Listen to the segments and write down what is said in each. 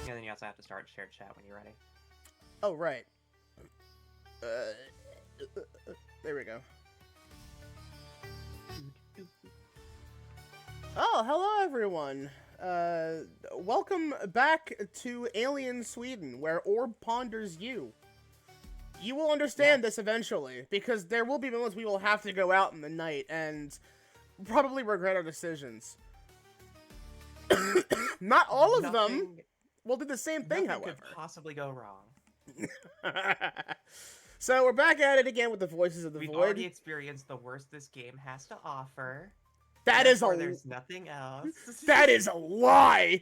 And then you also have to start shared chat when you're ready. Oh, right. There we go. Oh, hello everyone. Welcome back to Alien Sweden, where Orb ponders you. You will understand this eventually, because there will be moments we will have to go out in the night and probably regret our decisions. Not all of them will do the same thing, however. Nothing could possibly go wrong. So we're back at it again with the Voices of the We've Void. already experienced the worst this game has to offer. That is a. There's nothing else. That is a lie.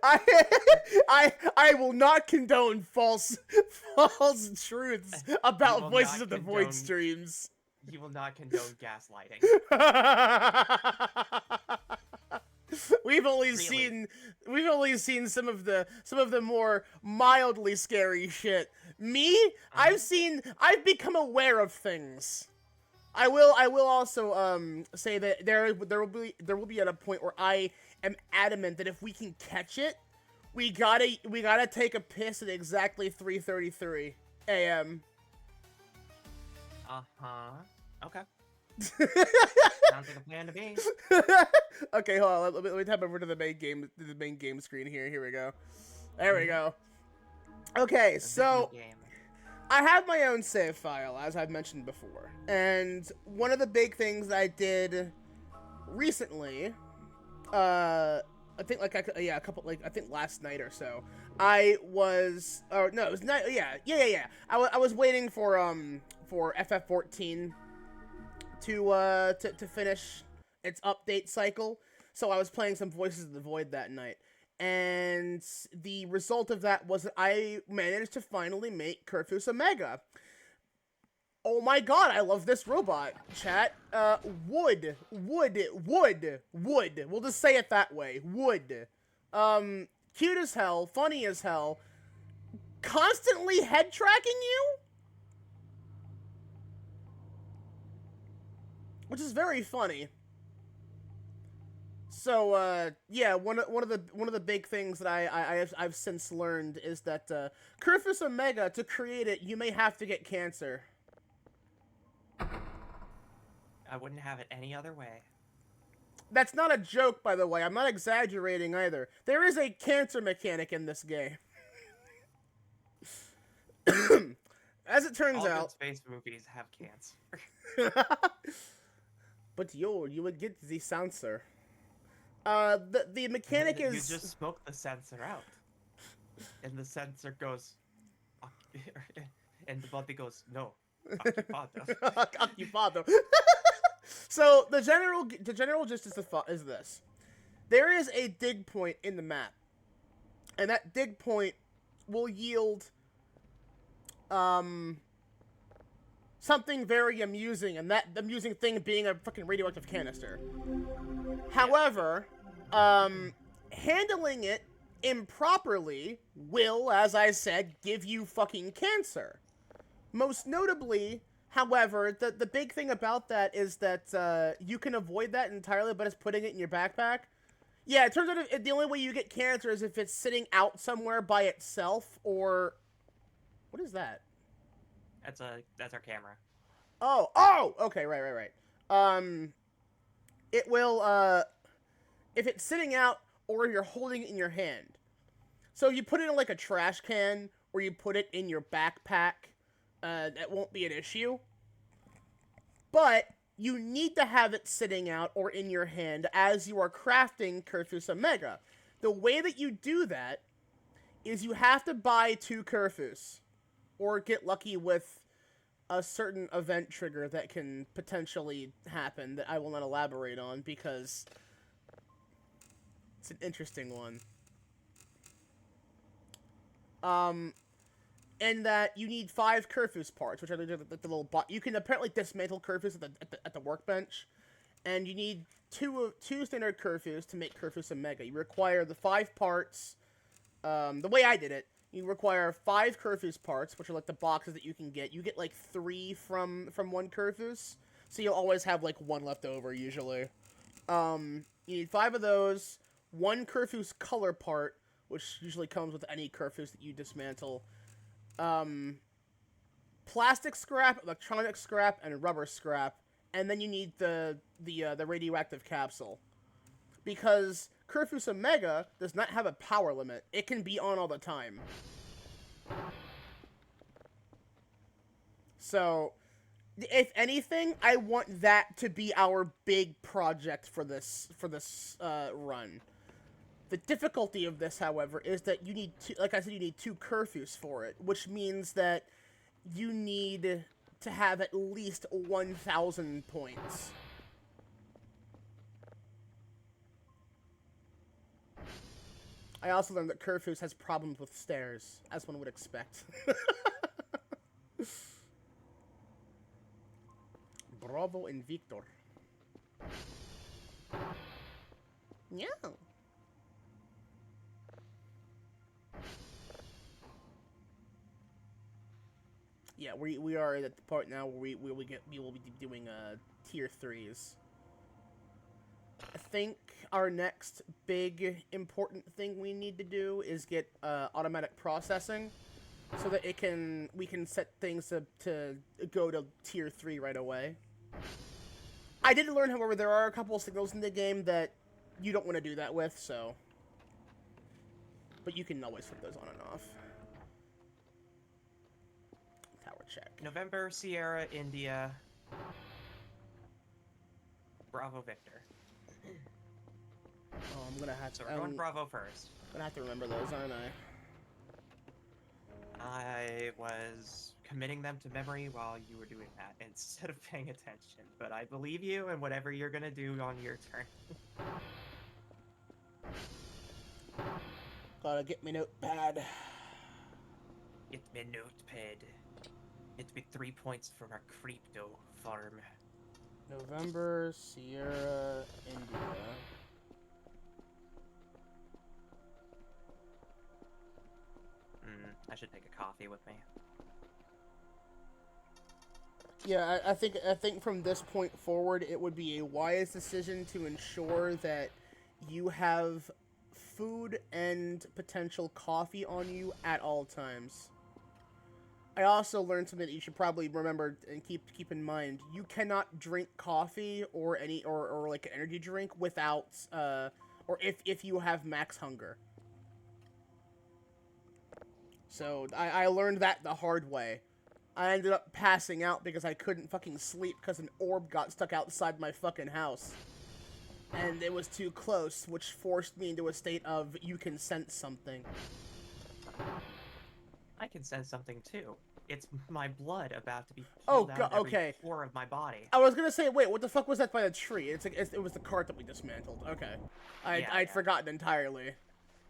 I will not condone false truths about Voices of the Void streams. You will not condone gaslighting. We've only Really? seen some of the more mildly scary shit. Me, I've become aware of things. I will also say that there will be at a point where I am adamant that if we can catch it, we gotta take a piss at exactly 3:33 a.m. Uh-huh. Okay. Sounds like a plan to me. Okay, hold on. Let me tap over to the main game screen here. Here we go. There we go. Okay, The so video game. I have my own save file, as I've mentioned before, and one of the big things that I did recently, I think a couple, I think last night or so, I was, or no, it was not, yeah. I was waiting for FF14 to finish its update cycle, so I was playing some Voices of the Void that night. And the result of that was that I managed to finally make Kurfus Omega. Oh my god, I love this robot, chat. Wood. We'll just say it that way. Wood. Cute as hell, funny as hell, constantly head tracking you? Which is very funny. So, yeah, one of the big things that I've since learned is that Kurfus Omega, to create it, you may have to get cancer. I wouldn't have it any other way. That's not a joke, by the way. I'm not exaggerating either. There is a cancer mechanic in this game. As it turns All out, good space movies have cancer. but you would get the sensor. The mechanic is... You just smoke the sensor out. And the sensor goes... and the body goes, no. Occupado. Occupado. So, the general gist is this. There is a dig point in the map. And that dig point will yield... something very amusing, and that amusing thing being a fucking radioactive canister. However, handling it improperly will, as I said, give you fucking cancer. Most notably, however, the big thing about that is that you can avoid that entirely by just putting it in your backpack. Yeah, it turns out the only way you get cancer is if it's sitting out somewhere by itself, or... What is that? That's our camera. Oh! Okay, right. It will, if it's sitting out, or you're holding it in your hand. So you put it in, like, a trash can, or you put it in your backpack, that won't be an issue. But you need to have it sitting out or in your hand as you are crafting Kurfus Omega. The way that you do that is you have to buy 2 Kurfus, or get lucky with a certain event trigger that can potentially happen that I will not elaborate on because it's an interesting one. And that you need 5 Kurfus parts, which are the little you can apparently dismantle Kurfus at the workbench, and you need two standard Kurfus to make Kurfus Omega. You require the 5 parts. The way I did it, you require 5 Kurfus parts, which are like the boxes that you can get. You get like 3 from 1 Kurfus, so you'll always have like 1 left over usually. You need 5 of those, 1 Kurfus color part, which usually comes with any Kurfus that you dismantle. Plastic scrap, electronic scrap, and rubber scrap, and then you need the radioactive capsule. Because Kurfus Omega does not have a power limit. It can be on all the time. So, if anything, I want that to be our big project for this run. The difficulty of this, however, is that you need like I said, you need 2 Kurfus for it, which means that you need to have at least 1,000 points. I also learned that Kurfus has problems with stairs, as one would expect. Bravo and Victor. Yeah. Yeah, we are at the part now where we will be doing tier 3s. I think our next big important thing we need to do is get automatic processing, so that we can set things to go to tier 3 right away. I did learn, however, there are a couple of signals in the game that you don't want to do that with, so. But you can always flip those on and off. Tower check. November, Sierra, India. Bravo, Victor. Oh, I'm gonna have to. So we're going Bravo first. Gonna have to remember those, aren't I? I was committing them to memory while you were doing that instead of paying attention. But I believe you and whatever you're gonna do on your turn. Gotta get me notepad. Get me notepad. It's be 3 points from our crypto farm. November, Sierra, India. I should take a coffee with me. Yeah, I think from this point forward, it would be a wise decision to ensure that you have food and potential coffee on you at all times. I also learned something that you should probably remember and keep in mind. You cannot drink coffee or like an energy drink without or if you have max hunger. So I learned that the hard way. I ended up passing out because I couldn't fucking sleep because an orb got stuck outside my fucking house. And it was too close, which forced me into a state of, you can sense something. I can sense something too. It's my blood about to be pulled out of every pore of my body. I was gonna say, wait, what the fuck was that by the tree? It was the cart that we dismantled. Okay, I'd forgotten entirely,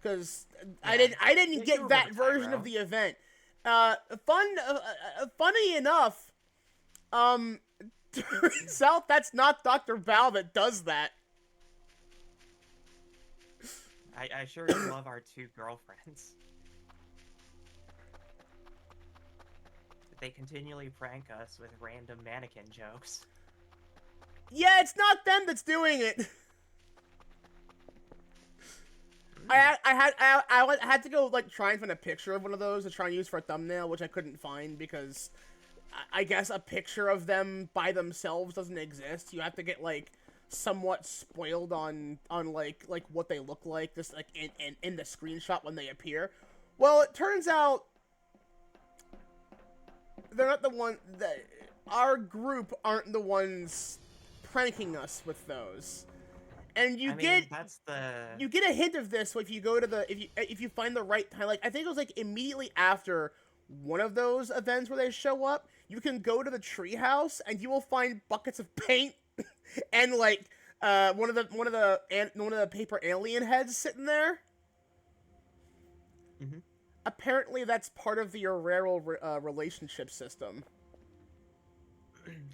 because I didn't get that version of the event. Funny enough, turns out that's not Dr. Bao that does that. I sure do love our two girlfriends. They continually prank us with random mannequin jokes. Yeah, it's not them that's doing it. I had to go like try and find a picture of one of those to try and use for a thumbnail, which I couldn't find because I guess a picture of them by themselves doesn't exist. You have to get like somewhat spoiled on like what they look like, just like in the screenshot when they appear. Well, it turns out they're not the one that our group aren't the ones pranking us with those. And you get a hint of this if you go to if you find the right time. Like I think it was like immediately after one of those events where they show up, you can go to the treehouse and you will find buckets of paint and like one of the paper alien heads sitting there. Mm-hmm. Apparently, that's part of the Aurero relationship system.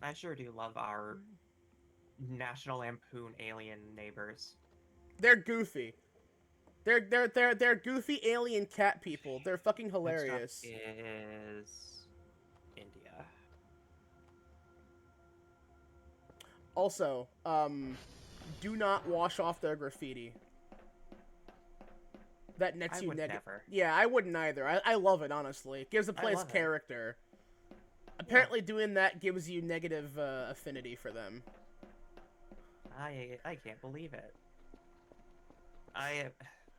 I sure do love our National Lampoon alien neighbors. They're goofy. They're goofy alien cat people. They're fucking hilarious. Next up is India. Also, do not wash off their graffiti. That nets you negative. Yeah, I wouldn't either. I love it, honestly. It gives the place character. Apparently, doing that gives you negative affinity for them. I can't believe it.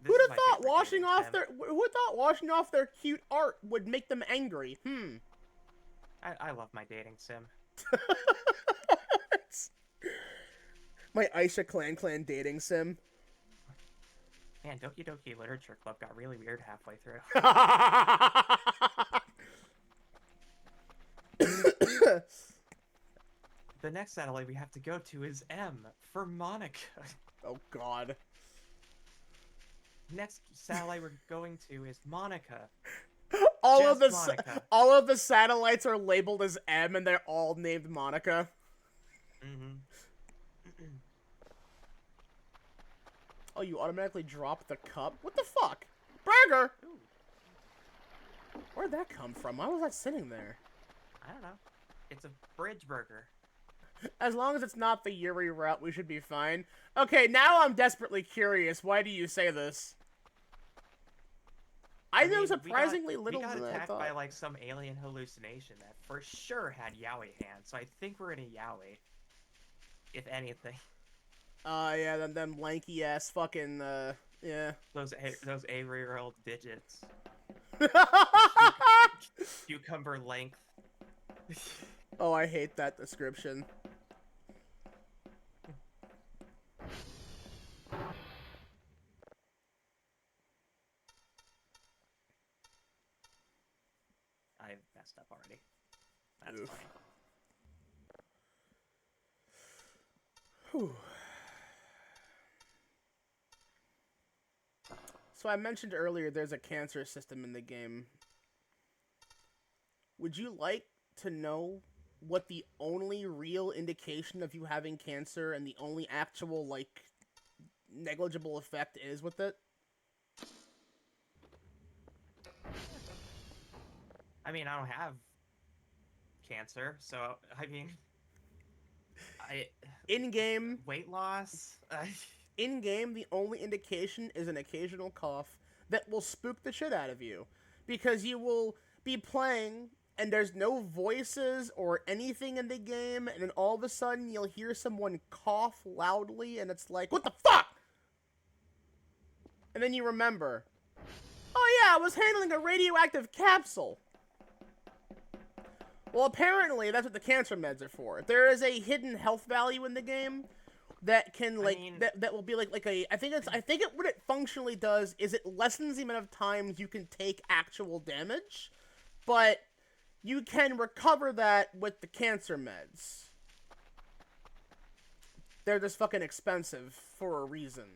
Who'd have thought washing off their cute art would make them angry? I love my dating sim. My Aisha Clan dating sim. Man, Doki Doki Literature Club got really weird halfway through. The next satellite we have to go to is M for Monica. Oh God. Next satellite we're going to is Monica. All of the satellites are labeled as M and they're all named Monica. Mm-hmm. Oh, you automatically drop the cup? What the fuck? Burger! Ooh, Where'd that come from? Why was that sitting there? I don't know. It's a bridge burger. As long as it's not the Yuri route, we should be fine. Okay, now I'm desperately curious. Why do you say this? I know mean, surprisingly little we got than I attacked thought. by like some alien hallucination that for sure had Yowie hands, so I think we're in a Yowie. If anything. Yeah, them lanky ass fucking, yeah. Those Avery-rolled digits. Cucumber length. Oh, I hate that description. I messed up already. That's Oof. funny. Whew. So I mentioned earlier there's a cancer system in the game. Would you like to know what the only real indication of you having cancer and the only actual, like, negligible effect is with it? I mean, I don't have cancer, so I mean, In-game, weight loss. in-game, the only indication is an occasional cough that will spook the shit out of you. Because you will be playing, and there's no voices or anything in the game, and then all of a sudden you'll hear someone cough loudly, and it's like, what the fuck? And then you remember, oh yeah, I was handling a radioactive capsule. Well, apparently, that's what the cancer meds are for. There is a hidden health value in the game that can, like, that will be like a, I think what it functionally does is it lessens the amount of times you can take actual damage, but you can recover that with the cancer meds. They're just fucking expensive for a reason.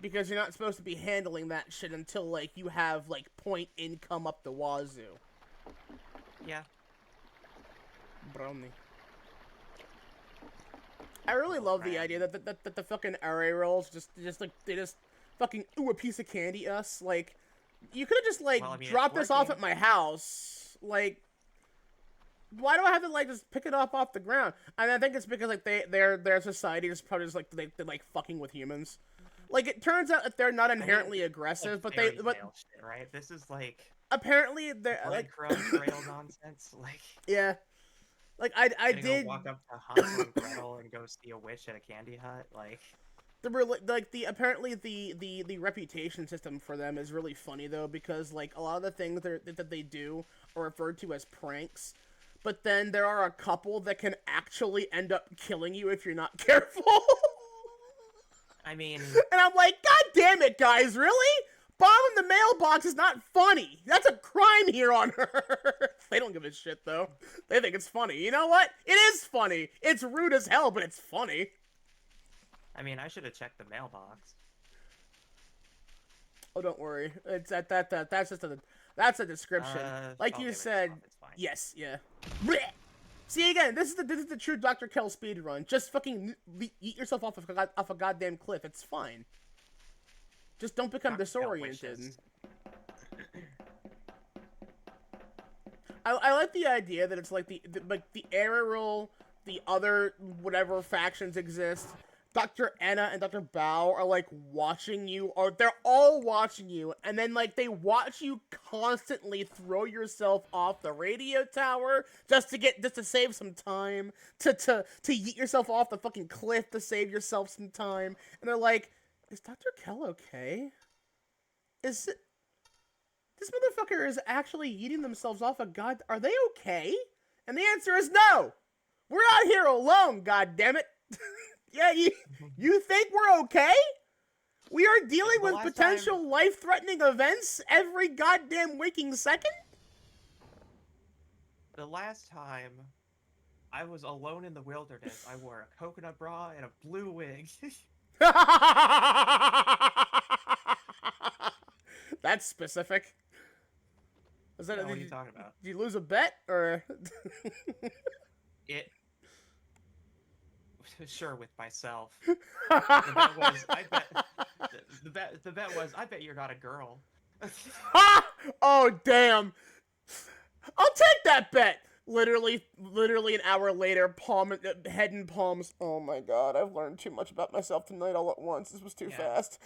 Because you're not supposed to be handling that shit until, like, you have, like, point income up the wazoo. Yeah. Brownie. I really love the idea that the fucking array rolls just like, they just fucking, ooh, a piece of candy us. Like, you could have just, like, Well, I mean, dropped this off working. at my house. Like, why do I have to, like, just pick it up off the ground? And I think it's because, like, their society is probably just, like, they're like, fucking with humans. Like, it turns out that they're not inherently aggressive, but fairy tale shit, right? This is like apparently they're, like, breadcrumb trail nonsense. Like, yeah. Like, I gonna did... go walk up to Hansel and Gretel and go see a witch at a candy hut, like... apparently the reputation system for them is really funny though, because like a lot of the things that they do are referred to as pranks, but then there are a couple that can actually end up killing you if you're not careful. I mean, And I'm like, God damn it, guys, really? Bombing the mailbox is not funny. That's a crime here on Earth. They don't give a shit though. They think it's funny. You know what? It is funny. It's rude as hell, but it's funny. I should have checked the mailbox. Oh, don't worry. It's that's a description. Like you said, It's fine. yes, yeah. Blech! See again, this is the true Dr. Kell speed run. Just fucking eat yourself off a goddamn cliff. It's fine. Just don't become Dr. Kell disoriented. wishes. I like the idea that it's like the Ariel, the other whatever factions exist. Dr. Anna and Dr. Bao are like watching you, or they're all watching you, and then like they watch you constantly throw yourself off the radio tower just to save some time, to yeet yourself off the fucking cliff to save yourself some time, and they're like, is Dr. Kell okay? Is it? This motherfucker is actually yeeting themselves off a god. Are they okay? And the answer is no. We're out here alone. God damn it. Yeah, you think we're okay? We are dealing with potential life-threatening events every goddamn waking second? The last time I was alone in the wilderness, I wore a coconut bra and a blue wig. That's specific. Is that, what are you talking about? Did you lose a bet, or? sure with myself. The bet was I bet the bet was I bet you're not a girl. Ha! Oh, damn. I'll take that bet. Literally an hour later, head in palms. Oh my god, I've learned too much about myself tonight all at once. This was too Yeah. fast.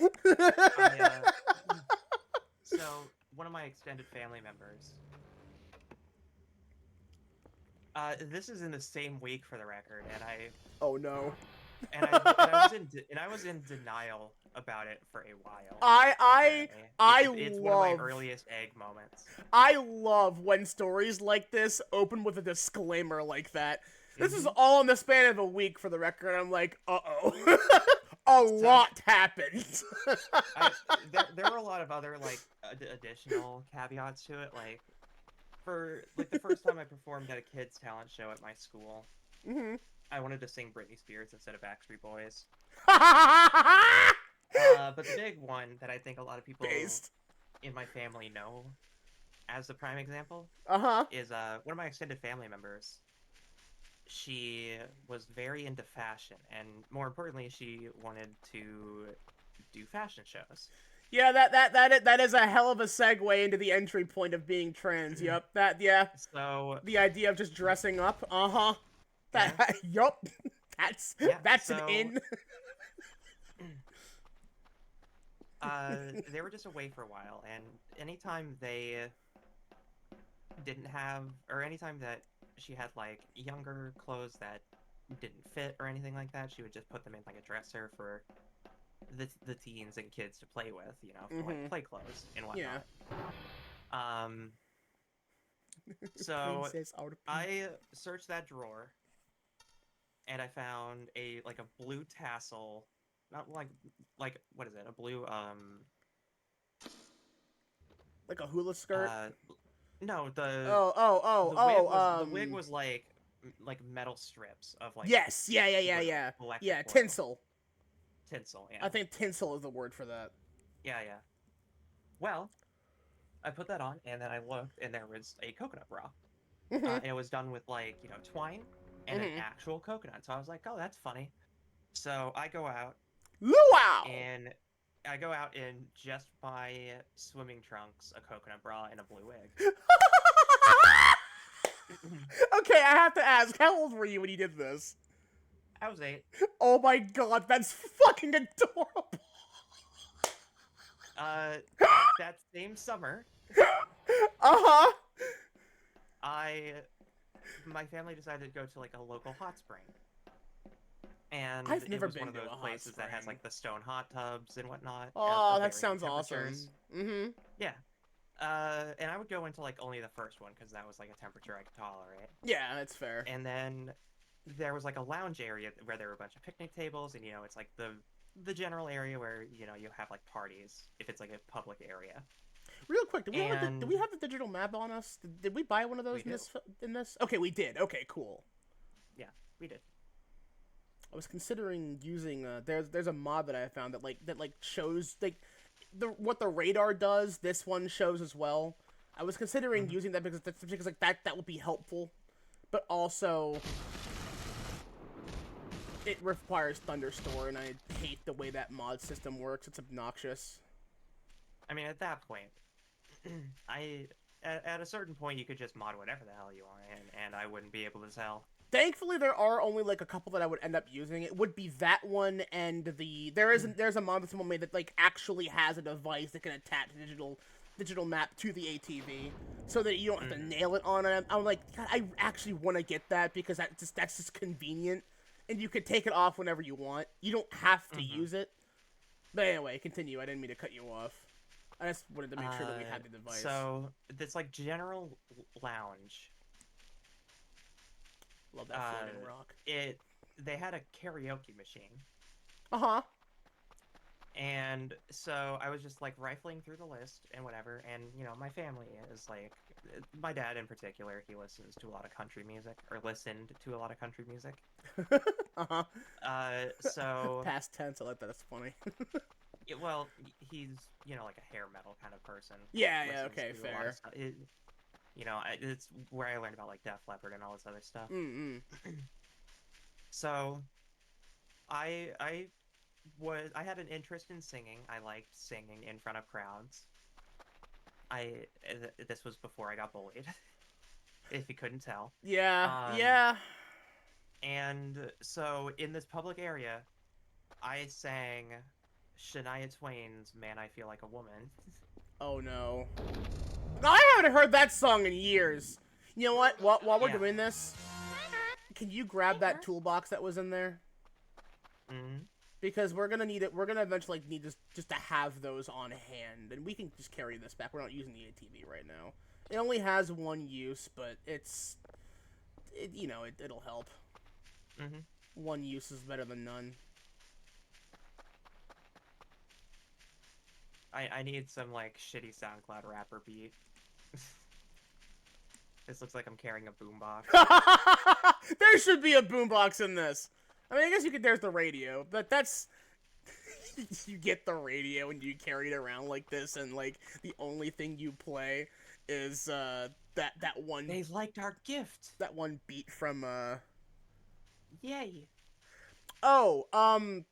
So one of my extended family members. This is in the same week for the record, and Oh no. I was in denial about it for a while. I apparently. It's one of love my earliest egg moments. I love when stories like this open with a disclaimer like that. This is Mhm. all in the span of a week for the record. I'm like, uh-oh. A lot happened. There were a lot of other like additional caveats to it, like for like the first time I performed at a kids talent show at my school. Mm-hmm. I wanted to sing Britney Spears instead of Backstreet Boys. uh-huh. But the big one that I think a lot of people Based. in my family know as the prime example Uh-huh. is one of my extended family members. She was very into fashion, and more importantly, she wanted to do fashion shows. Yeah, that is a hell of a segue into the entry point of being trans. Yep. So The idea of just dressing up. Uh-huh. yeah, Yup. That's an so in. they were just away for a while, and anytime they didn't have, or anytime that she had like younger clothes that didn't fit or anything like that, she would just put them in like a dresser for the teens and kids to play with, you know, for like play clothes and whatnot. So I searched that drawer, and I found a blue tassel, not like what is it? A blue like a hula skirt. No, the wig was like metal strips of like yes, yeah, electric tinsel. Tinsel, yeah. I think tinsel is the word for that. Yeah. Well, I put that on, and then I looked, and there was a coconut bra. And it was done with twine and an actual coconut. So I was like, oh, that's funny. So I go out. Luau! And I go out in just my swimming trunks, a coconut bra, and a blue wig. Okay, I have to ask, how old were you when you did this? I was 8. Oh my god, that's fucking adorable. That same summer, uh-huh. my family decided to go to like a local hot spring. And I've never it was been one of to those a hot places that has spring. like the stone hot tubs and whatnot. Oh, of that varying sounds awesome. temperatures. Mm-hmm. Yeah. And I would go into like only the first one because that was like a temperature I could tolerate. Yeah, that's fair. And then there was like a lounge area where there were a bunch of picnic tables, and it's like the general area where you have like parties if it's like a public area. Real quick, do we have the digital map on us? Did we buy one of those in this? Okay, we did. Okay, cool. Yeah, we did. I was considering using there's a mod that I found that shows what the radar does. This one shows as well. I was considering using that because that would be helpful, but also it requires Thunderstore, and I hate the way that mod system works. It's obnoxious. I mean, at that point, at a certain point, you could just mod whatever the hell you want, and I wouldn't be able to tell. Thankfully, there are only like a couple that I would end up using. It would be that one and there's a mod that someone made that actually has a device that can attach digital map to the ATV, so that you don't have to nail it on it. I'm like, God, I actually want to get that because that's just convenient, and you can take it off whenever you want. You don't have to use it. But anyway, continue. I didn't mean to cut you off. I just wanted to make sure that we had the device. So this general lounge. Love that floating rock. They had a karaoke machine. Uh-huh. And so I was just rifling through the list and whatever, and my family is my dad in particular, he listens to a lot of country music, or listened to a lot of country music. Uh-huh. So past tense, I like that. That's funny. Well, he's like a hair metal kind of person. Yeah, okay, fair. It's where I learned about Def Leppard and all this other stuff. Mm-hmm. So I had an interest in singing. I liked singing in front of crowds. This was before I got bullied, if you couldn't tell. Yeah, Um, yeah. and so in this public area, I sang Shania Twain's "Man, I Feel Like a Woman." Oh no. I haven't heard that song in years. You know what? While we're Yeah. doing this, can you grab that toolbox that was in there? Hmm. Because we're gonna need it. We're gonna eventually need just to have those on hand, and we can just carry this back. We're not using the ATV right now. It only has one use, but it'll help. Hmm. One use is better than none. I need some like shitty SoundCloud rapper beat. This looks like I'm carrying a boombox. There should be a boombox in this. I mean, I guess you could. There's the radio, but that's you get the radio and you carry it around like this, and like the only thing you play is that one They liked our gift. beat from Yay. Oh,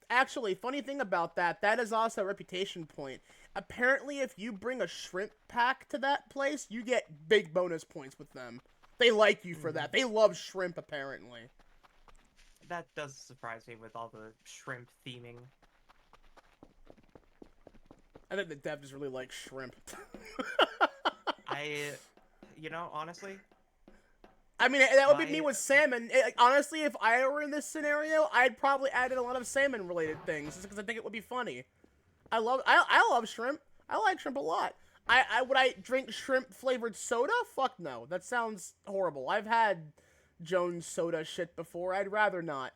actually, funny thing about that is also a reputation point. Apparently, if you bring a shrimp pack to that place, you get big bonus points with them. They like you for that. They love shrimp, apparently. That does surprise me with all the shrimp theming. I think the dev just really likes shrimp. Honestly, I mean, that would be me My- with salmon. Honestly, if I were in this scenario, I'd probably add in a lot of salmon-related things, just because I think it would be funny. I love shrimp. I like shrimp a lot. Would I drink shrimp-flavored soda? Fuck no. That sounds horrible. I've had Jones soda shit before. I'd rather not.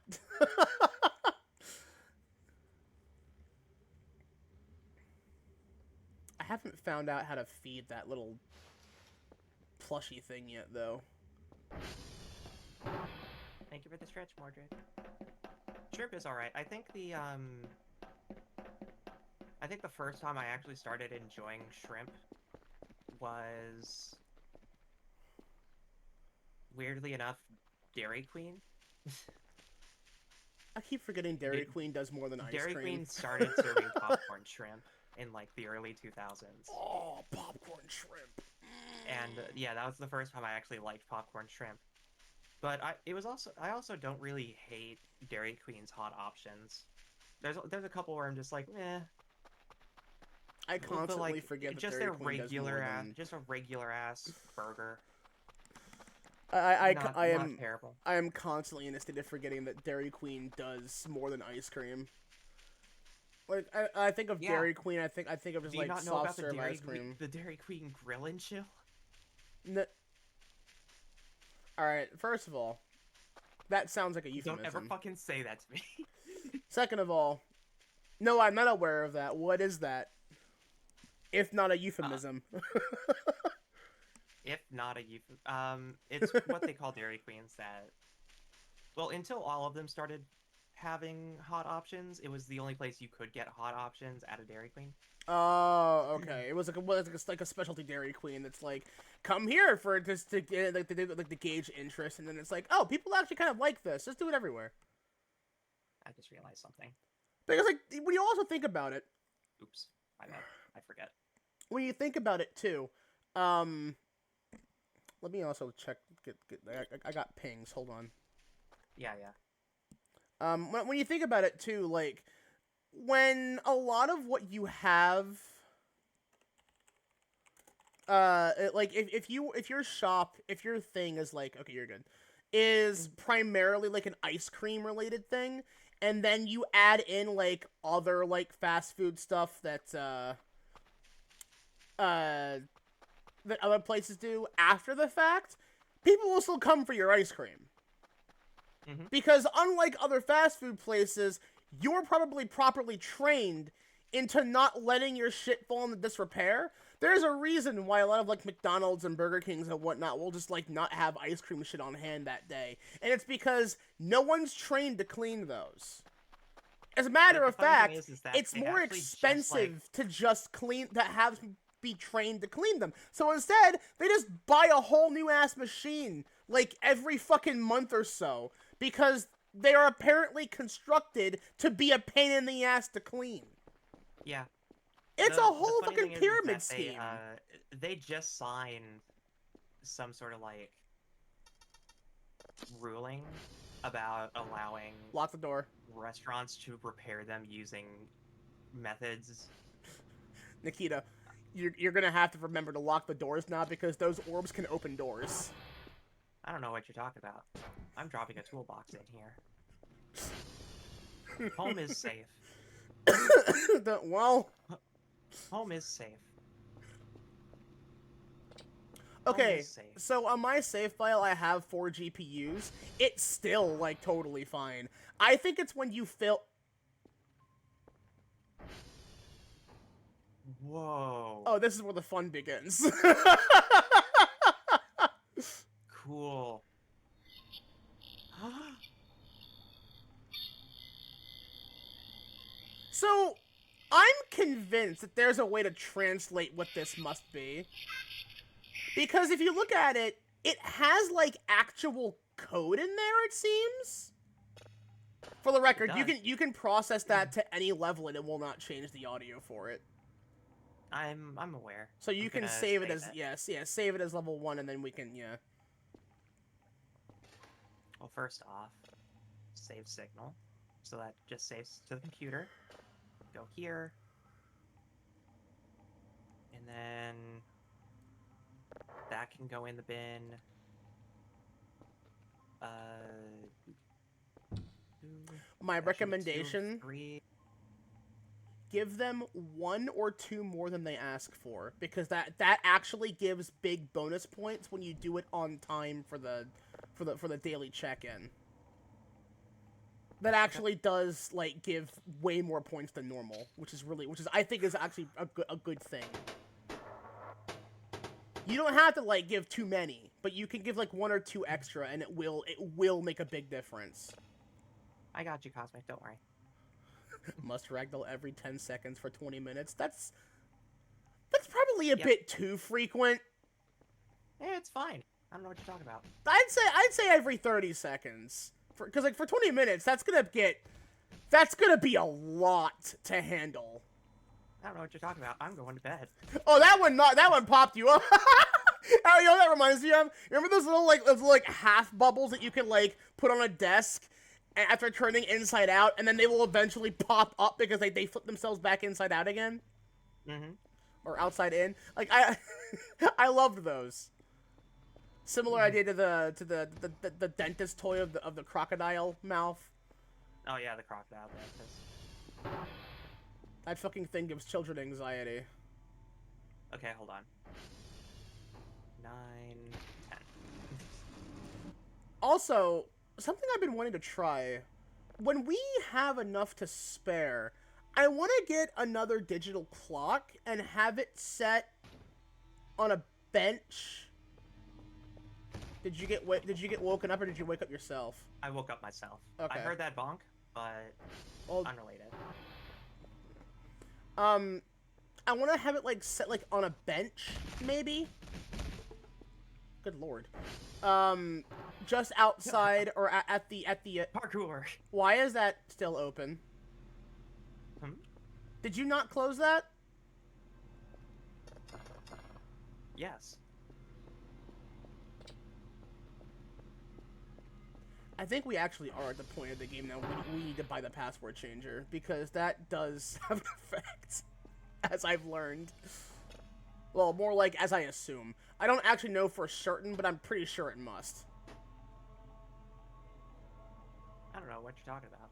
I haven't found out how to feed that little plushy thing yet, though. Thank you for the stretch, Mordred. Shrimp is alright. I think the first time I actually started enjoying shrimp was, weirdly enough, Dairy Queen. I keep forgetting Dairy Queen does more than ice Dairy cream. Queen started serving popcorn shrimp in like the early 2000s. Oh, popcorn shrimp. And yeah, that was the first time I actually liked popcorn shrimp. But I also don't really hate Dairy Queen's hot options. There's a couple where I'm just like, eh. I constantly like, forget that just Dairy their Queen does more than... just a regular ass burger. I Not am terrible. I am constantly in a state of forgetting that Dairy Queen does more than ice cream. Like I think of Yeah. Dairy Queen, I think of just Do you like not know soft about serve ice cream. the Dairy Queen Grill and Chill? All right, first of all, that sounds like a euphemism. Don't ever fucking say that to me. Second of all, no, I'm not aware of that. What is that? If not a euphemism. If not a it's what they call Dairy Queens that. Well, until all of them started having hot options, it was the only place you could get hot options at a Dairy Queen. Oh, okay. It was like a specialty Dairy Queen that's like, come here for just to get like to gauge interest, and then it's like, oh, people actually kind of like this. Just do it everywhere. I just realized something. Because like when you also think about it, Oops, my bad. I forget. when you think about it too, let me also check. I got pings. Hold on. Yeah. When you think about it too, like when a lot of what you have, like if your shop, if your thing is like, okay, you're good, is primarily like an ice cream related thing, and then you add in like other like fast food stuff that other places do after the fact, people will still come for your ice cream. Mm-hmm. Because unlike other fast food places, you're probably properly trained into not letting your shit fall into disrepair. There's a reason why a lot of like McDonald's and Burger Kings and whatnot will just like not have ice cream shit on hand that day. And it's because no one's trained to clean those. As a matter of fact, it's more expensive to just clean, to have be trained to clean them. So instead, they just buy a whole new ass machine like every fucking month or so, because they are apparently constructed to be a pain in the ass to clean. Yeah. It's The a whole funny fucking thing is pyramid that scheme. they just signed some sort of like ruling about allowing Lock the door. restaurants to repair them using methods. Nikita, you're gonna have to remember to lock the doors now because those orbs can open doors. I don't know what you're talking about. I'm dropping a toolbox in here. Home is safe. Well, Home is safe. okay, Home is safe. so on my save file I have 4 GPUs. It's still, like, totally fine. I think it's when you fill... Whoa. Oh, this is where the fun begins. Cool. So, I'm convinced that there's a way to translate what this must be. Because if you look at it, it has, like, actual code in there, it seems. For the record, you can process that to any level and it will not change the audio for it. I'm aware. So you can save it as save it as level 1 and then we can Well, first off, save signal. So that just saves to the computer. Go here. And then that can go in the bin. My That should be 2, recommendation, 3. give them 1 or 2 more than they ask for, because that actually gives big bonus points when you do it on time for the daily check-in. That actually does, like, give way more points than normal, which is I think is actually a good thing. You don't have to, like, give too many, but you can give, like, 1 or 2 extra, and it will make a big difference. I got you, Cosmic. Don't worry. Must ragdoll every 10 seconds for 20 minutes. That's probably a bit too frequent. Yeah, it's fine. I don't know what you're talking about. I'd say every 30 seconds. Because, like, for 20 minutes, that's gonna be a lot to handle. I don't know what you're talking about. I'm going to bed. Oh, that one popped you up. Oh, you know what that reminds me of? Remember those little half bubbles that you can, like, put on a desk after turning inside out, and then they will eventually pop up because they flip themselves back inside out again? Mm-hmm. Or outside in? Like, I loved those. Similar idea to the dentist toy of the crocodile mouth. Oh yeah, the crocodile dentist. That fucking thing gives children anxiety. Okay, hold on. 9, 10. Also, something I've been wanting to try. When we have enough to spare, I want to get another digital clock and have it set on a bench. Did you get woken up, or did you wake up yourself? I woke up myself. Okay. I heard that bonk, but unrelated. I want to have it, like, set, like, on a bench, maybe? Good lord. Just outside or at the Parkour. Why is that still open? Did you not close that? Yes. I think we actually are at the point of the game now. We need to buy the password changer, because that does have an effect, as I've learned. Well, more like as I assume. I don't actually know for certain, but I'm pretty sure it must. I don't know what you're talking about.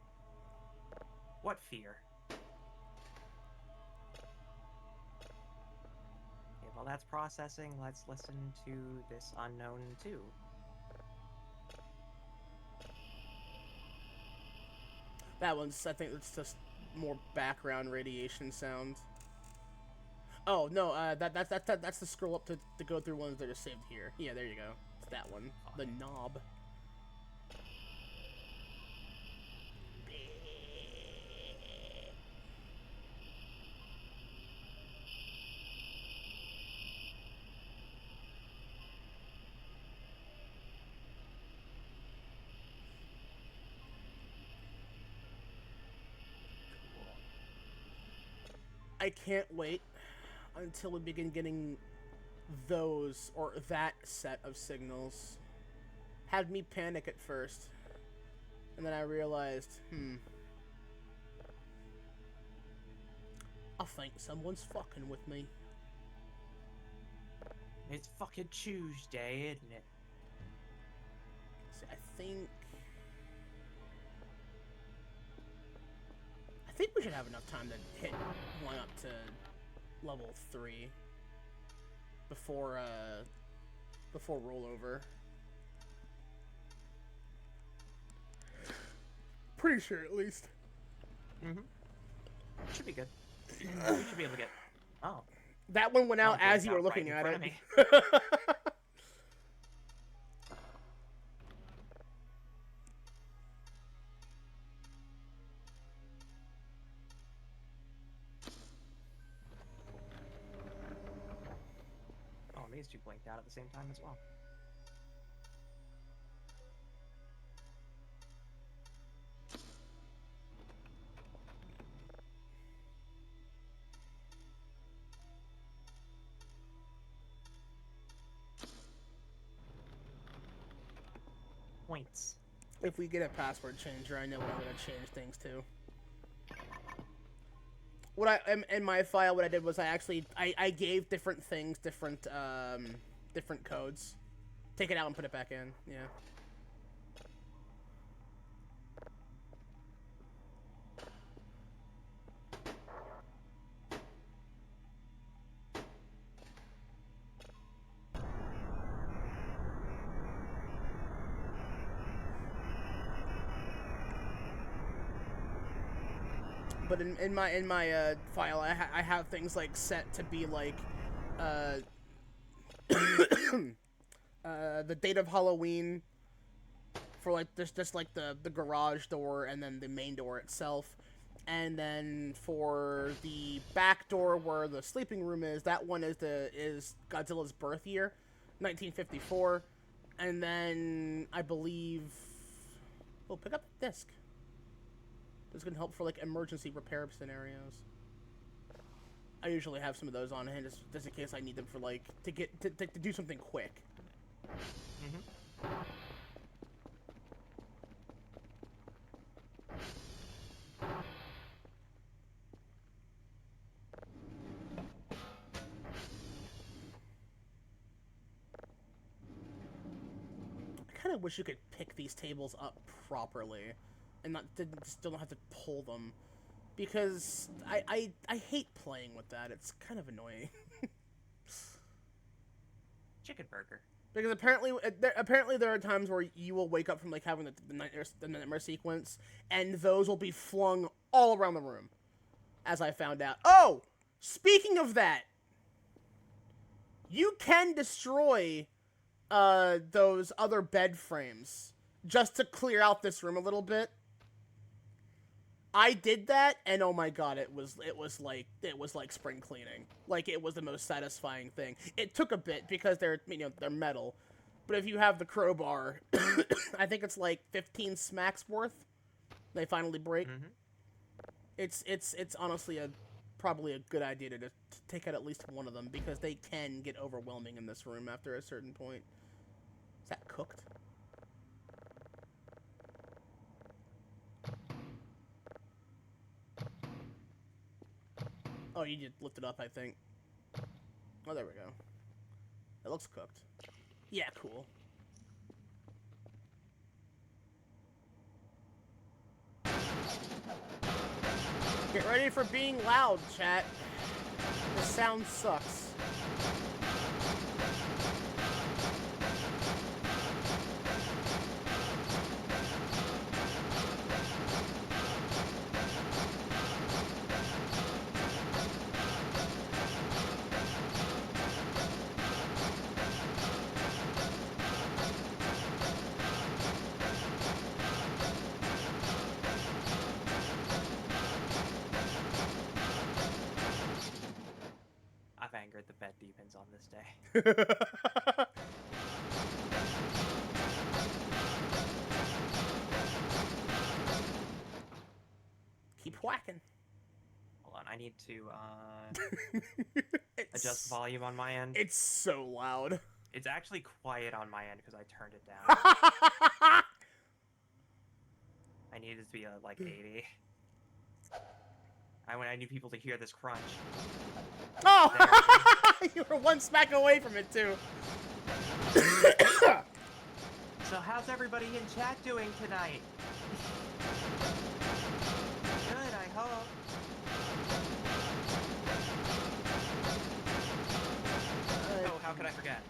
What fear? Okay, while that's processing, let's listen to this unknown too. That one's, I think it's just more background radiation sound. Oh, no, that's the scroll up to go through ones that are saved here. Yeah, there you go. It's that one. The knob. I can't wait until we begin getting those or that set of signals. Had me panic at first. And then I realized, I think someone's fucking with me. It's fucking Tuesday, isn't it? See, I think we should have enough time to hit one up to level 3 before rollover. Pretty sure, at least. Mm-hmm. Should be good. We should be able to get... Oh. That one went out Oh, as it's you were out looking right at in it. front of me. Oh, and these two blinked out at the same time as well. Points. If we get a password changer, I know what I'm gonna change things to. What I in my file, what I did was I gave different things different codes. Take it out and put it back in. Yeah. But in my file, I have things like set to be like the date of Halloween for like just like the garage door and then the main door itself, and then for the back door where the sleeping room is, that one is Godzilla's birth year, 1954, and then I believe pick up the disc. This can help for like emergency repair scenarios. I usually have some of those on hand just in case I need them for like to do something quick. Mm-hmm. I kind of wish you could pick these tables up properly, and still don't have to pull them, because I hate playing with that. It's kind of annoying. Chicken burger. Because apparently there are times where you will wake up from like having the nightmare sequence, and those will be flung all around the room, as I found out. Oh, speaking of that, you can destroy those other bed frames just to clear out this room a little bit. I did that, and oh my god, it was like spring cleaning. Like, it was the most satisfying thing. It took a bit because they're metal, but if you have the crowbar, I think it's like 15 smacks worth. They finally break. Mm-hmm. It's honestly probably a good idea to take out at least one of them, because they can get overwhelming in this room after a certain point. Is that cooked? Oh, you just lifted up, I think. Oh, there we go. It looks cooked. Yeah, cool. Get ready for being loud, chat. The sound sucks. I've angered the bed demons on this day. Keep whacking. Hold on, I need to It's, adjust volume on my end. It's so loud. It's actually quiet on my end because I turned it down. I need it to be like 80. I need people to hear this crunch. Oh! You were one smack away from it, too. So how's everybody in chat doing tonight? Good, I hope. Oh, how could I forget?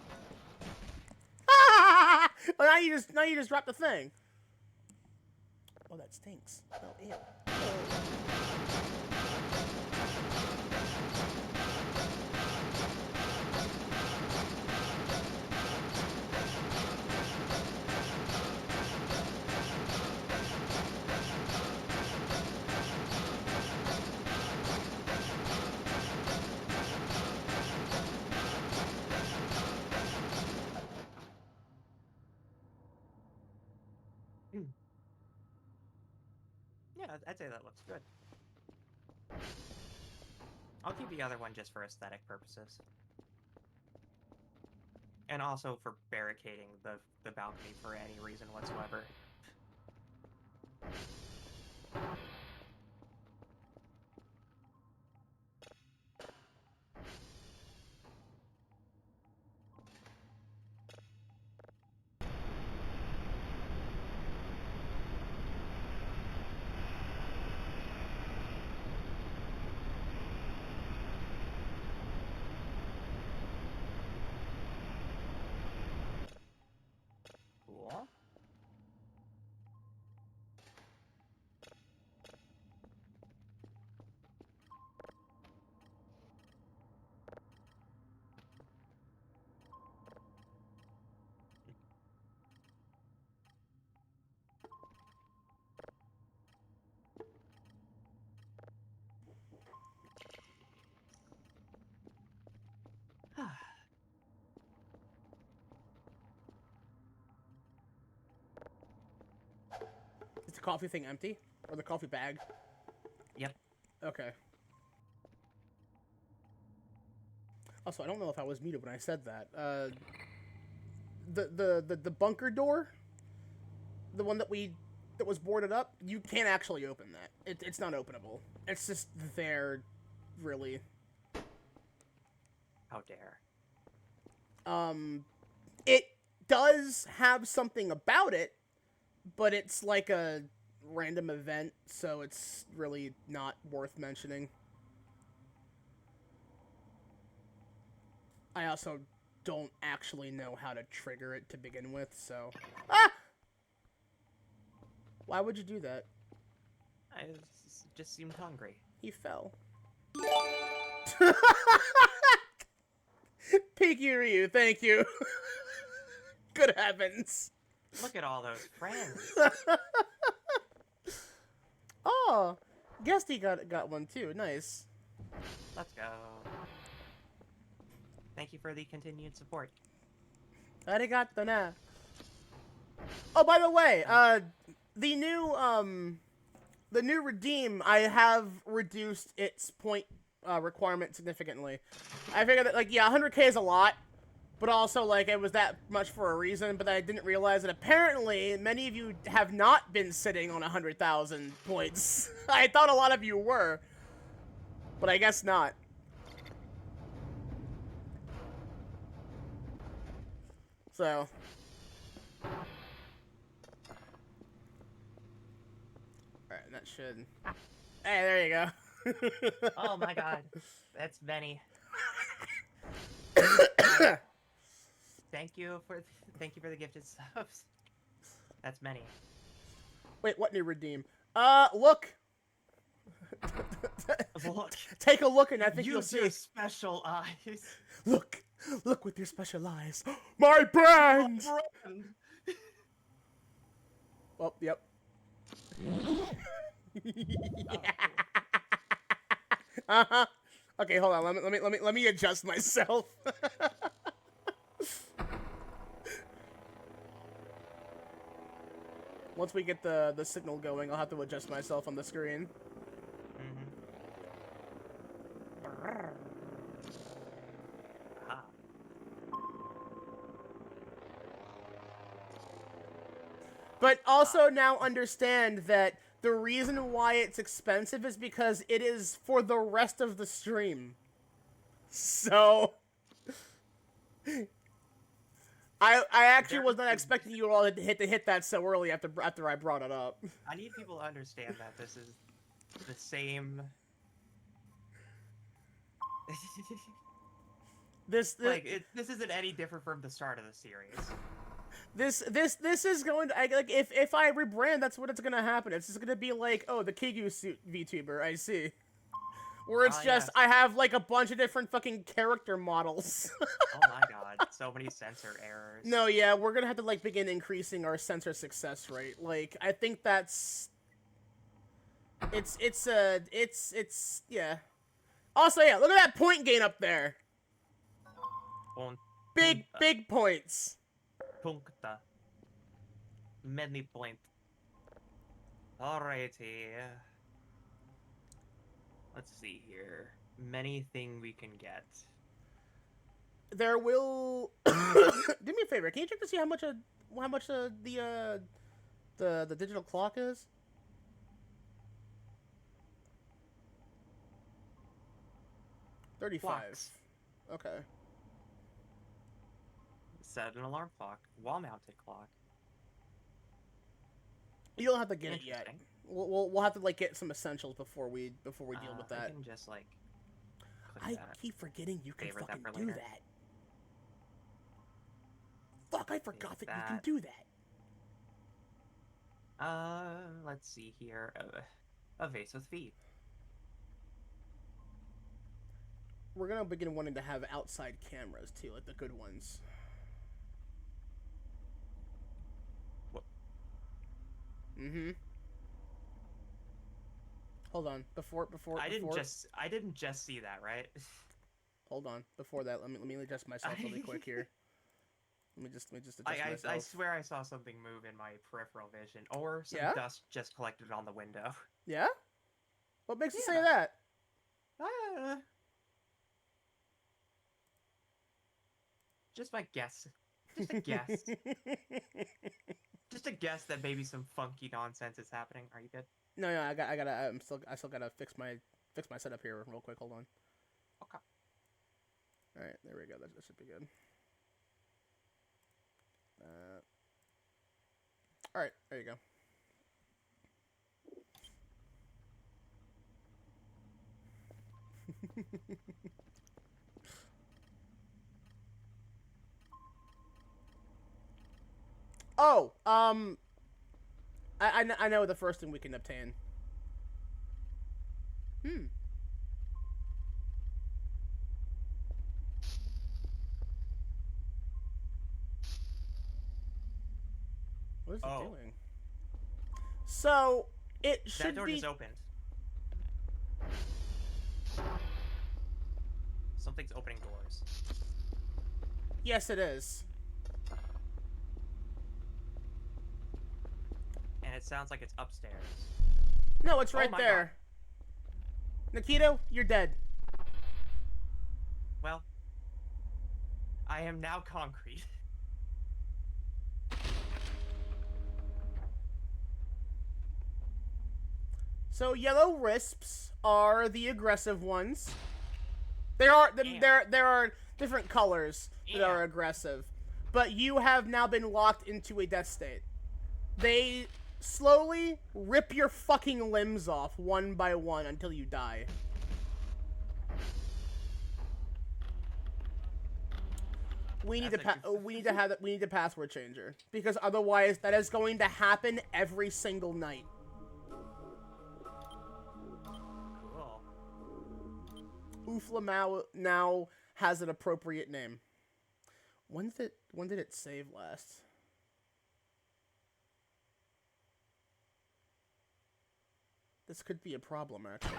Well, now you just dropped the thing. Oh, that stinks. Oh, ew. Yeah, I'd say that looks good. I'll keep the other one just for aesthetic purposes. And also for barricading the balcony for any reason whatsoever. Cool. Is the coffee thing empty? Or the coffee bag? Yep. Okay. Also, I don't know if I was muted when I said that. The bunker door, the one that was boarded up, you can't actually open that. It's not openable. It's just there, really. How dare. It does have something about it, but it's like a random event, so it's really not worth mentioning. I also don't actually know how to trigger it to begin with, so... Ah! Why would you do that? I just seemed hungry. He fell. Piggy Ryu, thank you. Good heavens. Look at all those friends. Oh, Guesty got one too. Nice. Let's go. Thank you for the continued support. Arigato na. Oh, by the way, the new redeem, I have reduced its point requirement significantly. I figured that, like, yeah, 100k is a lot, but also, like, it was that much for a reason, but I didn't realize that apparently many of you have not been sitting on 100,000 points. I thought a lot of you were, but I guess not. So... Alright, that should... Hey, there you go. Oh my god. That's many. Thank you for the gifted subs. That's many. Wait, what new redeem? Look! Look. Take a look and I think you'll Use see. your special eyes. Look! Look with your special eyes. My brand! Well, yep. Uh-huh. Okay, hold on. Let me adjust myself. Once we get the signal going, I'll have to adjust myself on the screen. Aha. But also now understand that the reason why it's expensive is because it is for the rest of the stream. So I actually was not expecting you all to hit that so early after I brought it up. I need people to understand that this is the same. This this isn't any different from the start of the series. This is going to like if I rebrand, that's what it's gonna happen. It's just gonna be like, oh, the Kigu suit VTuber. I see. Where it's just I have like a bunch of different fucking character models. Oh my god, so many sensor errors. No, yeah, we're gonna have to like begin increasing our sensor success rate. Like I think that's it's yeah. Also, yeah, look at that point gain up there. Big points. Punkta. Many point. Alrighty. Let's see here. Many thing we can get. There will. Do me a favor. Can you check to see how much the digital clock is? $35. Clocks. Okay. Set an alarm clock. Wall-mounted clock. You don't have to get it yet. We'll have to like get some essentials before we deal with that. I can just like. I keep forgetting you can fucking do that. Fuck! I forgot that you can do that. Let's see here. A vase with feet. We're gonna begin wanting to have outside cameras too, like the good ones. What? Mm-hmm. Hold on. Before I didn't just see that, right? Hold on. Before that, let me adjust myself really quick here. Let me just adjust myself. I swear I saw something move in my peripheral vision, or some dust just collected on the window. Yeah? What makes you say that? Just my guess. Just a guess. Just a guess that maybe some funky nonsense is happening. Are you good? No, I still gotta fix my setup here real quick. Hold on. Okay. All right, there we go. That should be good. All right, there you go. Oh, I know the first thing we can obtain. What is it doing? So, it should be... That door just opened. Something's opening doors. Yes, it is. And it sounds like it's upstairs. No, it's right there. God. Nikito, you're dead. Well, I am now concrete. So yellow wisps are the aggressive ones. There are different colors that are aggressive, but you have now been locked into a death state. They slowly rip your fucking limbs off one by one until you die. We need a password changer, because otherwise that is going to happen every single night. Cool. Uflamao now has an appropriate name. When did it save last? This could be a problem, actually.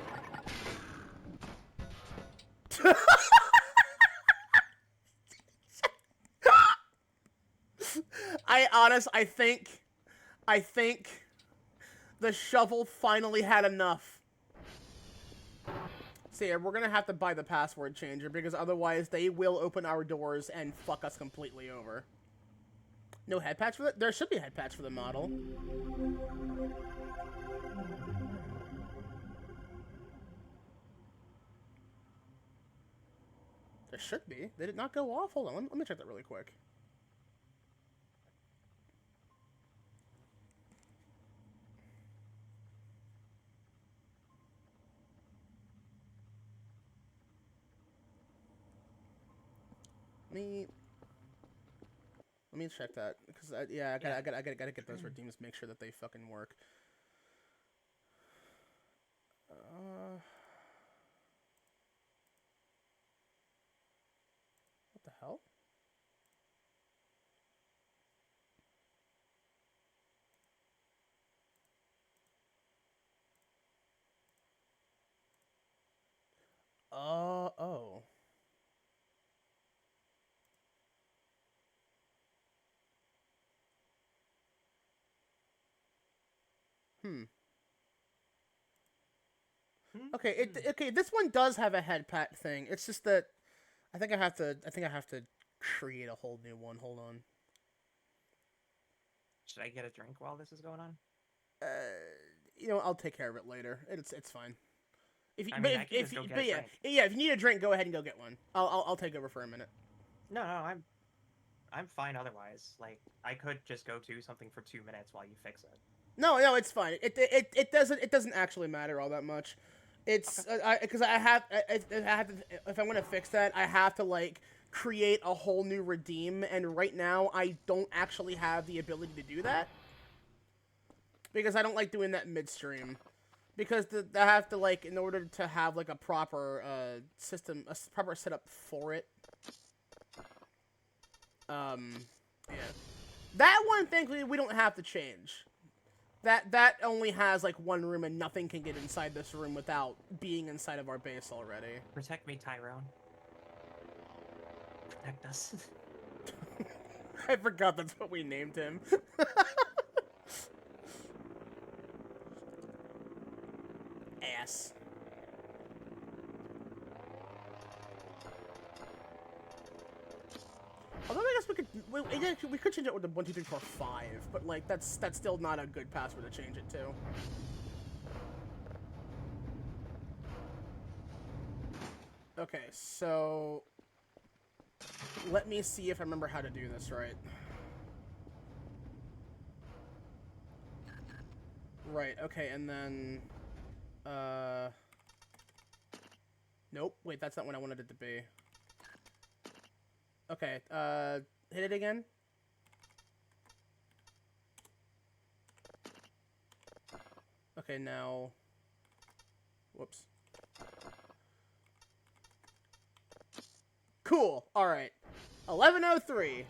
I think the shovel finally had enough. So yeah, we're gonna have to buy the password changer because otherwise they will open our doors and fuck us completely over. No head patch for that? There should be a head patch for the model. There should be. They did not go off. Hold on, let me check that really quick. Let me check that because I gotta get those redeems. Make sure that they fucking work. What the hell? Oh. Okay, okay. This one does have a head pat thing. It's just that I think I have to create a whole new one. Hold on. Should I get a drink while this is going on? You know, I'll take care of it later. It's fine. If you, I mean, I can just go get a drink. If you need a drink, go ahead and go get one. I'll take over for a minute. No, I'm fine otherwise. Like, I could just go do something for 2 minutes while you fix it. No, it's fine. It doesn't actually matter all that much. It's because I have to, if I want to fix that, I have to like create a whole new redeem, and right now I don't actually have the ability to do that because I don't like doing that midstream. Because I have to like in order to have like a proper system, a proper setup for it. Yeah, that one thankfully we don't have to change. That only has like one room and nothing can get inside this room without being inside of our base already. Protect me, Tyrone. Protect us. I forgot that's what we named him. Ass. Although I guess we could change it with the 1, 2, 3, 4, 5, but like that's still not a good password to change it to. Okay, so let me see if I remember how to do this right. Right, okay, and then nope, wait, that's not what I wanted it to be. Okay, hit it again. Okay, now... Whoops. Cool, alright. 1103.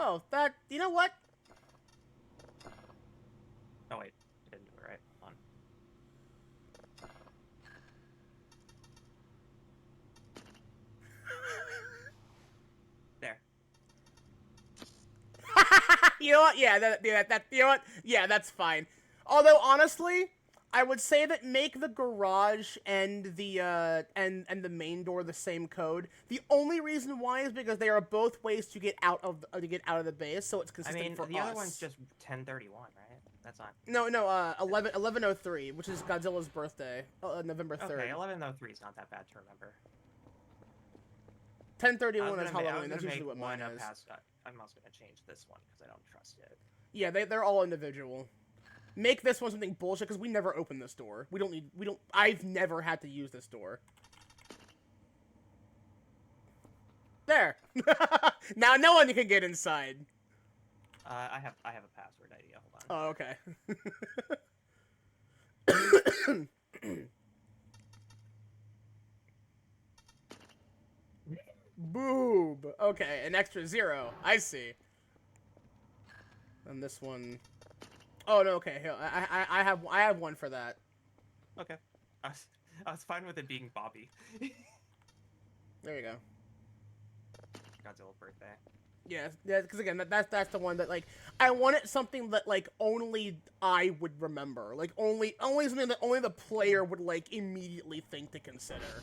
Oh, that... You know what? Oh wait, I didn't do it right. Hold on. There. You know what? Yeah, you know what? Yeah, that's fine. Although honestly, I would say that make the garage and the and the main door the same code. The only reason why is because they are both ways to get out of the base, so it's consistent for us. The other one's just 1031, right? That's not. No, 1103, which is Godzilla's birthday, November 3rd. Okay, 1103 is not that bad to remember. 1031 is Halloween. That's usually what mine is. I'm also gonna change this one because I don't trust it. Yeah, they're all individual. Make this one something bullshit because we never open this door. I've never had to use this door. There. Now no one can get inside. I have a password idea. Hold on. Oh, okay. Boob. Okay, an extra 0. I see. And this one. Oh no. Okay. Here, I have one for that. Okay. I was fine with it being Bobby. There you go. Godzilla birthday. Yeah, because again, that's the one that like I wanted something that like only I would remember, like only something that only the player would like immediately think to consider.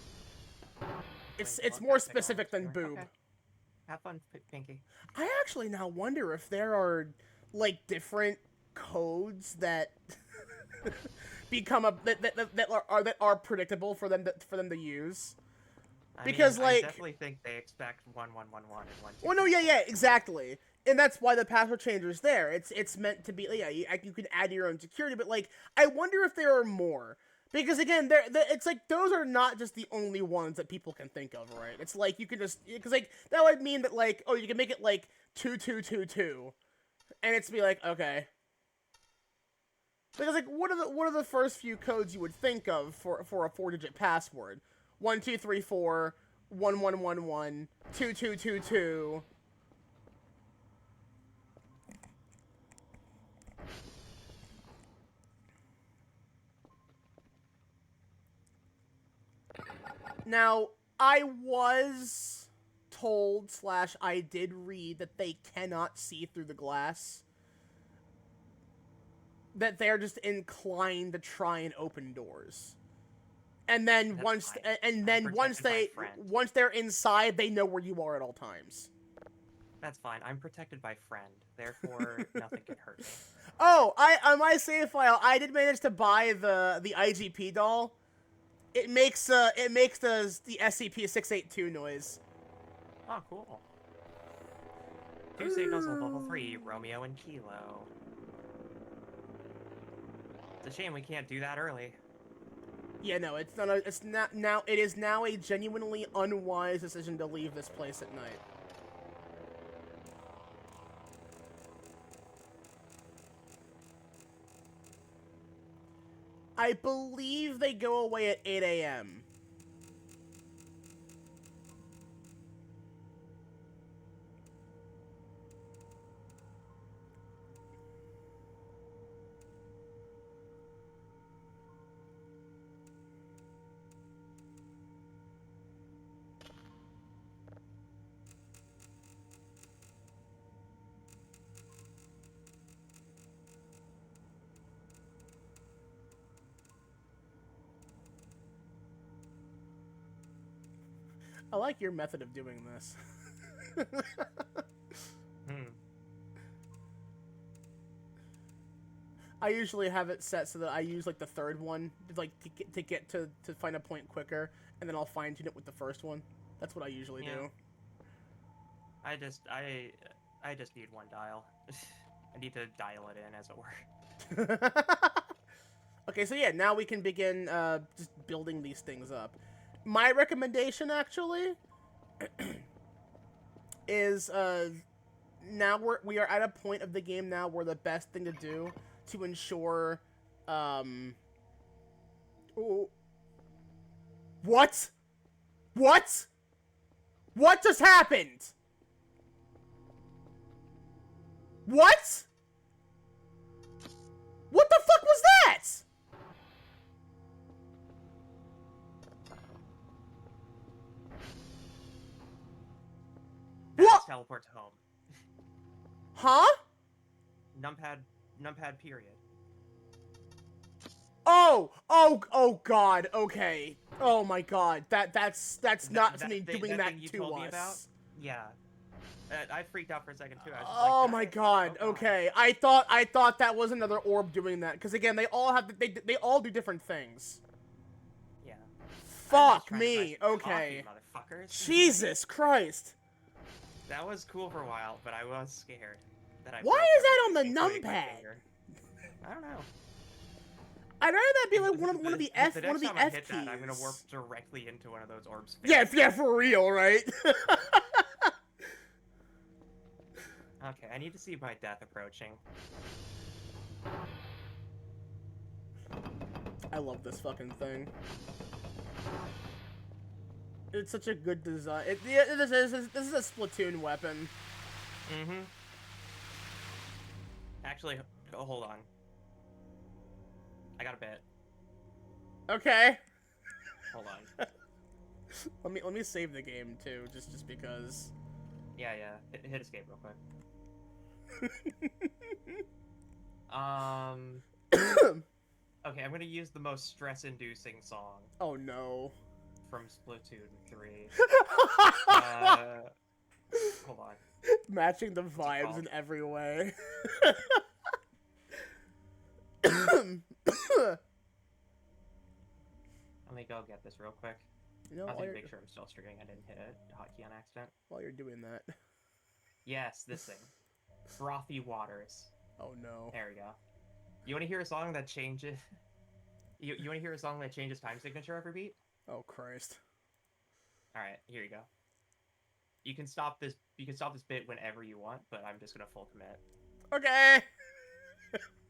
It's more specific than boob. Okay. Have fun, Pinky. I actually now wonder if there are like different codes that become that are predictable for them to use. Because, I like, definitely think they expect 1111 and 12. well, no, yeah, exactly, and that's why the password changer is there. It's meant to be, yeah. You can add your own security, but like, I wonder if there are more. Because again, it's like those are not just the only ones that people can think of, right? It's like you can just because like that would mean that like oh you can make it like 2222, and it's be like okay. Because like what are the first few codes you would think of for a 4-digit password? 1234 1111 2222. Now, I was told / I did read that they cannot see through the glass. That they're just inclined to try and open doors. And then once they're inside, they know where you are at all times. That's fine. I'm protected by friend, therefore nothing can hurt me. Oh, on my save file, I did manage to buy the IGP doll. It makes the SCP-682 noise. Oh, cool. 2 signals of level 3, Romeo and Kilo. It's a shame we can't do that early. Yeah, no, it is now a genuinely unwise decision to leave this place at night. I believe they go away at 8 a.m. I like your method of doing this. I usually have it set so that I use like the third one to get to find a point quicker, and then I'll fine tune it with the first one. That's what I usually do. I just need one dial. I need to dial it in, as it were. Okay, so yeah, now we can begin just building these things up. My recommendation, actually, is now we are at a point of the game now where the best thing to do to ensure what just happened? What the fuck was that? What? Teleport to home. Huh? Numpad period. Oh god, okay. Oh my god. That's not something doing that you to told us. Me about? Yeah. I freaked out for a second too. I was just oh like, my god, okay. I thought that was another orb doing that, because again, they all have they all do different things. Yeah. Fuck me, okay. Coffee, motherfuckers. Jesus Christ. That was cool for a while, but I was scared. Why is that on the numpad? I don't know. I'd rather that be like one of the F keys. I'm gonna warp directly into one of those orbs. Yeah, for real, right? Okay, I need to see my death approaching. I love this fucking thing. It's such a good design. This is a Splatoon weapon. Mm-hmm. Actually, hold on. I got a bit. Okay. Hold on. let me save the game too, just because. Yeah, hit escape real quick. Um. Okay, I'm gonna use the most stress-inducing song Oh no. from Splatoon 3. Uh, hold on. Matching the What's it vibes called? in every way. Let me go get this real quick. You know, I think make sure I'm still streaming. I didn't hit a hotkey on accident. while you're doing that. Yes, this thing. Frothy Waters. Oh no. There we go. You want to hear a song that changes? You want to hear a song that changes time signature every beat? Oh Christ. All right, here you go. You can stop this. You can stop this bit whenever you want, but I'm just gonna full commit. Okay.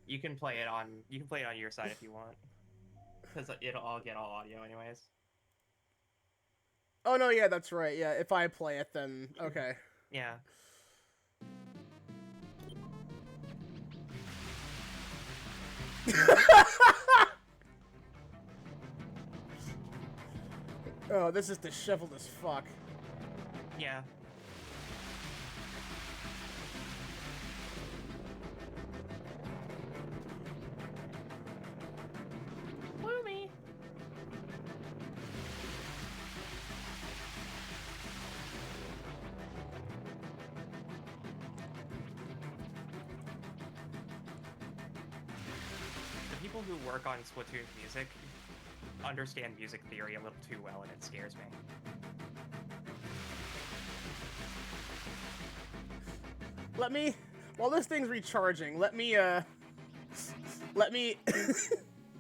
You can play it on. You can play it on your side if you want, because I'll get all audio anyways. Oh no, yeah, that's right. Yeah, if I play it, then okay. Yeah. Oh, this is disheveled as fuck. Yeah. Woomy. The people who work on Splatoon music understand music theory a little too well, and it scares me. Let me, while this thing's recharging, let me let me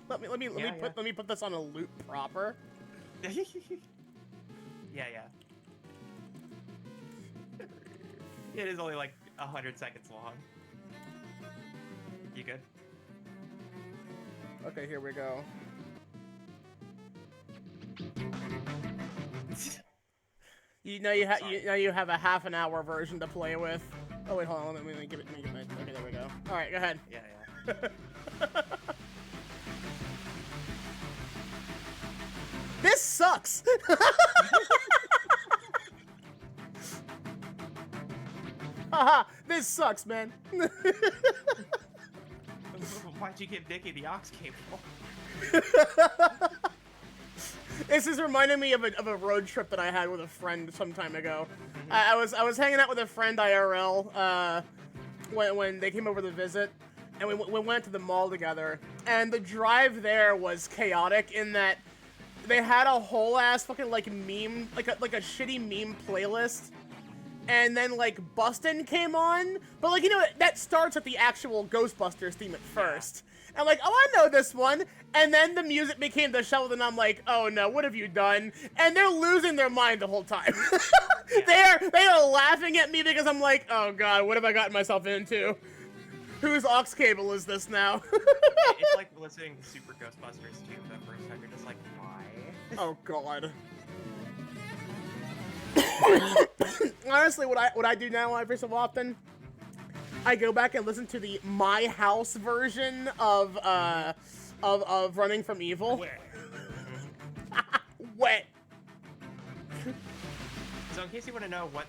put this on a loop proper. Yeah. It is only like 100 seconds long. You good? Okay, here we go. You have a half an hour version to play with. Oh wait, hold on. Let me give it. Okay, there we go. All right, go ahead. Yeah. This sucks. Haha, this sucks, man. Why'd you give Dickie the aux cable? This is reminding me of a road trip that I had with a friend some time ago. I was hanging out with a friend IRL when they came over to visit, and we went to the mall together. And the drive there was chaotic in that they had a whole ass fucking like meme, like a shitty meme playlist. And then like Bustin' came on, but like that starts at the actual Ghostbusters theme at first. And I'm like, oh, I know this one. And then the music became disheveled, and I'm like, oh no, what have you done? And they're losing their mind the whole time. They are laughing at me because I'm like, oh god, what have I gotten myself into? Whose aux cable is this now? It's like listening to Super Ghostbusters 2 for the first time. You're just like, why? Oh god. Honestly, what I do now every so often, I go back and listen to the My House version of Running from Evil. Wet. So in case you want to know what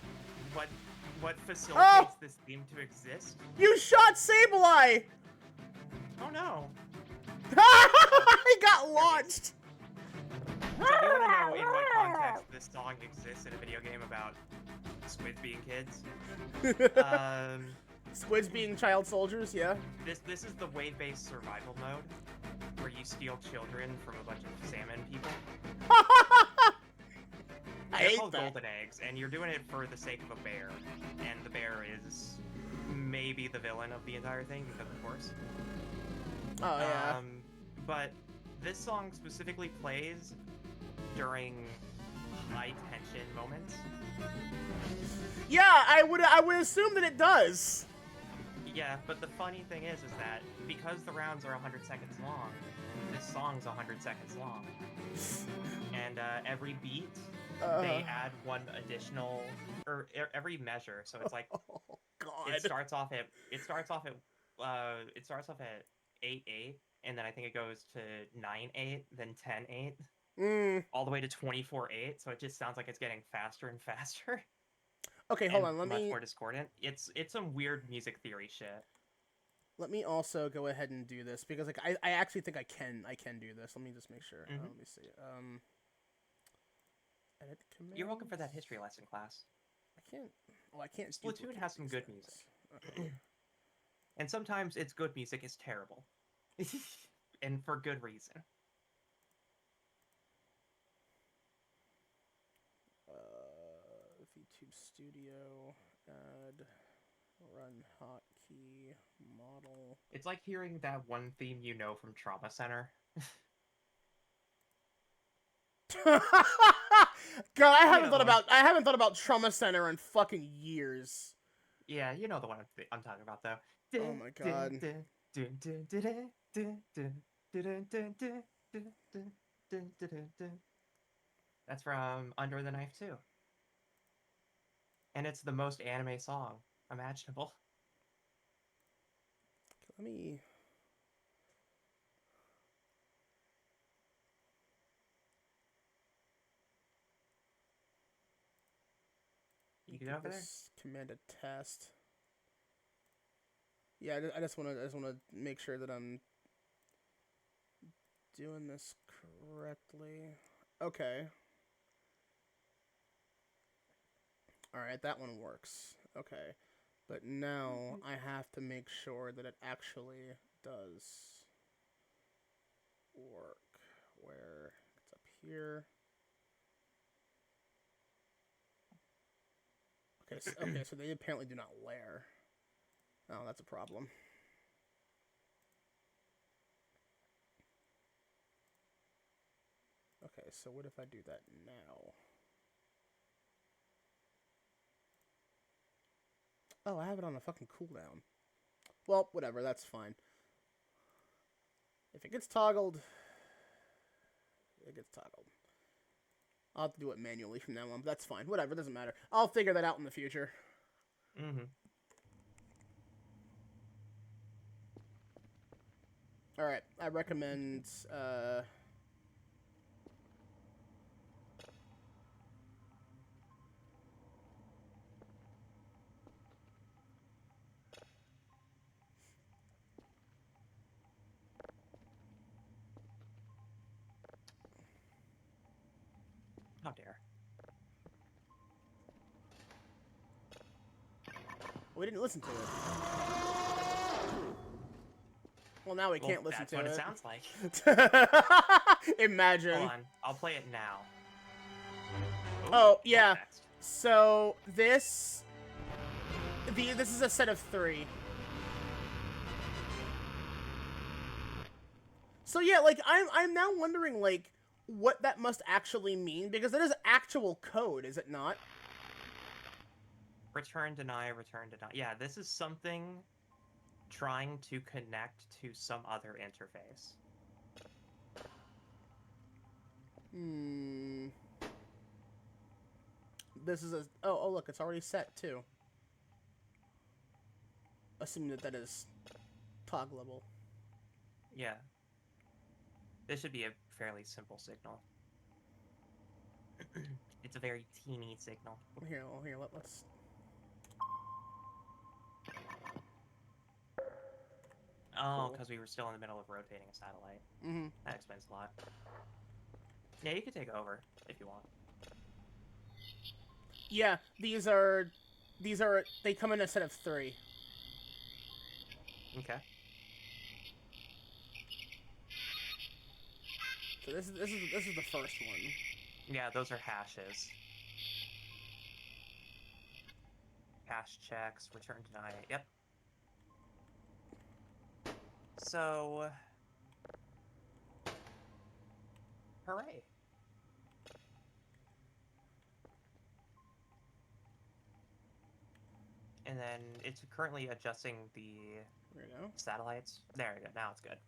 facilitates this theme to exist. You shot Sableye! Oh no. He got launched. So if you want to know in what context this song exists in a video game about squids being kids, Squids being child soldiers, yeah. This is the wave-based survival mode where you steal children from a bunch of salmon people. I They're hate called that. golden eggs, and you're doing it for the sake of a bear, and the bear is maybe the villain of the entire thing, because of course. Oh yeah. But this song specifically plays during high tension moments. Yeah, I would assume that it does. Yeah, but the funny thing is that because the rounds are 100 seconds long, this song's 100 seconds long. And every beat, they add one additional, or every measure. So it's like, Oh god. it starts off at 8-8, and then I think it goes to 9-8, then 10-8, all the way to 24-8. So it just sounds like it's getting faster and faster. Okay, hold and on. Let much me more discordant. It's some weird music theory shit. also go ahead and do this because like I actually think I can do this. Let me just make sure. Mhm. Let me see. Edit commands. You're welcome for that history lesson class. I can't. Oh, I can't. Splatoon duplicate has some these good things. music. Okay. And sometimes its good music is terrible. And for good reason. VTube Studio. Add. Run hotkey model. It's like hearing that one theme you know from Trauma Center. God, I haven't the one. I haven't thought about Trauma Center in fucking years. Yeah, you know the one I'm talking about though. Oh my god. That's from Under the Knife too. And it's the most anime song imaginable. Let me. You get over there? Command a test. Yeah, I just want to make sure that I'm doing this correctly. Okay. All right, that one works. Okay. But now I have to make sure that it actually does work. Where it's up here. Okay, so they apparently do not layer. Oh, that's a problem. Okay, so what if I do that now? Oh, I have it on a fucking cooldown. Well, whatever, that's fine. If it gets toggled, it gets toggled. I'll have to do it manually from now on, but that's fine. Whatever, doesn't matter. I'll figure that out in the future. Mm-hmm. Alright, I recommend, How dare. we didn't listen to it. Well, now we can't listen to it. That's what it sounds like. Imagine. Hold on, I'll play it now. Ooh, Oh, yeah. next? So, this is a set of 3. So yeah, like I'm now wondering like what that must actually mean because it is actual code, is it not? Return, deny, return, deny. Yeah, this is something trying to connect to some other interface. This is a oh look, it's already set too. Assuming that is toggleable. Yeah. This should be a fairly simple signal. It's a very teeny signal. Here, let's. Oh, because we were still in the middle of rotating a satellite. Mm-hmm. That explains a lot. Yeah, you can take over if you want. Yeah, they come in a set of 3. Okay. So this is the first one. Yeah, those are hashes. Hash checks, return, deny. Yep. So, hooray. And then it's currently adjusting the There we go. satellites. There we go. Now it's good.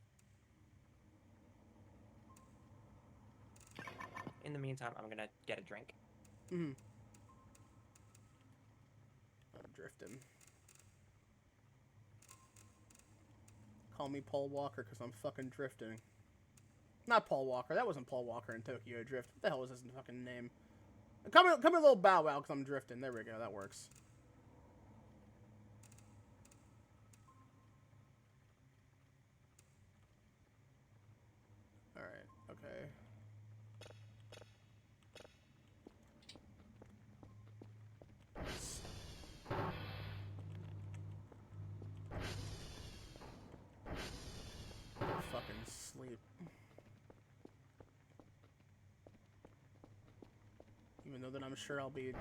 In the meantime, I'm gonna get a drink. Mm-hmm. I'm drifting. Call me Paul Walker because I'm fucking drifting. Not Paul Walker. That wasn't Paul Walker in Tokyo Drift. What the hell was his fucking name? Come in a little bow wow because I'm drifting. There we go. That works. All right. Okay. Fucking sleep. Even though that I'm sure I'll be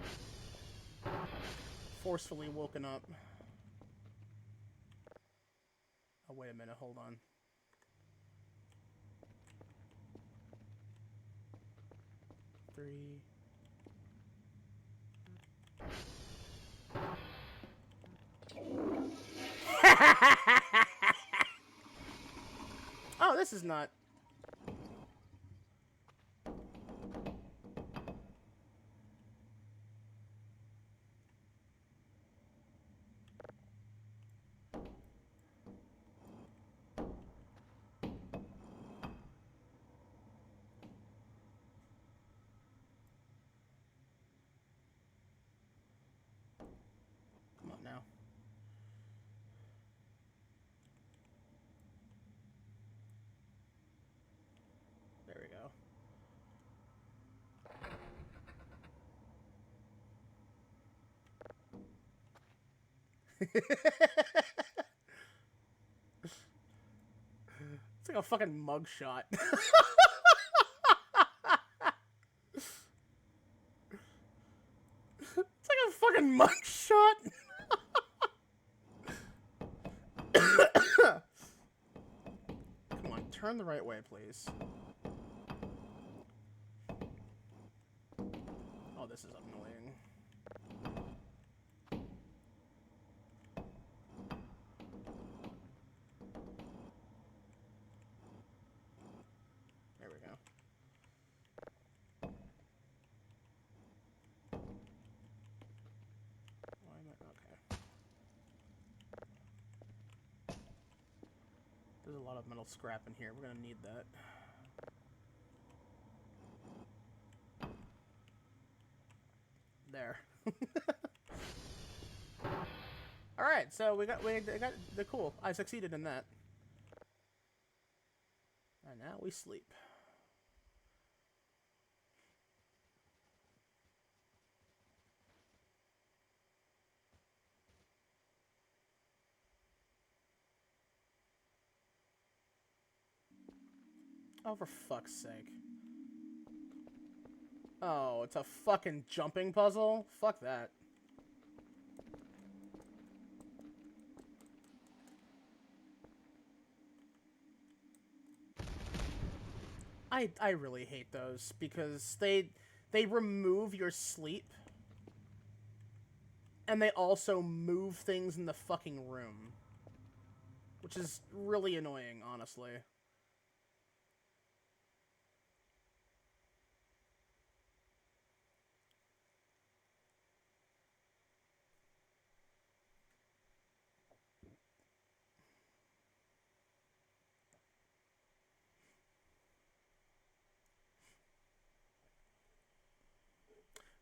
forcefully woken up. Oh, wait a minute. Hold on. Three. Oh, this is not... Come on now. There we go. It's like a fucking mugshot. It's like a fucking mugshot. Come on, turn the right way, please. Oh, this is annoying. There we go. Why am I... Okay. There's a lot of metal scrap in here. We're gonna need that. There. Alright, so we got the cool. I succeeded in that. And now we sleep. Oh, for fuck's sake. Oh, it's a fucking jumping puzzle? Fuck that. I really hate those because they remove your sleep and they also move things in the fucking room, which is really annoying, honestly.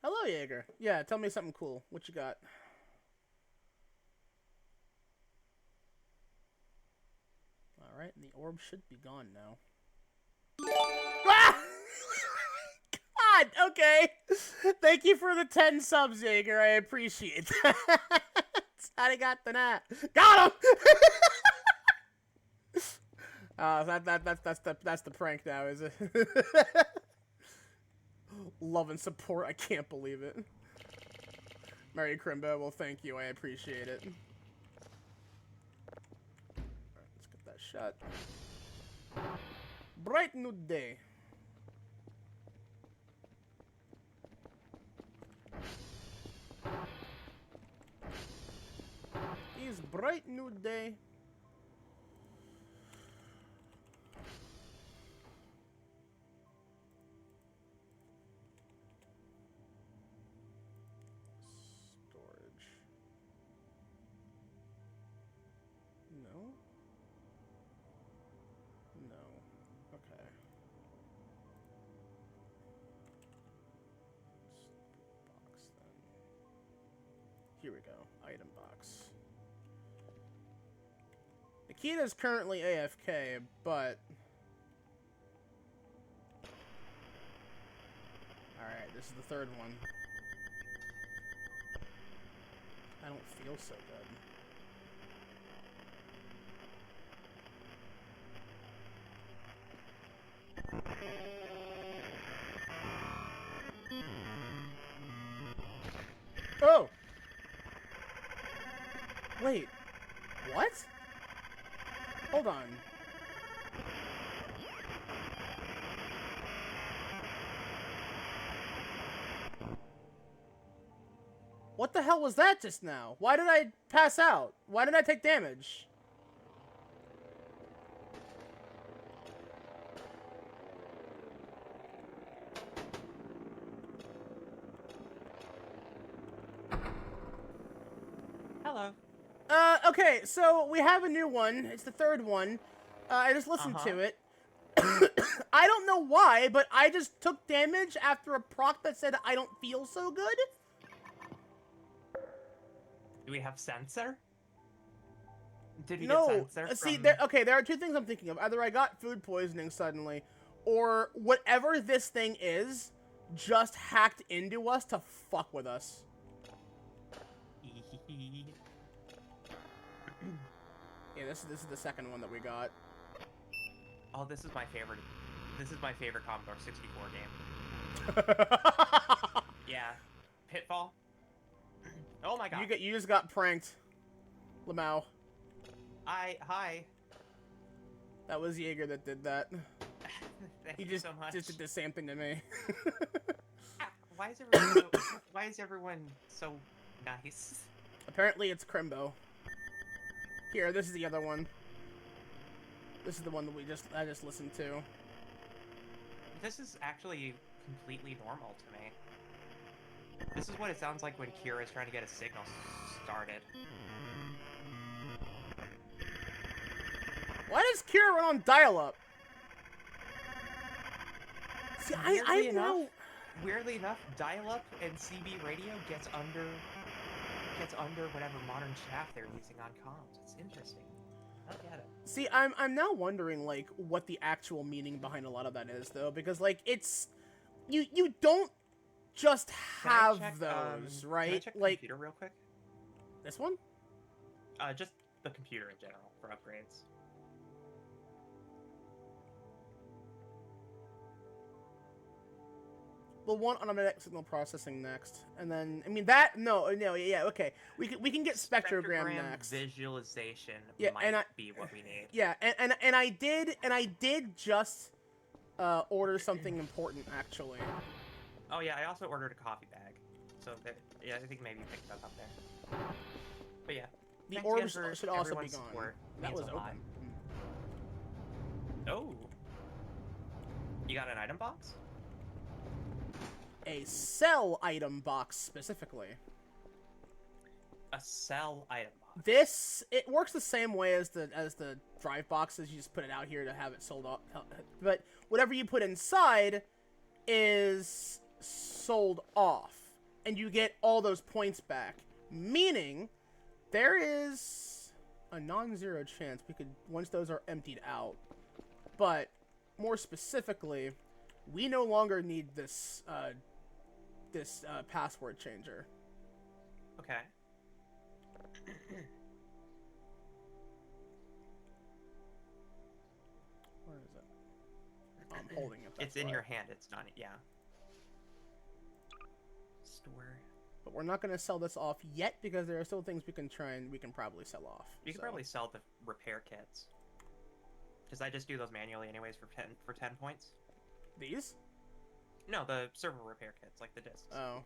Hello, Jaeger. Yeah, tell me something cool. What you got? Alright, the orb should be gone now. Ah! God, okay. Thank you for the 10 subs, Jaeger. I appreciate that. Arigato. Got him! That's the prank now, is it? Love and support, I can't believe it. Mary Crimbo, well, thank you, I appreciate it. Alright, let's get that shot. Bright new day. Is bright new day. Storage. No. No. Okay. here we go. Item box. Nikita's currently AFK, but... Alright, this is the third one. I don't feel so good. Oh! Wait. What? Hold on. What the hell was that just now? Why did I pass out? Why did I take damage? Hello. Okay, so we have a new one. It's the third one. I just listened to it. I don't know why, but I just took damage after a proc that said I don't feel so good. Do we have sensor? Did we No. get sensor See, from... there are two things I'm thinking of. Either I got food poisoning suddenly, or whatever this thing is just hacked into us to fuck with us. Yeah, this is the second one that we got. Oh, this is my favorite. This is my favorite Commodore 64 game. Yeah, Pitfall. Oh my god. You just got pranked, Lamau. Hi. That was Jaeger that did that. Thank He you just so much. did the same thing to me. Why is everyone so, why is everyone so nice? Apparently it's Crimbo. Here, this is the other one. This is the one that I just listened to. This is actually completely normal to me. This is what it sounds like when Kira is trying to get a signal started. Why does Kira run on dial-up? See, Weirdly enough, dial-up and CB radio gets under whatever modern chaff they're using on comms. It's interesting. I don't get it. See, I'm now wondering like what the actual meaning behind a lot of that is though, because like it's you don't just have those, right? Can I check the like computer real quick? This one? Just the computer in general for upgrades. We'll want automatic signal processing next, and then yeah, okay. We can get spectrogram next. Visualization might be what we need. Yeah, and I did just order something important actually. Oh yeah, I also ordered a coffee bag. So yeah, I think maybe you picked that up there. But yeah, the thanks order again for should also be everyone's gone. support. That Means was a lot. open. Oh, you got an item box? A cell item box specifically. A cell item box. It works the same way as the drive boxes. You just put it out here to have it sold off. But whatever you put inside is sold off, and you get all those points back. Meaning, there is a non-zero chance we could once those are emptied out. But more specifically, we no longer need this password changer. Okay. Where is it? I'm holding it. It's in your hand. It's not. Yeah. Store. But we're not going to sell this off yet because there are still things we can probably sell off. You could probably sell the repair kits. Because I just do those manually anyways for 10 points. These? No, the server repair kits, like the discs. Oh.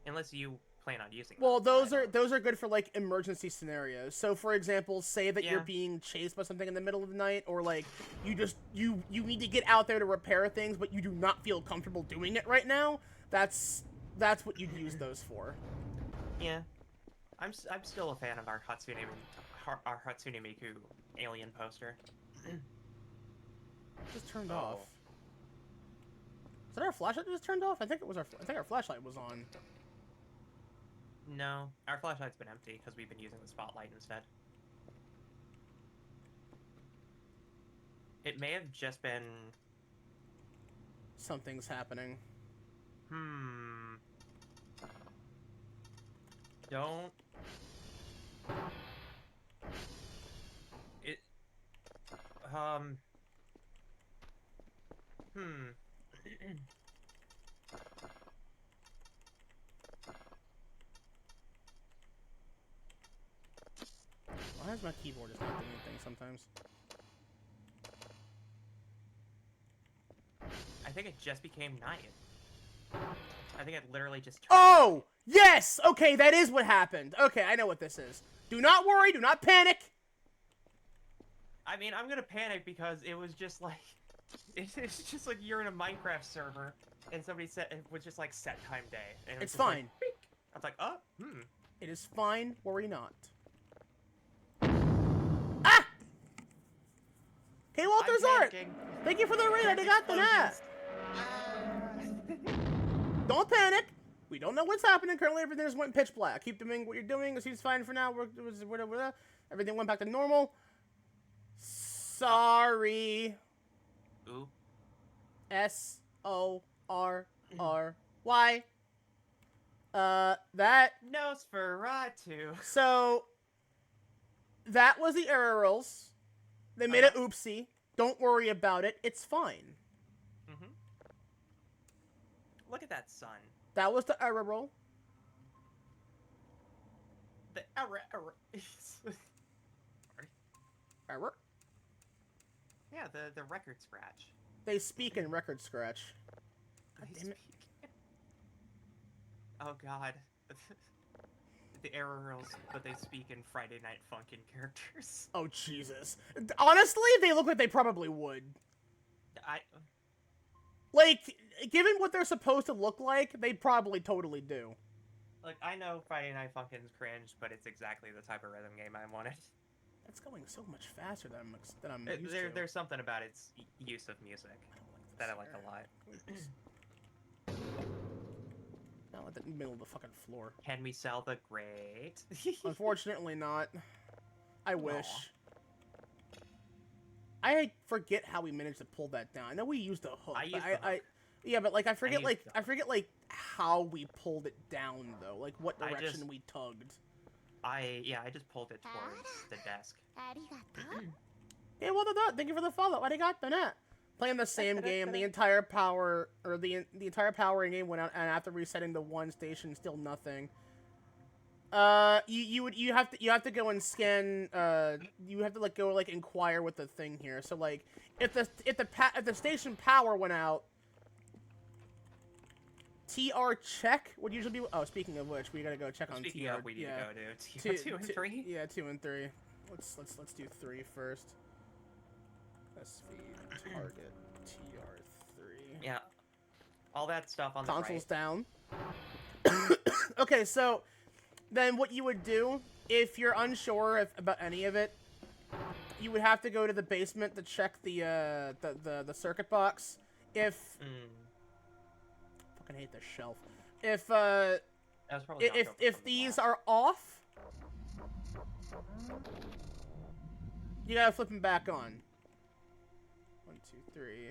Unless you plan on using them. Well, those are good for like emergency scenarios. So, for example, say that you're being chased by something in the middle of the night, or like you need to get out there to repair things, but you do not feel comfortable doing it right now. That's what you'd use those for. Yeah, I'm still a fan of our Hatsune Miku alien poster. Just turned off. Is that our flashlight just turned off? I think our flashlight was on. No, our flashlight's been empty because we've been using the spotlight instead. It may have just been... Something's happening. Don't... It... Why is my keyboard just not doing anything sometimes? I think it just became night. I think it literally just turned Oh! Yes! Okay, that is what happened. Okay, I know what this is. Do not worry, do not panic! I mean, I'm gonna panic because it was just like... It's just like you're in a Minecraft server, and somebody said it was just like set time day. And it was It's just like, fine. beep. I was like, oh, It is fine, worry not. Ah! Hey, Walter's I'm art! panicking. Thank you for the raid, I got the net! Don't panic! We don't know what's happening. Currently, everything just went pitch black. Keep doing what you're doing. It seems fine for now. Everything went back to normal. Sorry. Ooh. S-O-R-R-Y. That... Nosferatu. So... That was the error rules. They made an oopsie. Don't worry about it. It's fine. Look at that sun. That was the error roll. The error. Error? Yeah, the record scratch. They speak in record scratch. God They damn it. speak. Oh god. The error rules, but they speak in Friday Night Funkin' characters. Oh, Jesus. Honestly, they look like they probably would. Like, given what they're supposed to look like, they probably totally do. Like, I know Friday Night Funkin's cringe, but it's exactly the type of rhythm game I wanted. That's going so much faster than I'm used to. There's something about its use of music that I like a lot. Not like the middle of the fucking floor. Can we sell the grate? Unfortunately not. I wish. I forget how we managed to pull that down. I know we used a hook. I used the hook. Yeah, but like I forget used the I forget like how we pulled it down though. Like what direction we tugged. I just pulled it towards the desk. Yeah, well done. Thank you for the follow. Arigato net. Playing the same game, the entire power or the entire power in game went out, and after resetting the one station, still nothing. You have to go and scan. You have to like go like inquire with the thing here. So like, if the station power went out, TR check would usually be. Oh, speaking of which, we gotta go check on TR. Speaking of, we need to go to 2 and 3. Yeah, 2 and 3. Let's do 3 first. SV target TR3. Yeah, all that stuff on Console's the down. right. Okay, so then what you would do if you're unsure about any of it, you would have to go to the basement to check the circuit box. If fucking hate this shelf. If these are off, you gotta flip them back on. 1, 2, 3.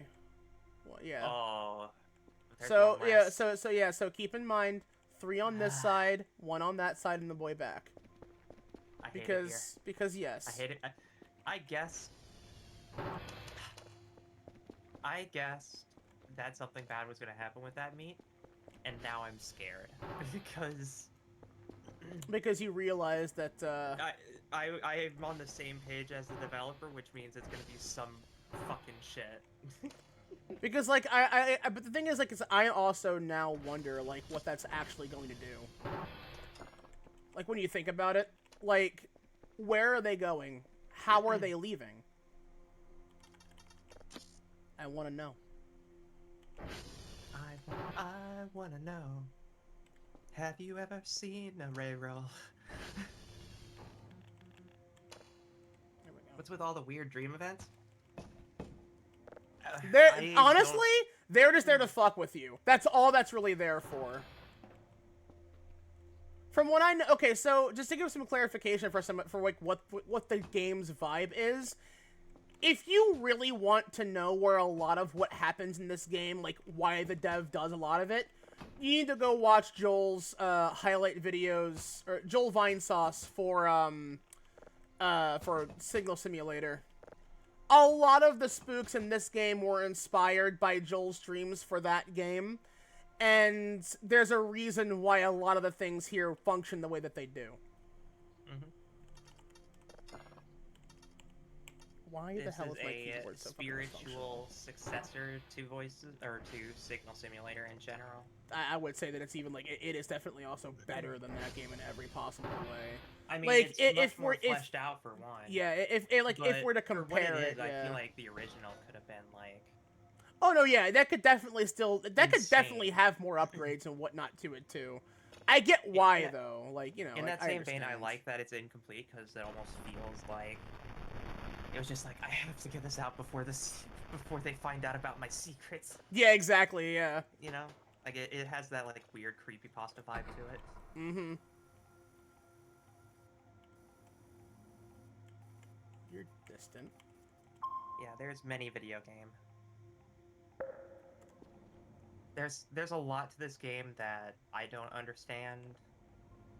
Well, yeah. Oh. So yeah, so keep in mind 3 on this side, 1 on that side, and the boy back. I hate it here. Because yes. I hate it. I guess that something bad was gonna happen with that meat, and now I'm scared because you realize that I'm on the same page as the developer, which means it's gonna be some fucking shit. Because like but the thing is like I also now wonder like what that's actually going to do. Like when you think about it, like where are they going? How are they leaving? I want to know. I want to know. Have you ever seen a reroll? What's with all the weird dream events? Honestly, they're just there to fuck with you. That's all that's really there for. From what I know, okay, so just to give some clarification for like what the game's vibe is, if you really want to know where a lot of what happens in this game, like why the dev does a lot of it, you need to go watch Joel's highlight videos, or Joel Vinesauce for Signal Simulator. A lot of the spooks in this game were inspired by Joel's streams for that game, and there's a reason why a lot of the things here function the way that they do. Mm-hmm. Why the hell is my keyboard so spiritual successor to Voices, or to Signal Simulator in general? I would say that it's even like it is definitely also better than that game in every possible way. I mean, like, it's much more fleshed out for one. Yeah, if we're to compare it, I feel like the original could have been like. Oh no, yeah, that could definitely could definitely have more upgrades and whatnot to it too. I get why though, like, you know. In like, that same vein, I like that it's incomplete because it almost feels like it was just like I have to get this out before they find out about my secrets. Yeah, exactly. Yeah. You know, like it has that like weird creepypasta vibe to it. Mm-hmm. You're distant. Yeah, there's many video game. There's a lot to this game that I don't understand,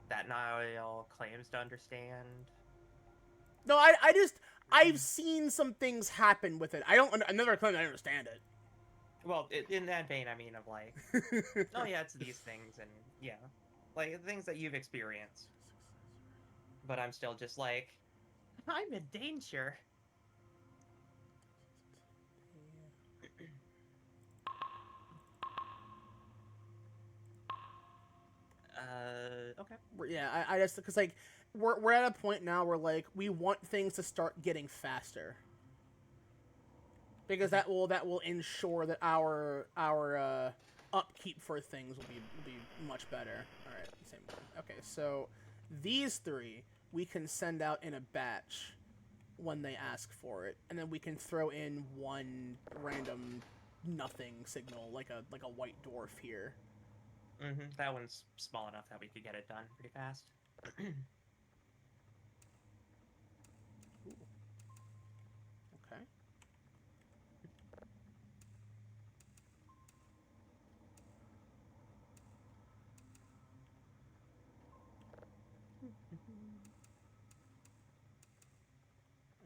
that Niall claims to understand. No, I've seen some things happen with it. I never claim I understand it. Well, in that vein, I mean, of like, oh yeah, it's these things, and yeah, like things that you've experienced. But I'm still just like, I'm in danger. Okay. Yeah, I just, because like we're at a point now where like we want things to start getting faster, because that will ensure that our upkeep for things will be much better. All right, same one. Okay, so these three we can send out in a batch when they ask for it, and then we can throw in one random nothing signal like a white dwarf here. Mm-hmm. That one's small enough that we could get it done pretty fast. Okay.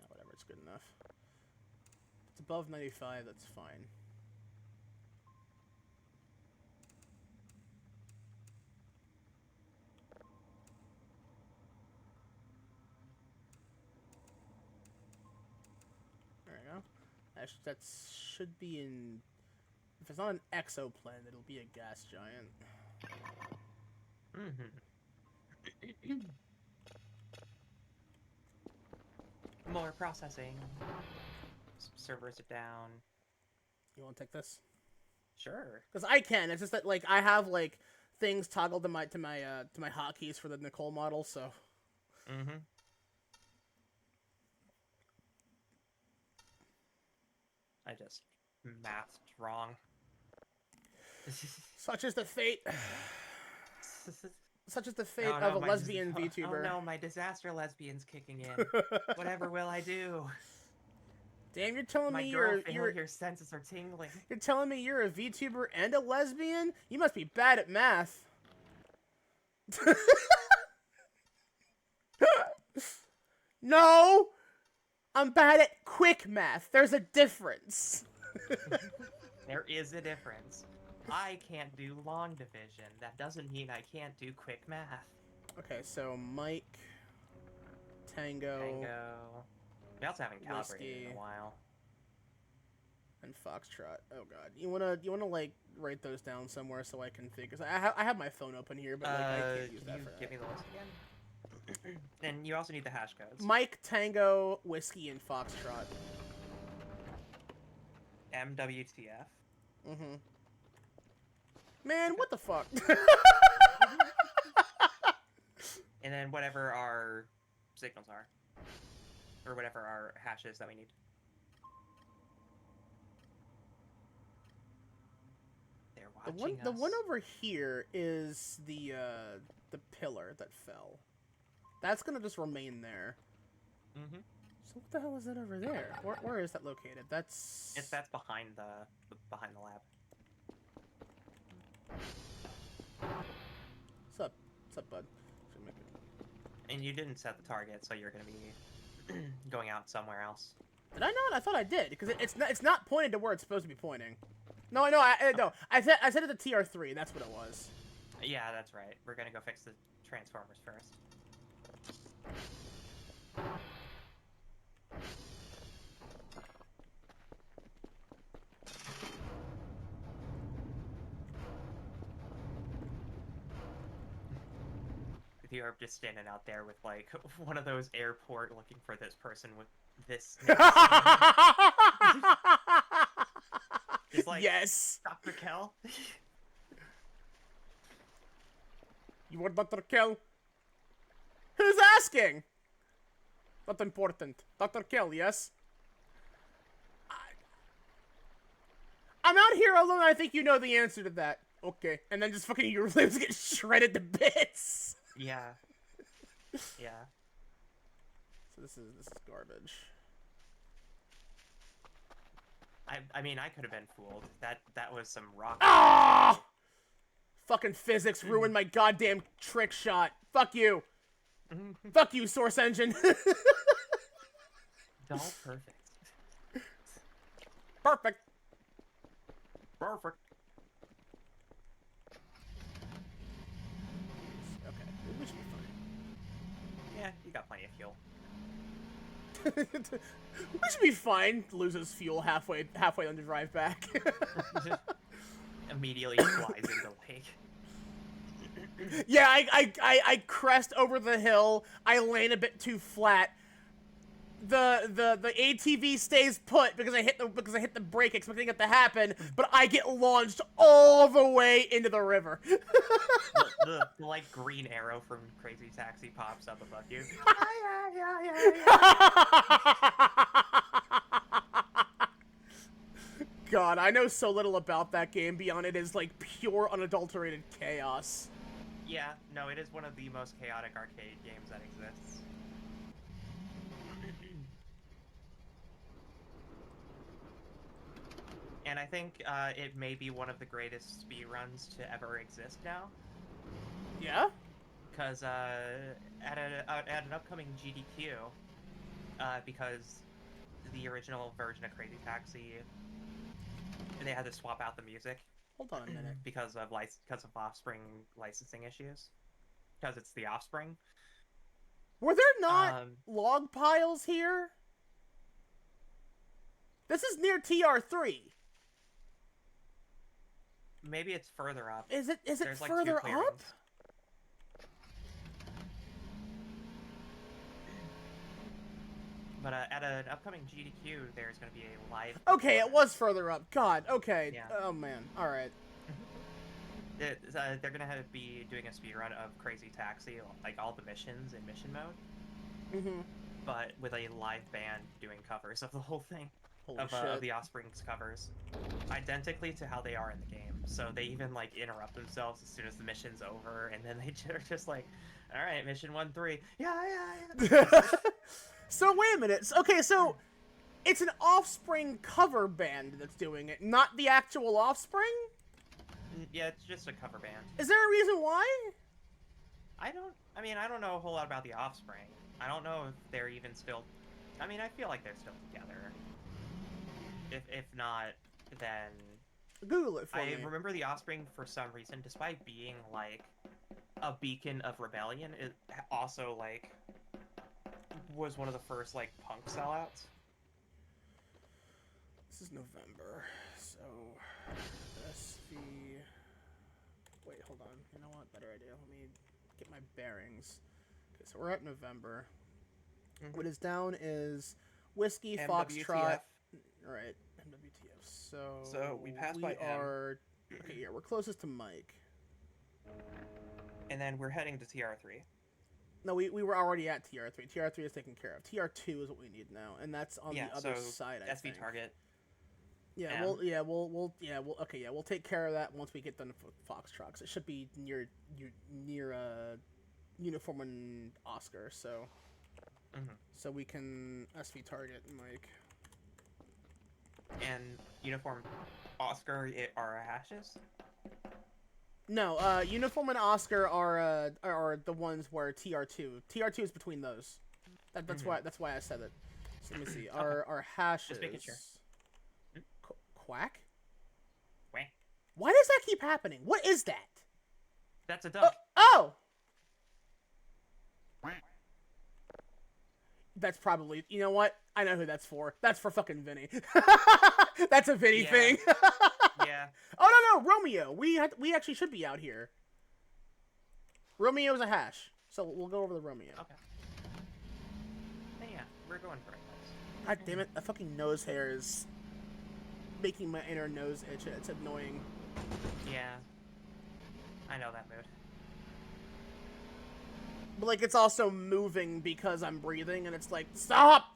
Whatever, it's good enough. If it's above 95, that's fine. Actually, that should be in... If it's not an exoplanet, it'll be a gas giant. Mm-hmm. More processing. Servers are down. You want to take this? Sure. Because I can. It's just that like I have like things toggled to my hotkeys for the Nicole model, so. Mm-hmm. I just mathed wrong. Such is the fate. Such is the fate oh, no, of a lesbian VTuber. Oh no, my disaster lesbian's kicking in. Whatever will I do? Damn, you're telling me your senses are tingling. You're telling me you're a VTuber and a lesbian? You must be bad at math. No! I'm bad at quick math. There's a difference. There is a difference. I can't do long division. That doesn't mean I can't do quick math. Okay, so Mike, Tango. We also haven't calibrated in a while. And Foxtrot. Oh god. You wanna like write those down somewhere so I can figure. I have my phone open here, but like I can't use that for that. Give me the list again. And you also need the hash codes. Mike, Tango, Whiskey, and Foxtrot. MWTF. Mm-hmm. Man, what the fuck? And then whatever our signals are. Or whatever our hash is that we need. They're watching us. The one over here is the the pillar that fell. That's gonna just remain there. Mm-hmm. So what the hell is that over there? Where is that located? That's... That's behind the lab. What's up? What's up, bud? And you didn't set the target, so you're gonna be going out somewhere else. Did I not? I thought I did, because it's not pointed to where it's supposed to be pointing. No, no, I said it to TR3. That's what it was. Yeah, that's right. We're gonna go fix the transformers first. You're just standing out there with like one of those airport looking for this person with this. Just like, yes. Dr. Kell. You are Dr. Kell? Who's asking? Not important. Dr. Kell, yes? I'm out here alone. I think you know the answer to that. Okay. And then just fucking your limbs get shredded to bits. Yeah. Yeah. So this is garbage. I mean, I could have been fooled. That was some rock. Ah! Fucking physics ruined my goddamn trick shot. Fuck you. Fuck you, Source Engine. Dull perfect. Perfect. Perfect. Okay, we should be fine. Yeah, you got plenty of fuel. We should be fine. Loses fuel halfway on the drive back. Immediately flies into the lake. Yeah, I crest over the hill. I land a bit too flat. The ATV stays put because I hit the brake expecting it to happen, but I get launched all the way into the river. the like green arrow from Crazy Taxi pops up above you. God, I know so little about that game beyond it is like pure unadulterated chaos. Yeah, no, it is one of the most chaotic arcade games that exists. And I think it may be one of the greatest speedruns to ever exist now. Yeah? Because at an upcoming GDQ, because the original version of Crazy Taxi, they had to swap out the music. Hold on a minute. because of Offspring licensing issues. Because it's the Offspring. Were there not log piles here? This is near TR3. Maybe it's further up. Is it There's, further like, 2 up? clearings. But at an upcoming GDQ, there's going to be a live... Okay, it was further up. God, okay. Yeah. Oh, man. Alright. They're going to be doing a speedrun of Crazy Taxi, like all the missions in mission mode. Mm-hmm. But with a live band doing covers of the whole thing. Holy Of shit. the Offspring's covers. Identically to how they are in the game. So they even, like, interrupt themselves as soon as the mission's over, and then they're just like, alright, mission 1-3. Yeah. So, wait a minute. Okay, so it's an Offspring cover band that's doing it, not the actual Offspring? Yeah, it's just a cover band. Is there a reason why? I don't know a whole lot about the Offspring. I don't know if they're even still... I mean, I feel like they're still together. If not, then... Google it for me. I remember the Offspring, for some reason, despite being, like, a beacon of rebellion, it also, like, was one of the first, like, punk sellouts. This is November, so... SV... Wait, hold on. You know what? Better idea. Let me get my bearings. Okay, so we're at November. Mm-hmm. What is down is Whiskey, MWTF. Foxtrot... Right, MWTF. So, we passed by M. Okay, yeah, we're closest to Mike. And then we're heading to TR3. No, we were already at TR3. TR3 is taken care of. TR2 is what we need now, and that's on the other side, I think. SV target. Yeah, M. we'll take care of that once we get done with Fox Trucks. It should be near Uniform and Oscar, so Mhm. so we can SV target Mike. And Uniform Oscar are hashes? No, Uniform and Oscar are the ones where TR2 is between those. That's why I said it. So let me see. Our hashes. Just making sure. Quack? Quack. Why does that keep happening? What is that? That's a duck. Oh! That's probably... You know what? I know who that's for. That's for fucking Vinny. That's a Vinny thing. Yeah. Oh, no, Romeo. We actually should be out here. Romeo's a hash. So we'll go over the Romeo. Okay. Yeah, we're going for it. God damn it. A fucking nose hair is making my inner nose itch. It's annoying. Yeah. I know that mood. But, like, it's also moving because I'm breathing, and it's like, stop!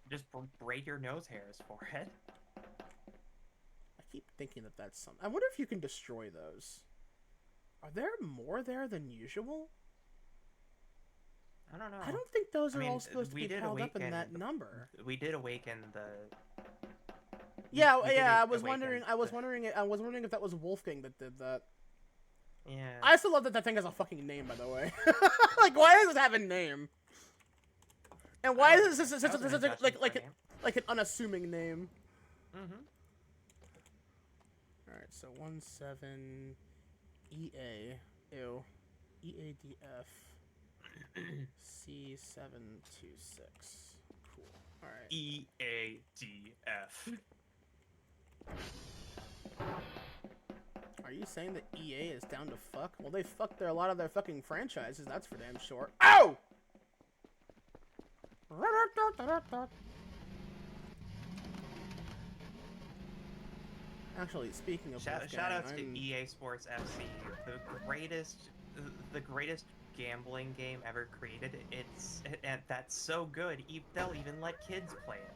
Just braid your nose hairs for it. I keep thinking that that's something. I wonder if you can destroy those. Are there more there than usual? I don't know. I don't think those are I mean, all supposed to be held up in that number. We did awaken the... Yeah, we did I was awaken wondering if that was Wolfgang that did that. Yeah. I still love that that thing has a fucking name, by the way. Like, why does it have a name? And why is this such like an unassuming name? Alright, so 17 EA ew EADF C726. Cool. Alright. EADF. Are you saying that EA is down to fuck? Well, they fucked a lot of their fucking franchises, that's for damn sure. Ow! Actually, speaking of shout out to EA Sports FC, the greatest gambling game ever created. That's so good. They'll even let kids play it.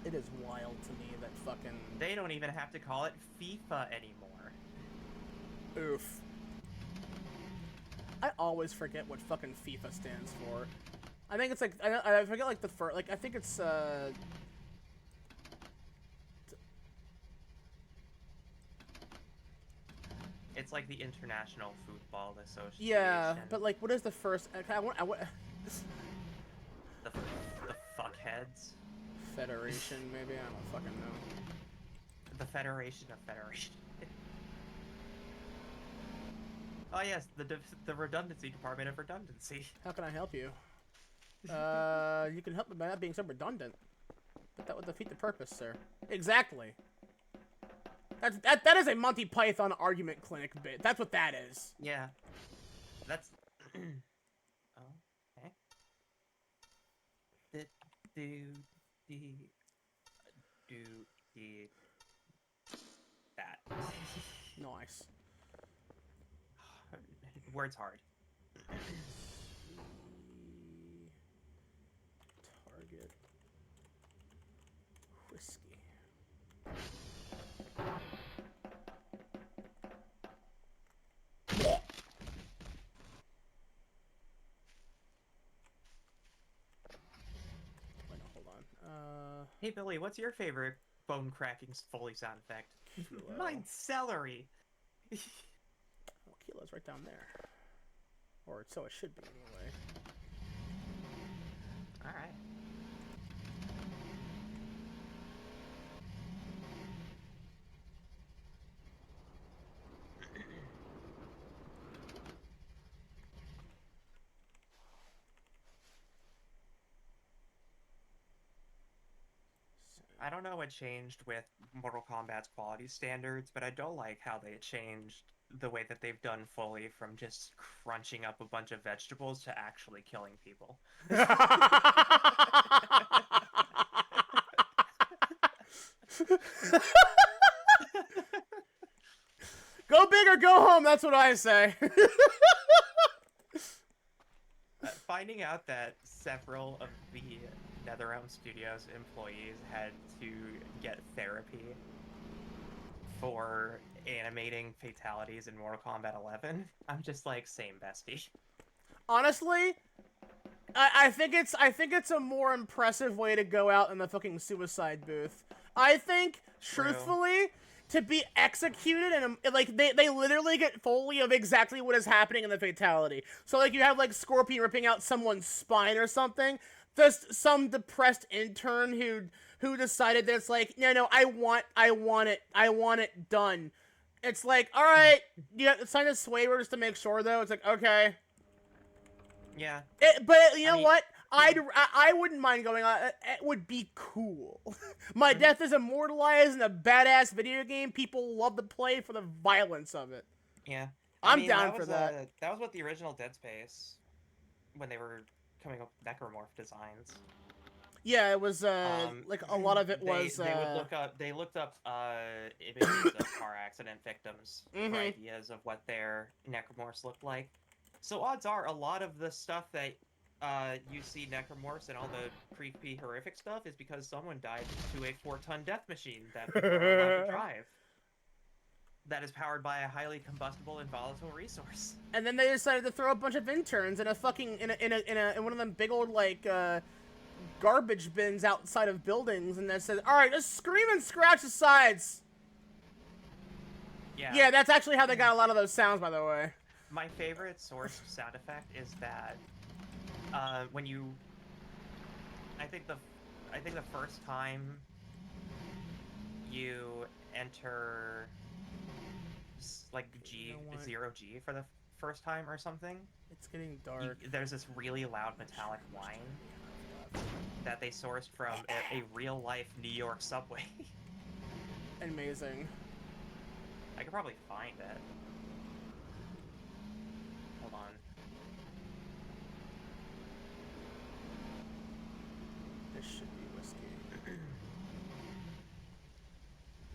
It is wild to me that fucking... They don't even have to call it FIFA anymore. Oof. I always forget what fucking FIFA stands for. I think it's like... I forget like the first... Like, I think it's, It's like the International Football Association. Yeah, but like, what is the first... The fuckheads. Federation, maybe? I don't fucking know. The Federation of Federation. Oh yes, the Redundancy Department of Redundancy. How can I help you? You can help me by not being so redundant. But that would defeat the purpose, sir. Exactly. That is a Monty Python argument clinic bit. That's what that is. Yeah. That's... Oh, okay. That. Nice. Word's hard. Target. Whiskey. Wait, no, hold on. Hey Billy, what's your favorite bone cracking Foley sound effect? Kilo. Mine's celery. Oh, Kilo's right down there. Or so it should be, anyway. Alright. I don't know what changed with Mortal Kombat's quality standards, but I don't like how they changed the way that they've done Foley from just crunching up a bunch of vegetables to actually killing people. or go home. That's what I say. Finding out that several of the NetherRealm Studios employees had to get therapy for animating fatalities in Mortal Kombat 11, I'm just like, same bestie. Honestly, I think it's a more impressive way to go out in the fucking suicide booth. I think, truthfully, to be executed and like they literally get Foley of exactly what is happening in the fatality. So like you have like Scorpion ripping out someone's spine or something. Just some depressed intern who decided that it's like, no, I want it done. It's like, all right, you have to sign a waiver just to make sure though. It's like, okay. Yeah. But you know what? I wouldn't mind going on. It would be cool. My death is immortalized in a badass video game. People love to play for the violence of it. Yeah. I'm down for that. That was what the original Dead Space, when they were coming up with Necromorph designs. Yeah, it was like a lot of it was. They looked up images of car accident victims for ideas of what their necromorphs looked like. So odds are a lot of the stuff that you see necromorphs and all the creepy, horrific stuff is because someone died to a 4-ton death machine that people are allowed to drive. That is powered by a highly combustible and volatile resource. And then they decided to throw a bunch of interns in a fucking in one of them big old like garbage bins outside of buildings, and that says, "All right, just scream and scratch the sides." Yeah. Yeah, that's actually how they got a lot of those sounds, by the way. My favorite source sound effect is that when you, I think the first time you enter like zero G for the first time or something, it's getting dark. There's this really loud metallic whine that they sourced from a real life New York subway. Amazing. I could probably find it. Hold on. This should be whiskey.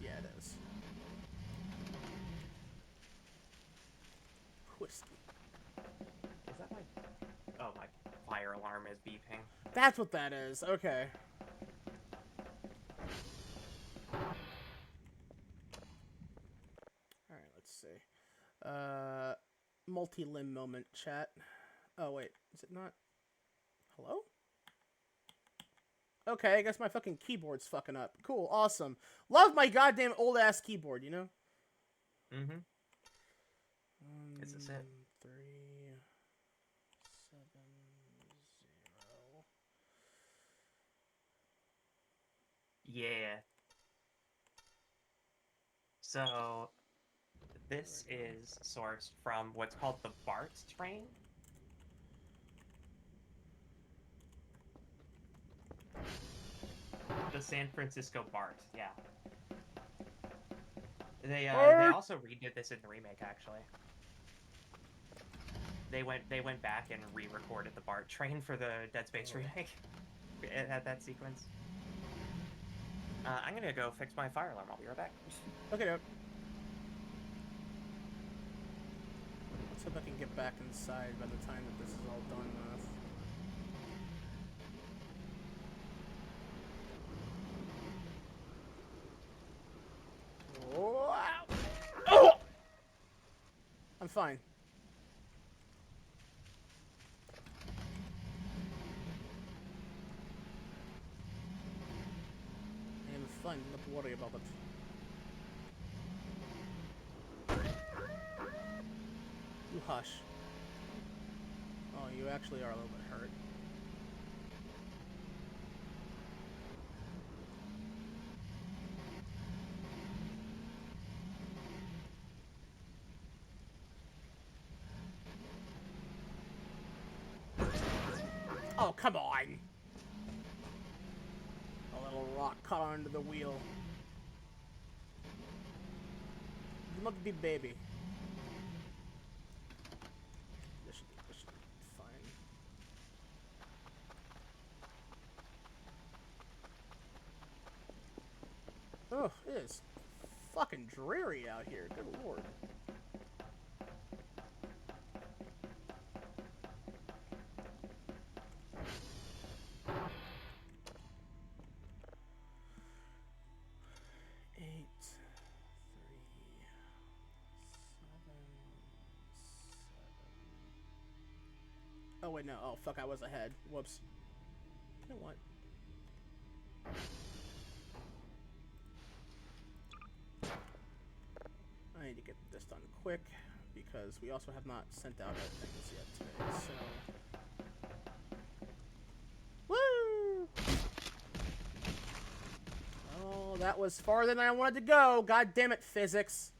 Yeah, it is. Whiskey. Is that my... Oh, my fire alarm is beeping. That's what that is. Okay. Alright, let's see. Multi-limb moment, chat. Oh, wait. Is it not? Hello? Okay, I guess my fucking keyboard's fucking up. Cool, awesome. Love my goddamn old-ass keyboard, you know? Mm-hmm. Is this it? 3, 7, 0. Yeah. So, this is sourced from what's called the BART train. The San Francisco BART, yeah. They also redid this in the remake, actually. They went back and re-recorded the BART train for the Dead Space remake. At that sequence. I'm gonna go fix my fire alarm. I'll be right back. Okay, doke. Let's hope I can get back inside by the time that this is all done with. Oh! I'm fine. I am fine, not worry about it. You hush. Oh, you actually are a little bit hurt. Oh, come on! A little rock caught onto the wheel. You must be baby. This should be fine. Oh, it is fucking dreary out here. Good lord. wait, no. Oh, fuck, I was ahead. Whoops. You know what? I need to get this done quick, because we also have not sent out our things yet today, so... Woo! Oh, that was farther than I wanted to go. God damn it, physics.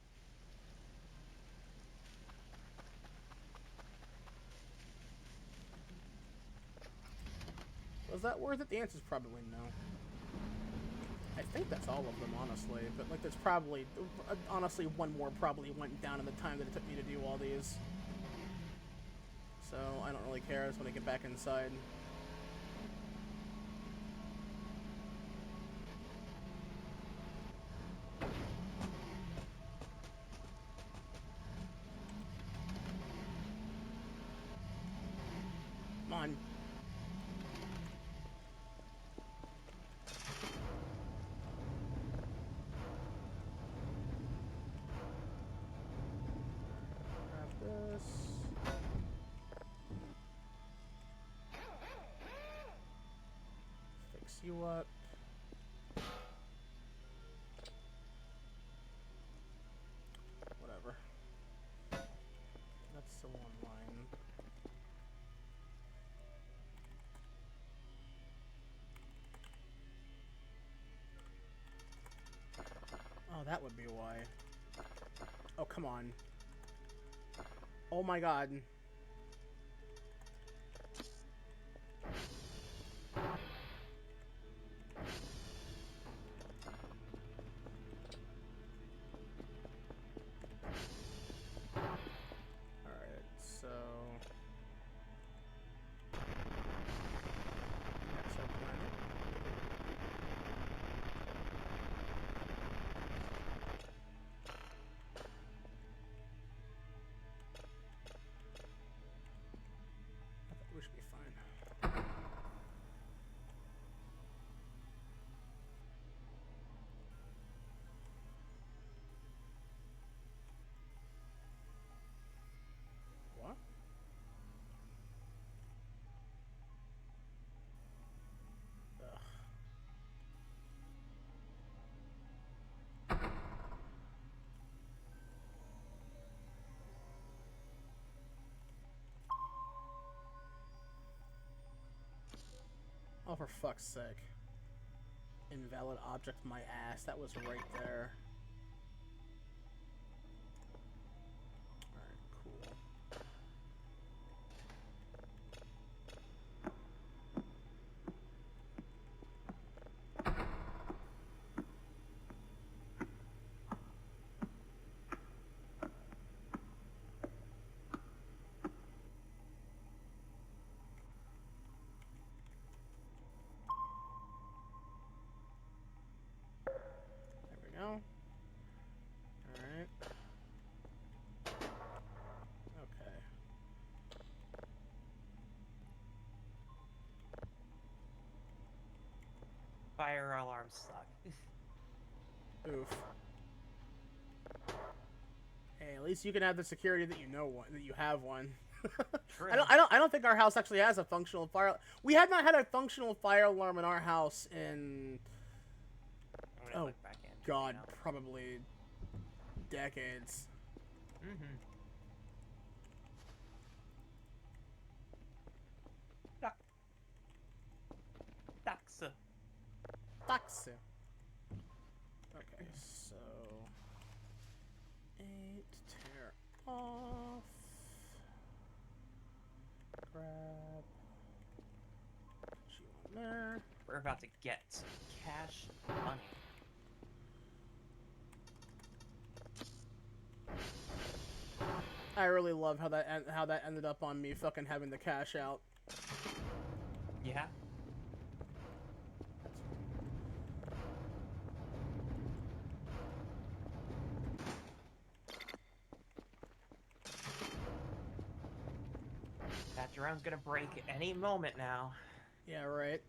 Was that worth it? The answer's probably no. I think that's all of them, honestly. But, like, there's probably... Honestly, one more probably went down in the time that it took me to do all these. So, I don't really care. I just want to get back inside. Come on. Grab this. Fix you up. Whatever. That's the one line. Oh, that would be why. Oh, come on. Oh my god. Alright, so... Next up, planet. I think we should be fine. What? Ugh. Oh, for fuck's sake. Invalid object, my ass. That was right there. Alright, cool. There we go. Alright. Okay. Fire alarms suck. Oof. Hey, at least you can have the security that you know one, that you have one. True. I don't think our house actually has a functional fire. We have not had a functional fire alarm in our house in, I'm gonna oh look back in. god, You know. probably decades. Mm-hmm. Duck. Ducks. Taxi. Okay, so 8 tear off. Grab. Put you on there. We're about to get some cash money. I really love how that ended up on me fucking having the cash out. Yeah. That drone's gonna break any moment now. Yeah, right.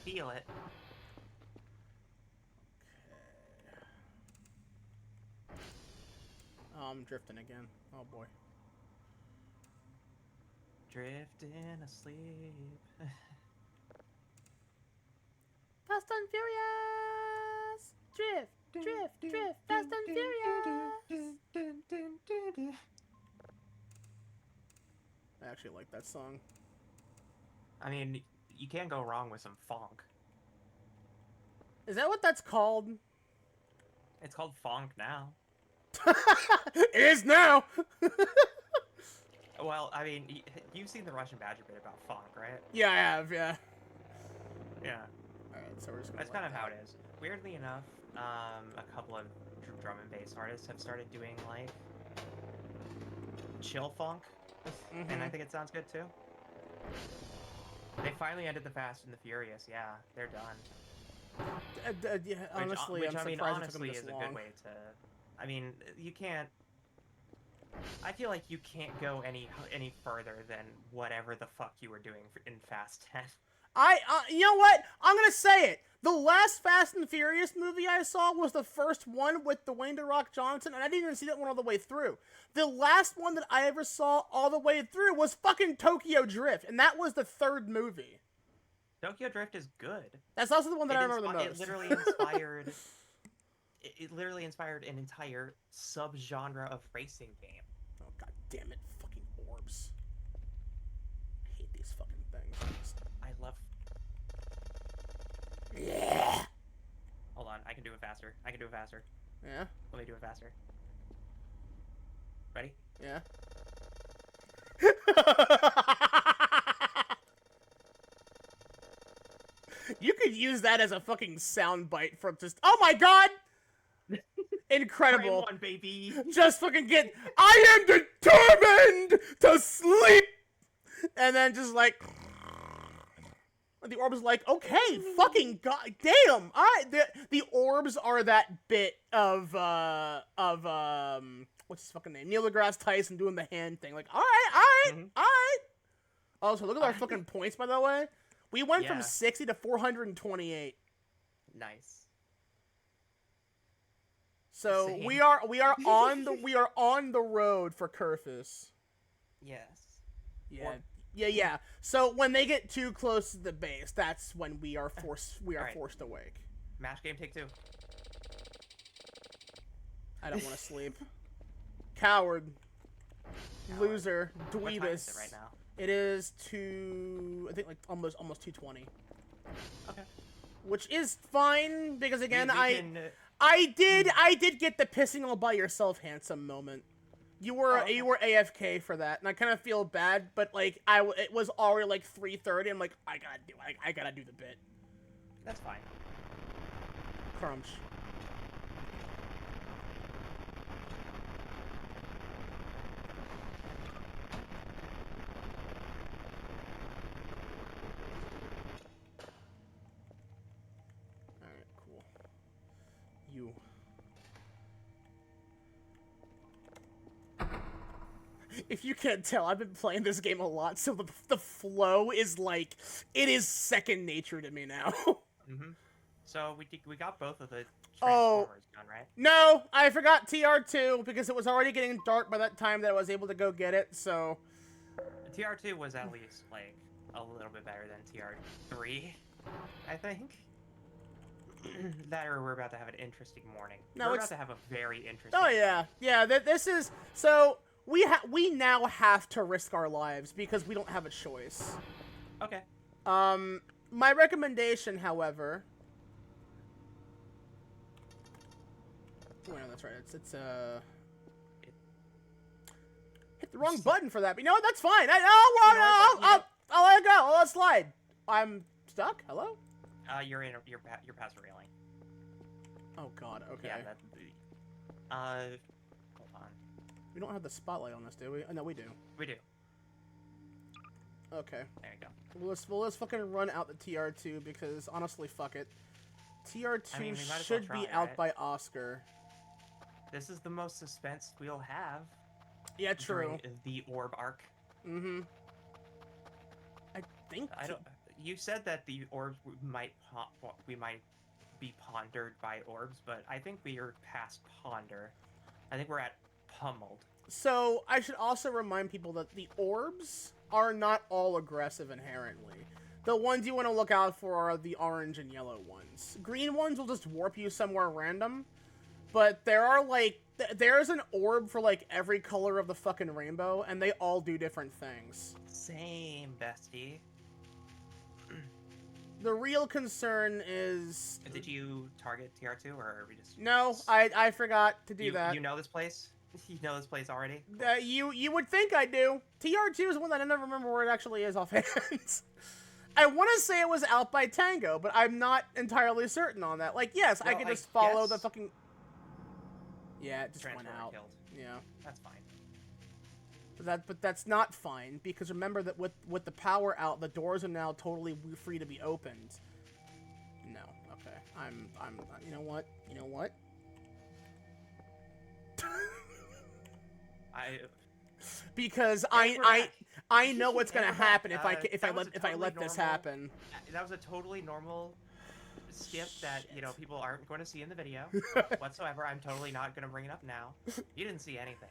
Feel it. Oh, I'm drifting again. Oh boy. Drifting asleep. Fast and Furious! Drift, drift, drift, Fast and Furious! I actually like that song. I mean, you can't go wrong with some funk. Is that what that's called? It's called funk now. It is now! Well, I mean, you've seen the Russian Badger bit about funk, right? Yeah, I have, yeah. Yeah. Alright, so we're just gonna That's kind of how it is. Weirdly enough, a couple of drum and bass artists have started doing, like, chill funk. And I think it sounds good, too. They finally ended the Fast and the Furious. Yeah, they're done. Yeah, honestly, which I'm I mean, surprised honestly, it took is them a this good long. way to... I mean, you can't... I feel like you can't go any further than whatever the fuck you were doing in Fast 10. You know what? I'm gonna say it. The last Fast and Furious movie I saw was the first one with Dwayne The Rock Johnson, and I didn't even see that one all the way through. The last one that I ever saw all the way through was fucking Tokyo Drift, and that was the third movie. Tokyo Drift is good. That's also the one that I remember the most. It literally inspired... it literally inspired an entire subgenre of racing game. Oh, god damn it. Fucking orbs. I hate these fucking things. I love... Yeah! Hold on, I can do it faster. I can do it faster. Yeah? Let me do it faster. Ready? Yeah? You could use that as a fucking soundbite from just... Oh my god! Incredible. Frame one, baby! Just fucking get... I am determined to sleep! And then just like... The orbs like, okay, fucking god damn! Alright, the orbs are that bit of what's his fucking name? Neil deGrasse Tyson doing the hand thing. Like, alright! Also, look at our fucking points, by the way. We went from 60 to 428. Nice. So Same. we are on the road for Kerfus. Yes. Yeah. Yeah. So when they get too close to the base, that's when we are forced awake. Match game, take two. I don't want to sleep. Coward. Loser. What time is Dweebus. it right now? It is I think like almost 2:20. Okay. Which is fine because again We can, I did get the pissing all by yourself handsome moment. You were AFK for that, and I kind of feel bad, but like it was already like 3:30. I'm like, I gotta do the bit. That's fine. Crunch. All right, cool. You. If you can't tell, I've been playing this game a lot, so the flow is like, it is second nature to me now. So we got both of the Oh. Transformers done, right? No, I forgot TR2 because it was already getting dark by that time that I was able to go get it, so... TR2 was at least, like, a little bit better than TR3, I think. That or we're about to have an interesting morning. No, we're it's... about to have a very interesting Oh, yeah. Yeah, this is... So, we now have to risk our lives because we don't have a choice. Okay. My recommendation, however... Oh, no, that's right. It's hit the wrong button for that. But you know what? That's fine. I'll let it go. I'll let it slide. I'm stuck. Hello? You're past the railing. Oh God. Okay. Yeah. Hold on. We don't have the spotlight on us, do we? Oh, no, we do. We do. Okay. There you go. Well, let's fucking run out the TR2 because honestly, fuck it. TR2 I mean, we might as well should try, be out right? by Oscar. This is the most suspense we'll have. Yeah, true. During the orb arc. Mm-hmm. I think. I don't. You said that the orbs might be pondered by orbs, but I think we are past ponder. I think we're at pummeled. So I should also remind people that the orbs are not all aggressive inherently. The ones you want to look out for are the orange and yellow ones. Green ones will just warp you somewhere random, but there are like there's an orb for like every color of the fucking rainbow, and they all do different things. Same, bestie. The real concern is... Did you target TR2, or are we just... No, I forgot to do that. You know this place? You know this place already? You would think I do. TR2 is one that I never remember where it actually is offhand. I want to say it was out by Tango, but I'm not entirely certain on that. Like, yes, well, I could just follow the fucking... Yeah, it just went out. Killed. Yeah. That's fine. But that's not fine, because remember that with the power out, the doors are now totally free to be opened. No. Okay. I'm you know what? You know what? Because I know what's gonna happen if I let this happen. That was a totally normal skip that, you know, people aren't going to see in the video whatsoever. I'm totally not going to bring it up now. You didn't see anything.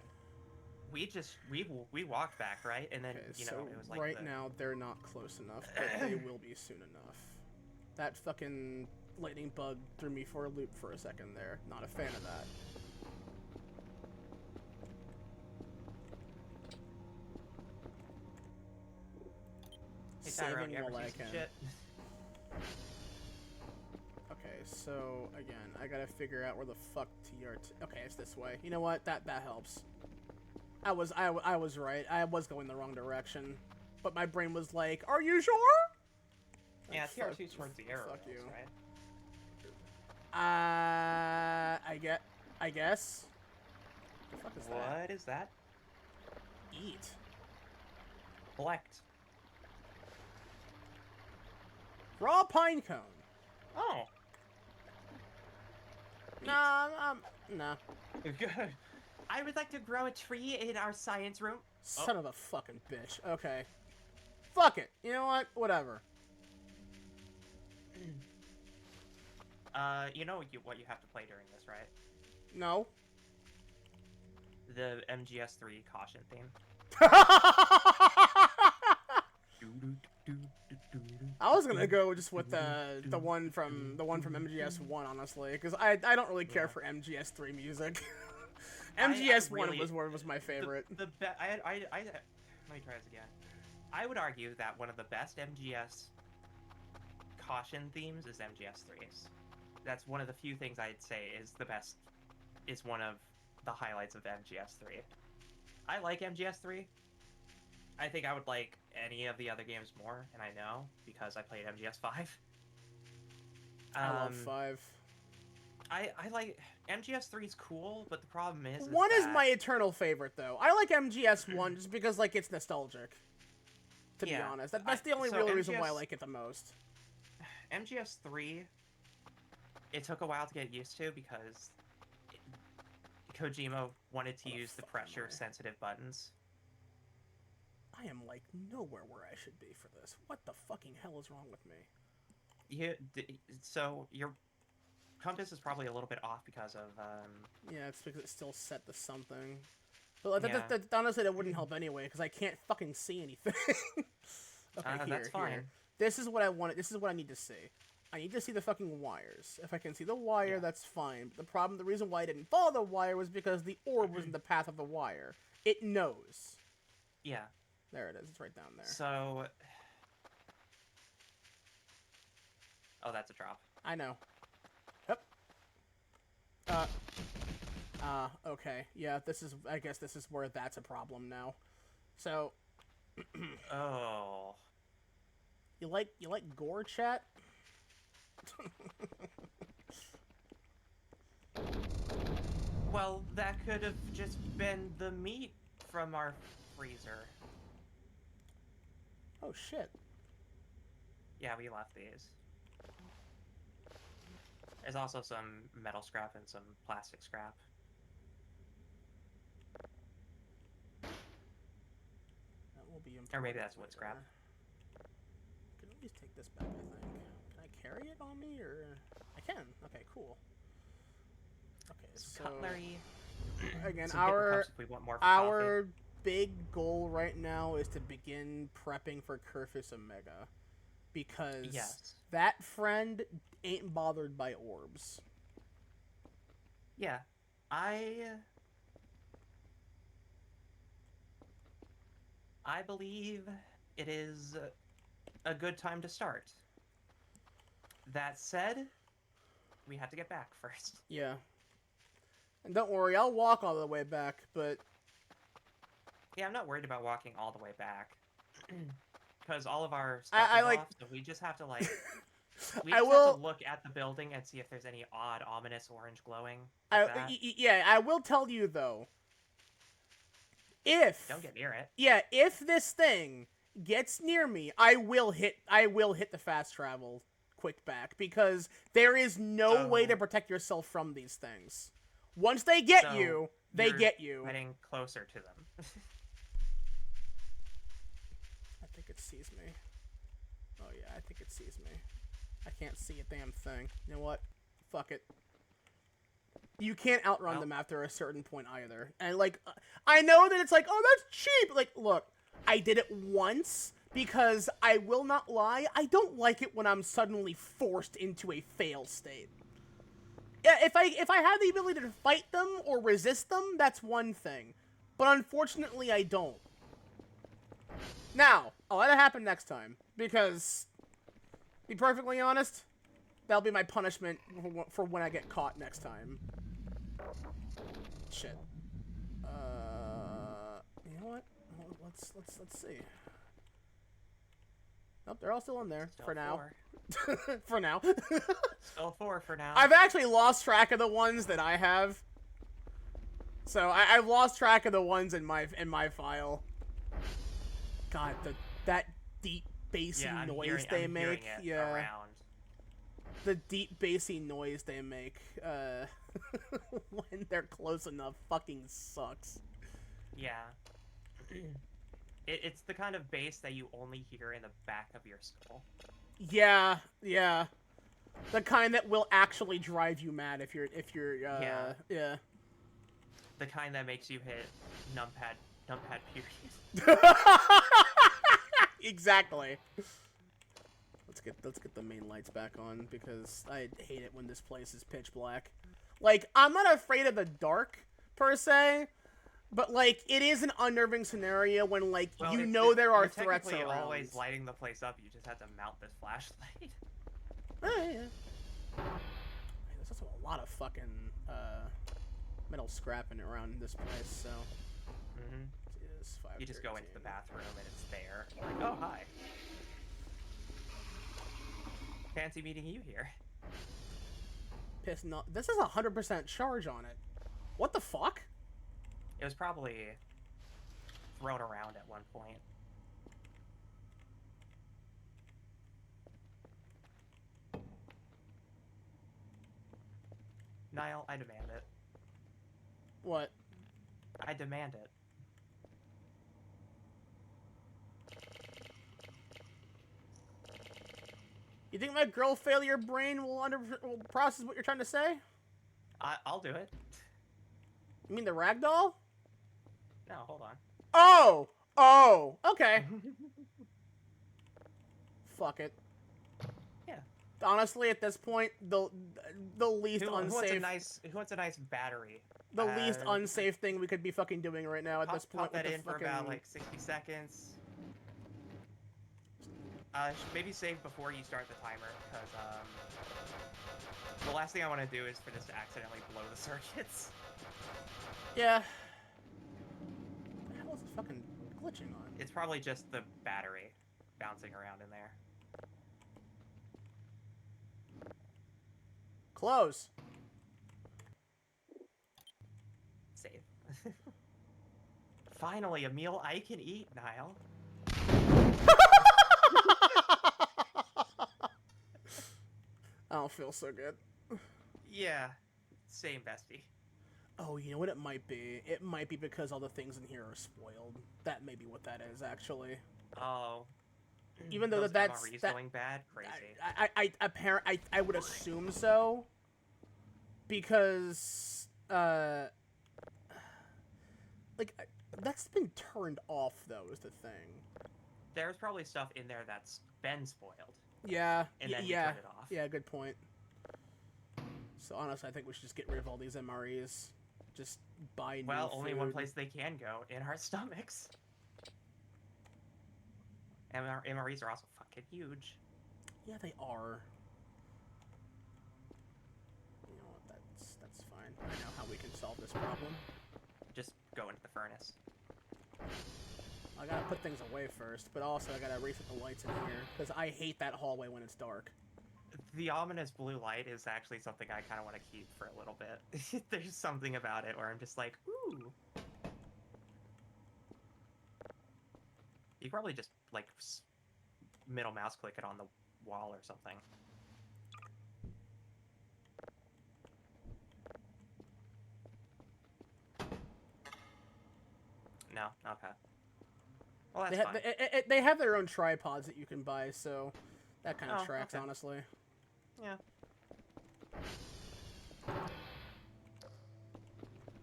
We walked back, right? And then, you know, it was like right now they're not close enough, but they will be soon enough. That fucking lightning bug threw me for a loop for a second there. Not a fan of that. Hey, Saving Tyro, while I can. Shit? Okay, so again, I gotta figure out where the fuck TRT. Okay, it's this way. You know what? That helps. I was right. I was going the wrong direction, but my brain was like, "Are you sure?" Yeah, TR2's towards the arrow. Fuck you. Right? I guess. What the fuck is that? What is that? Eat. Collect. Raw pine cone. Oh. Nah. Good. I would like to grow a tree in our science room. Son of a fucking bitch. Okay. Fuck it. You know what? Whatever. You know what you have to play during this, right? No. The MGS3 caution theme. I was gonna go just with the one from MGS1, honestly, because I don't really care for MGS3 music. MGS1 was my favorite. Let me try this again. I would argue that one of the best MGS caution themes is MGS3's. That's one of the few things I'd say is one of the highlights of MGS3. I like MGS3. I think I would like any of the other games more, and I know because I played MGS5. I love 5. I like MGS3 is cool, but the problem is 1 is my eternal favorite though. I like MGS1 just because like it's nostalgic. To be honest, that's the only real reason why I like it the most. MGS3, it took a while to get used to because Kojima wanted to use the pressure-sensitive buttons. I am like nowhere where I should be for this. What the fucking hell is wrong with me? So your compass is probably a little bit off because of yeah, it's because it's still set to something. But that, honestly, that wouldn't help anyway because I can't fucking see anything. Okay, that's fine. Here. This is what I want. This is what I need to see. I need to see the fucking wires. If I can see the wire, that's fine. The reason why I didn't follow the wire was because the orb was in the path of the wire. It knows. Yeah. There it is. It's right down there. So... Oh, that's a drop. I know. Yep. Okay. Yeah, I guess this is where that's a problem now. So... Oh. You like gore, chat? Well, that could have just been the meat from our freezer. Oh, shit. Yeah, we left these. There's also some metal scrap and some plastic scrap. That will be important. Or maybe that's wood scrap. I can at least take this back, I think. Can I carry it on me, or... I can. Okay, cool. Okay, so... Cutlery. Again, Some paper cups if we want more for our big goal right now is to begin prepping for Kerfus Omega, because Yes. that friend ain't bothered by orbs. Yeah, I believe it is a good time to start. That said, we have to get back first. Yeah. And don't worry, I'll walk all the way back, but... Yeah, I'm not worried about walking all the way back. Because all of our stuff is like... off, so we just have to, like... We I just will... have to look at the building and see if there's any odd, ominous orange glowing. Yeah, I will tell you, though. If... Don't get near it. Yeah, if this thing gets near me, I will hit the fast travel quick back, because there is no way to protect yourself from these things. Once they get you, they get you. Getting closer to them. I think it sees me. Oh yeah, I think it sees me. I can't see a damn thing. You know what? Fuck it. You can't outrun them after a certain point either. And like, I know that it's like, oh, that's cheap. Like, look, I did it once because I will not lie, I don't like it when I'm suddenly forced into a fail state. Yeah, if I have the ability to fight them or resist them, that's one thing. But unfortunately, I don't. Now, I'll let it happen next time, because, to be perfectly honest, that'll be my punishment for when I get caught next time. Shit. You know what? Let's see. Nope, they're all still in there for now. For now. Still 4 for now. I've actually lost track of the ones that I have. So I've lost track of the ones in my file. God, that deep bassy noise they make. Yeah. Around. The deep bassy noise they make when they're close enough fucking sucks. Yeah. It's the kind of bass that you only hear in the back of your skull. Yeah, yeah. The kind that will actually drive you mad if you're yeah. The kind that makes you hit numpad period. Exactly. Let's get the main lights back on, because I hate it when this place is pitch black. Like, I'm not afraid of the dark per se, but like it is an unnerving scenario when like there are threats around. You're always lighting the place up. You just have to mount this flashlight. Oh, yeah. There's also a lot of fucking metal scrapping around this place, so. You just go into the bathroom and it's there. Like, oh hi. Fancy meeting you here. Pissing off. This is 100% charge on it. What the fuck? It was probably thrown around at one point. Niall, I demand it. What? I demand it. You think my girl failure brain will process what you're trying to say? I'll do it. You mean the ragdoll? No, hold on. Oh, okay. Fuck it. Yeah. Honestly, at this point, the least unsafe. Who wants a nice battery? The least unsafe thing we could be fucking doing right now at this point. Pop that in for about like 60 seconds. Maybe save before you start the timer, because the last thing I want to do is for this to accidentally blow the circuits. Yeah. What the hell is it fucking glitching on? It's probably just the battery bouncing around in there. Close. Save. Finally, a meal I can eat, Niall. I don't feel so good. Yeah, same, bestie. Oh, you know what it might be? It might be because all the things in here are spoiled. That may be what that is, actually. Oh. Even though that's going bad, crazy. I would assume so. Because like, that's been turned off, though, is the thing. There's probably stuff in there that's been spoiled. Yeah. And then we yeah. turn it off. Yeah, good point. So, honestly, I think we should just get rid of all these MREs. Just buy new Well, only one food. place they can go, in our stomachs. And our MREs are also fucking huge. Yeah, they are. You know what, that's fine. I know how we can solve this problem. Just go into the furnace. I gotta put things away first, but also I gotta reset the lights in here, because I hate that hallway when it's dark. The ominous blue light is actually something I kind of want to keep for a little bit. There's something about it where I'm just like, ooh. You could probably just, like, middle mouse click it on the wall or something. No? Okay. Well, that's fine. They have their own tripods that you can buy, so that kind of tracks, okay. honestly. Yeah.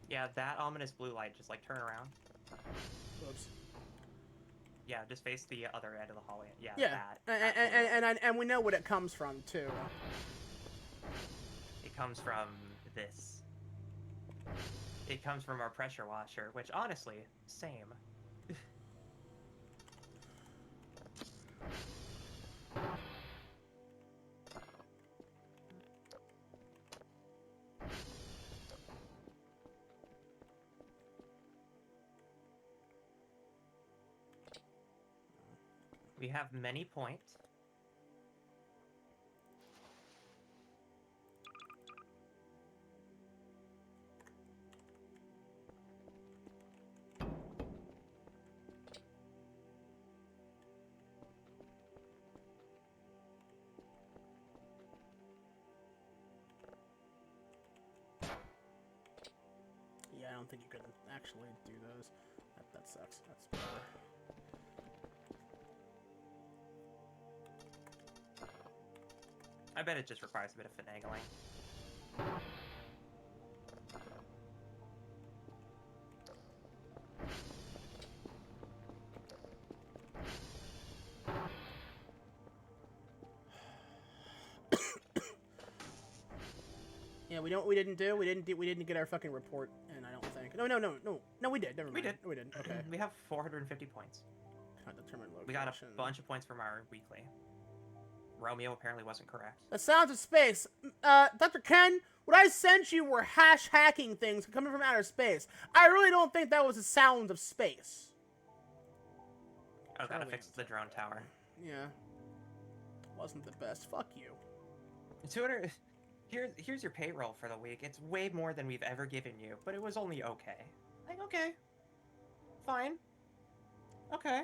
Yeah, that ominous blue light, just, like, turn around. Whoops. Yeah, just face the other end of the hallway. Yeah, Yeah, and we know what it comes from, too. It comes from this. It comes from our pressure washer, which, honestly, same. We have many points. Yeah, I don't think you could actually do those. That sucks. That's better. I bet it just requires a bit of finagling. Yeah, we didn't get our fucking report, and I don't think. No, we did. Never mind. We did. We did. Okay. We have 450 points. Determine location. We got a bunch of points from our weekly. Romeo apparently wasn't correct. The sounds of space. Dr. Ken, what I sent you were hash hacking things coming from outer space. I really don't think that was the sounds of space. Oh, gotta fix the drone tower. Yeah. Wasn't the best. Fuck you. 200. Here's your payroll for the week. It's way more than we've ever given you, but it was only okay. Like, okay. Fine. Okay.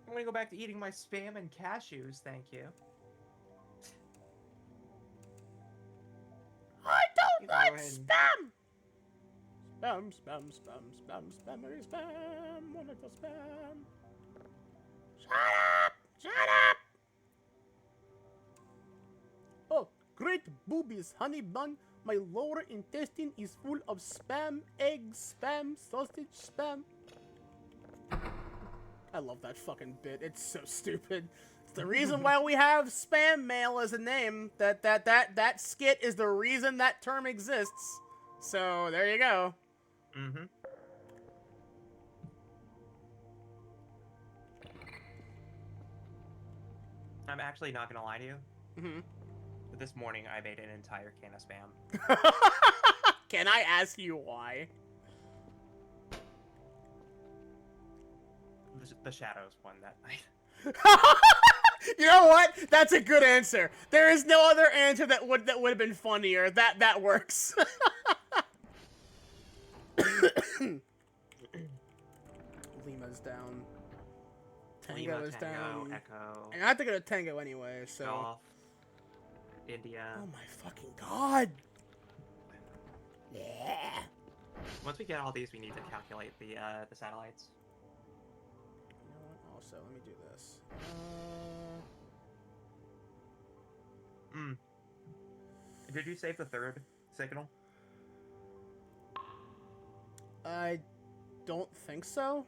I'm gonna go back to eating my Spam and cashews, thank you. I don't like spam! Spam, spam, spam, spam, spammery spam, wonderful spam. Shut up! Shut up! Oh, great boobies, honey bun. My lower intestine is full of spam, eggs, spam, sausage, spam. I love that fucking bit. It's so stupid. It's the reason why we have spam mail as a name. That skit is the reason that term exists. So there you go. Mm-hmm. I'm actually not gonna lie to you. Mm-hmm. But this morning I made an entire can of Spam. Can I ask you why? The Shadows won that night. You know what? That's a good answer. There is no other answer that would have been funnier. That works. Lima's down. Tango is down. Echo. And I have to go to Tango anyway, so. Golf. India. Oh my fucking god! Yeah. Once we get all these, we need to calculate the satellites. You know what? Also, let me do this. Did you save the third signal? I don't think so.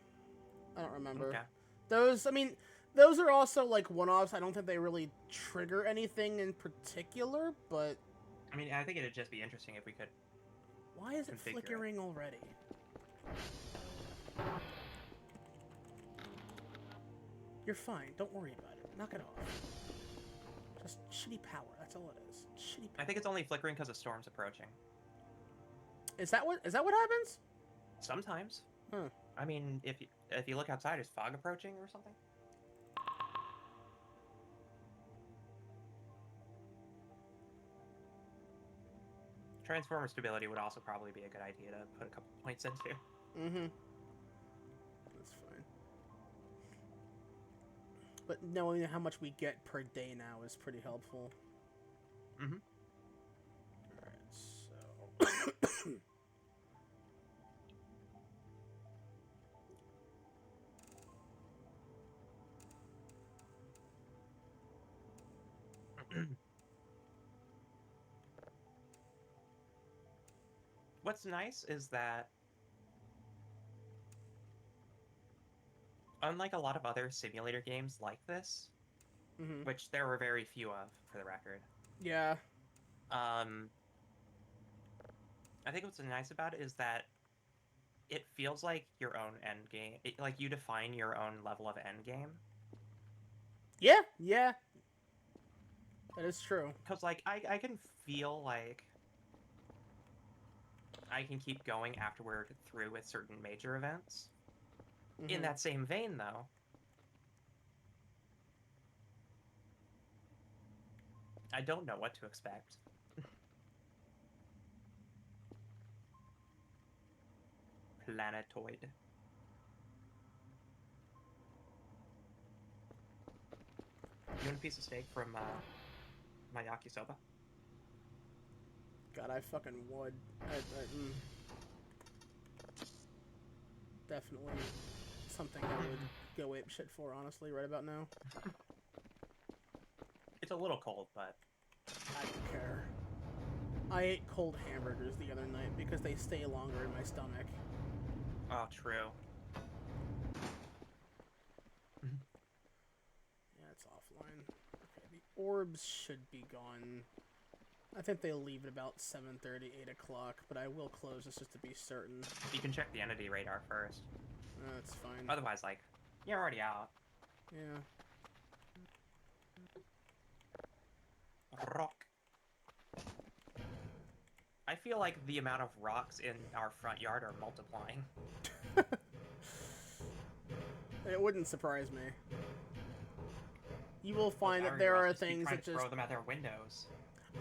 I don't remember. Okay. Those are also like one-offs. I don't think they really trigger anything in particular, but I mean, I think it'd just be interesting if we could. why is it Configure it. flickering already? You're fine. Don't worry about it. Knock it off. Just shitty power. That's all it is. Shitty power. I think it's only flickering because a storm's approaching. Is that what happens? Sometimes. Huh. I mean, if you look outside, is fog approaching or something? Transformer stability would also probably be a good idea to put a couple points into. Mm-hmm. That's fine. But knowing how much we get per day now is pretty helpful. Mm-hmm. Alright, so... What's nice is that, unlike a lot of other simulator games like this, Mm-hmm. which there were very few of, for the record, Yeah. I think what's nice about it is that it feels like your own end game. Like you define your own level of end game. Yeah, yeah. That is true. Because, like, I can feel like I can keep going after we're through with certain major events. Mhm. In that same vein, though, I don't know what to expect. Planetoid. You want a piece of steak from my yakisoba? God, I fucking would. Definitely something I would go ape shit for, honestly, right about now. It's a little cold, but I don't care. I ate cold hamburgers the other night because they stay longer in my stomach. oh, true. Yeah, it's offline. Okay, the orbs should be gone. I think they leave at about 7:30, 8 o'clock, but I will close this just to be certain. You can check the entity radar first. That's fine. Otherwise, like, you're already out. Yeah. Rock. I feel like the amount of rocks in our front yard are multiplying. It wouldn't surprise me. You will find Those that there Ariels are just keep things trying that to just... throw them at their windows.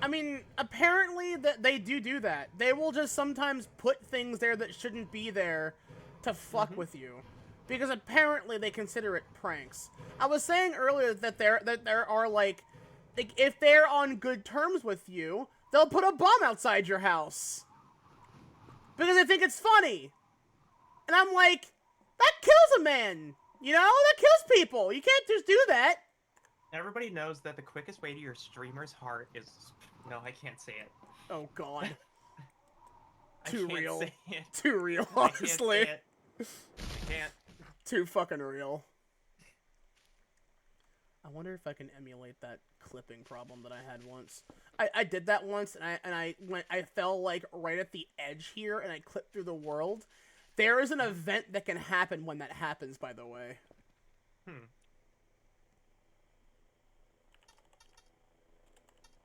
I mean, apparently that they do that. They will just sometimes put things there that shouldn't be there to fuck with you. Because apparently they consider it pranks. I was saying earlier that there are like if they're on good terms with you, they'll put a bomb outside your house. Because they think it's funny. And I'm like, that kills a man. You know? That kills people. You can't just do that. Everybody knows that the quickest way to your streamer's heart is... No, I can't say it. Oh, God. I Too can't real. say it. Too real, I can't honestly. say it. I can't. Too fucking real. I wonder if I can emulate that clipping problem that I had once. I did that once, and I fell like right at the edge here, and I clipped through the world. There is an event that can happen when that happens, by the way.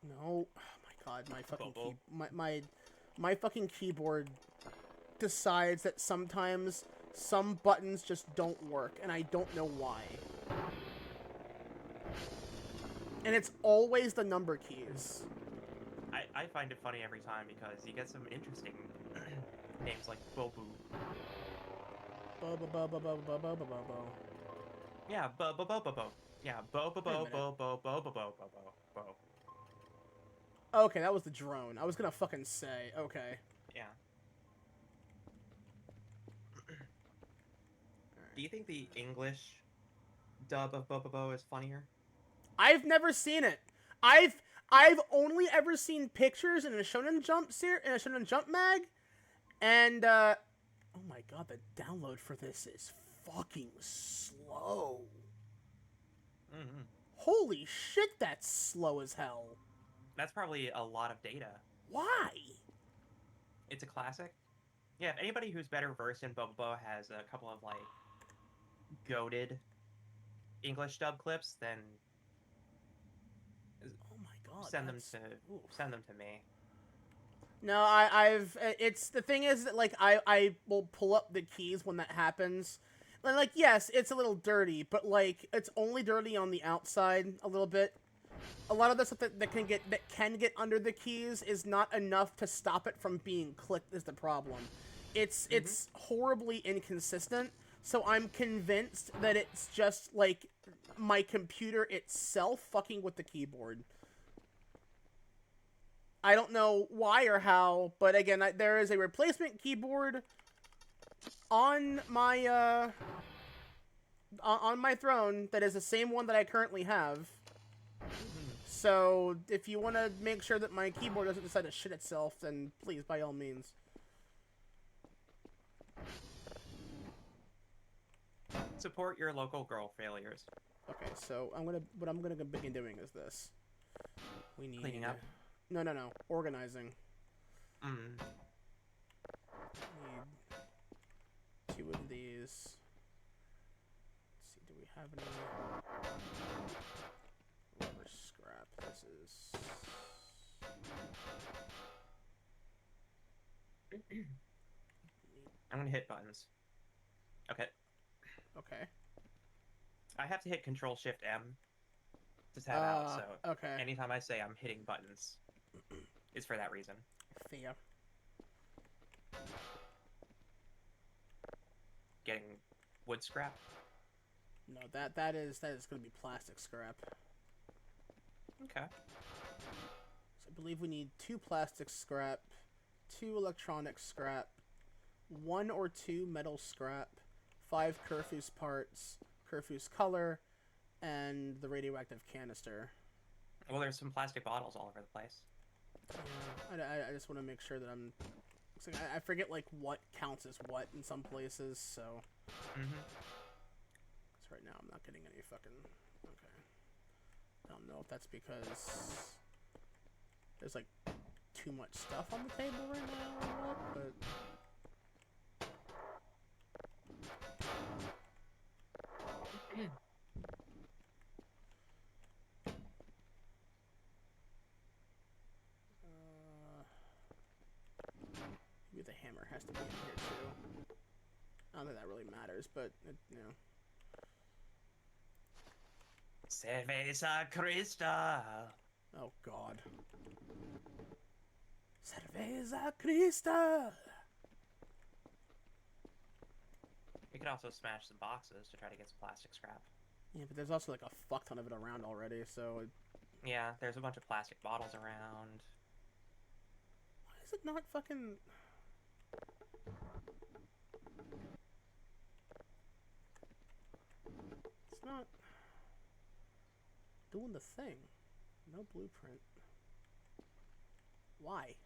No, oh my god, my fucking my fucking keyboard decides that sometimes some buttons just don't work, and I don't know why. And it's always the number keys. I find it funny every time because you get some interesting names like Bobu. Bo. Yeah, bo. Yeah, bo. Okay, that was the drone. I was gonna fucking say, okay. Yeah. Do you think the English dub of Bo is funnier? I've never seen it. I've only ever seen pictures in a Shonen Jump mag, and Oh my god, the download for this is fucking slow. Mm-hmm. Holy shit, that's slow as hell. That's probably a lot of data. Why? It's a classic. Yeah, if anybody who's better versed in Bobobo has a couple of like goated English dub clips, then Oh my god, send them that's... to Oof. send them to me. No, I've... It's... The thing is that, like, I will pull up the keys when that happens. And, like, yes, it's a little dirty, but, like, it's only dirty on the outside a little bit. A lot of the stuff that can get under the keys is not enough to stop it from being clicked is the problem. It's horribly inconsistent, so I'm convinced that it's just, like, my computer itself fucking with the keyboard. I don't know why or how, but again, there is a replacement keyboard on my throne that is the same one that I currently have. So if you want to make sure that my keyboard doesn't decide to shit itself, then please, by all means. Support your local girl failures. Okay, so what I'm gonna begin doing is this. We need Cleaning up. No, organizing. Mm. Need 2 of these. Let's see, do we have any rubber scrap? This is I'm gonna hit buttons. Okay. okay. I have to hit Control Shift M to tab out, so okay. anytime I say I'm hitting buttons, it's for that reason. Fair. Getting wood scrap. No, that is gonna be plastic scrap. Okay. So I believe we need 2 plastic scrap, 2 electronic scrap, 1 or 2 metal scrap, 5 Curfew's parts, Curfew's color, and the radioactive canister. Well, there's some plastic bottles all over the place. Yeah, I just want to make sure that I'm... Like, I forget, like, what counts as what in some places, so... Mm-hmm. Because right now I'm not getting any fucking... Okay. I don't know if that's because... There's, like, too much stuff on the table right now or what, but... Maybe the hammer has to be in here too. I don't think that really matters, but you know. Cerveza Cristal. Oh God. Cerveza Cristal. We could also smash some boxes to try to get some plastic scrap. Yeah, but there's also like a fuck ton of it around already, so... Yeah, there's a bunch of plastic bottles around. Why is it not fucking... It's not... doing the thing. No blueprint. Why?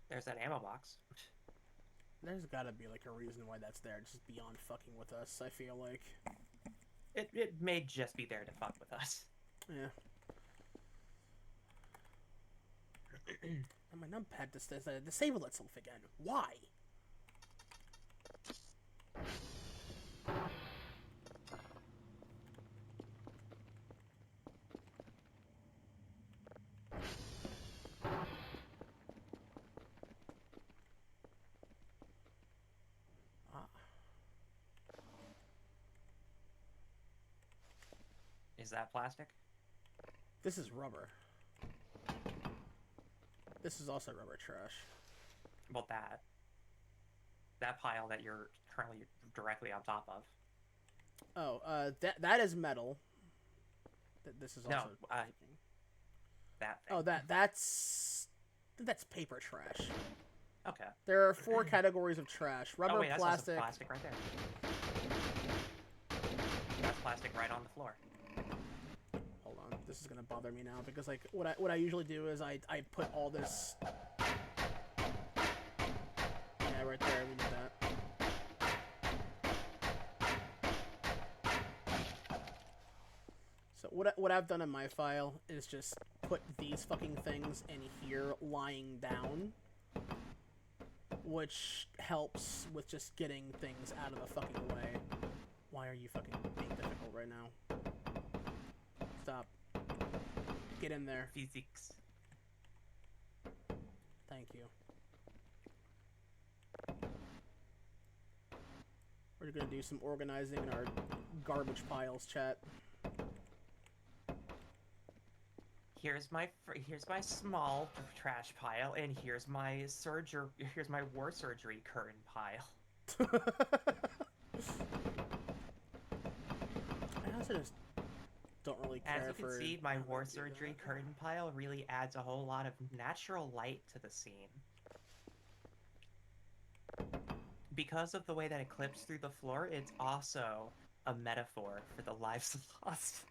There's that ammo box. There's gotta be like a reason why that's there, just beyond fucking with us, I feel like. It may just be there to fuck with us. Yeah. And my numpad just disabled itself again. Why? Is that plastic? This is rubber. This is also rubber trash. About that. That pile that you're currently directly on top of. Oh, that is metal. This is also... No, that thing. Oh, that's paper trash. Okay. There are 4 categories of trash. Rubber, oh, wait, that's plastic... also plastic right there. That's plastic right on the floor. Hold on, this is gonna bother me now because like what I usually do is I put all this. Yeah, right there. We need that. So what I've done in my file is just put these fucking things in here lying down, which helps with just getting things out of the fucking way. Why are you fucking being difficult right now? Stop. Get in there. Physics. Thank you. We're gonna do some organizing in our garbage piles, chat. Here's my small trash pile, and here's my war surgery curtain pile. I also just don't really care. As you can see, my war surgery curtain pile really adds a whole lot of natural light to the scene. Because of the way that it clips through the floor, it's also a metaphor for the lives lost.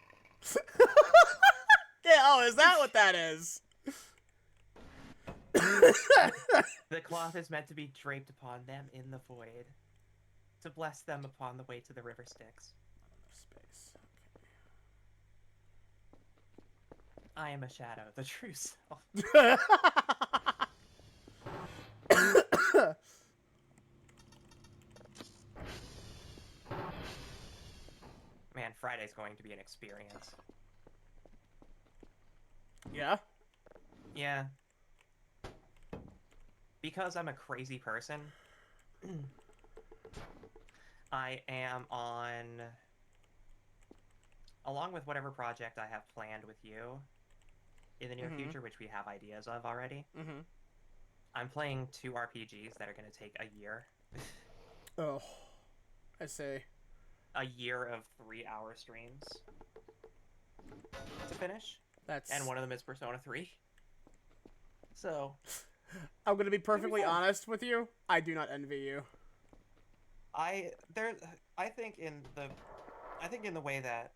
Yeah, oh, is that what that is? The cloth is meant to be draped upon them in the void, to bless them upon the way to the river Styx. Not enough space. Okay. I am a shadow, the true self. Man, Friday's going to be an experience. Yeah? Yeah. Because I'm a crazy person, I am on... Along with whatever project I have planned with you in the near future, which we have ideas of already, I'm playing 2 RPGs that are going to take a year. Oh, I say. A year of 3-hour streams to finish. And one of them is Persona 3. So... I'm gonna be perfectly honest with you. I do not envy you. I think in the way that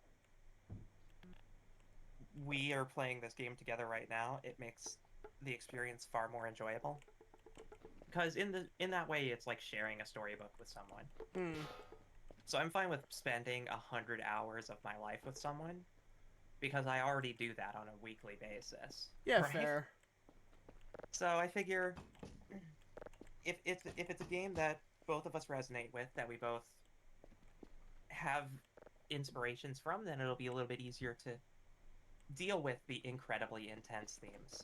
we are playing this game together right now, it makes the experience far more enjoyable. Because in that way, it's like sharing a storybook with someone. So I'm fine with spending 100 hours of my life with someone, because I already do that on a weekly basis. Yeah, right? fair. So I figure if it's a game that both of us resonate with, that we both have inspirations from, then it'll be a little bit easier to deal with the incredibly intense themes.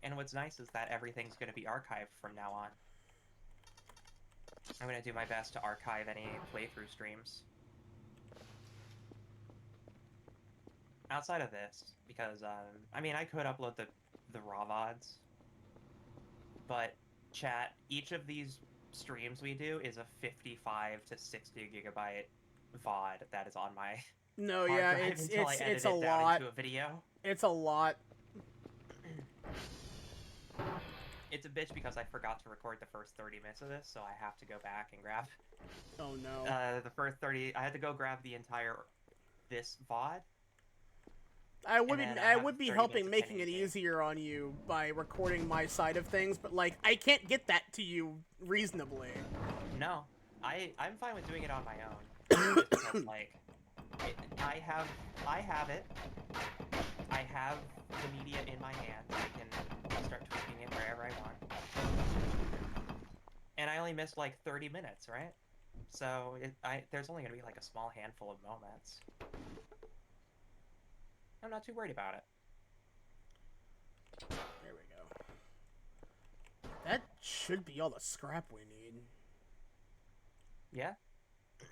And what's nice is that everything's going to be archived from now on. I'm going to do my best to archive any playthrough streams. Outside of this, because, I mean, I could upload the raw VODs, but chat, each of these streams we do is a 55 to 60 gigabyte VOD that is on my no, hard yeah, drive it's until I edit it's it a down lot. into a video. It's a lot. It's a bitch because I forgot to record the first 30 minutes of this, so I have to go back and grab. Oh no. The first 30. I had to go grab the entire this VOD. I would be helping making it easier on you by recording my side of things, but like I can't get that to you reasonably. No, I'm fine with doing it on my own. Because, like, I have it. I have the media in my hands. I can start tweaking it wherever I want. And I only missed like 30 minutes, right? So there's only gonna be like a small handful of moments. I'm not too worried about it. There we go. That should be all the scrap we need. Yeah?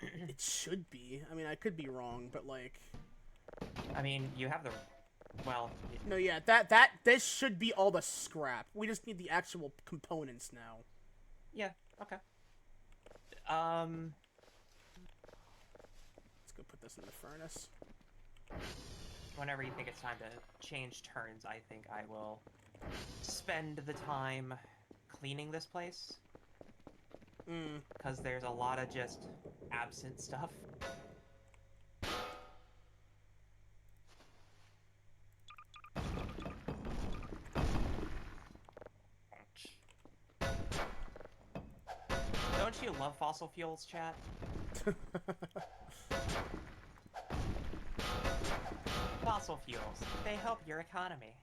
It should be. I mean, I could be wrong, but like... I mean, you have the... Well... No, yeah, this should be all the scrap. We just need the actual components now. Yeah, okay. Let's go put this in the furnace. Whenever you think it's time to change turns, I think I will spend the time cleaning this place. Because there's a lot of just absent stuff. love fossil fuels, chat. Fossil fuels. They help your economy.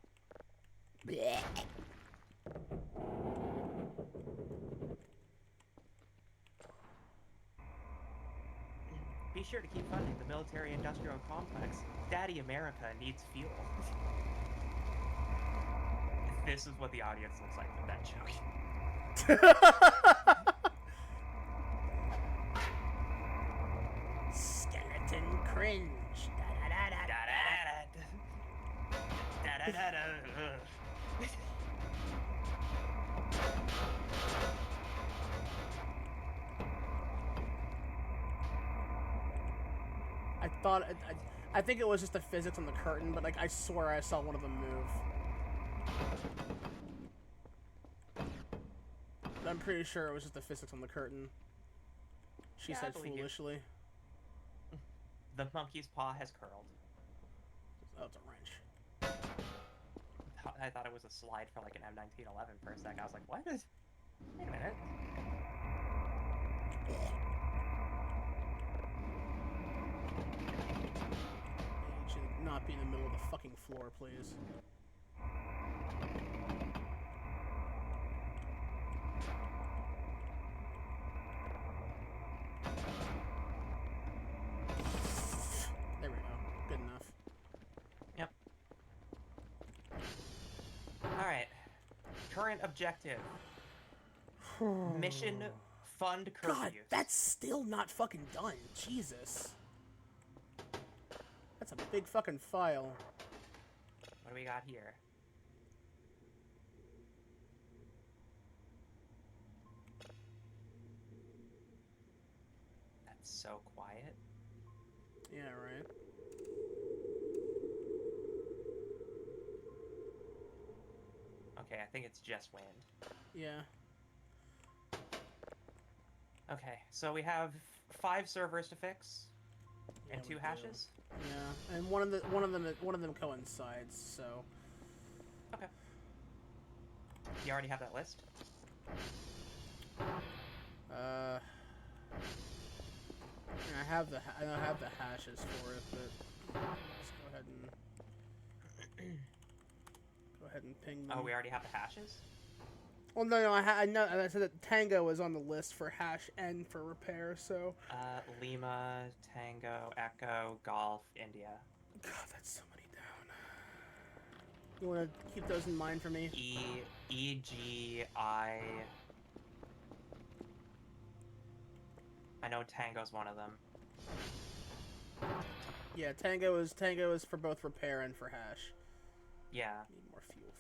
Blech. Be sure to keep funding the military-industrial complex. Daddy America needs fuel. This is what the audience looks like with that joke. Skeleton cringe. I think it was just the physics on the curtain, but like I swear I saw one of them move. But I'm pretty sure it was just the physics on the curtain. She said foolishly. The monkey's paw has curled. Oh, it's a wrench. I thought it was a slide for like an M1911 for a sec. I was like, what is... Wait a minute. You should not be in the middle of the fucking floor, please. There we go. Good enough. Yep. Alright. Current objective. Mission fund curfew. God, that's still not fucking done. Jesus. That's a big fucking file. What do we got here? That's so quiet. Yeah, right. Okay, I think it's just wind. Yeah. Okay, so we have 5 servers to fix Yeah, and we 2 do. hashes. Yeah, and one of them coincides. So. Okay. You already have that list? And I have the hashes for it, but let's go ahead and ping them. Oh, we already have the hashes? Well, no, I know. I said that Tango was on the list for hash and for repair. So. Lima, Tango, Echo, Golf, India. God, that's so many down. You want to keep those in mind for me? E, G, I. I know Tango's one of them. Yeah, Tango is for both repair and for hash. Yeah. Need more fuel.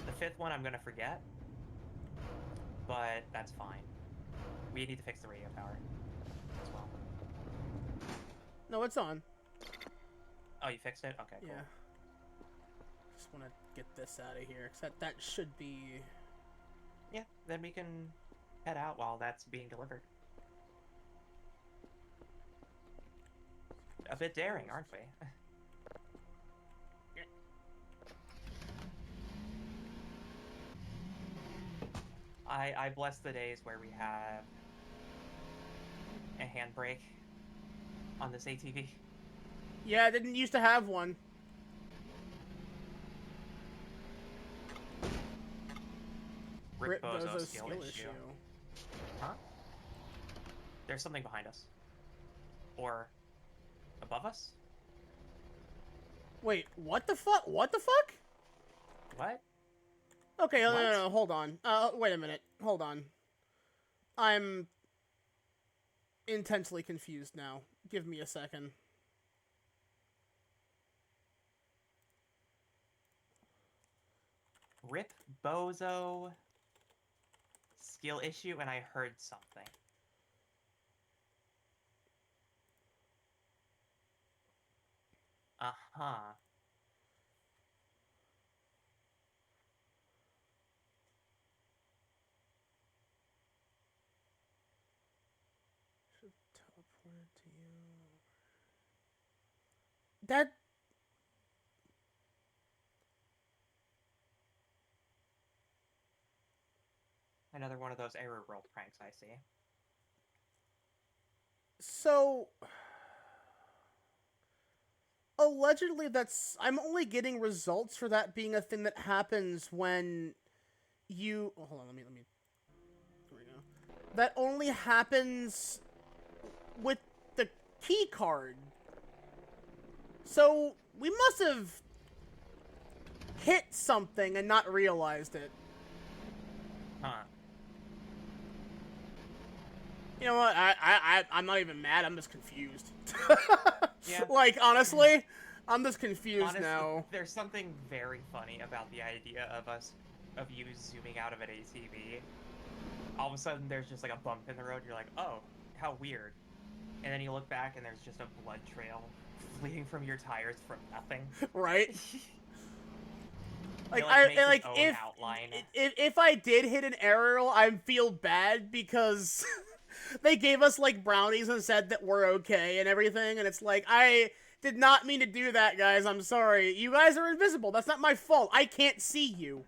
The 5th one I'm gonna forget, but that's fine. We need to fix the radio tower as well. No, it's on. Oh, you fixed it? Okay, cool. Yeah. Just want to get this out of here, because that should be... Yeah, then we can head out while that's being delivered. A bit daring, aren't we? I bless the days where we have a handbrake on this ATV. Yeah, I didn't used to have one. Rip Bozo's Bozo's skill issue. Huh? There's something behind us. Or above us? Wait, what the fuck? What the fuck? What? Okay, What? no, hold on. Wait a minute. Hold on. I'm intensely confused now. Give me a second. Rip Bozo skill issue, and I heard something. Uh-huh. Should teleport to you. That... Another one of those error world pranks I see. So allegedly I'm only getting results for that being a thing that happens when you hold on, let me here we go. That only happens with the key card. So we must have hit something and not realized it. Huh. You know what? I'm not even mad. I'm just confused. Yeah. Like, honestly, I'm just confused Honestly, now. there's something very funny about the idea of you zooming out of an ATV. All of a sudden, there's just like a bump in the road. You're like, oh, how weird. And then you look back, and there's just a blood trail leading from your tires from nothing. Right? Like, It, makes its own outline. if I did hit an aerial, I'd feel bad because they gave us like brownies and said that we're okay and everything, and it's like, I did not mean to do that, guys. I'm sorry. You guys are invisible. That's not my fault. I can't see you.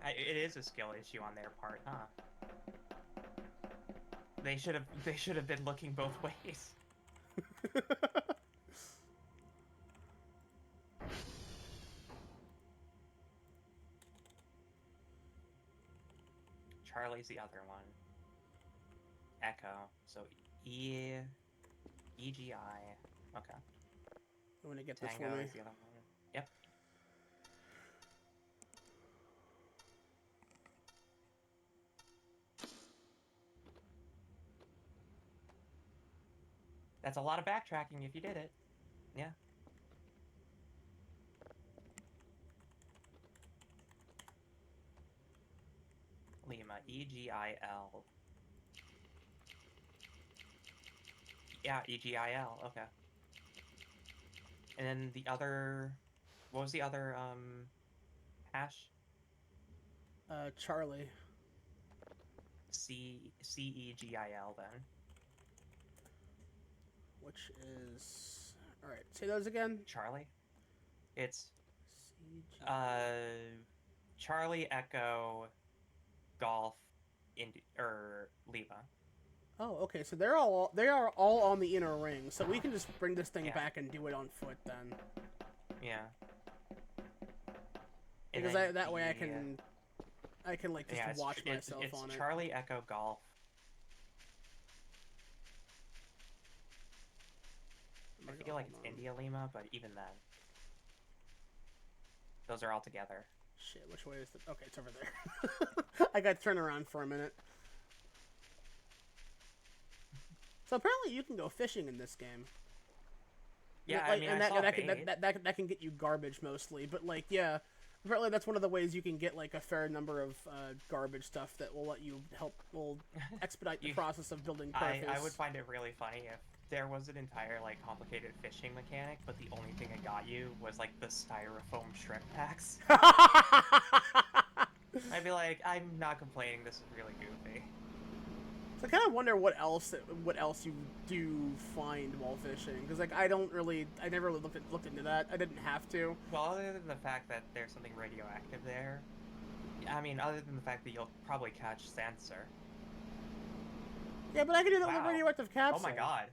It is a skill issue on their part, huh? They should have been looking both ways. Charlie's the other one. Echo. So EGI. Okay. I'm gonna get this Tango for me. is the other one. Yep. That's a lot of backtracking if you did it. Yeah. Lima. EGIL. Yeah, EGIL. Okay. And then the other... What was the other, hash? Charlie. CEGIL, then. Which is... Alright, say those again. Charlie? It's... CG. Charlie, Echo, Golf, Lima. Oh, okay. So they are all on the inner ring. So we can just bring this thing Yeah. back and do it on foot then. Yeah. Because that way I can like just watch myself it's on it. Charlie, Echo, Golf. I feel like it's India Lima, but even then, those are all together. Shit, which way is the... Okay, it's over there. I got to turn around for a minute. So apparently you can go fishing in this game. Yeah, like, I mean, and I saw bait. that can get you garbage mostly, but like, yeah, apparently that's one of the ways you can get like a fair number of garbage stuff that will let you will expedite the process of building Perfus. I would find it really funny if there was an entire like complicated fishing mechanic, but the only thing it got you was like the styrofoam shrimp packs. I'd be like, I'm not complaining. This is really goofy. So I kind of wonder what else you do find while fishing, because like I never really looked into that. I didn't have to. Well, other than the fact that there's something radioactive there, I mean, other than the fact that you'll probably catch Sensor. Yeah, but I can do that with radioactive capsule. Oh my god.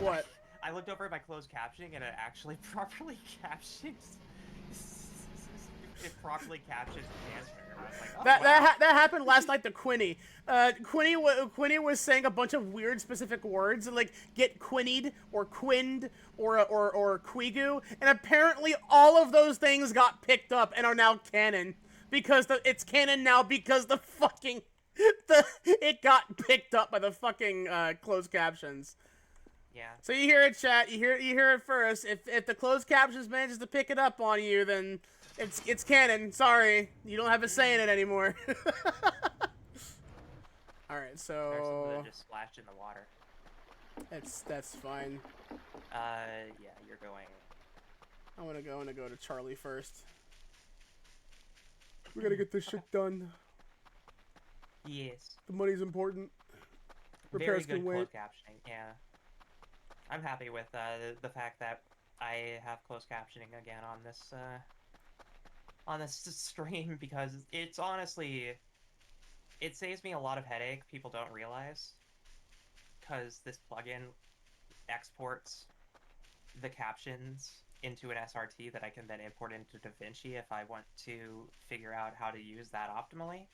What? I looked over at my closed captioning and it actually properly captions. It properly captions Cancer. I was like, oh, that happened last night to Quinny. Quinny was saying a bunch of weird specific words and like get quinnied or quinned or quigu, and apparently all of those things got picked up and are now canon because it's canon now because the fucking it got picked up by the fucking closed captions. Yeah. So you hear it, chat. You hear it first. If the closed captions manages to pick it up on you, then it's canon. Sorry, you don't have a say in it anymore. All right, so There's something that just splashed in the water. That's fine. Yeah, you're going. I'm gonna go to Charlie first. We gotta get this shit done. Yes. The money's important. Repairs Very can good wait. closed captioning. Yeah. I'm happy with the fact that I have closed captioning again on this stream because it's honestly it saves me a lot of headache. People don't realize because this plugin exports the captions into an SRT that I can then import into DaVinci if I want to figure out how to use that optimally.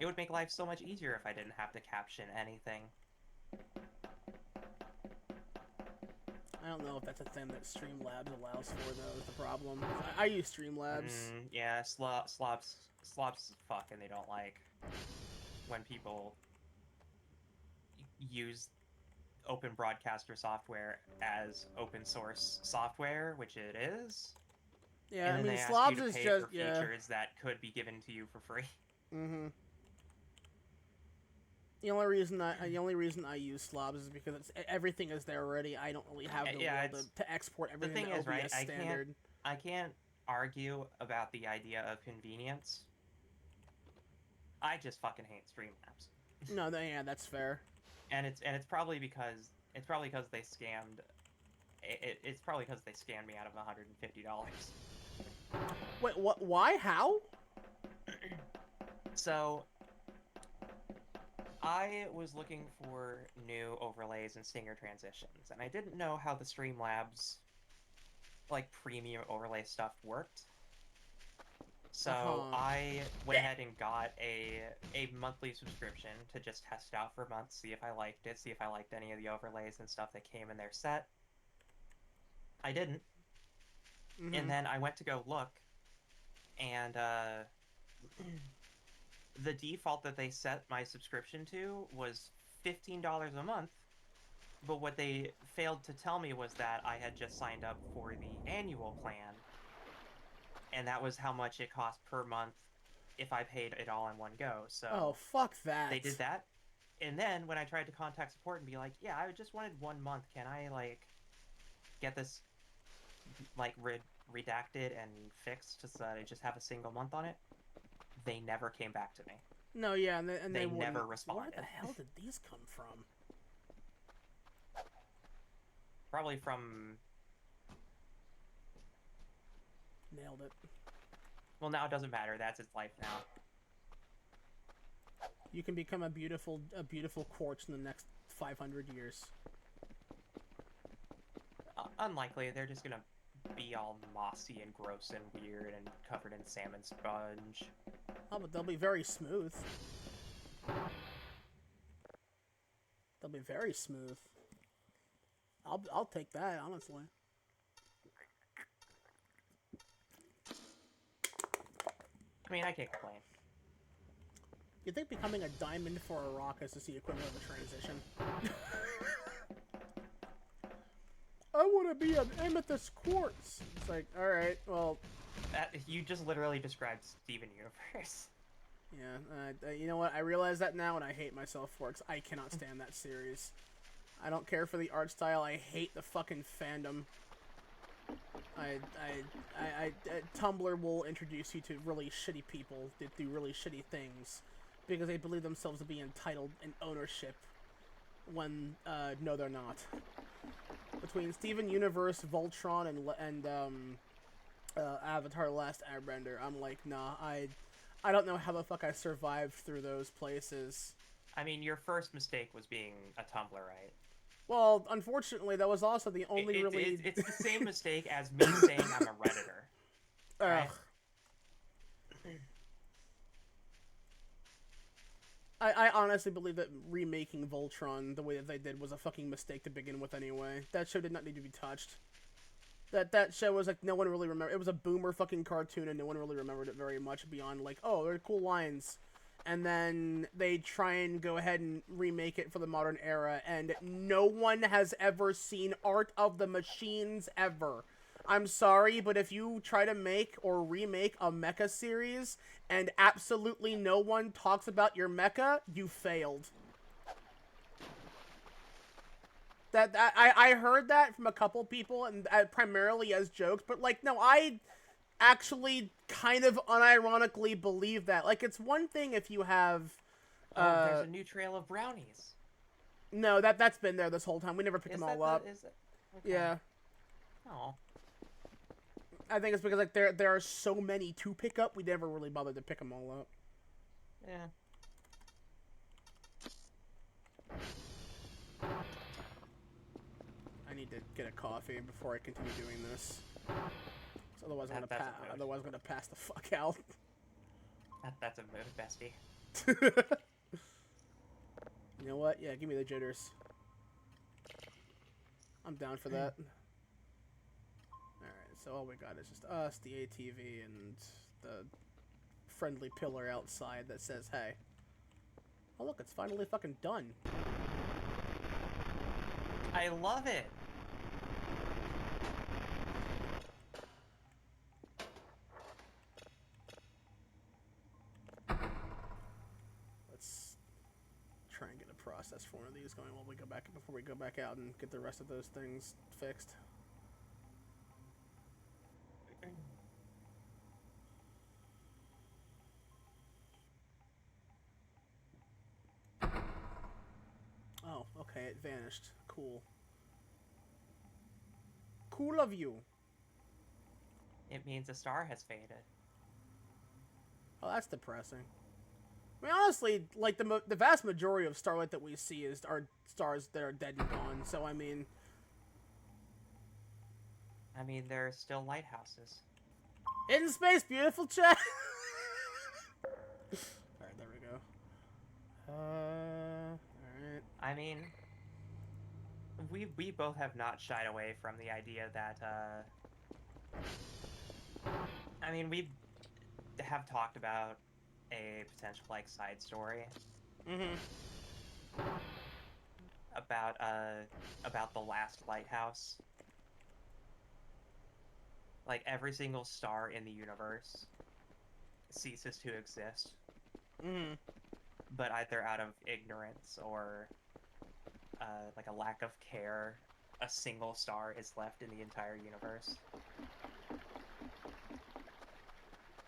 It would make life so much easier if I didn't have to caption anything. I don't know if that's a thing that Streamlabs allows for, though, is the problem. I use Streamlabs. Yeah, slobs fuck, and they don't like when people use open broadcaster software as open source software, which it is. Yeah, And I then mean, they ask Slobs you to is pay just, for yeah. features that could be given to you for free. Mm-hmm. The only reason I use Slobs is because everything is there already. I don't really have the will to export everything to OBS standard. I can't argue about the idea of convenience. I just fucking hate Streamlabs. No, yeah, that's fair. And it's probably because they scammed. It's probably because they scammed me out of $150. Wait, what? Why? How? So, I was looking for new overlays and stinger transitions, and I didn't know how the Streamlabs, like, premium overlay stuff worked. So I went ahead and got a monthly subscription to just test it out for a month, see if I liked it, see if I liked any of the overlays and stuff that came in their set. I didn't. Mm-hmm. And then I went to go look, and the default that they set my subscription to was $15 a month, but what they failed to tell me was that I had just signed up for the annual plan, and that was how much it cost per month if I paid it all in one go. So oh, fuck that. They did that, and then when I tried to contact support and be like, yeah, I just wanted 1 month, can I, like, get this, like, redacted and fixed so that I just have a single month on it? They never came back to me. No, yeah, and they never responded. Where the hell did these come from? Probably from... Nailed it. Well, now it doesn't matter. That's its life now. You can become a beautiful quartz in the next 500 years. Unlikely. They're just gonna be all mossy and gross and weird and covered in salmon sponge. Oh, but they'll be very smooth. They'll be very smooth. I'll take that, honestly. I mean, I can't complain. You think becoming a diamond for a rock is the equivalent of a transition? I want to be an amethyst quartz. It's like, all right, well. You just literally described Steven Universe. Yeah, you know what? I realize that now, and I hate myself for it. 'Cause I cannot stand that series. I don't care for the art style. I hate the fucking fandom. Tumblr will introduce you to really shitty people that do really shitty things because they believe themselves to be entitled in ownership when, no, they're not. Between Steven Universe, Voltron, and Avatar: The Last Airbender, I'm like, nah, I don't know how the fuck I survived through those places. I mean, your first mistake was being a Tumblr, right? Well, unfortunately, that was also the only It's the same mistake as me saying I'm a Redditor. Right? I honestly believe that remaking Voltron the way that they did was a fucking mistake to begin with anyway. That show did not need to be touched. That show was like, no one really remembered. It was a boomer fucking cartoon and no one really remembered it very much beyond like, oh, they're cool lines. And then they try and go ahead and remake it for the modern era, and no one has ever seen Art of the Machines ever. I'm sorry, but if you try to make or remake a mecha series and absolutely no one talks about your mecha, you failed. I heard that from a couple people, and primarily as jokes, but like, no, I actually kind of unironically believe that. Like, it's one thing if you have there's a new trail of brownies. No, that's been there this whole time. We never picked them all up. Is it? Okay. Yeah. Oh. I think it's because like there are so many to pick up, we never really bothered to pick them all up. Yeah. I need to get a coffee before I continue doing this. Otherwise, I'm gonna pass the fuck out. That's a mood, bestie. You know what? Yeah, give me the jitters. I'm down for that. Alright, so all we got is just us, the ATV, and the friendly pillar outside that says, hey. Oh look, it's finally fucking done. I love it! Let's try and get a process for one of these going while we go back before we go back out and get the rest of those things fixed. Oh, okay, it vanished. Cool. Cool of you. It means a star has faded. Oh, that's depressing. I mean, honestly, like, the vast majority of starlight that we see are stars that are dead and gone, so I mean... there are still lighthouses. In space, beautiful chat! Alright, there we go. Alright. We both have not shied away from the idea that, we have talked about a potential, like, side story. Mm-hmm. About the last lighthouse. Like, every single star in the universe ceases to exist. Mm-hmm. But either out of ignorance or, like, a lack of care, a single star is left in the entire universe.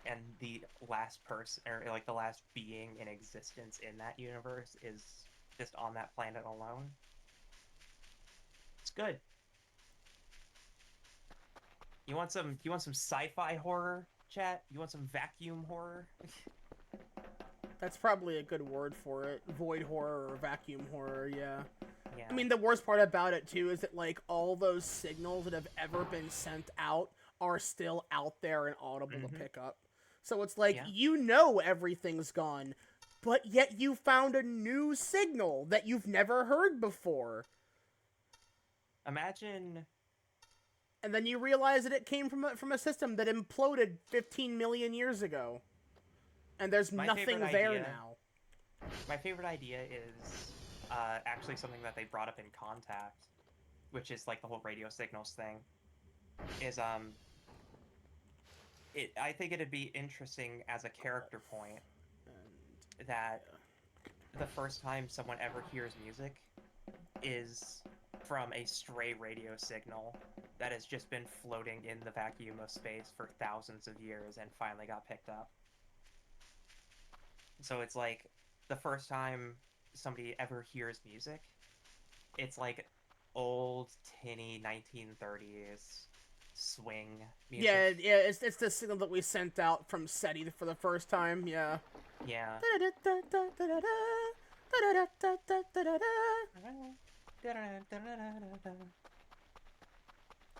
And the last person, or, like, the last being in existence in that universe is just on that planet alone. It's good. You want some sci-fi horror, chat? You want some vacuum horror? That's probably a good word for it. Void horror or vacuum horror, yeah. Yeah. I mean, the worst part about it, too, is that, like, all those signals that have ever been sent out are still out there and audible to pick up. So it's like, you know everything's gone, but yet you found a new signal that you've never heard before. Imagine... And then you realize that it came from a system that imploded 15 million years ago. And there's nothing there now. My favorite idea is actually something that they brought up in Contact, which is like the whole radio signals thing. Is I think it'd be interesting as a character point that the first time someone ever hears music is from a stray radio signal that has just been floating in the vacuum of space for thousands of years and finally got picked up. So it's like the first time somebody ever hears music, it's like old, tinny 1930s swing music. Yeah, it's the signal that we sent out from SETI for the first time, yeah. Yeah.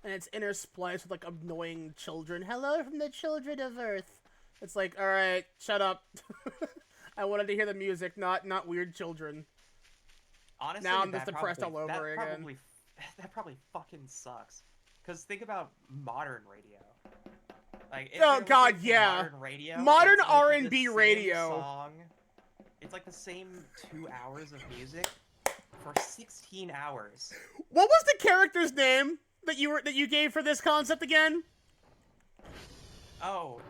And it's interspliced with, like, annoying children. Hello from the children of Earth. It's like, alright, shut up. I wanted to hear the music, not weird children. Honestly, now I'm just depressed all over again. That probably fucking sucks. Because think about modern radio. Like, oh god, yeah. Modern radio, modern like R&B radio. Song. It's like the same 2 hours of music for 16 hours. What was the character's name that you gave for this concept again? Oh,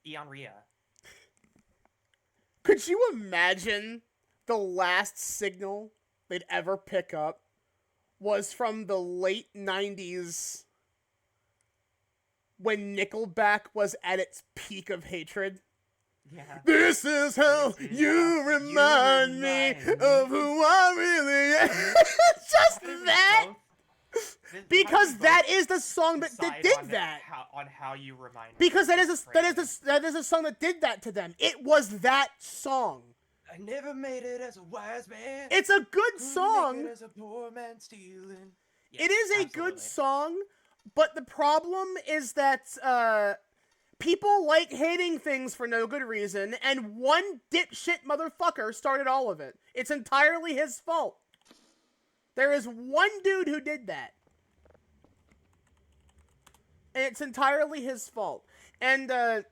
Eon Rhea. Could you imagine the last signal they'd ever pick up was from the late 90s when Nickelback was at its peak of hatred? Yeah. This is how you remind me of who I really am. Just that. Because that is the song that did that. On how you remind. Because that is a song that did that to them. It was that song. I never made it as a wise man. It's a good song. Make it as a poor man stealing. Yes, it is a good song, but the problem is that people like hating things for no good reason, and one dipshit motherfucker started all of it. It's entirely his fault. There is one dude who did that. And it's entirely his fault. And it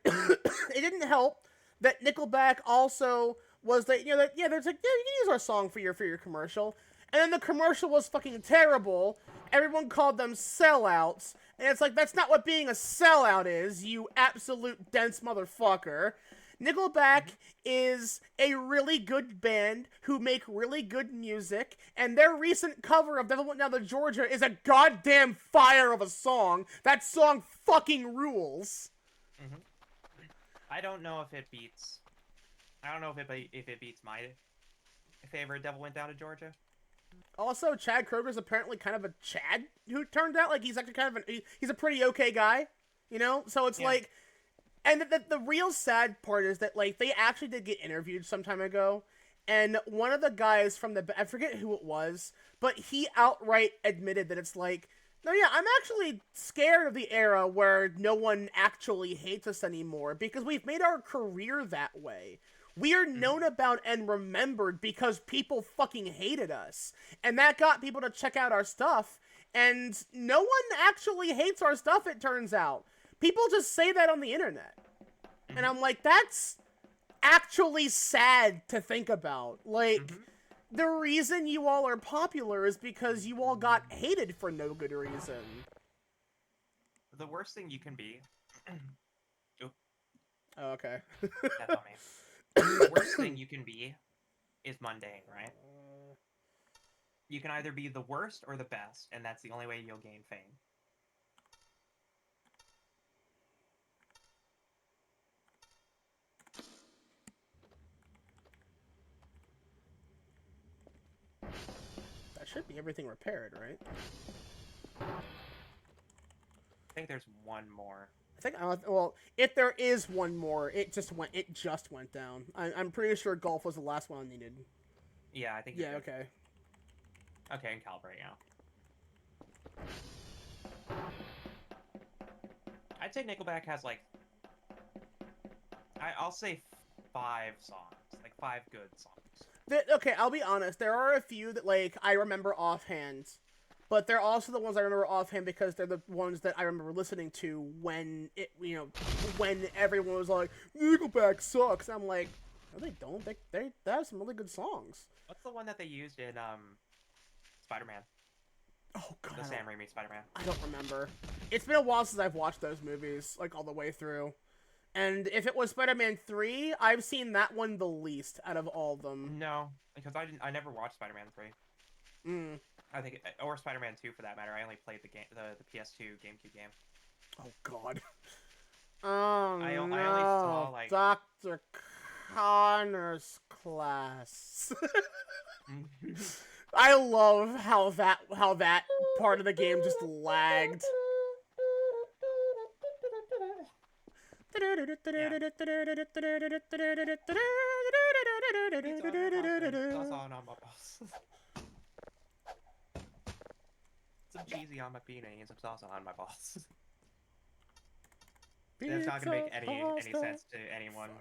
didn't help that Nickelback also was like, there's like, yeah, you can use our song for your commercial. And then the commercial was fucking terrible. Everyone called them sellouts. And it's like, that's not what being a sellout is, you absolute dense motherfucker. Nickelback is a really good band who make really good music, and their recent cover of Devil Went Down to Georgia is a goddamn fire of a song. That song fucking rules. Mm-hmm. I don't know if it beats my favorite Devil Went Down to Georgia. Also, Chad Kroger's apparently kind of a Chad who turned out like he's actually kind of he's a pretty okay guy, So it's like, and the real sad part is that like they actually did get interviewed some time ago, and one of the guys from I forget who it was, but he outright admitted that it's like, no, yeah, I'm actually scared of the era where no one actually hates us anymore because we've made our career that way. We are known about and remembered because people fucking hated us. And that got people to check out our stuff. And no one actually hates our stuff, it turns out. People just say that on the internet. And I'm like, that's actually sad to think about. Like, the reason you all are popular is because you all got hated for no good reason. The worst thing you can be... Oh, okay. That's on me. The worst thing you can be is mundane, right? You can either be the worst or the best, and that's the only way you'll gain fame. That should be everything repaired, right? I think there's one more. Well, if there is one more, it just went down. I'm pretty sure golf was the last one I needed. Yeah, I think. Yeah. Okay. Okay, and calibrate now. I'd say Nickelback has like, I'll say 5 songs, like 5 good songs. Okay, I'll be honest. There are a few that like I remember offhand. But they're also the ones I remember offhand because they're the ones that I remember listening to when when everyone was like, Nickelback sucks. I'm like, no, they don't. They have some really good songs. What's the one that they used in Spider-Man? Oh god, the Sam Raimi Spider-Man. I don't remember. It's been a while since I've watched those movies like all the way through. And if it was Spider-Man 3, I've seen that one the least out of all of them. No, because I never watched Spider-Man 3. I think, or Spider-Man 2 for that matter. I only played the PS2 GameCube game. Oh god. Oh I only no, saw like Dr. Connor's class. I love how that part of the game just lagged. Some cheesy on my peanut and some sauce on my balls. It's not gonna make any sense to anyone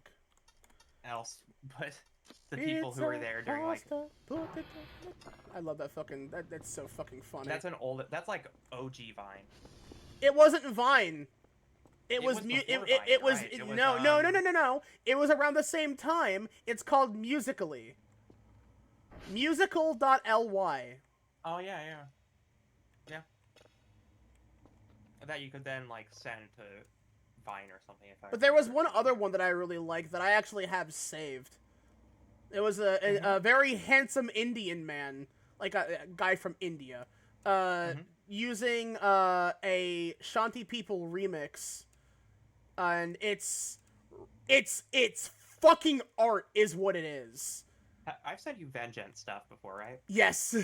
else but the people who were there during like. I love that fucking. That's so fucking funny. That's like OG Vine. It wasn't Vine. It was no. It was around the same time. It's called Musical.ly. Musical.ly. Oh yeah. That you could then like send to Vine or something. But there was one other one that I really liked that I actually have saved. It was a very handsome Indian man, like a guy from India, using a Shanti People remix, and it's fucking art is what it is. I've sent you Vengeance stuff before, right? Yes.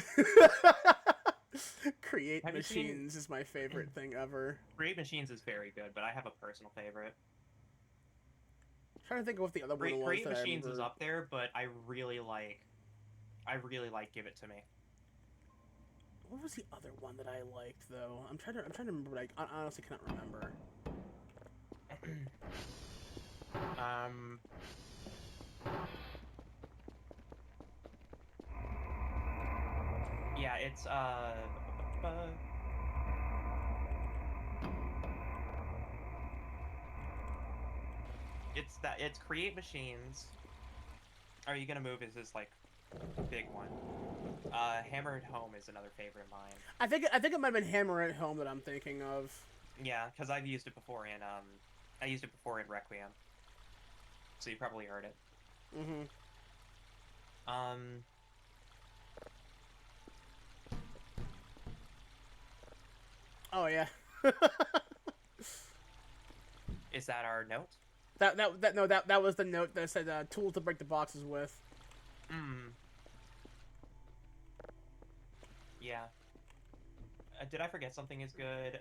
Create Have you seen- Machines is my favorite thing ever. Create Machines is very good, but I have a personal favorite. I'm trying to think of what the other one was Create that Machines I is remember. up there, but I really like Give It to Me. What was the other one that I liked though? I'm trying to remember, but I honestly cannot remember. Yeah, it's it's Create Machines. Are You Gonna Move is this like big one. Hammer at Home is another favorite of mine. I think it might have been Hammer at Home that I'm thinking of. Yeah, because I've used it before in I used it before in Requiem. So you probably heard it. Mm-hmm. Oh yeah. Is that our note? That was the note that said tools to break the boxes with. Yeah. Did I forget something is good?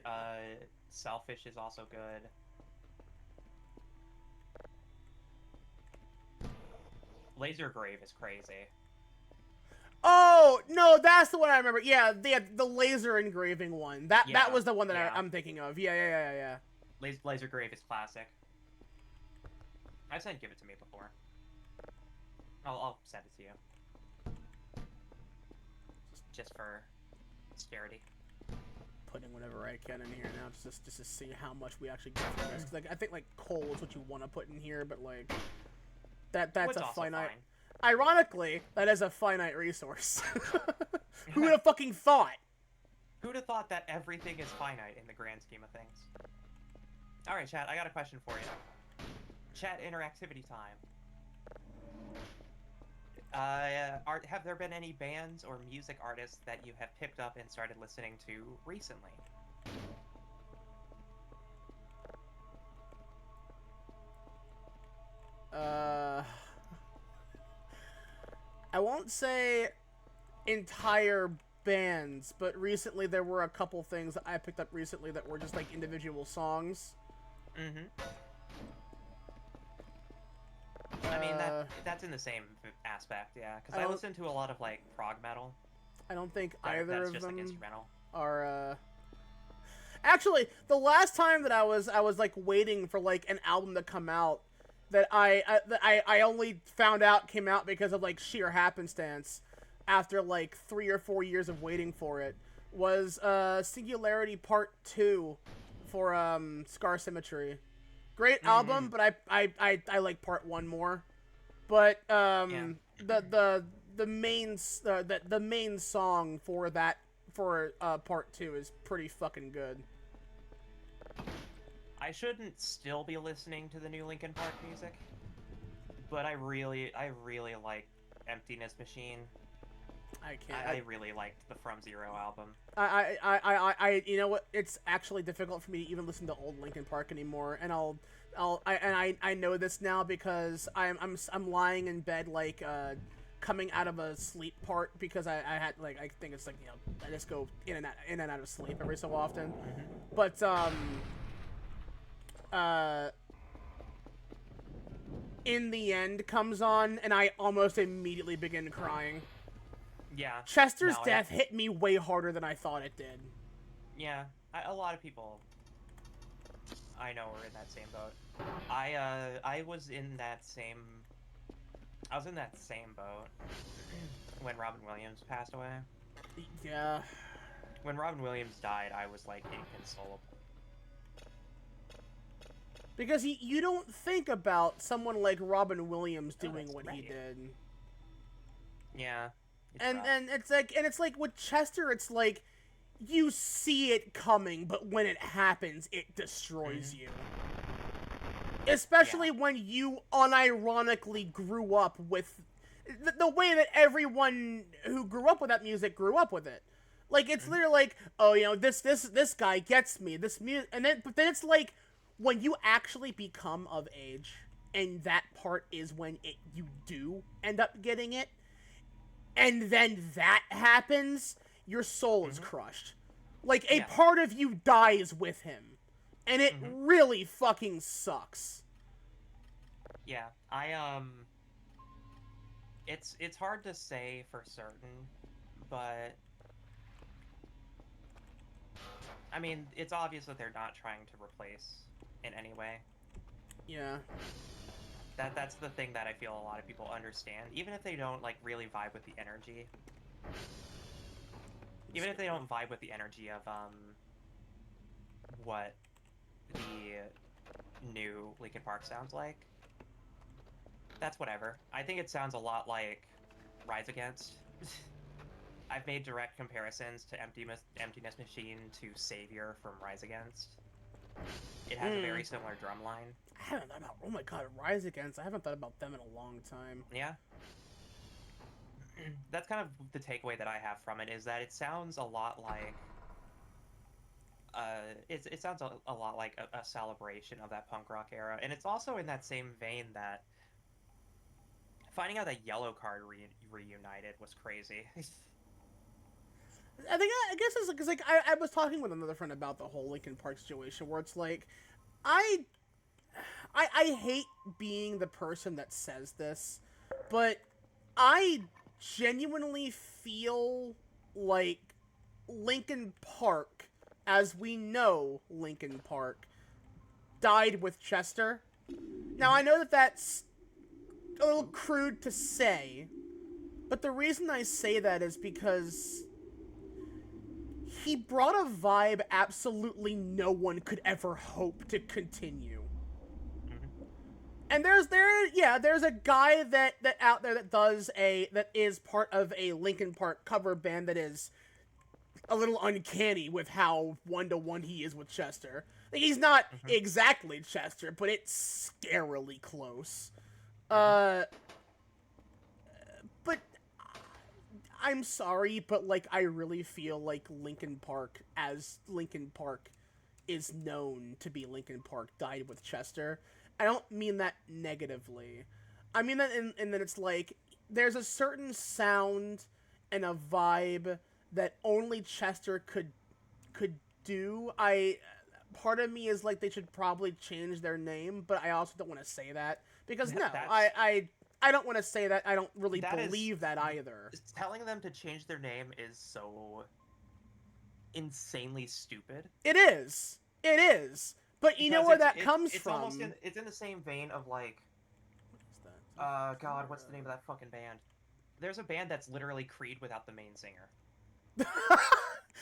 Selfish is also good. Laser Grave is crazy. Oh no, that's the one I remember. Yeah, the laser engraving one. That was the one that I'm thinking of. Yeah. Laser Grave is classic. I've said Give It to Me before. I'll send it to you. Just for security. Putting whatever I can in here now, just to see how much we actually get from this. 'Cause, like, I think like coal is what you want to put in here, but like that's What's a also finite. fine. Ironically, that is a finite resource. Who would have fucking thought? Who'd have thought that everything is finite in the grand scheme of things? Alright, chat, I got a question for you. Chat interactivity time. Have there been any bands or music artists that you have picked up and started listening to recently? I won't say entire bands, but recently there were a couple things that I picked up recently that were just like individual songs. Mm-hmm. I mean, that's in the same aspect, yeah. Because I listen to a lot of, like, prog metal. I don't think That's either of just, them like, instrumental. are, Actually, the last time that I was like waiting for like an album to come out that I only found out came out because of like sheer happenstance after like 3 or 4 years of waiting for it was Singularity Part 2 for Scar Symmetry. Great album, but I like Part 1 more. But the main song for Part 2 is pretty fucking good. I shouldn't still be listening to the new Linkin Park music, but I really like Emptiness Machine. I really liked the From Zero album. I you know what? It's actually difficult for me to even listen to old Linkin Park anymore, and I know this now because I'm lying in bed like coming out of a sleep part because I had like I think it's like, you know, I just go in and out of sleep every so often, but In the End comes on and I almost immediately begin crying. Yeah. Chester's death hit me way harder than I thought it did. Yeah, a lot of people I know are in that same boat. I was in that same boat when Robin Williams passed away. Yeah. When Robin Williams died, I was like inconsolable. Because you don't think about someone like Robin Williams doing what he did. Yeah. And it's like with Chester, it's like you see it coming, but when it happens, it destroys you. Especially when you unironically grew up with the way that everyone who grew up with that music grew up with it. Like it's literally like, oh, you know, this guy gets me. This music, but then it's like when you actually become of age, and that part is when you do end up getting it. And then that happens, your soul is Mhm. crushed. Like, a Yeah. part of you dies with him. And it Mhm. really fucking sucks. Yeah, it's hard to say for certain, but I mean, it's obvious that they're not trying to replace in any way. Yeah. That's the thing that I feel a lot of people understand, even if they don't like really vibe with the energy. Even if they don't vibe with the energy of what the new Linkin Park sounds like, that's whatever. I think it sounds a lot like Rise Against. I've made direct comparisons to Emptiness Machine to Savior from Rise Against. It has a very similar drum line. I haven't thought about, oh my god, Rise Against. I haven't thought about them in a long time. Yeah. That's kind of the takeaway that I have from it, is that it sounds a lot like it sounds a lot like a celebration of that punk rock era, and it's also in that same vein that finding out that Yellow Card reunited was crazy. I guess it's because like I was talking with another friend about the whole Linkin Park situation where it's like I I hate being the person that says this, but I genuinely feel like Linkin Park, as we know Linkin Park, died with Chester. Now I know that that's a little crude to say, but the reason I say that is because he brought a vibe absolutely no one could ever hope to continue. Mhm. And there's a guy that out there that is part of a Linkin Park cover band that is a little uncanny with how one-to-one he is with Chester. Like, he's not Mhm. exactly Chester, but it's scarily close. Mhm. But I'm sorry, but like I really feel like Linkin Park, as Linkin Park is known to be Linkin Park, died with Chester. I don't mean that negatively. I mean that in that it's like there's a certain sound and a vibe that only Chester could do. I Part of me is like they should probably change their name, but I also don't want to say that because no, That's I don't want to say that. I don't really that is believe that either. telling them to change their name is so insanely stupid. It is. It is. But you know Because where that comes it's almost from. it's in the same vein of like What is that? God, what's the name of that fucking band? There's a band that's literally Creed without the main singer.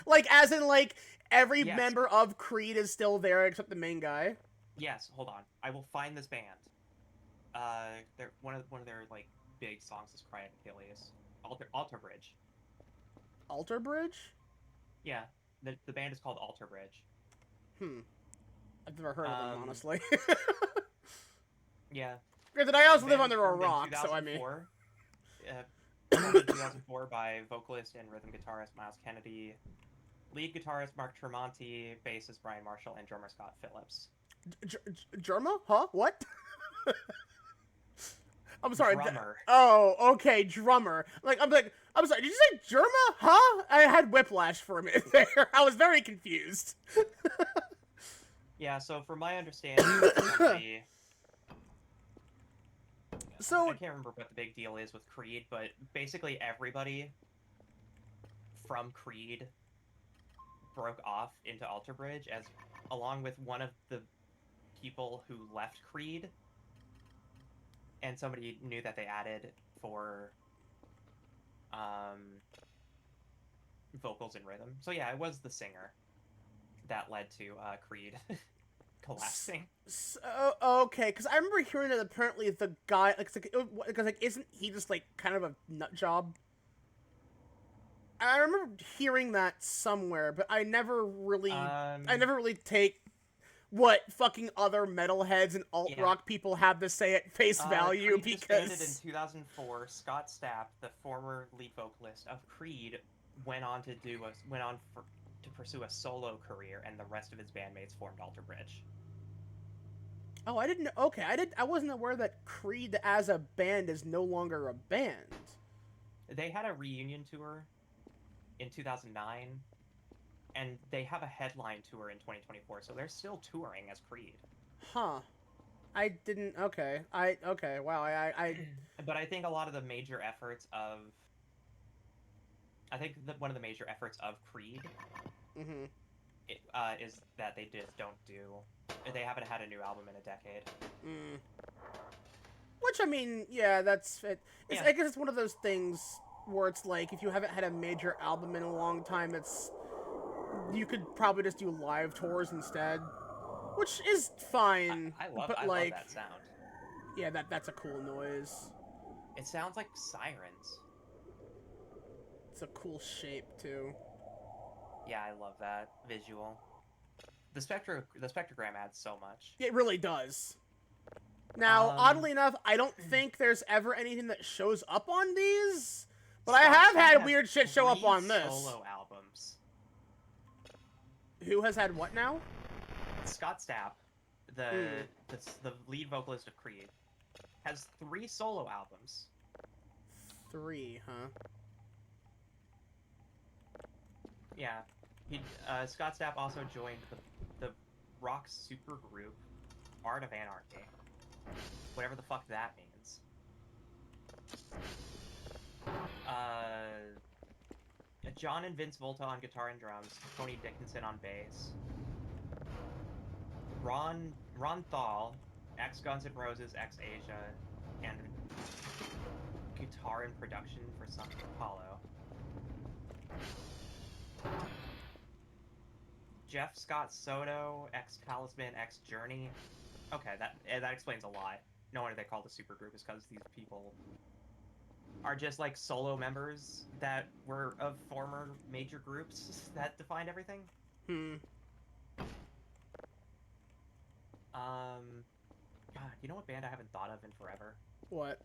Like, as in, like, every Yes. member of Creed is still there except the main guy. Yes, hold on. I will find this band. They're one of their like big songs is Cry of Achilles. Alter Bridge. Alter Bridge? Yeah. The band is called Alter Bridge. I've never heard of them, honestly. Yeah. Granted, I also live Band was under a formed in rock, so I mean. 2004. Formed in 2004 by vocalist and rhythm guitarist Miles Kennedy, lead guitarist Mark Tremonti, bassist Brian Marshall, and drummer Scott Phillips. Germa? Huh? What? I'm sorry. Drummer. Oh, okay, drummer. I'm sorry, did you say Germa? Huh? I had whiplash for a minute there. I was very confused. Yeah, so from my understanding, So I can't remember what the big deal is with Creed, but basically everybody from Creed broke off into Alter Bridge, as along with one of the people who left Creed, and somebody new that they added for vocals and rhythm. So yeah, it was the singer that led to Creed collapsing. So, okay, because I remember hearing that apparently the guy, because isn't he just like kind of a nut job? I remember hearing that somewhere, but I never really take what fucking other metalheads and alt rock people have to say at face value. Creed Because disbanded in 2004. Scott Stapp, the former lead vocalist of Creed, went on to pursue a solo career, and the rest of his bandmates formed Alter Bridge. Oh, I didn't. Okay, I wasn't aware that Creed as a band is no longer a band. They had a reunion tour in 2009, and they have a headline tour in 2024, so they're still touring as Creed. Huh. I didn't. Okay. Okay. Wow. But I think a lot of the major efforts of, I think that one of the major efforts of Creed Mm-hmm. is that they just don't do. They haven't had a new album in a decade. Mm. Which, I mean, yeah, that's it. It's, Yeah. I guess it's one of those things where it's like, if you haven't had a major album in a long time, you could probably just do live tours instead, which is fine. I love but love like, that sound. yeah, that's a cool noise. It sounds like sirens. It's a cool shape too. Yeah, I love that visual. The spectrogram adds so much. It really does. Now, oddly enough, I don't think there's ever anything that shows up on these, but I have had weird shit show up on this. Solo albums. Who has had what now? Scott Stapp, the lead vocalist of Creed, has 3 solo albums. 3, huh? Yeah, Scott Stapp also joined the rock supergroup Art of Anarchy, whatever the fuck that means. John and Vince Volta on guitar and drums, Tony Dickinson on bass, Ron Thal, ex Guns N' Roses, ex Asia, and guitar and production for Sons of Apollo. Jeff Scott Soto, ex Talisman, ex Journey. Okay, that explains a lot. No wonder they call the supergroup is because these people are just like solo members that were of former major groups that defined everything. God, you know what band I haven't thought of in forever? What?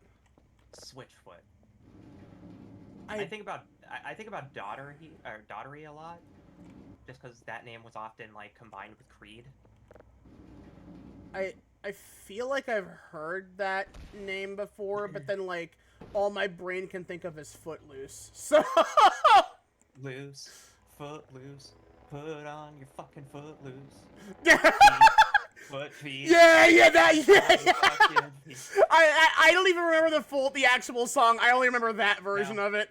Switchfoot. I think about Daughtery a lot, just because that name was often like combined with Creed. I feel like I've heard that name before, but then like all my brain can think of is Footloose. So Loose, footloose, put on your fucking footloose. Feet. Yeah, that. Yeah. I don't even remember the actual song. I only remember that version of it.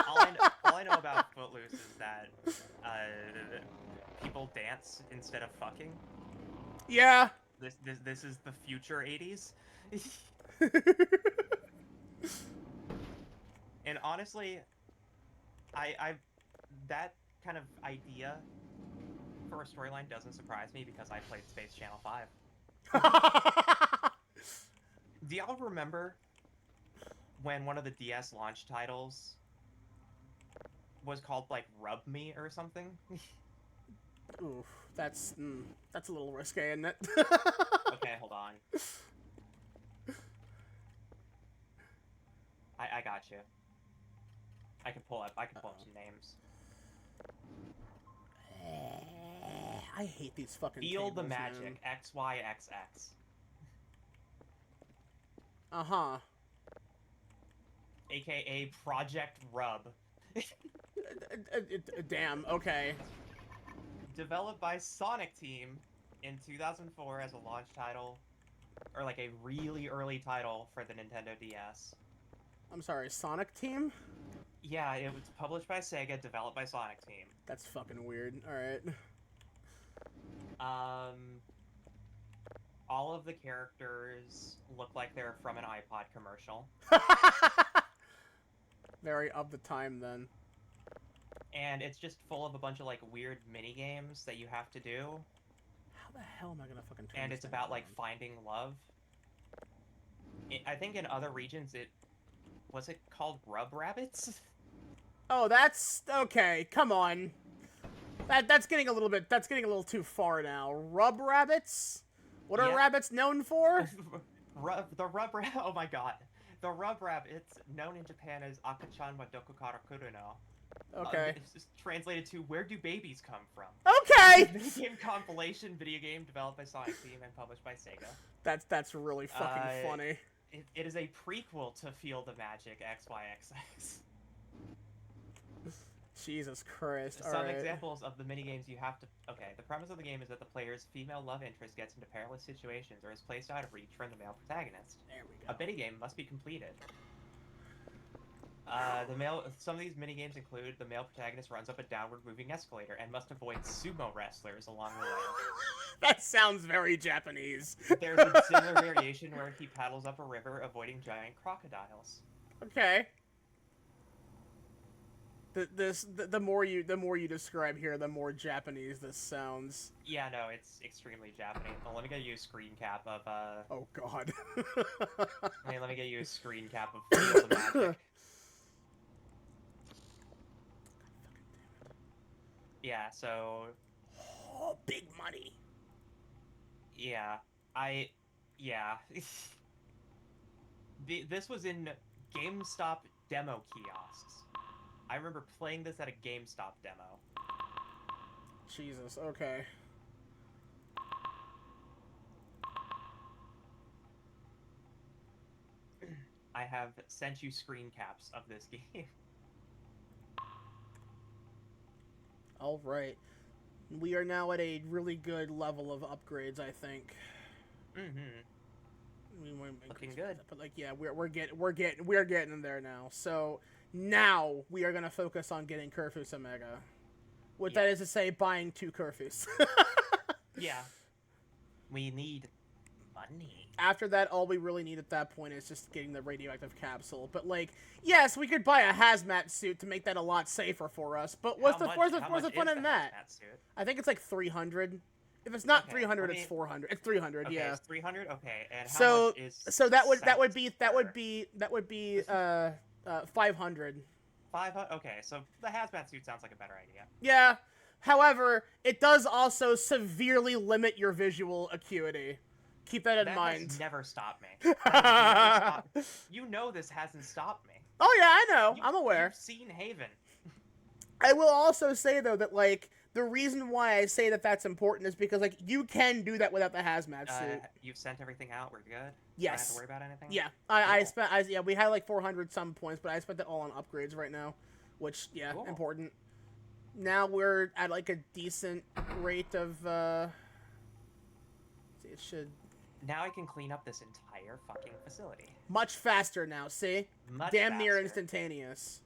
all I know about Footloose is that people dance instead of fucking. Yeah. This is the future 80s. And honestly, I that kind of idea for a storyline doesn't surprise me because I played Space Channel 5. Do y'all remember when one of the DS launch titles was called like Rub Me or something? Oof, that's a little risque, isn't it? Okay, hold on. I got you. I can pull up some names. I hate these fucking Feel tables, the Magic, man. XYXX. Uh-huh. AKA Project Rub. Damn, okay. Developed by Sonic Team in 2004 as a launch title, or like a really early title for the Nintendo DS. I'm sorry, Sonic Team? Yeah, it was published by Sega, developed by Sonic Team. That's fucking weird. Alright. All of the characters look like they're from an iPod commercial. Very of the time, then. And it's just full of a bunch of, like, weird mini-games that you have to do. How the hell am I gonna fucking turn And this it's about, down? like, finding love. I think in other regions was it called Rub Rabbits? Oh, that's... Okay, come on. That's getting a little too far now. Rub rabbits? What are rabbits known for? Oh my god. The Rub Rabbits, known in Japan as Akachan wa Dokokara Kuru no. Okay. It's translated to Where Do Babies Come From? Okay! Video game compilation video game developed by Sonic Team and published by Sega. That's really fucking funny. It is a prequel to Feel the Magic XYXX. Jesus Christ. All Some right. examples of the minigames you have to... Okay, the premise of the game is that the player's female love interest gets into perilous situations or is placed out of reach from the male protagonist. There we A go. minigame must be completed. Some of these minigames include the male protagonist runs up a downward moving escalator and must avoid sumo wrestlers along the way. That sounds very Japanese. There's a similar variation where he paddles up a river avoiding giant crocodiles. Okay. The more you describe here, the more Japanese this sounds. Yeah, no, it's extremely Japanese. Well, let me get you a screen cap of Oh God. let me get you a screen cap of Field of Magic. Yeah, so Oh, big money. yeah, this was in GameStop demo kiosks. I remember playing this at a GameStop demo. Jesus. Okay. I have sent you screen caps of this game. All right. We are now at a really good level of upgrades, I think. Looking good. But like, yeah, we're getting in there now. So now we are gonna focus on getting Kurfus Omega. What that is to say, buying 2 Kurfus. Yeah. We need money. After that, all we really need at that point is just getting the radioactive capsule. But like, yes, we could buy a hazmat suit to make that a lot safer for us. But what's the fun in that? Suit? I think it's like 300. If it's not Okay, 300, it's 400. It's 300, Okay, yeah. it's 300. Okay, and how So much is that would be 500. 500. Okay, so the hazmat suit sounds like a better idea. Yeah. However, it does also severely limit your visual acuity. Keep that in That mind. has never stopped me. That has never stopped me. You know this hasn't stopped me. Oh yeah, I know. I'm aware. You've seen Haven. I will also say though that like the reason why I say that that's important is because like you can do that without the hazmat suit. You've sent everything out. We're good. Yes. Don't have to worry about anything. Yeah, Cool. we had like 400 some points, but I spent it all on upgrades right now, which Cool. important. Now we're at like a decent rate of it should Now I can clean up this entire fucking facility. much faster now. See, Much damn near faster. instantaneous.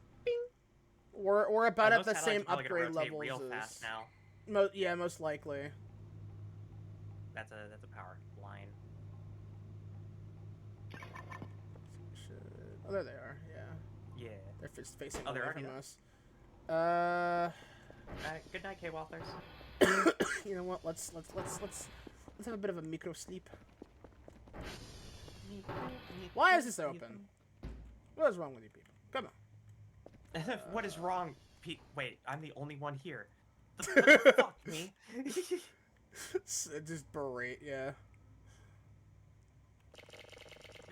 We're about at Those the satellites same are probably gonna upgrade rotate levels real as fast now. yeah, most likely. That's a power line. Oh, there they are. Yeah, Yeah. they're just facing Oh, they're away already from there. us. Good night, K. Walters. You know what? Let's have a bit of a micro sleep. Why is this open? What is wrong with you people? Come on. What is wrong, Pete? Wait, I'm the only one here. Fuck me. Just berate, yeah.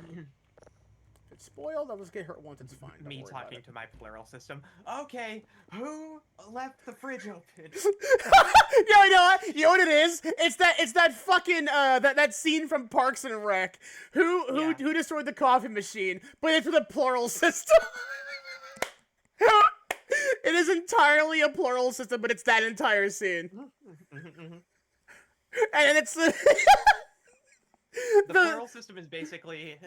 If it's spoiled, I'll just get hurt once, it's fine. Don't Me worry about talking it. to my plural system. Okay, who left the fridge open? Yo, you know what? You know what it is? It's that fucking that scene from Parks and Rec. Who destroyed the coffee machine? But it's with a plural system. It is entirely a plural system, but it's that entire scene. And it's The plural system is basically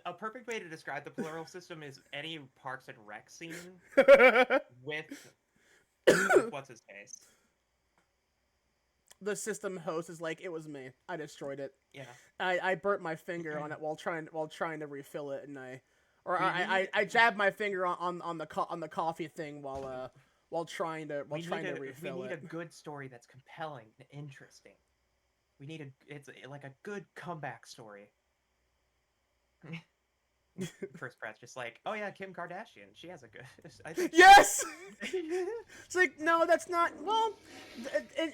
a perfect way to describe the plural system is any Parks and Rec scene with what's his face. The system host is like, it was me. I destroyed it. Yeah. I burnt my finger on it while trying to refill it, and I jabbed my finger on the coffee thing while trying to refill it. We need a good story that's compelling and interesting. We need it's like a good comeback story. First Pratt's just like, oh yeah, Kim Kardashian. She has a good. I think. Yes. It's like, no, that's not. Well,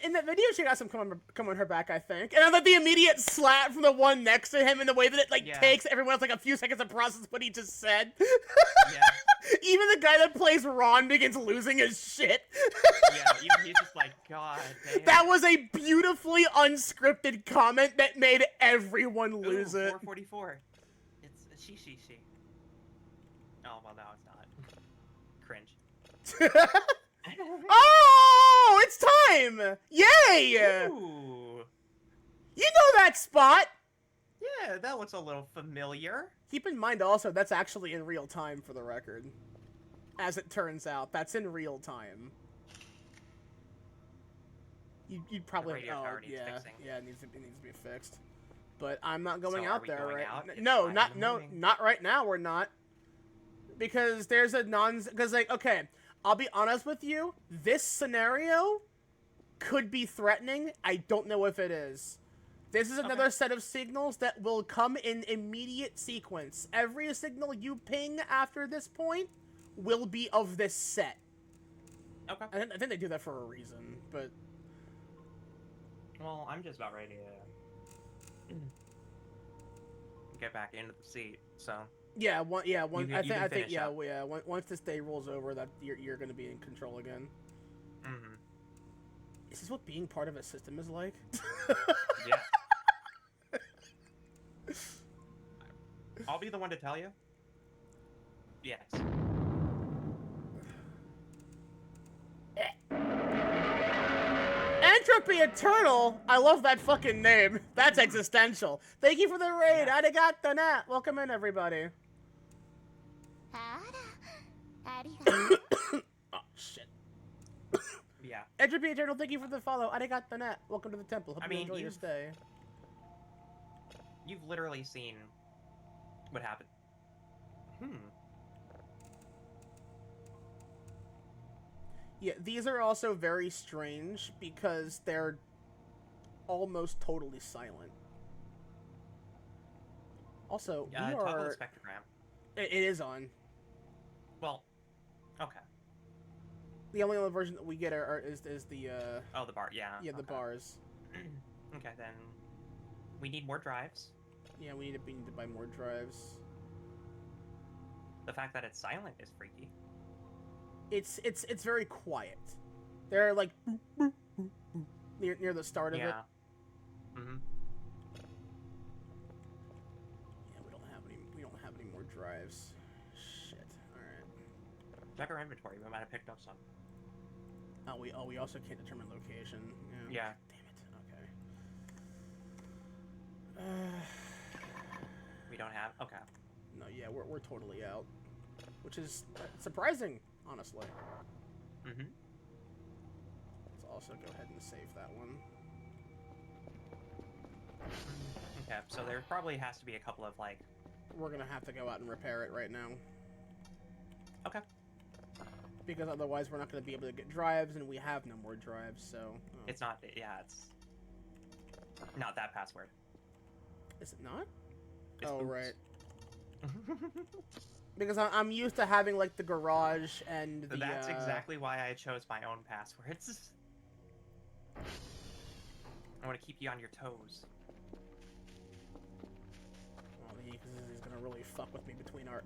in that video, she got some come on her back, I think. And I love the immediate slap from the one next to him, and the way that it takes everyone else like a few seconds to process what he just said. Yeah. Even the guy that plays Ron begins losing his shit. Yeah, even he's just like, God damn. That was a beautifully unscripted comment that made everyone lose it. 444. It's she. Oh well, no, it's not. Cringe. Oh, it's time! Yay! Ooh. You know that spot! Yeah, that looks a little familiar. Keep in mind also, that's actually in real time for the record. As it turns out, that's in real time. You'd probably... radio tower needs fixing. Yeah, it needs to be fixed. But I'm not going So out are we there going right out? now. It's No, 5 not in the morning. not right now. We're not, because there's a because like, okay, I'll be honest with you. This scenario could be threatening. I don't know if it is. This is another set of signals that will come in immediate sequence. Every signal you ping after this point will be of this set. Okay. I think they do that for a reason, but Well, I'm just about ready to get back into the seat. So yeah, You can I think finish yeah, up. well, yeah. Once this day rolls over, that you're going to be in control again. mm-hmm. Is this what being part of a system is like? Yeah. I'll be the one to tell you. Yes. Entropy Eternal! I love that fucking name. That's existential. Thank you for the raid. Yeah. Arigato nat. Welcome in, everybody. あら、ありがとう。 Oh, shit. Yeah. Entropy Eternal, thank you for the follow. Arigato nat. Welcome to the temple. Hope I you mean, enjoy your you've- stay. You've literally seen what happened. Yeah, these are also very strange because they're almost totally silent. Also, we Toggle the are... spectrogram. It is on. Well, okay. The only other version that we get is the Oh, the bar. Yeah. yeah, the okay. bars. Okay, then we need more drives. Yeah, we need to buy more drives. The fact that it's silent is freaky. It's very quiet. They're like boop, boop, boop, boop, near the start of it. Yeah. Mm-hmm. Yeah, we don't have any more drives. Shit. All right. Check our inventory. We might have picked up some. We also can't determine location. Yeah. Damn it. Okay. We don't have. Okay. No, yeah, we're totally out, which is surprising, honestly. Mm-hmm. Let's also go ahead and save that one. Okay. So there probably has to be a couple of like. We're gonna have to go out and repair it right now. Okay. Because otherwise we're not gonna be able to get drives, and we have no more drives, so... oh. It's not. Yeah. It's not that password. Is it not? It's Oh, oops. right. Because I'm used to having, like, the garage and the, That's exactly why I chose my own passwords. I want to keep you on your toes. Well, he's gonna really fuck with me between our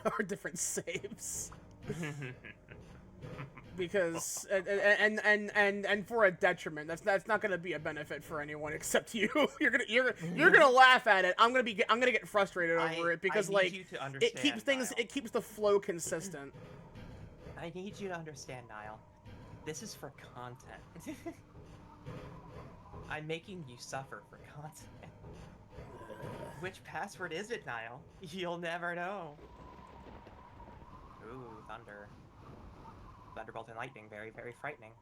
our different saves. Because and for a detriment, that's not gonna be a benefit for anyone except you. You're gonna laugh at it. I'm gonna get frustrated over it because I need like you to understand, Niall. it keeps the flow consistent. I need you to understand, Niall. This is for content. I'm making you suffer for content. Which password is it, Niall? You'll never know. Ooh, thunder. Thunderbolt and lightning, very, very frightening.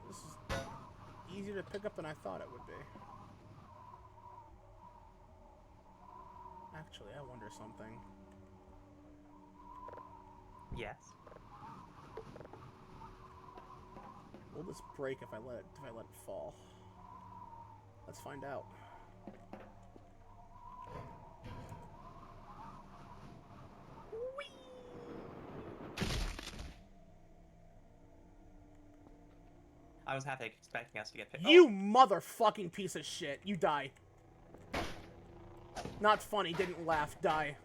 This is easier to pick up than I thought it would be. Actually, I wonder something. Yes. Will this break if I let it fall? Let's find out. I was half expecting us to get picked. You motherfucking piece of shit. You die. Not funny, didn't laugh, die.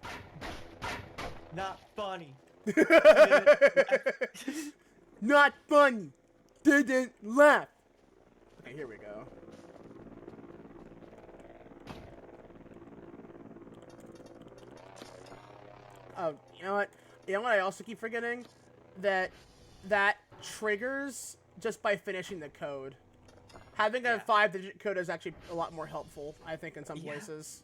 Not funny. Not funny, didn't laugh. Okay, here we go. Oh, you know what? You know what I also keep forgetting? That triggers just by finishing the code. Having a Yeah. 5-digit code is actually a lot more helpful, I think, in some Yeah. places.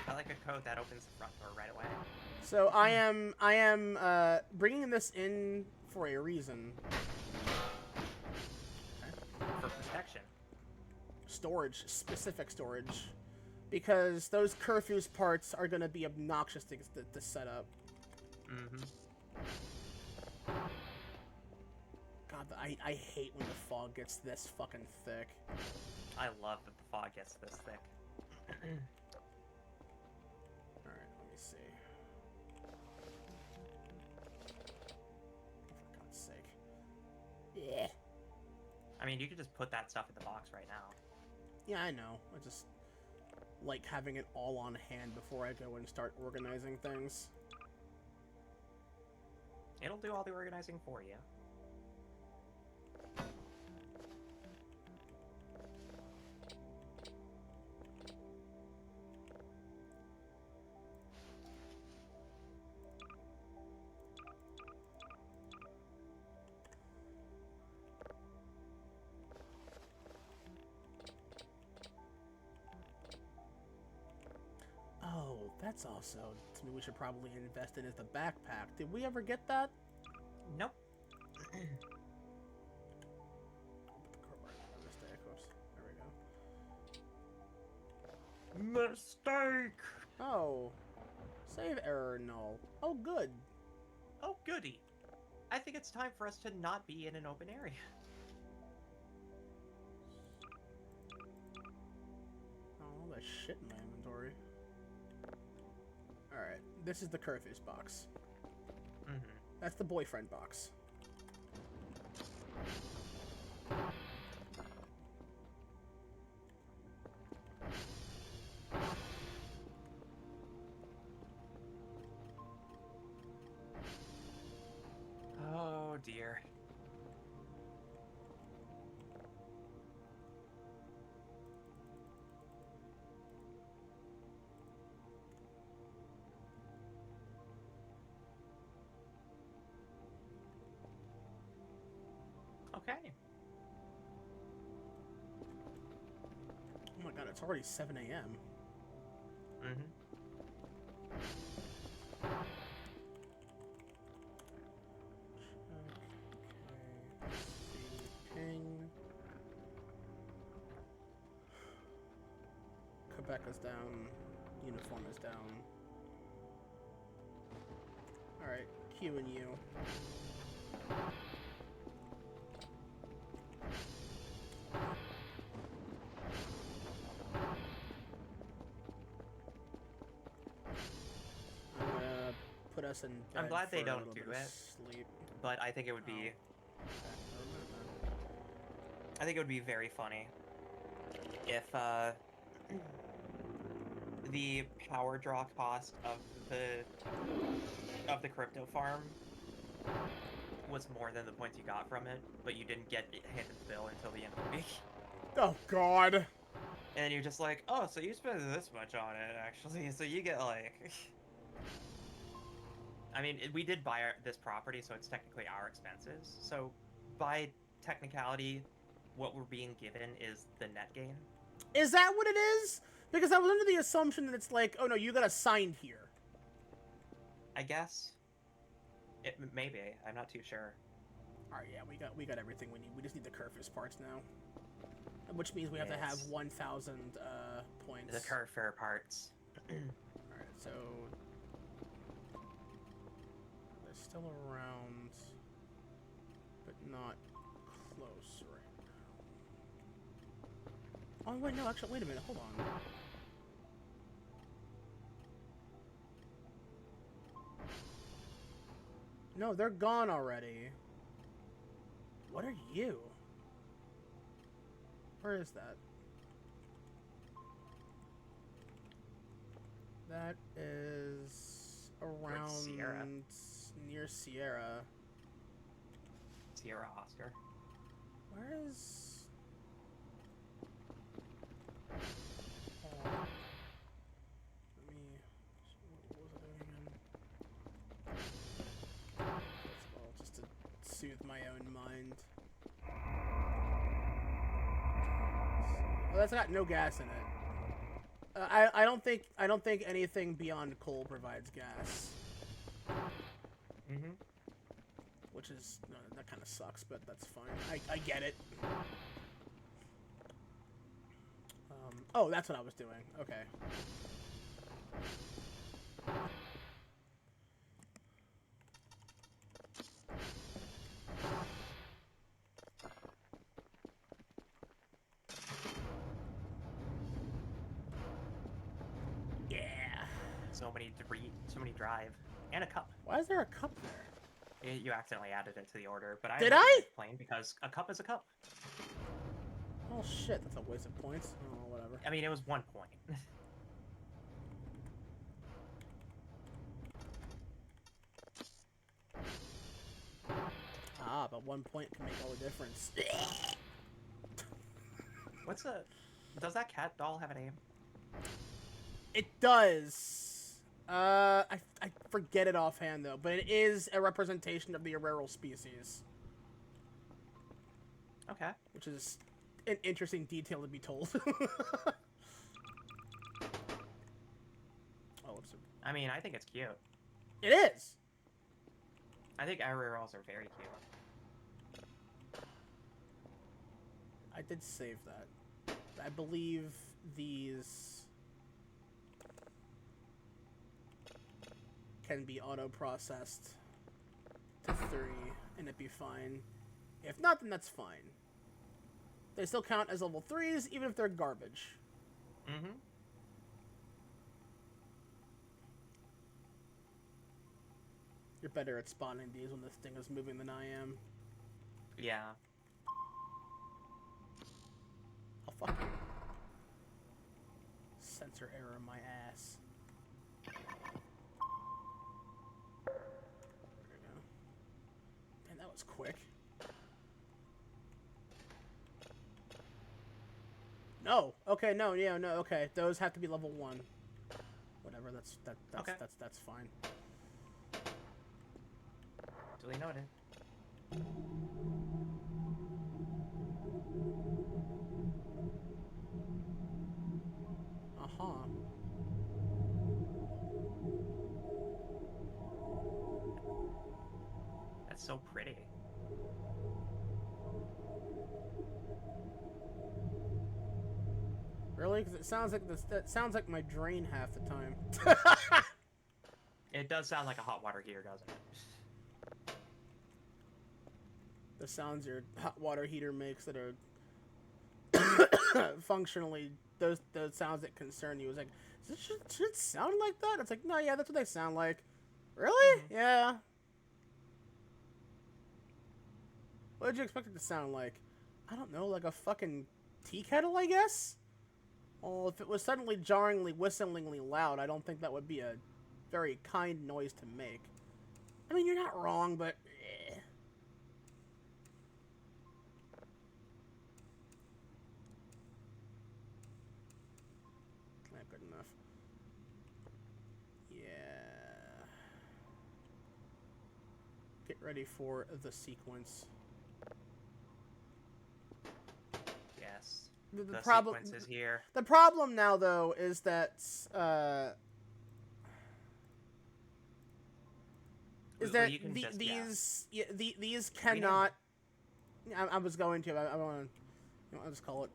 I like a code that opens the front door right away. So I am bringing this in for a reason. For protection. Storage, specific storage. Because those curfews parts are going to be obnoxious to set up. Mm-hmm. God, I hate when the fog gets this fucking thick. I love that the fog gets this thick. Alright, let me see. For God's sake. Yeah. I mean, you could just put that stuff in the box right now. Yeah, I know. I just like having it all on hand before I go and start organizing things. It'll do all the organizing for you. Oh, that's also something we should probably invest in is the backpack. Did we ever get that? Nope. Put the crowbar down by mistake. Whoops. There we go. Mistake! Oh. Save error null. Oh, good. Oh, goody. I think it's time for us to not be in an open area. Oh, all that shit in my inventory. Alright, this is the curfews box. Mm-hmm. That's the boyfriend box. Oh, dear. Okay. Oh my god, it's already 7 a.m. Mm-hmm. Ping. Quebec is down. Uniform is down. Alright, Q and U. I'm gonna put us in bed I'm glad they for a don't little do bit of it. sleep. But I think it would be... Oh. Okay, never mind I think it would be very funny if the power draw cost of the crypto farm was more than the points you got from it, but you didn't get hit the bill until the end of the week. that. Oh god. And you're just like, oh, so you spent this much on it, actually, so you get like... I mean, we did buy this property, so it's technically our expenses. So, by technicality, what we're being given is the net gain. Is that what it is? Because I was under the assumption that it's like, oh no, you got assigned here. I guess. Maybe. I'm not too sure. Alright, yeah, we got everything we need. We just need the Curfus parts now. Which means we have to have Yes. 1,000 points. The car fare parts. Alright, so... They're still around, but not close right now. Oh, wait, no, actually, wait a minute, hold on. No, they're gone already. What are you? Where is that? That is around Sierra. near Sierra. Sierra Oscar. Where is? Oh. Let me. mind. Well, that's got no gas in it. I don't think anything beyond coal provides gas. Mm-hmm. Which is that kind of sucks, but that's fine. I get it. Oh, that's what I was doing. Okay. Yeah. So many drive and a cup. Why is there a cup there? You accidentally added it to the order, but I Did wasn't I? explain because a cup is a cup. Oh shit, that's a waste of points. Oh, whatever. I mean, it was 1 point. Ah, but 1 point can make all the difference. What's a? Does that cat doll have a name? It does. I forget it offhand though, but it is a representation of the Aurora species, Okay. which is an interesting detail to be told. Oh, whoops. I mean, I think it's cute. It is. I think Arirals are very cute. I did save that. I believe these can be auto-processed to 3, and it'd be fine. If not, then that's fine. They still count as level 3s, even if they're garbage. Mm-hmm. You're better at spotting these when this thing is moving than I am. Yeah. Oh, fuck you. Sensor error in my ass. There we go. Man, that was quick. No. Okay, no, yeah, no, okay. Those have to be level 1. Whatever, Okay. that's fine. Duly noted. Uh-huh. That's so pretty. Really? Because it sounds like this. That sounds like my drain half the time. It does sound like a hot water heater, doesn't it? The sounds your hot water heater makes that are functionally those sounds that concern you. It's like, should it sound like that? It's like, no, yeah, that's what they sound like. Really? Mm-hmm. Yeah. What did you expect it to sound like? I don't know, like a fucking tea kettle, I guess? Well, if it was suddenly jarringly, whistlingly loud, I don't think that would be a very kind noise to make. I mean, you're not wrong, but... Not good enough. Yeah. Get ready for the sequence. Yes. The The problem sequence is here. The problem now, though, is that Well, you can these We cannot. I was going to. I want to. You know, I'll just call it.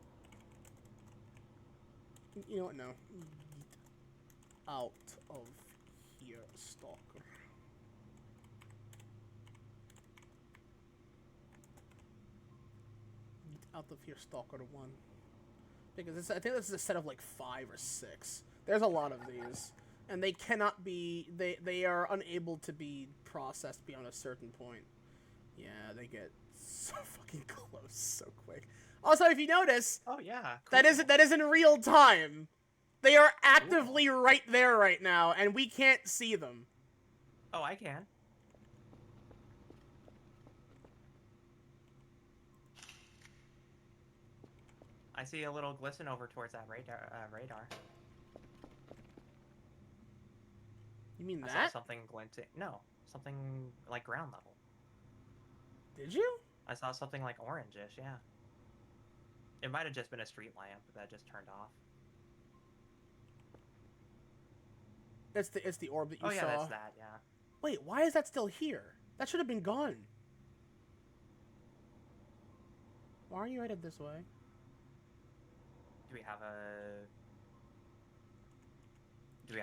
You know what? No. Out of here, stalker. Out of here, stalker 1. Because I think this is a set of like 5 or 6. There's a lot of these, and they cannot be. They are unable to be processed beyond a certain point. Yeah, they get so fucking close so quick. Also, if you notice, Oh yeah. that is in real time. They are actively right there right now, and we can't see them. Oh, I can. I see a little glisten over towards that radar. You mean I saw that? something glinting. No, something like ground level. Did you? I saw something like orange-ish, yeah. It might have just been a street lamp that just turned off. It's the orb that you Oh yeah, saw. that's that, yeah. Wait, why is that still here? That should have been gone. Why are you headed this way? Do we have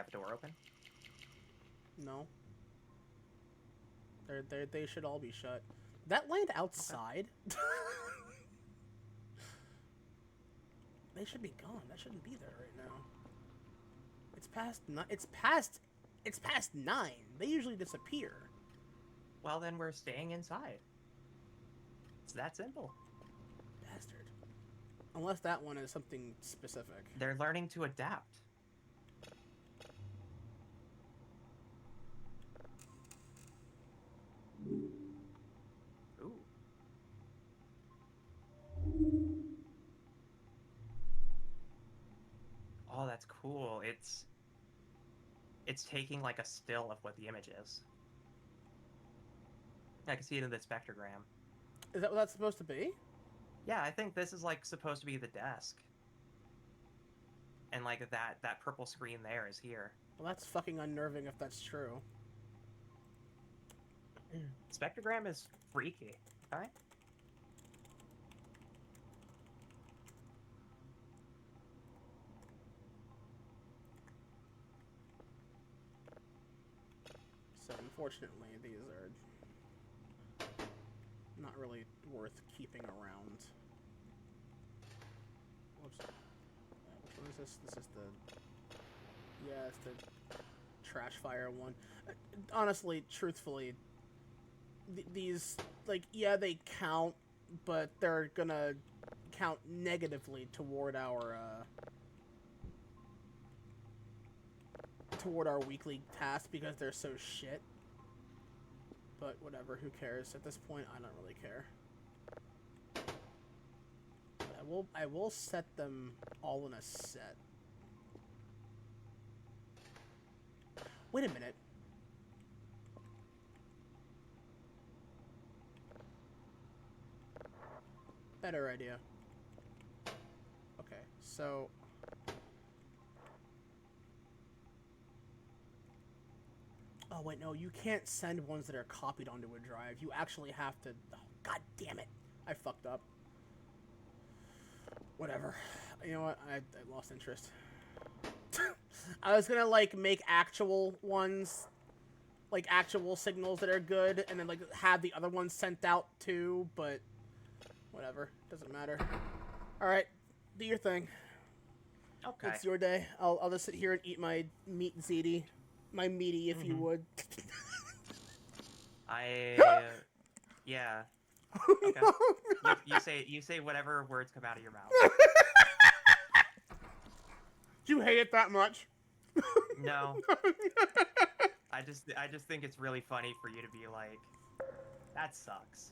a door open? No. They should all be shut. That land outside? They should be gone. That shouldn't be there right now. It's past 9. They usually disappear. Well, then we're staying inside. It's that simple. Bastard. Unless that one is something specific. They're learning to adapt. Ooh. Oh, that's cool. It's taking like a still of what the image is. I can see it in the spectrogram. Is that what that's supposed to be? Yeah, I think this is like supposed to be the desk. And like that purple screen there is here. Well, that's fucking unnerving if that's true. Spectrogram is freaky, okay? So unfortunately, these are not really worth keeping around. Whoops. Which one is this? This is the... Yeah, it's the trash fire one. Honestly, truthfully, these, like, yeah, they count, but they're gonna count negatively toward our weekly tasks because they're so shit. But whatever, who cares? At this point, I don't really care. But I will set them all in a set. Wait a minute. Better idea. Okay, so... Oh, wait, no, you can't send ones that are copied onto a drive. You actually have to... Oh, God damn it. I fucked up. Whatever. You know what? I lost interest. I was gonna, like, make actual ones, like, actual signals that are good, and then, like, have the other ones sent out, too, but whatever. Doesn't matter. Alright, do your thing. Okay. It's your day. I'll just sit here and eat my meat ziti. My meaty, if you would. Yeah. Okay. You say whatever words come out of your mouth. Do you hate it that much? No. I just think it's really funny for you to be like, that sucks.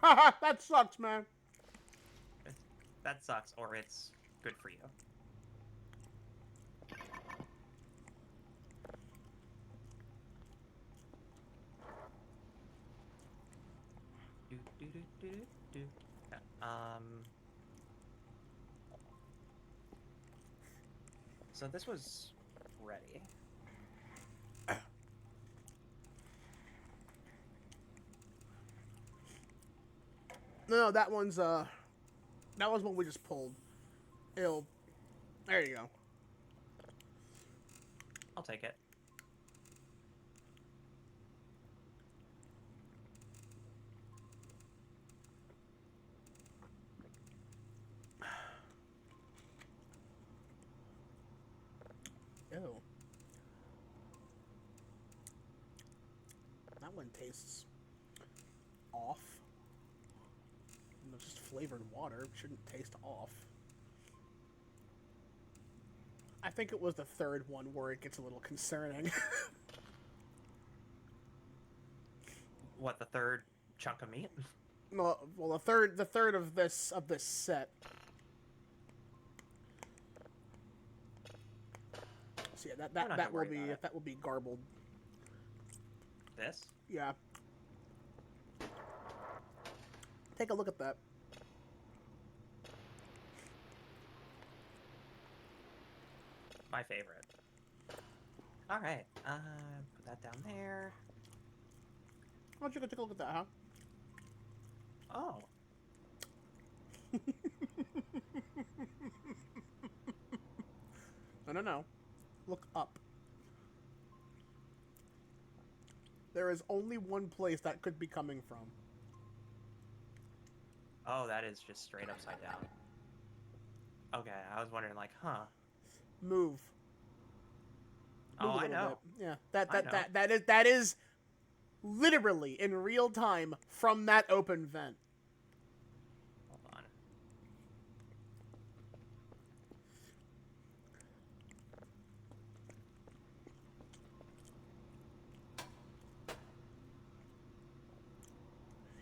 That sucks, man. That sucks, or it's good for you. So this was ready. No, that one's one we just pulled. There you go. I'll take it. Ew. That one tastes off. It's just flavored water. It shouldn't taste off. I think it was the third one where it gets a little concerning. What, the third chunk of meat? Well, the third of this set. So yeah, that will be garbled. This? Yeah. Take a look at that. My favorite. All right. Put that down there. Why don't you go take a look at that, huh? Oh. No. Look up. There is only one place that could be coming from. Oh, that is just straight upside down. Okay, I was wondering, like, huh? Move. Oh, Move a I little know. bit. Yeah, I know. that is literally in real time from that open vent. Hold on.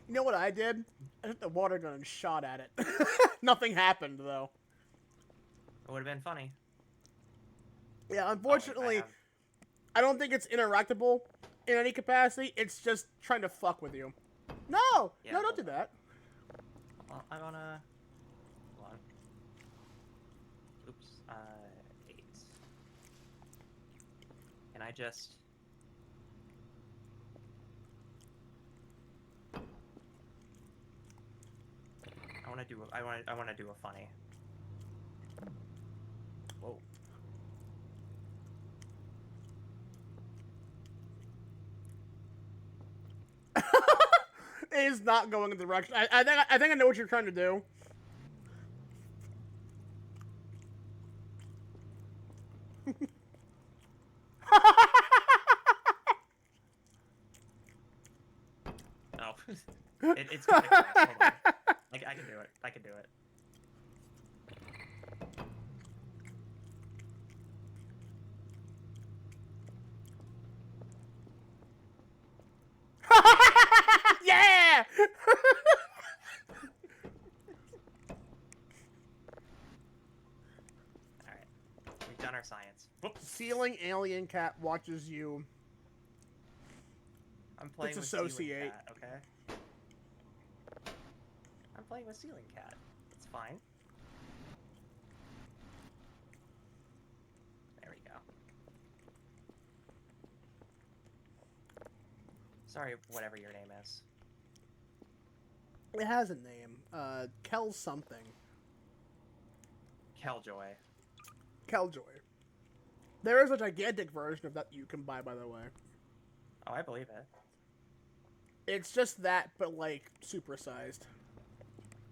You know what I did? I took the water gun and shot at it. Nothing happened though. It would have been funny. Yeah, Oh, wait, unfortunately, I don't think it's interactable in any capacity. It's just trying to fuck with you. No! Yeah, No, don't hold do on. that. Well, I wanna. Hold on. Oops. 8. Can I just? I wanna do a funny. Whoa. It is not going in the direction. I think I know what you're trying to do. Oh. It's kind of close. Hold on. I can do it. I can do it. Yeah! Alright. We've done our science. Whoops. Ceiling alien cat watches you. I'm playing with Disassociate. Ceiling Cat, okay? I'm playing with Ceiling Cat. It's fine. There we go. Sorry, whatever your name is. It has a name. Kel something. Killjoy. Keljoy. There is a gigantic version of that you can buy, by the way. Oh, I believe it. It's just that, but like supersized.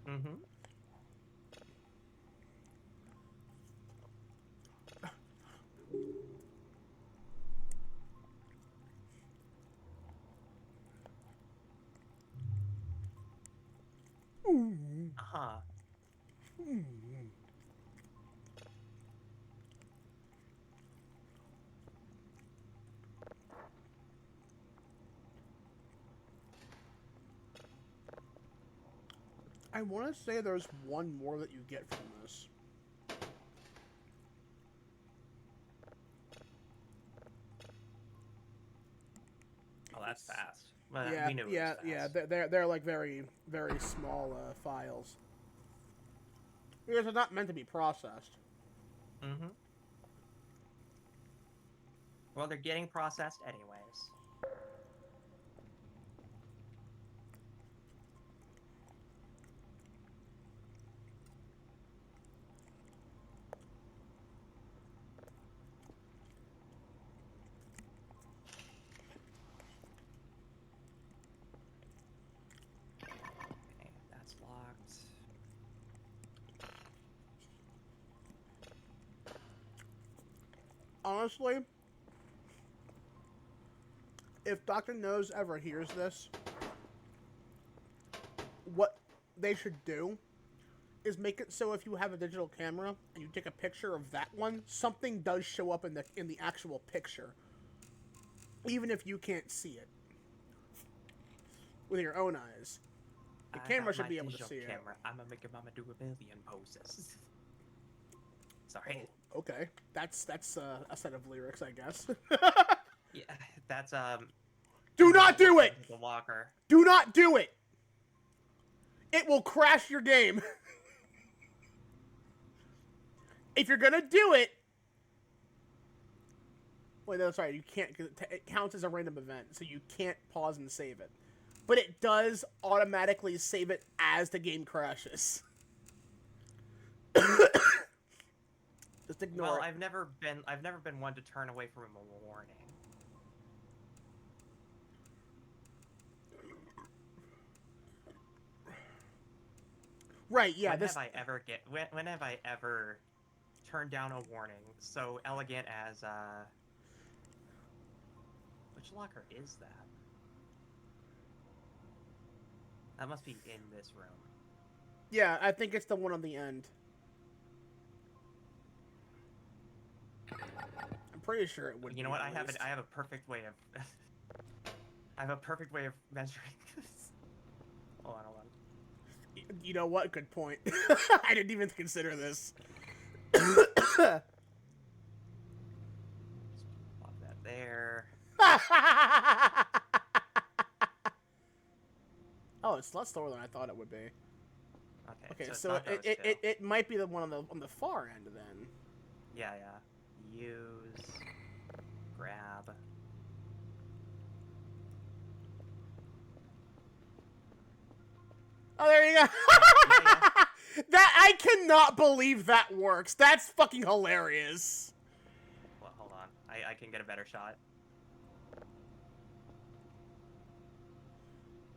Mm-hmm. Uh-huh. I want to say there's one more that you get from this. Oh, that's fast. Well, Yeah, we knew it was yeah, fast. yeah. They're like very, very small files. Because they're not meant to be processed. Mm-hmm. Well, they're getting processed anyways. Okay, that's locked. Honestly, if Dr. Nose ever hears this, what they should do is make it so if you have a digital camera and you take a picture of that one, something does show up in the actual picture, even if you can't see it with your own eyes. The I camera got should my be able to digital see it. camera. I'ma make your mama do a million poses. Sorry. Okay, that's a set of lyrics, I guess. Yeah, that's Do not do it! The Walker. Do not do it! it will crash your game. If you're gonna do it... Wait, no, sorry, you can't, 'cause it counts as a random event, so you can't pause and save it. But it does automatically save it as the game crashes. Just ignore Well, it. I've never been one to turn away from a warning. Right, yeah, When have I ever turned down a warning so elegant as which locker is that? That must be in this room. Yeah, I think it's the one on the end. I'm pretty sure it would. You know what? I have a perfect way of I have a perfect way of measuring this. Hold on. You know what? Good point. I didn't even consider this. Just pop that there. Oh, it's less slower than I thought it would be. Okay, Okay, it's so not those two. it might be the one on the far end then. Yeah. Use, grab. Oh, there you go. Yeah. That I cannot believe that works. That's fucking hilarious. Well, hold on. I can get a better shot.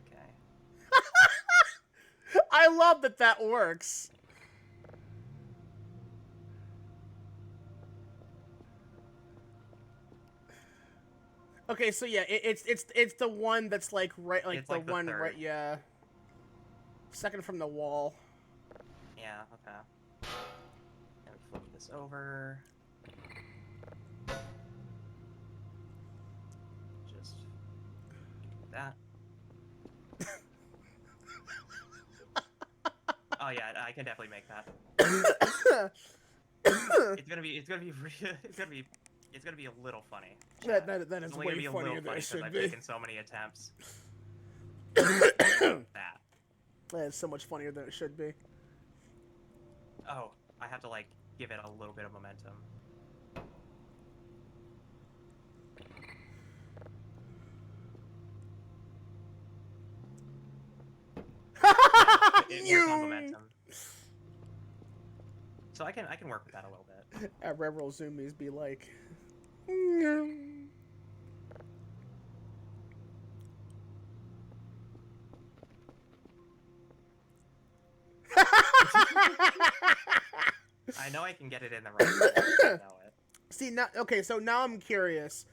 Okay. I love that works. Okay, so yeah, it's the one that's like right, like It's the like the one third. right, yeah. Second from the wall. Yeah, okay. And flip this over. Just do that. Oh yeah, I can definitely make that. It's gonna be a little funny. That It's is only gonna way be a funnier little than funny it should I've be. taken so many attempts. That. That is so much funnier than it should be. Oh, I have to like give it a little bit of momentum. It works on momentum. So I can work with that a little bit. At Reveral Zoomies be like. I know I can get it in the right place. I know it. See now, okay, so now I'm curious.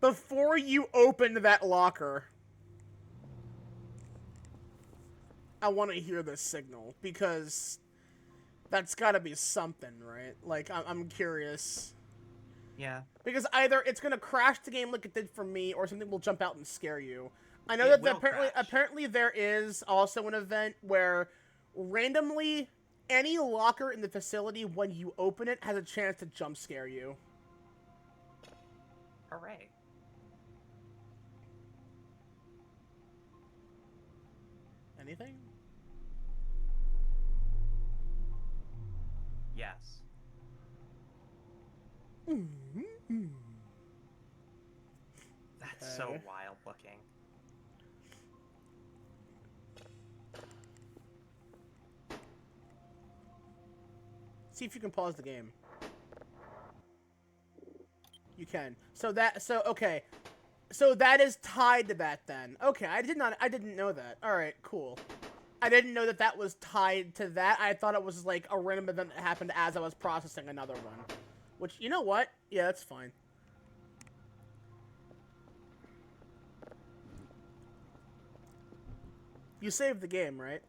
Before you open that locker, I want to hear this signal because that's got to be something, right? Like I'm curious Yeah. because either it's gonna crash the game like it did for me, or something will jump out and scare you. I know It that will apparently crash. apparently there is also an event where randomly any locker in the facility when you open it has a chance to jump scare you. Hooray. Anything? Yes. That's so Okay. wild looking. See if you can pause the game. You can. Okay. So that is tied to that then. Okay, I didn't know that. Alright, cool. I didn't know that was tied to that. I thought it was like a random event that happened as I was processing another one. Which, you know what? Yeah, that's fine. You saved the game, right?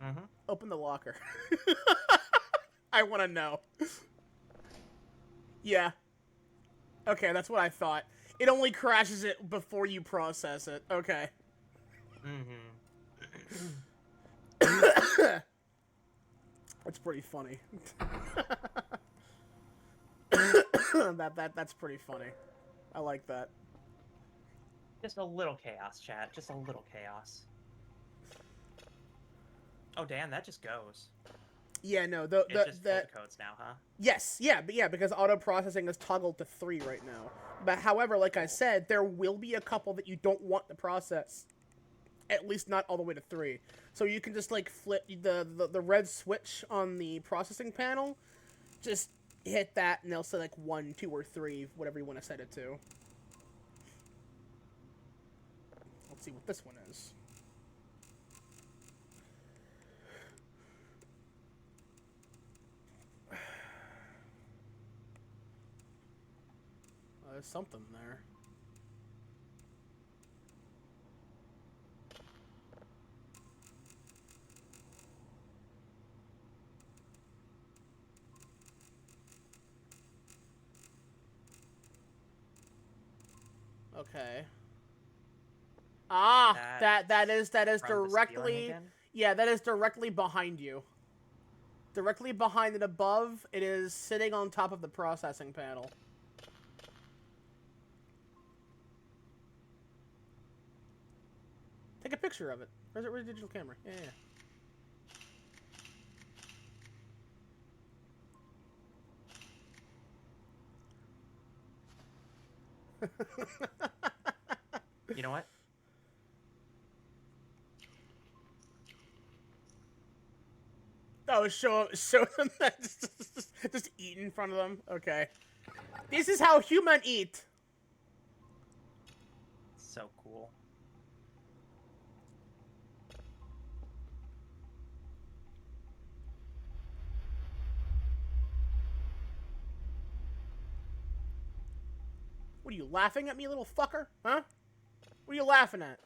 Mm-hmm. Open the locker. I want to know. Yeah. Okay, that's what I thought. It only crashes it before you process it. Okay. Mm-hmm. That's pretty funny. That's pretty funny. I like that. Just a little chaos, chat. Just a little chaos. Oh damn, that just goes. Yeah, no, It's just full codes now, huh? yes, yeah, but yeah, because auto processing is toggled to 3 right now. But however, like I said, there will be a couple that you don't want to process. At least not all the way to 3. So you can just like flip the red switch on the processing panel. Just hit that and they'll say like 1, 2, or 3, whatever you want to set it to. Let's see what this one is. There's something there. Okay. Ah, that is directly, yeah, that is directly behind you. Directly behind and above, it is sitting on top of the processing panel. Take a picture of it. Where's the digital camera? Yeah, yeah. You know what? Oh, show them that just eat in front of them. Okay, this is how humans eat. So cool. What are you laughing at me, little fucker? Huh? What are you laughing at?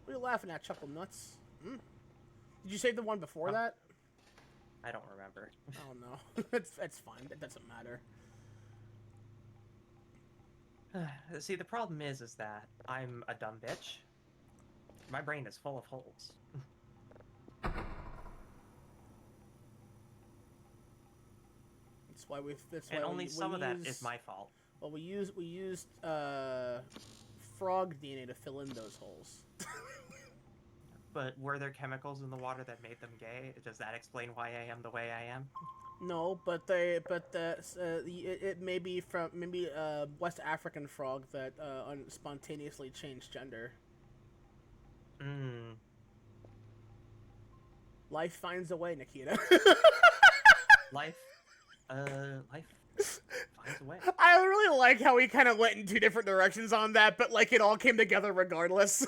What are you laughing at, Chuckle Nuts? Hmm? Did you save the one before that? I don't remember. Oh no, it's fine. That doesn't matter. See, the problem is that I'm a dumb bitch. My brain is full of holes. That's why we. That's why and only some of that is my fault. Well, we used frog DNA to fill in those holes. But were there chemicals in the water that made them gay? Does that explain why I am the way I am? No, but it may be from maybe a West African frog that spontaneously changed gender. Hmm. Life finds a way, Nikita. Life finds a way. I really like how we kind of went in 2 different directions on that, but like it all came together regardless.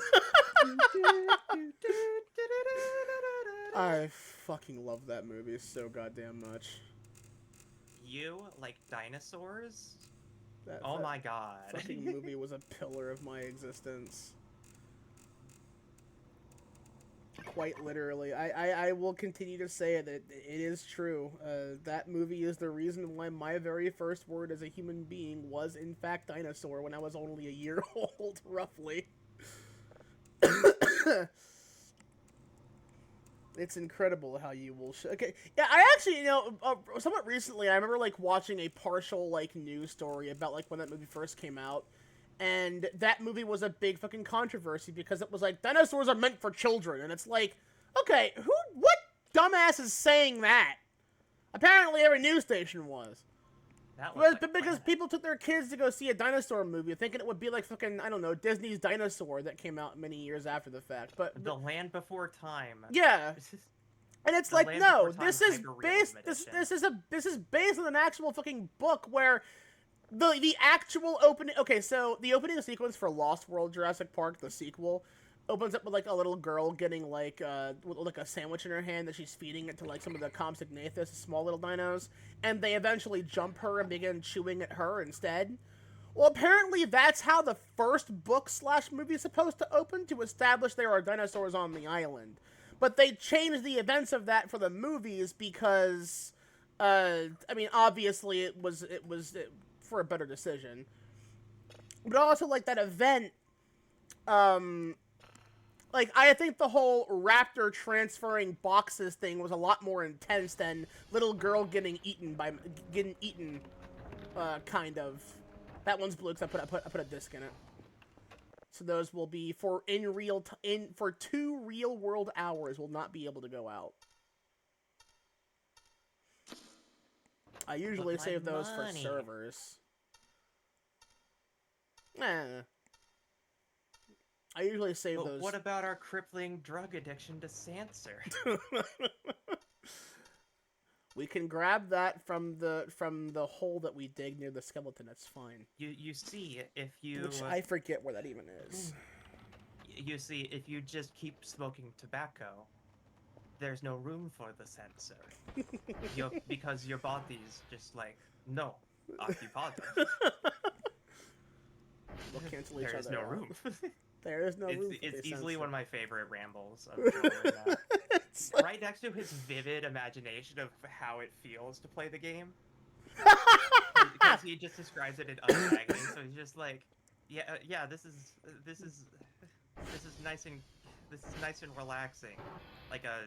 I fucking love that movie so goddamn much. You like dinosaurs? That my god. Fucking movie was a pillar of my existence. Quite literally. I will continue to say that it is true. That movie is the reason why my very first word as a human being was in fact dinosaur when I was only a year old, roughly. It's incredible how you will. Okay, yeah, I actually, somewhat recently, I remember like watching a partial like news story about like when that movie first came out, and that movie was a big fucking controversy because it was like dinosaurs are meant for children, and it's like, okay, what dumbass is saying that? Apparently, every news station was. But because people took their kids to go see a dinosaur movie, thinking it would be like fucking, I don't know, Disney's Dinosaur that came out many years after the fact. But The Land Before Time. Yeah, and it's like, no, this is based. This is based on an actual fucking book where the actual opening. Okay, so the opening sequence for Lost World Jurassic Park, the sequel, opens up with like a little girl getting like with like a sandwich in her hand that she's feeding it to like some of the Compsognathus, small little dinos, and they eventually jump her and begin chewing at her instead. Well, apparently that's how the first book/movie is supposed to open, to establish there are dinosaurs on the island. But they changed the events of that for the movies because, I mean, obviously it was for a better decision. But also, like, that event, like, I think the whole raptor transferring boxes thing was a lot more intense than little girl getting eaten, kind of. That one's blue because I put a disc in it. So those will be for for 2 real world hours will not be able to go out. I usually my save those for money. servers. I usually save But those. what about our crippling drug addiction to Sanser? We can grab that from the hole that we dig near the skeleton. That's fine. You see, if you Which I forget where that even is. you see, if you just keep smoking tobacco, there's no room for the sensor. Because your body's just like, no, occupado. We'll cancel each There is other no out. room. There is no room. For It's the easily sensor. one of my favorite rambles of Joel right now. It's like- Right next to his vivid imagination of how it feels to play the game. Because he just describes it in other agony, so he's just like, yeah, this is nice and relaxing, like a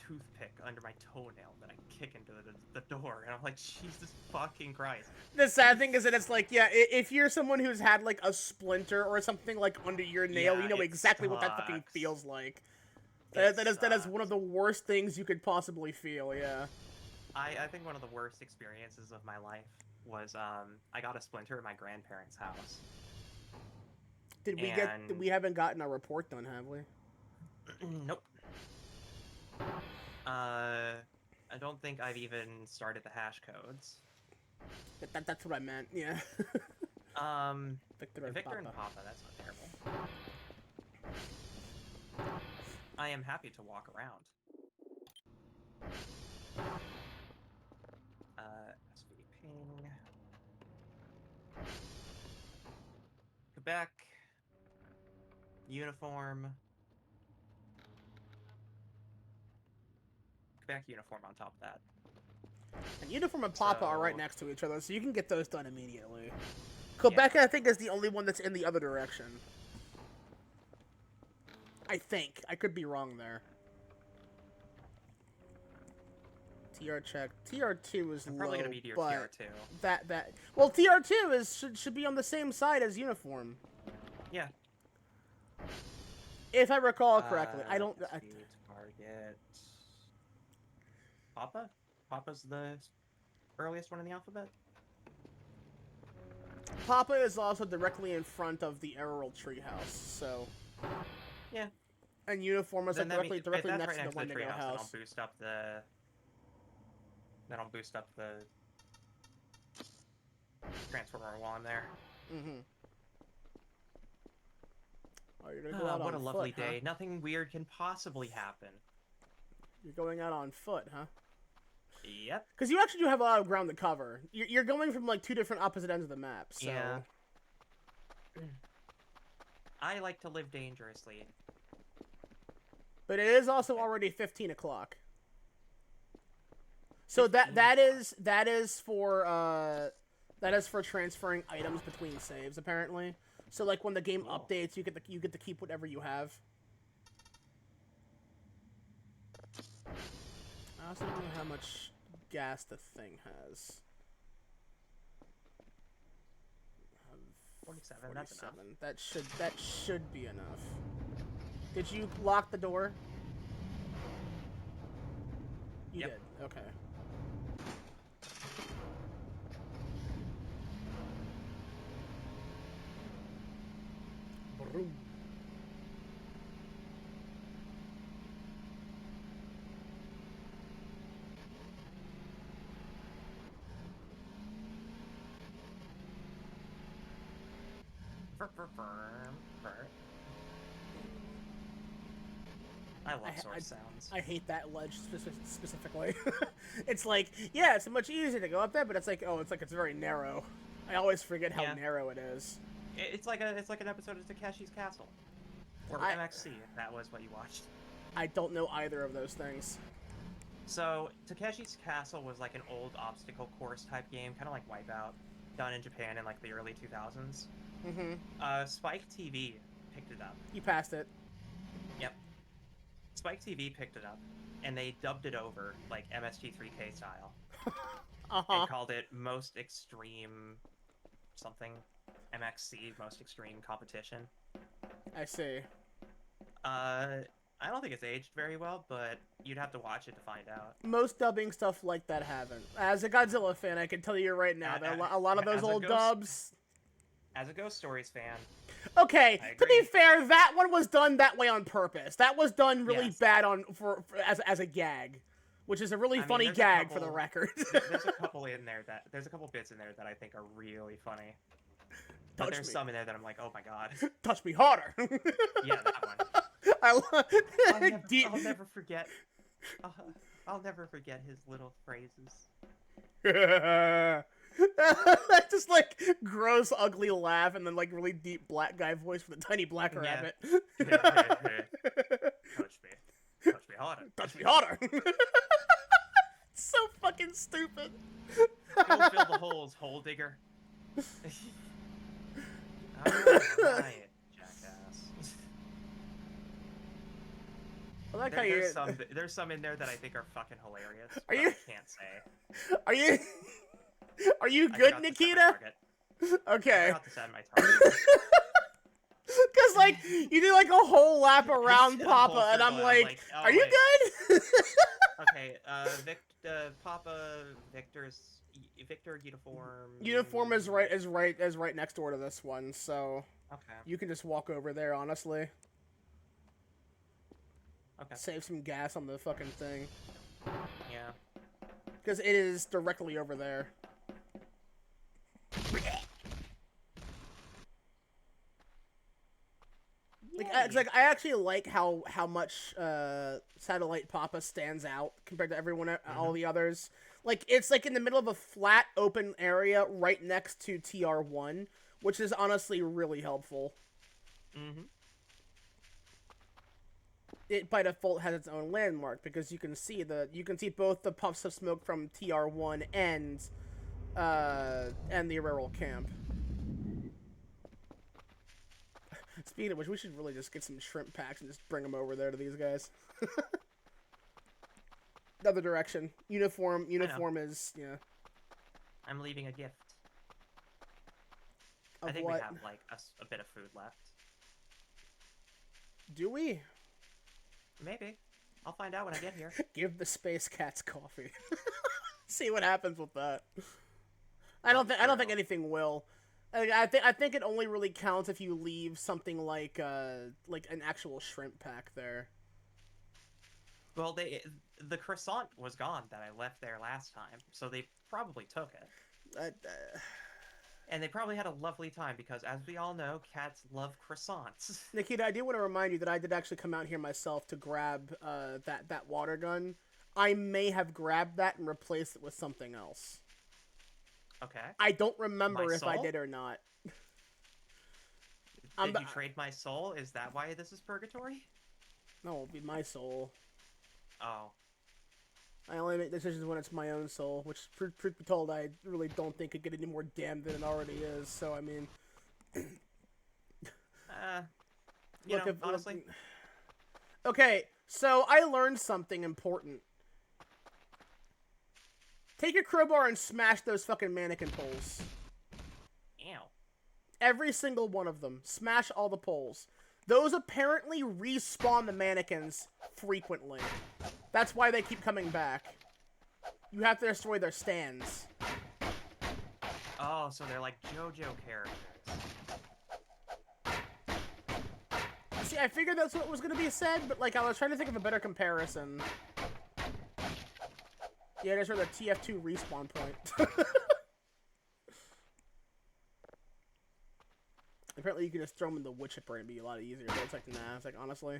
toothpick under my toenail that I kick into the door, and I'm like, Jesus fucking Christ. The sad thing is that it's like, yeah, if you're someone who's had like a splinter or something like under your nail, Yeah, you know it exactly what that fucking sucks. feels like. It That is sucks. one of the worst things you could possibly feel. Yeah. I think one of the worst experiences of my life was I got a splinter at my grandparents' house. We haven't gotten our report done, have we? Nope. I don't think I've even started the hash codes. That's what I meant. Yeah. Victor Victor and and Papa. Papa, that's not terrible. I am happy to walk around. SV ping. Quebec. Uniform. Quebec uniform on top of that. And Uniform and Papa are right So- next to each other, so you can get those done immediately. Quebec, I think, is the only one that's in the other direction. I think. I could be wrong there. TR check. TR2 is I'm low, probably gonna be to your but TR2. well, TR2 should be on the same side as Uniform. Yeah. If I recall correctly. I don't... SV target. Papa? Papa's the earliest one in the alphabet? Papa is also directly in front of the Emerald Treehouse, so... Yeah. And Uniform is like Then that mean- directly if that's next right to the Wendigo treehouse, house. Then I'll boost up the transformer while I'm there. Mm-hmm. Oh, you're gonna go out What on a lovely foot, huh? day. Nothing weird can possibly happen. You're going out on foot, huh? Yep. Because you actually do have a lot of ground to cover. You're going from like 2 different opposite ends of the map, so... Yeah. I like to live dangerously. But it is also already 15 o'clock. So 15 that is for transferring items between saves apparently. So like when the game Cool. updates, you get to keep whatever you have. I also don't know how much gas the thing has. 47, that's enough. That should be enough. Did you lock the door? You Yep. did. Okay. Vroom. I love source sounds. I hate that ledge specifically. It's like, yeah, it's much easier to go up there, but it's like, oh, it's very narrow. I always forget how Yeah. narrow it is. It's like an episode of Takeshi's Castle. Or MXC, if that was what you watched. I don't know either of those things. So, Takeshi's Castle was like an old obstacle course type game, kind of like Wipeout, done in Japan in like the early 2000s. Mm-hmm. Spike TV picked it up. You passed it. Yep. Spike TV picked it up, and they dubbed it over, like MST3K style, Uh-huh. and called it Most Extreme something. MXC, Most Extreme Competition. I see. I don't think it's aged very well, but you'd have to watch it to find out. Most dubbing stuff like that haven't. As a Godzilla fan, I can tell you right now, that a lot of those as a old Ghost- dubs. As a Ghost Stories fan, Okay, I to be agree. fair, that one was done that way on purpose. That was done really Yes. bad for as a gag, which is a really I mean, funny there's a gag for the couple- record. there's a couple in there there's a couple bits in there that I think are really funny. But Touch there's me. some in there that I'm like, oh my god. Touch me harder. Yeah, that one. I'll never forget. I'll never forget his little phrases. Just like gross, ugly laugh, and then like really deep black guy voice with a tiny black Yeah. rabbit. Touch me harder. Touch me harder. So fucking stupid. Go fill the holes, hole digger. Alright, jackass. I like how There's some in there that I think are fucking hilarious. Are but you- I can't say. Are you I good, forgot to set my Nikita? target. I Okay. forgot to set my target. Cause like you do like a whole lap around did a whole Papa, and I'm circle, like, oh, are you wait. good? Okay, Papa, Victor uniform. Uniform is right next door to this one, so Okay. you can just walk over there. Honestly, Okay. save some gas on the fucking thing, Yeah. because it is directly over there. Like I actually like how much Satellite Papa stands out compared to everyone all the others. Like it's like in the middle of a flat open area right next to TR1, which is honestly really helpful. Mm-hmm. It by default has its own landmark because you can see both the puffs of smoke from TR1 and the Auroral camp. Speaking of which, we should really just get some shrimp packs and just bring them over there to these guys. The other direction. Uniform is, yeah. I'm leaving a gift. Of I think what? we have like a bit of food left. Do we? Maybe. I'll find out when I get here. Give the space cats coffee. See what happens with that. I don't think anything will. I think it only really counts if you leave something like an actual shrimp pack there. Well, the croissant was gone that I left there last time, so they probably took it. And they probably had a lovely time because, as we all know, cats love croissants. Nikita, I do want to remind you that I did actually come out here myself to grab that water gun. I may have grabbed that and replaced it with something else. Okay. I don't remember My if I soul? did or not. Did you trade my soul? Is that why this is purgatory? No, it'll be my soul. Oh. I only make decisions when it's my own soul, which, truth be told, I really don't think could get any more damned than it already is. So, I mean... Honestly... Okay, so I learned something important. Take your crowbar and smash those fucking mannequin poles. Ew. Every single one of them. Smash all the poles. Those apparently respawn the mannequins frequently. That's why they keep coming back. You have to destroy their stands. Oh, so they're like JoJo characters. See, I figured that's what was going to be said, but like I was trying to think of a better comparison. Yeah, that's where the TF2 respawn point. Apparently you can just throw them in the wood chipper and be a lot easier, but it's like, nah, it's like, honestly,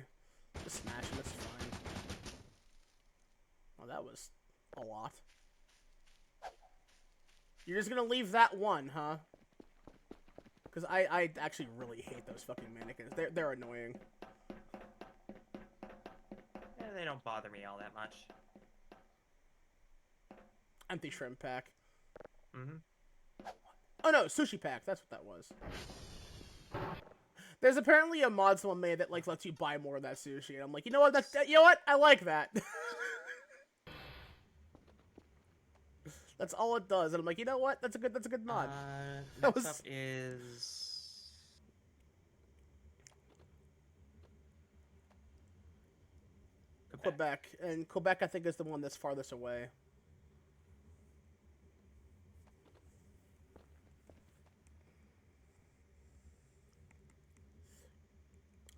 just smash them, it's fine. Oh, that was a lot. You're just gonna leave that one, huh? Because I actually really hate those fucking mannequins. They're annoying. Yeah, they don't bother me all that much. Empty shrimp pack. Mm-hmm. Oh no, sushi pack. That's what that was. There's apparently a mod someone made that like lets you buy more of that sushi, and I'm like, you know what? You know what? I like that. That's all it does, and I'm like, you know what? That's a good mod. Next up is... Quebec, and Quebec I think is the one that's farthest away.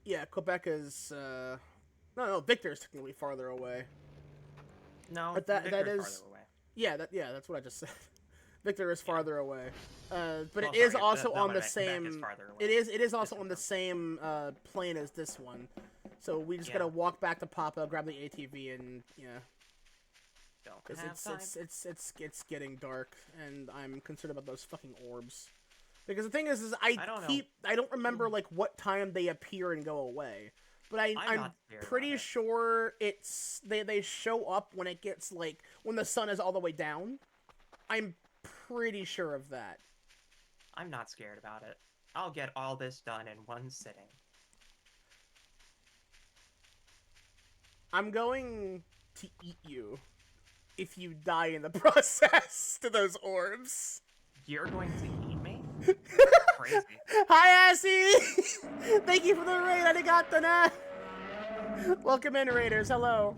Yeah, Quebec is no, Victor is technically farther away. No, But that Victor's is farther away. yeah, that's what I just said. Victor is farther away. But Well, it is sorry, also that on what the I meant. Quebec same is farther away. it is also Just on the same plane as this one. So we just Yeah. gotta walk back to Papa, grab the ATV, and yeah, Don't because have time. it's getting dark, and I'm concerned about those fucking orbs. Because the thing is I don't know. I don't remember like what time they appear and go away, but I'm not scared about pretty it. sure it's they show up when it gets like when the sun is all the way down. I'm pretty sure of that. I'm not scared about it. I'll get all this done in one sitting. I'm going to eat you if you die in the process to those orbs. You're going to eat me? Crazy. Hi, Assy! Thank you for the raid, arigato na! Welcome in, raiders. Hello.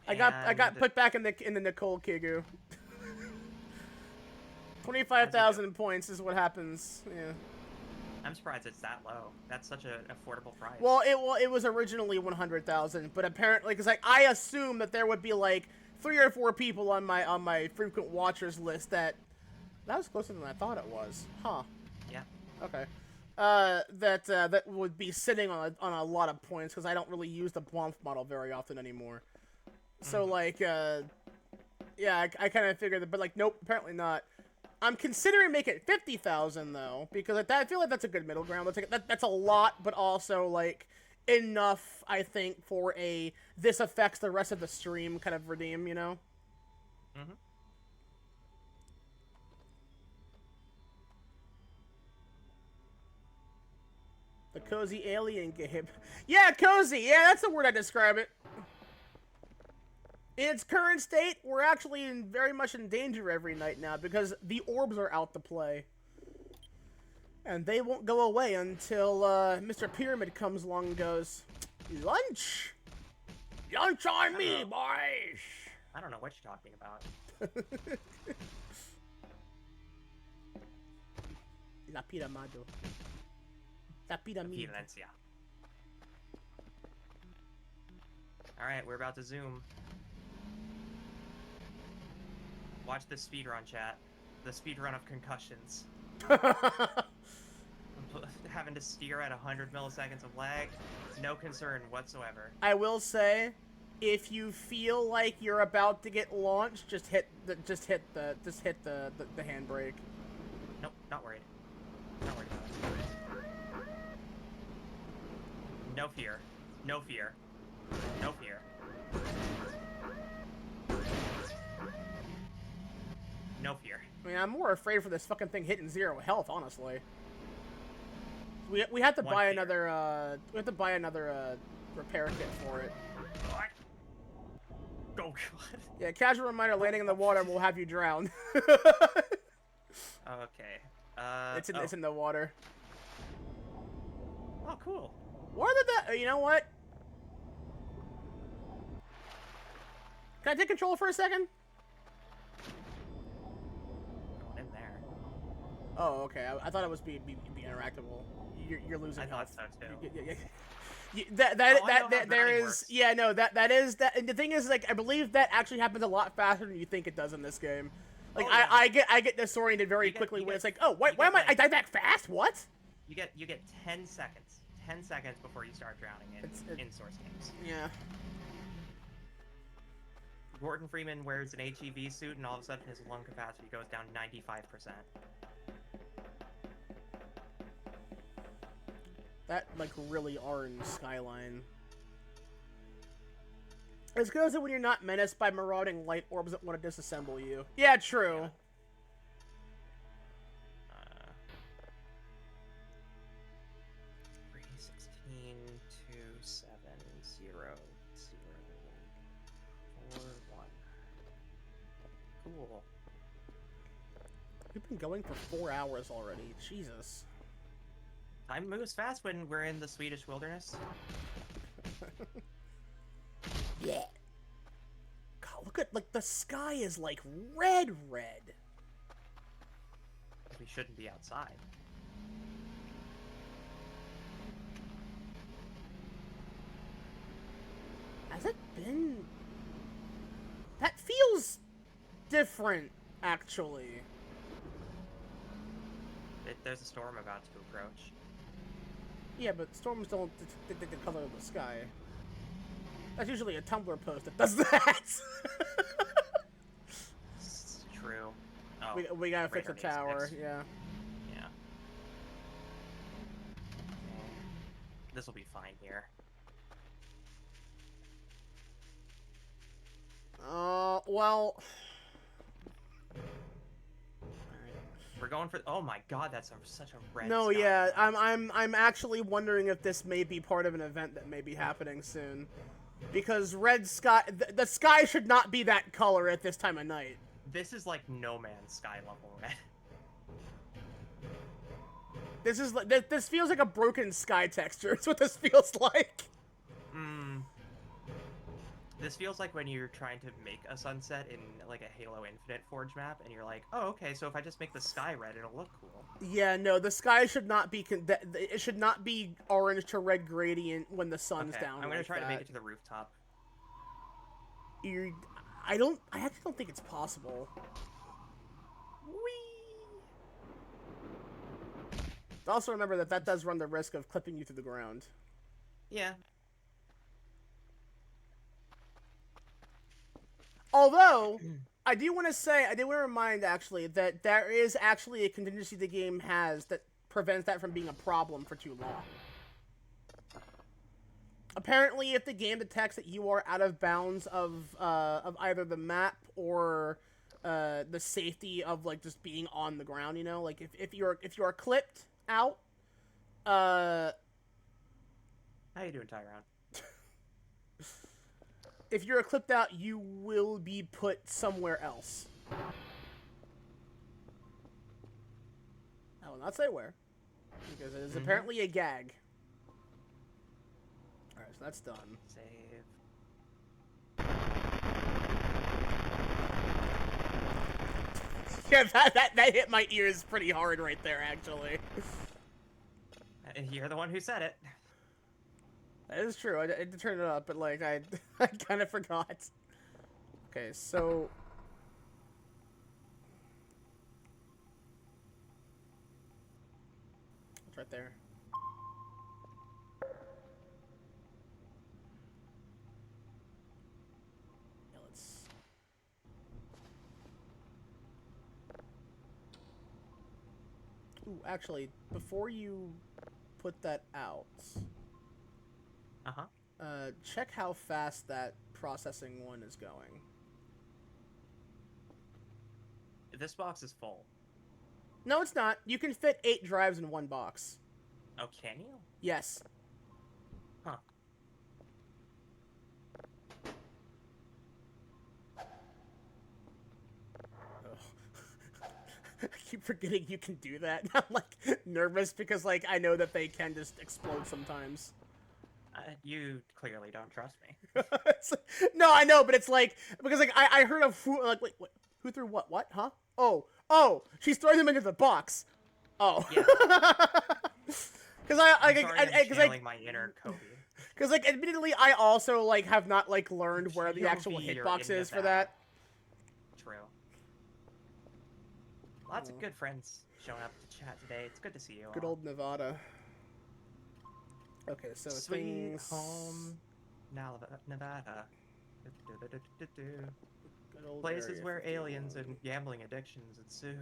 I got And put back in the Nicole Kigu. 25,000 points is what happens. Yeah. I'm surprised it's that low. That's such an affordable price. Well, it was originally 100,000, but apparently, because like I assume that there would be like 3 or 4 people on my frequent watchers list that was closer than I thought it was. Huh. Yeah. Okay. That would be sitting on a lot of points because I don't really use the Blanc model very often anymore. So like, yeah, I kind of figured that, but like, nope, apparently not. I'm considering making it 50,000 though, because I feel like that's a good middle ground. That's a lot, but also like enough, I think, for a this affects the rest of the stream kind of redeem, you know? Mm-hmm. The cozy alien game. Yeah, cozy. Yeah, that's the word I describe it. In its current state, we're actually very much in danger every night now because the orbs are out to play. And they won't go away until Mr. Pyramid comes along and goes, lunch! Lunch on me, boys! I don't know what you're talking about. La Piramado. La Piramide. Valencia. Alright, we're about to zoom. Watch the speedrun, chat. The speedrun of concussions. Having to steer at 100 milliseconds of lag, no concern whatsoever. I will say, if you feel like you're about to get launched, just hit the handbrake. Nope, not worried. Not worried about it. No fear. No fear. No fear. No fear. I mean, I'm more afraid for this fucking thing hitting 0 health, honestly. We have to buy another repair kit for it. What? Oh god. Yeah, casual reminder: landing in the water will have you drown. Okay. It's in the water. Oh, cool. What did that? You know what? Can I take control for a second? Going in there. Oh, okay. I thought it was be interactable. You're losing I health. thought so too. Yeah. Oh, I know how There drowning is works. yeah no that is that and the thing is like I believe that actually happens a lot faster than you think it does in this game. Like Oh, yeah. I get disoriented very You get- quickly you when get- it's like, oh why you get, am I like- die back fast? What? You get 10 seconds. 10 seconds before you start drowning in Source games. Yeah. Gordon Freeman wears an HEV suit and all of a sudden his lung capacity goes down 95%. That like really orange skyline. It's good when you're not menaced by marauding light orbs that want to disassemble you. Yeah, true. Yeah. 316 270 41. Cool. We've been going for 4 hours already. Jesus. Time moves fast when we're in the Swedish wilderness. Yeah. God, look at, like, the sky is, like, red. We shouldn't be outside. Has it been... That feels different, actually. There's a storm about to approach. Yeah, but storms don't dictate the color of the sky. That's usually a Tumblr post that does that. It's true. Oh, we gotta fix the radar needs tower, fixed. yeah. Yeah. This will be fine here. Well... We're going for. Oh my god, that's such a red. No, sky. yeah, I'm actually wondering if this may be part of an event that may be happening soon, because red sky, the sky should not be that color at this time of night. This is like No Man's Sky level red. This is like this feels like a broken sky texture. It's what this feels like. This feels like when you're trying to make a sunset in like a Halo Infinite Forge map, and you're like, oh, okay, so if I just make the sky red, it'll look cool. Yeah, no, the sky should not be it should not be orange to red gradient when the sun's Okay, down. I'm gonna like try that. to make it to the rooftop. I actually don't think it's possible. Whee! Also remember that does run the risk of clipping you to the ground. Yeah. Although, I do want to remind, actually, that there is actually a contingency the game has that prevents that from being a problem for too long. Apparently, if the game detects that you are out of bounds of either the map or the safety of, like, just being on the ground, you know? Like, if you're clipped out, How you doing, Tyrone? if you're clipped out, you will be put somewhere else. I will not say where, because it is apparently a gag. Alright, so that's done. Save. Yeah, that hit my ears pretty hard right there, actually. You're the one who said it. That is true. I did turn it up, but, like, I kind of forgot. Okay, so... It's right there. Yeah, let's... Ooh, actually, before you put that out... check how fast that processing one is going. This box is full. No, it's not. You can fit 8 drives in one box. Oh, can you? Yes. Huh. I keep forgetting you can do that. I'm, like, nervous because, like, I know that they can just explode sometimes. You clearly don't trust me. No, I know, but it's like, because, like, I heard of who, like, wait, what? Who threw what? What? Huh? Oh, she's throwing them into the box. Oh. Yeah. Because I'm channeling my inner Kobe. Because, like, admittedly, I also, like, have not, like, learned where the You'll actual be your hitbox into is for that. that. True. Lots of good friends showing up to chat today. It's good to see you Good all. old Nevada. Okay, so Sweet things... home, Nevada. Good old Places Area where 51. aliens and gambling addictions ensue.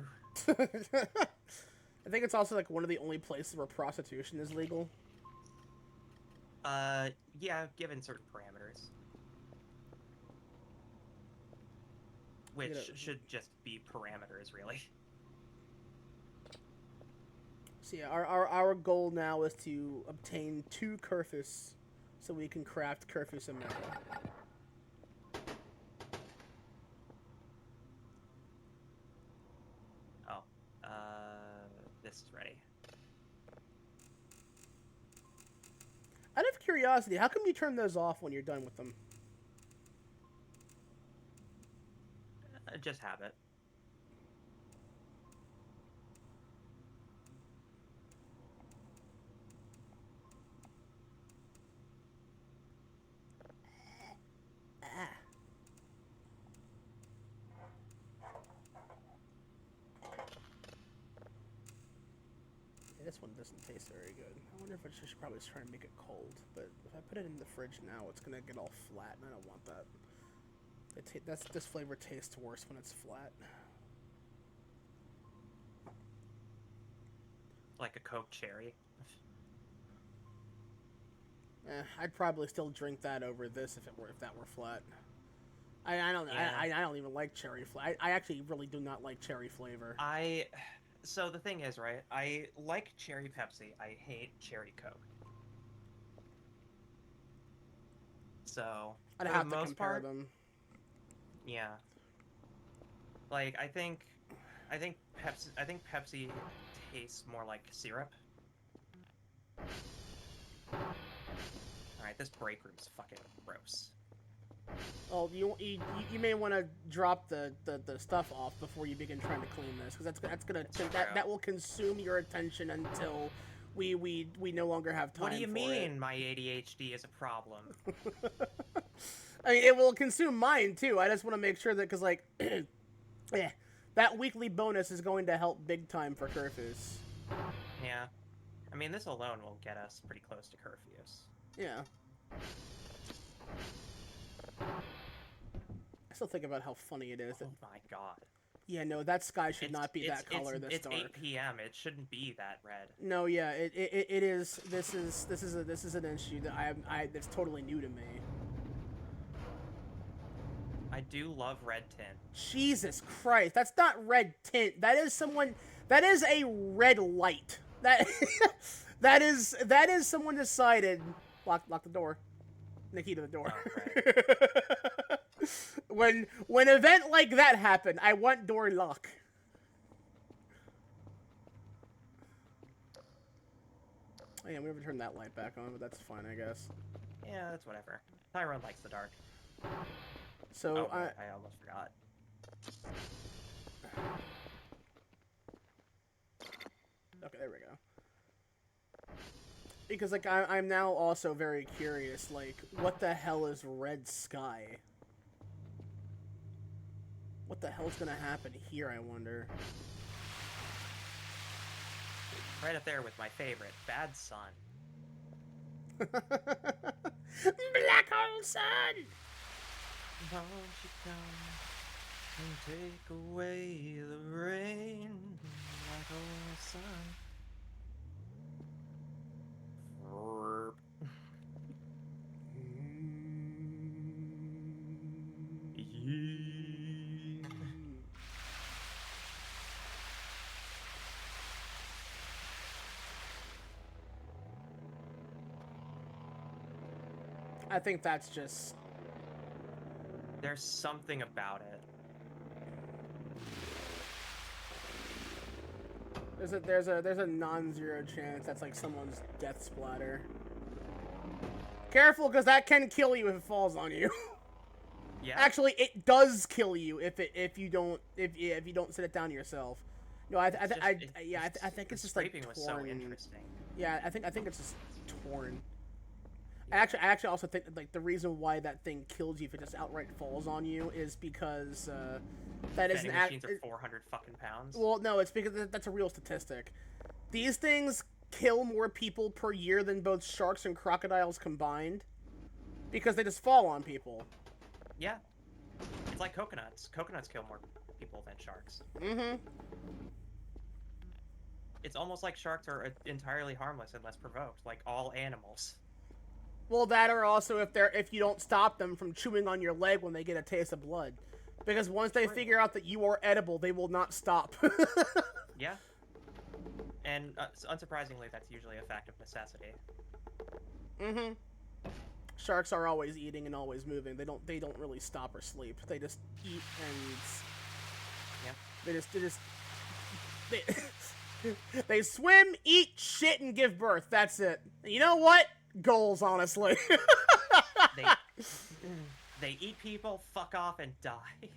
I think it's also, like, one of the only places where prostitution is legal. Yeah, given certain parameters. Which should just be parameters, really. So yeah, our goal now is to obtain 2 Kerfus so we can craft Kerfus Omega. Oh, this is ready. Out of curiosity, how come you turn those off when you're done with them? just have it. Ah. This one doesn't taste very good. I wonder if I should probably just try to make it cold. But if I put it in the fridge now, it's gonna get all flat, and I don't want that. This flavor tastes worse when it's flat. Like a Coke cherry. I'd probably still drink that over this if that were flat. I don't Yeah. I don't even like cherry flavor. I actually really do not like cherry flavor. So the thing is, right? I like cherry Pepsi. I hate cherry Coke. So I'd for have the to most compare part, them. yeah. Like I think Pepsi tastes more like syrup. Alright, this break room's fucking gross. Oh, you may want to drop the stuff off before you begin trying to clean this, because that will consume your attention until we no longer have time. What do you for mean it. my ADHD is a problem? I mean, it will consume mine too. I just want to make sure that, because like, yeah, that weekly bonus is going to help big time for curfews. Yeah. I mean, this alone will get us pretty close to curfews. Yeah. I still think about how funny it is that. Oh my god. Yeah, no, that sky should not be that color this it's dark. It's 8 p.m. It shouldn't be that red. No, yeah, it is. This is an issue that that's totally new to me. I do love red tint. Jesus Christ, that's not red tint. That is a red light. That is someone decided. Lock the door. Nikki to the door. Oh, when an event like that happened, I want door lock. Oh, yeah, we haven't turned that light back on, but that's fine, I guess. Yeah, that's whatever. Tyrone likes the dark. So I almost forgot. Okay, there we go. Because, like, I'm now also very curious, like, what the hell is red sky? What the hell's gonna happen here, I wonder? Right up there with my favorite, Bad Sun. Black hole sun! Won't you come and take away the rain, black hole sun? I think that's just... There's something about it. There's a non-zero chance that's like someone's death splatter. Careful, because that can kill you if it falls on you. Yeah. Actually, it does kill you if you don't sit it down yourself. No, I think it's just like torn. Was so interesting. Yeah, I think it's just torn. I actually also think that, like, the reason why that thing kills you if it just outright falls on you is because that is an machines are 400 fucking pounds. Well, no, it's because that's a real statistic. These things kill more people per year than both sharks and crocodiles combined because they just fall on people. Yeah. It's like coconuts. Coconuts kill more people than sharks. Mm-hmm. It's almost like sharks are entirely harmless unless provoked, like all animals. Well, that or also if you don't stop them from chewing on your leg when they get a taste of blood. Because once they figure out that you are edible, they will not stop. Yeah. And unsurprisingly, that's usually a fact of necessity. Mm-hmm. Sharks are always eating and always moving. They don't really stop or sleep. They just eat and they swim, eat, shit, and give birth. That's it. You know what? Goals, honestly. They eat people, fuck off, and die.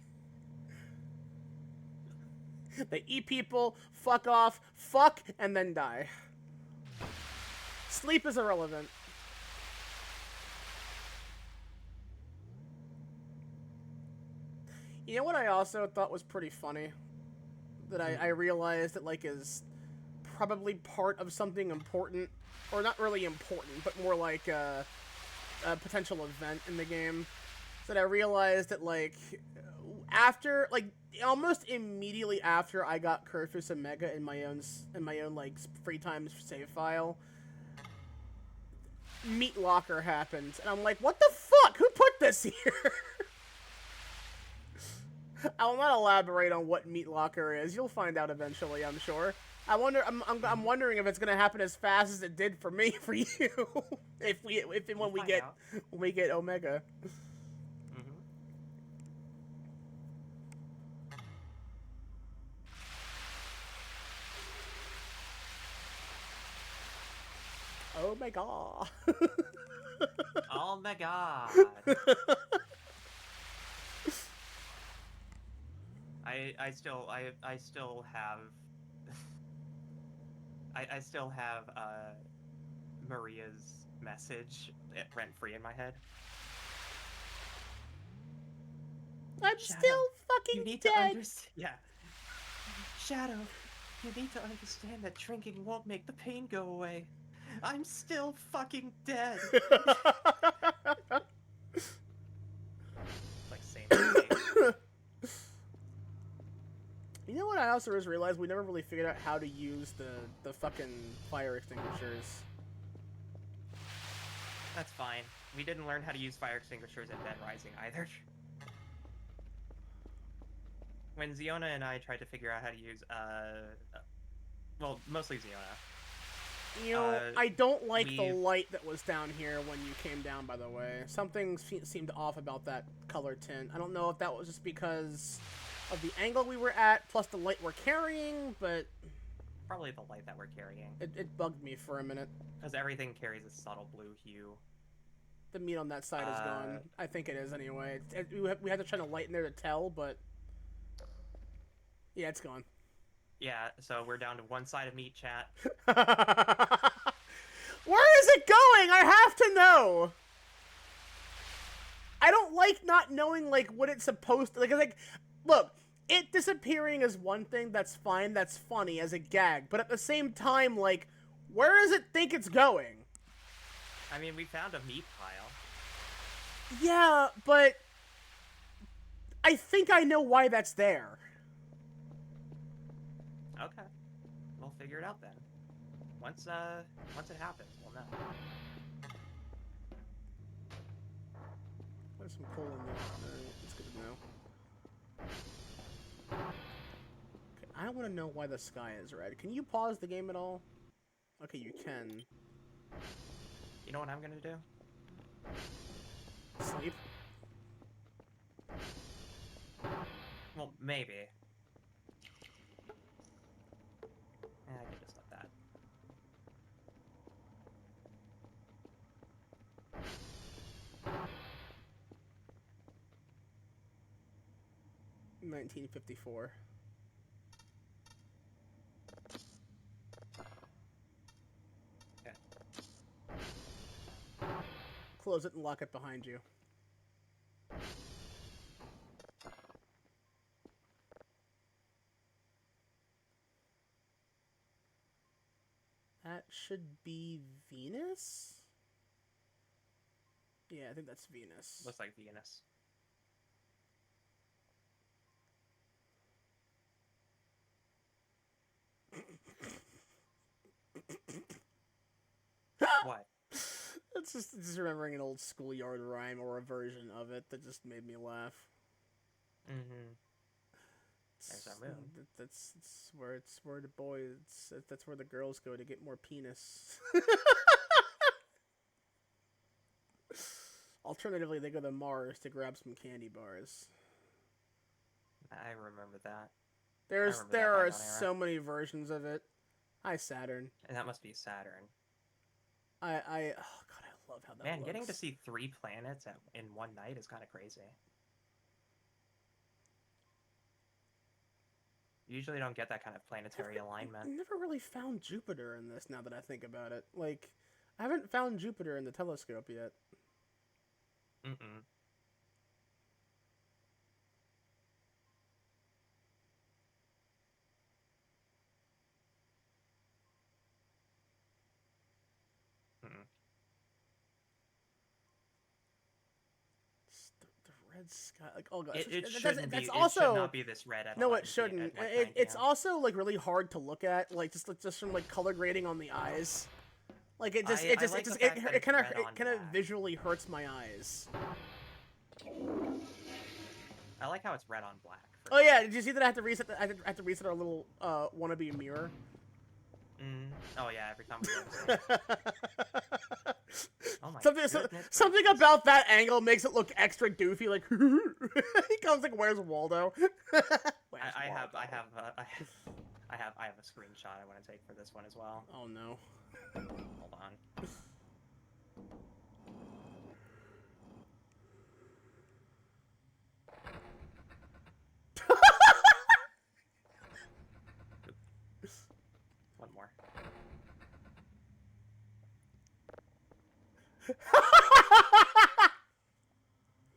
They eat people, fuck off, fuck, and then die. Sleep is irrelevant. You know what I also thought was pretty funny? That I realized that, like, is probably part of something important. Or not really important, but more like a potential event in the game. That I realized that, like, after, like, almost immediately after I got Kurfus Omega in my own like free time save file, Meat Locker happened, and I'm like, what the fuck? Who put this here? I will not elaborate on what Meat Locker is. You'll find out eventually, I'm sure. I'm wondering if it's gonna happen as fast as it did for me for you, when we get Omega. Oh my god. Oh my god. I still have Maria's message rent free in my head. I'm Shadow, still fucking you need dead. to understand. Yeah. Shadow, you need to understand that drinking won't make the pain go away. I'm still fucking dead. Like same. You know what I also just realized? We never really figured out how to use the fucking fire extinguishers. That's fine. We didn't learn how to use fire extinguishers in Dead Rising either. When Ziona and I tried to figure out how to use, well, mostly Ziona. You know, I don't like the light that was down here when you came down, by the way. Something seemed off about that color tint. I don't know if that was just because of the angle we were at, plus the light we're carrying, but... Probably the light that we're carrying. It bugged me for a minute. Because everything carries a subtle blue hue. The meat on that side is gone. I think it is anyway. We had to shine a light in there to tell, but... Yeah, it's gone. Yeah, so we're down to one side of meat, chat. Where is it going? I have to know! I don't like not knowing, like, what it's supposed to... Like, look, it disappearing is one thing, that's fine, that's funny as a gag. But at the same time, like, where does it think it's going? I mean, we found a meat pile. Yeah, but... I think I know why that's there. Okay. We'll figure it out then. Once it happens, we'll know. There's some coal in there. Alright, that's good to know. Okay, I want to know why the sky is red. Can you pause the game at all? Okay, you can. You know what I'm gonna do? Sleep? Well, maybe. I can just let that. $19.54. Okay. Close it and lock it behind you. That should be Venus? Yeah, I think that's Venus. Looks like Venus. What? That's just remembering an old schoolyard rhyme or a version of it that just made me laugh. Mm-hmm. There's our move. That's where the boys. That's where the girls go to get more penis. Alternatively, they go to Mars to grab some candy bars. I remember that. There are so many versions of it. Hi, Saturn. And that must be Saturn. Oh god, I love how that Man, looks. getting to see 3 planets in one night is kind of crazy. You usually don't get that kind of planetary I alignment. never really found Jupiter in this. Now that I think about it, like, I haven't found Jupiter in the telescope yet. Mm-mm. Mm-mm. The red sky, like, oh god, It that's, shouldn't be. that's It should also not be this red at no, 11 it shouldn't. at like 9 It's p.m. also like really hard to look at, like just from like color grading on the eyes. Like it just I it just like it the just fact that it it's kind of red it on kind of black. visually hurts my eyes. I like how it's red on black. Oh yeah, did you see that I had to reset? I had to reset our little wannabe mirror. Oh yeah, every time we go to Oh my something goodness something gracious. about that angle makes it look extra doofy. Like he comes like, "Where's Waldo?" I have a screenshot I want to take for this one as well. Oh no. Hold on. One more.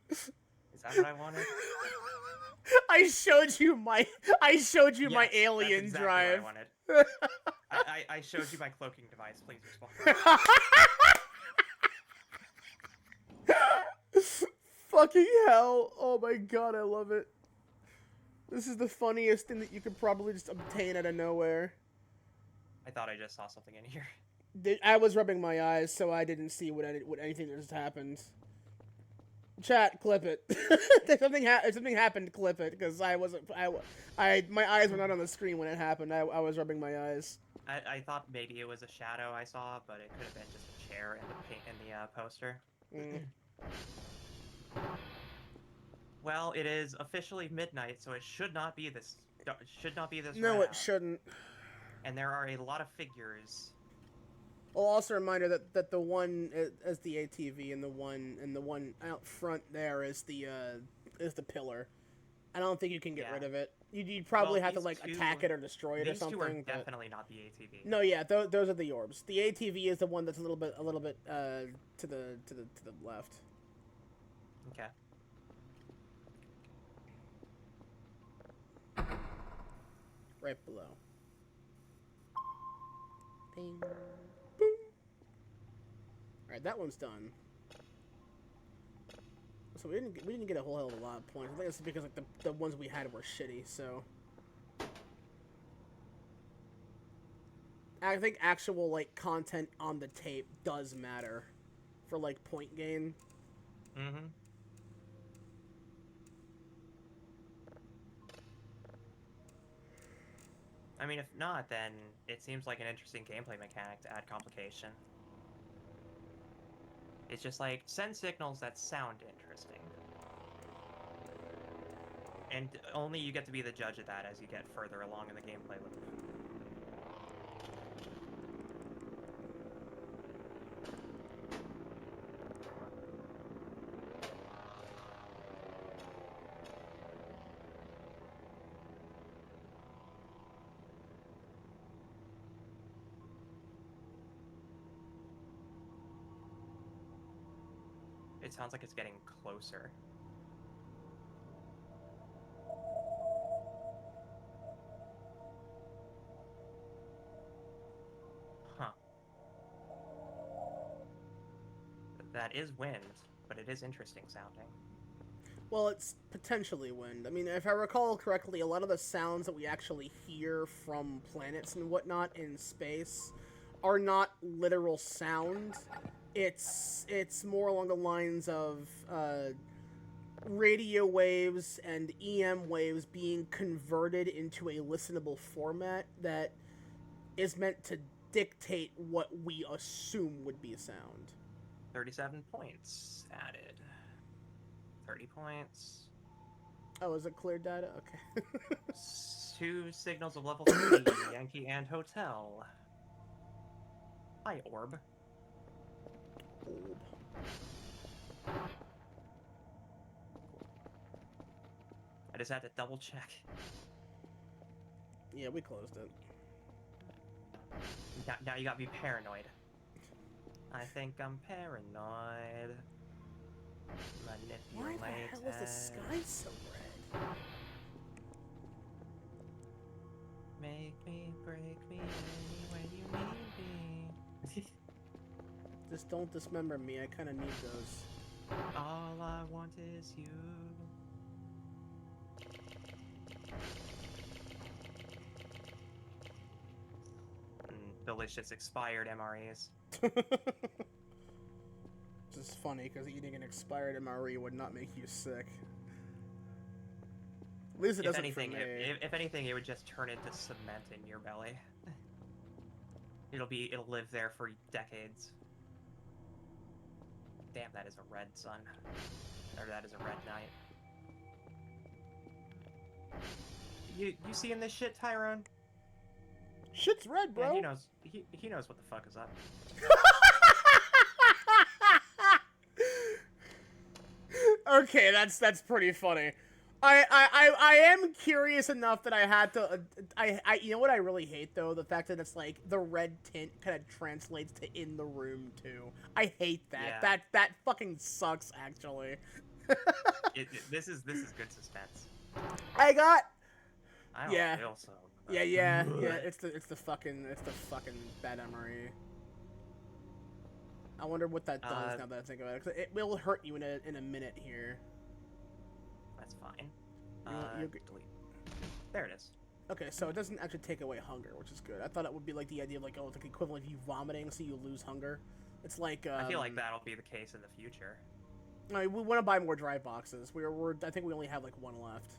Is that what I wanted? I showed you my my Yes, alien that's exactly drive. what I wanted. I showed you my cloaking device. Please respond. Fucking hell. Oh my god, I love it. This is the funniest thing that you could probably just obtain out of nowhere. I thought I just saw something in here. I was rubbing my eyes, so I didn't see what anything that just happened. Chat, clip it. if something happened, clip it, because I wasn't. My eyes were not on the screen when it happened. I was rubbing my eyes. I thought maybe it was a shadow I saw, but it could have been just a chair in the poster. Mm. Well, it is officially midnight, so it should not be this. No, red it out. shouldn't. And there are a lot of figures. Well, also a reminder that the one is the ATV and the one out front there is the pillar. I don't think you can get Yeah. rid of it. You'd probably have to these like two- attack it or destroy it or These two are something. But... definitely not the ATV. No, yeah, those are the orbs. The ATV is the one that's a little bit to the left. Okay. Right below. Bing. Boom. Alright, that one's done. So we didn't get a whole hell of a lot of points. I think it's because like the ones we had were shitty, so I think actual like content on the tape does matter for like point gain. Mm-hmm. I mean, if not, then it seems like an interesting gameplay mechanic to add complication. It's just like, send signals that sound interesting. And only you get to be the judge of that as you get further along in the gameplay loop. It sounds like it's getting closer. Huh. That is wind, but it is interesting sounding. Well, it's potentially wind. I mean, if I recall correctly, a lot of the sounds that we actually hear from planets and whatnot in space are not literal sound. It's more along the lines of radio waves and EM waves being converted into a listenable format that is meant to dictate what we assume would be a sound. 37 points added. 30 points. Oh, is it clear data? Okay. 2 signals of level 3, Yankee and Hotel. Hi, Orb. I just had to double check. Yeah, we closed it. Now you gotta be paranoid. I think I'm paranoid. Why the hell is the sky so red? Make me, break me, any way you need me. Just don't dismember me. I kind of need those. All I want is you. Delicious expired MREs. This is funny because eating an expired MRE would not make you sick. At least it If doesn't anything, for me. if anything, it would just turn into cement in your belly. It'll live there for decades. Damn, that is a red sun. Or that is a red night. You seeing this shit, Tyrone? Shit's red, bro. Yeah, he knows what the fuck is up. Okay, that's pretty funny. I am curious enough that I had to. You know what I really hate though, the fact that it's like the red tint kind of translates to in the room too. I hate that. Yeah. That fucking sucks actually. This is good suspense. I got. I don't Yeah. feel so. Yeah. It's the fucking bad MRE. I wonder what that does now that I think about it. 'Cause it will hurt you in a minute here. That's fine. You- Delete. There it is. Okay, so it doesn't actually take away hunger, which is good. I thought it would be like the idea of like, oh, it's like equivalent of you vomiting, so you lose hunger. It's like I feel like that'll be the case in the future. I mean, we want to buy more dry boxes. I think we only have like one left.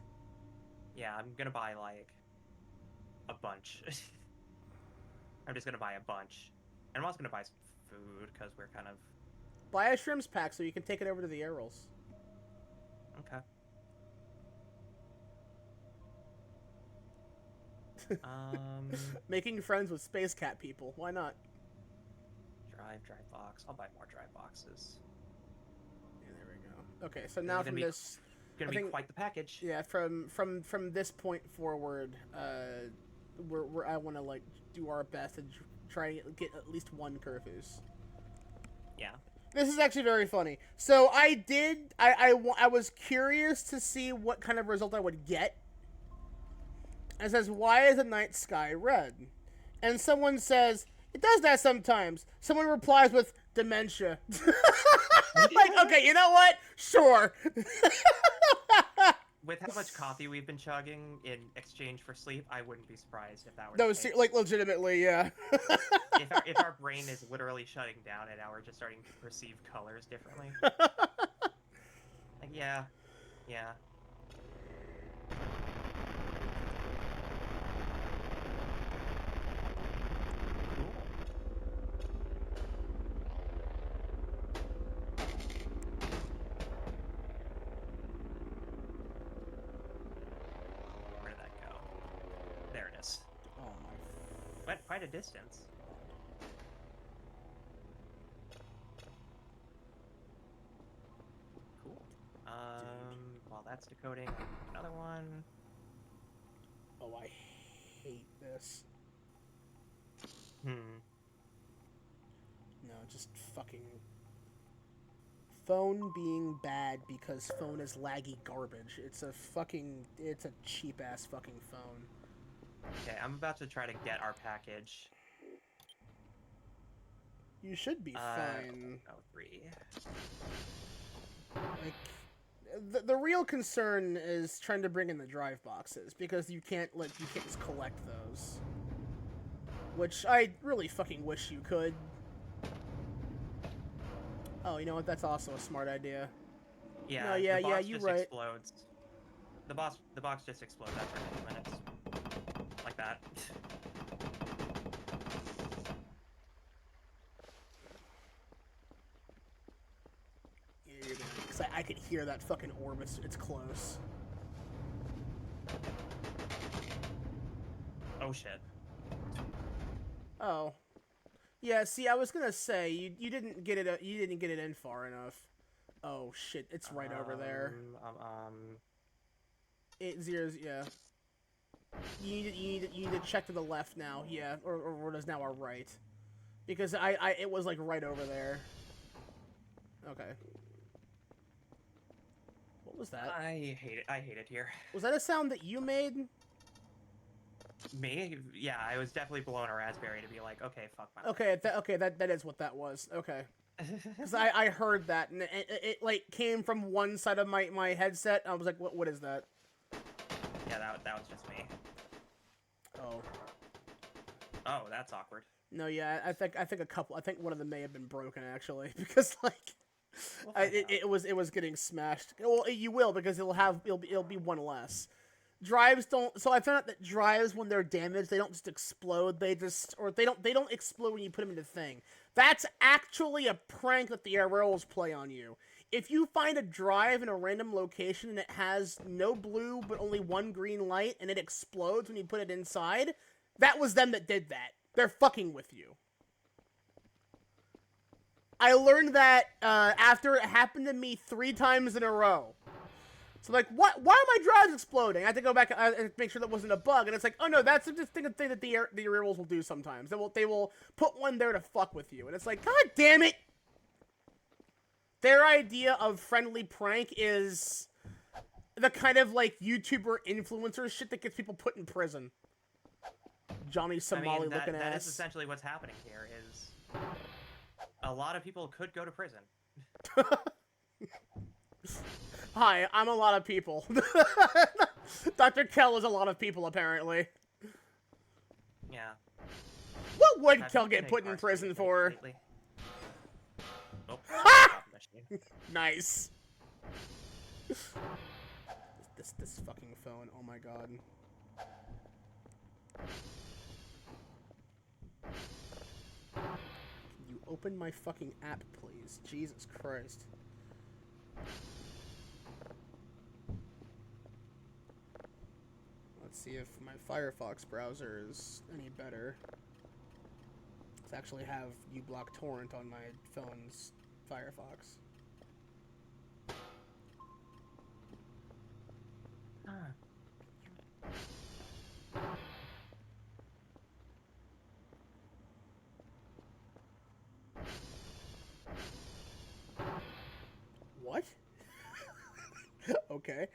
Yeah, I'm gonna buy like a bunch. I'm just gonna buy a bunch, and I'm also gonna buy some food because we're kind of Buy a shrimps pack so you can take it over to the air rolls. okay. Making friends with space cat people. Why not? Dry box. I'll buy more dry boxes. Yeah, there we go. Okay, so now from this, Gonna I be think- quite the package. yeah, from this point forward, I want to like do our best to try and get at least one Kerfus. Yeah. This is actually very funny. So I was curious to see what kind of result I would get. It says, why is the night sky red? And someone says, it does that sometimes. Someone replies with, dementia. Like, okay, you know what? Sure. With how much coffee we've been chugging in exchange for sleep, I wouldn't be surprised if that were No, the case. like, legitimately, yeah. if our brain is literally shutting down and now we're just starting to perceive colors differently. Like, yeah. Cool. Where did that go? There it is. Oh my. Went quite a distance. Cool. While that's decoding, another one. Oh, I hate this. Hmm. No, just fucking phone being bad because phone is laggy garbage. It's a cheap ass fucking phone. Okay, I'm about to try to get our package. You should be fine. Oh, 3. Like, the real concern is trying to bring in the drive boxes because you can't just collect those. Which I really fucking wish you could. Oh, you know what? That's also a smart idea. Yeah. No, yeah, the box you're just right. Explodes. The box just explodes after a few minutes. Like that. Yeah, you're gonna, 'cause I could hear that fucking orb. It's close. Oh shit. Oh. Yeah, see, I was gonna say you didn't get it in far enough. Oh shit, it's right over there. 8 0, yeah. You need to check to the left now, yeah, or what is now our right, because it was like right over there. Okay. What was that? I hate it. I hate it here. Was that a sound that you made? Me? Yeah, I was definitely blowing a raspberry to be like, okay, fuck my life. Okay, that is what that was. Okay. Because I heard that, and it like came from one side of my headset. I was like, what is that? Yeah, that was just me. Oh. Oh, that's awkward. No, yeah, I think I think one of them may have been broken actually, because like We'll find out. it was getting smashed. Well, you will, because it'll be one less. Drives don't. So I found out that drives, when they're damaged, they don't just explode. They don't explode when you put them in the thing. That's actually a prank that the Aerials play on you. If you find a drive in a random location and it has no blue but only one green light and it explodes when you put it inside, that was them that did that. They're fucking with you. I learned that after it happened to me 3 times in a row. So like, what? Why are my drives exploding? I had to go back and make sure that wasn't a bug. And it's like, oh no, that's just thing that the Aerials will do sometimes. They will put one there to fuck with you. And it's like, god damn it! Their idea of friendly prank is the kind of like YouTuber influencer shit that gets people put in prison. Johnny Somali looking that ass. is essentially what's happening here. Is a lot of people could go to prison. Hi, I'm a lot of people. Dr. Kell is a lot of people, apparently. Yeah. What would Have Kell you get been put in prison incarcerated for? lately? Oh, machine. Nice. This fucking phone. Oh my god. Can you open my fucking app, please? Jesus Christ. Let's see if my Firefox browser is any better. Let's actually have uBlock Torrent on my phone's Firefox. What? Okay.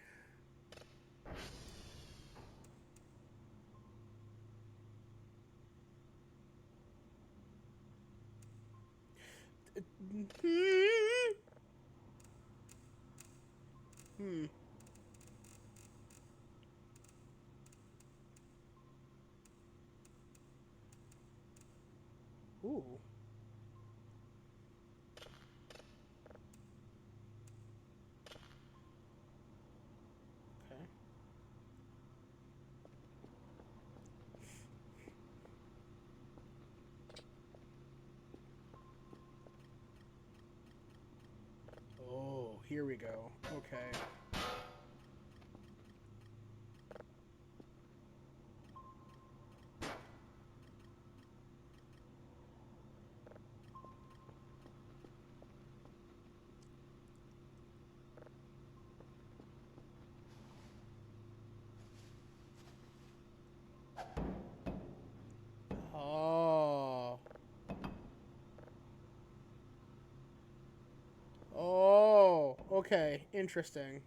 Hmm. Ooh. Okay. Oh, here we go. Okay. Oh. Oh, okay. Interesting.